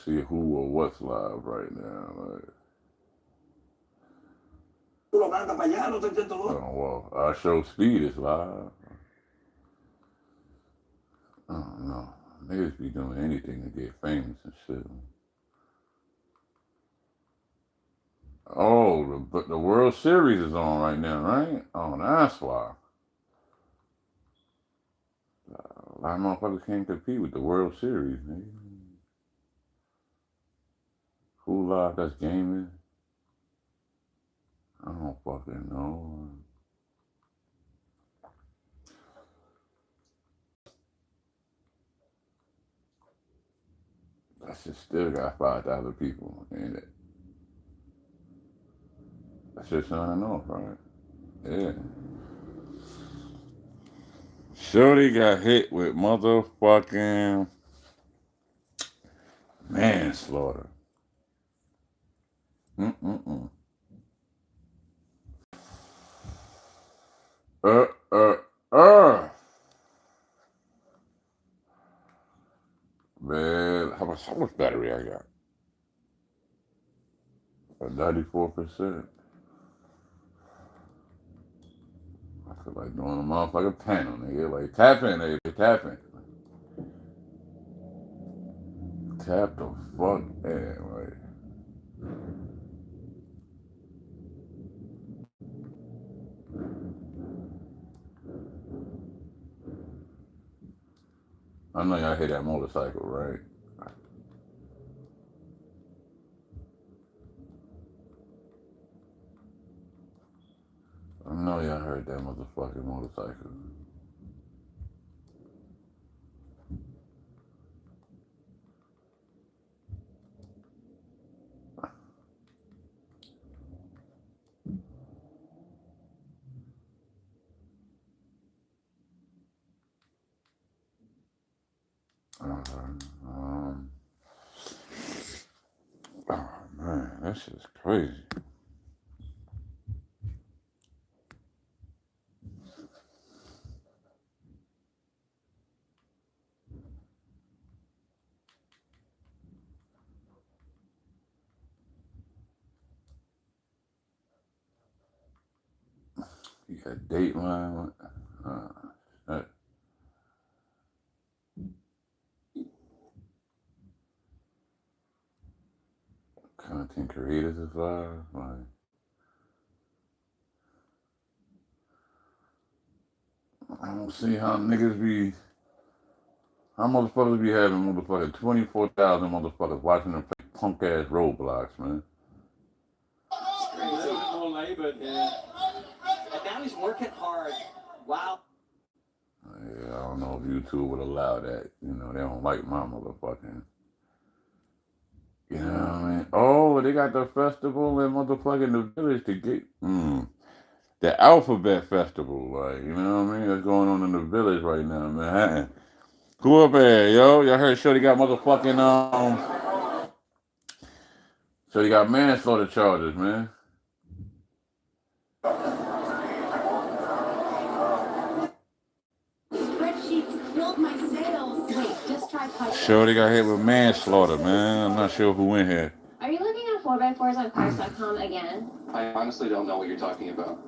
See who or what's live right now. Like, oh, well, our show Speed is live. I don't know. Niggas be doing anything to get famous and shit. Oh, but the World Series is on right now, right? Oh, that's why. A lot of motherfuckers can't compete with the World Series, nigga. Who live that's gaming? I don't fucking know. That shit still got 5,000 people, ain't it? That shit sounding off, right? Yeah. Shorty got hit with motherfucking manslaughter. Man, how much battery I got? 94%. I feel like doing a motherfucking panel, nigga. Like, tap in, nigga. Tap in. Tap the fuck in, right? I know y'all hear that motorcycle, right? I know y'all heard that motherfucking motorcycle. Oh man, that shit's crazy. You got Dateline. That content creators is live. Like, I don't see how niggas be. How motherfuckers be having motherfucking 24,000 motherfuckers watching them play punk ass roadblocks, man. A little bit more labor there. And now he's working hard. Wow. Yeah, I don't know if YouTube would allow that. You know, they don't like my motherfucking. You know what I mean? Oh, they got the festival in motherfucking the village to get. The Alphabet Festival, like, you know what I mean? That's going on in the village right now, man. Who up there, yo? Y'all heard Shorty got motherfucking, Shorty got manslaughter charges, man. Spreadsheets build my sales. Wait, just try Python. Shorty got hit with manslaughter, man. I'm not sure who in here. Are you looking at 4x4s on cars.com again? I honestly don't know what you're talking about.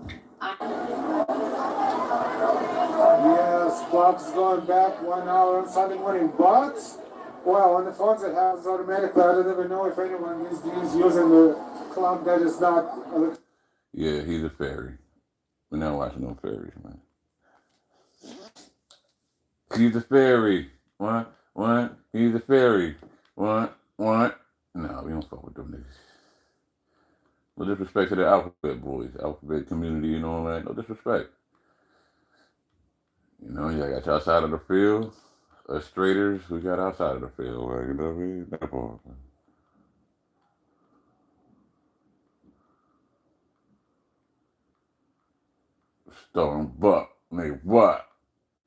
Yes, clock's going back 1 hour on Sunday morning, but, well, on the phones it happens automatically. I don't even know if anyone is using the clock that is not. Yeah, he's a fairy. We're not watching no fairies, man. He's a fairy. What? He's a fairy. What? No, we don't fuck with them niggas. No disrespect to the alphabet boys, alphabet community and all that. No disrespect. You know, y'all got y'all side of the field. Us straighters, we got outside of the field. Like, you know what I mean? That part. Stone Buck. Nigga, what?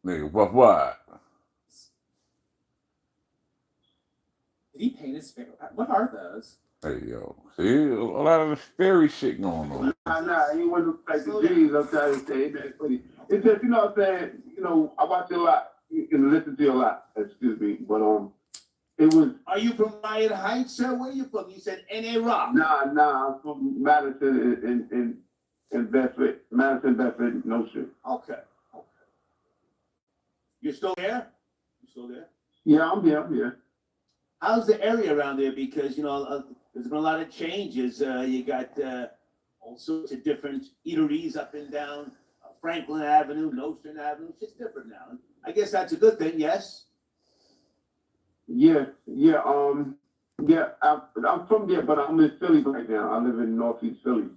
Nigga, what? Did he paint his face? What are those? Hey, yo. See, a lot of this fairy shit going on. Nah, you want to like the G's, I'm trying to say that's funny. It's just, you know what I'm saying, you know, I watch you a lot and listen to you a lot, excuse me, but it was. Are you from Riot Heights, sir? Where are you from? You said N.A. Rock. Nah, I'm from Madison and Bedford. Madison, Bedford, no shit. Okay. You're still there? Yeah, I'm here. How's the area around there? Because, you know, there's been a lot of changes. You got all sorts of different eateries up and down Franklin Avenue, Nostrand Avenue. It's just different now. I guess that's a good thing, yes? Yeah, I'm from there, but I'm in Philly right now. I live in Northeast Philly.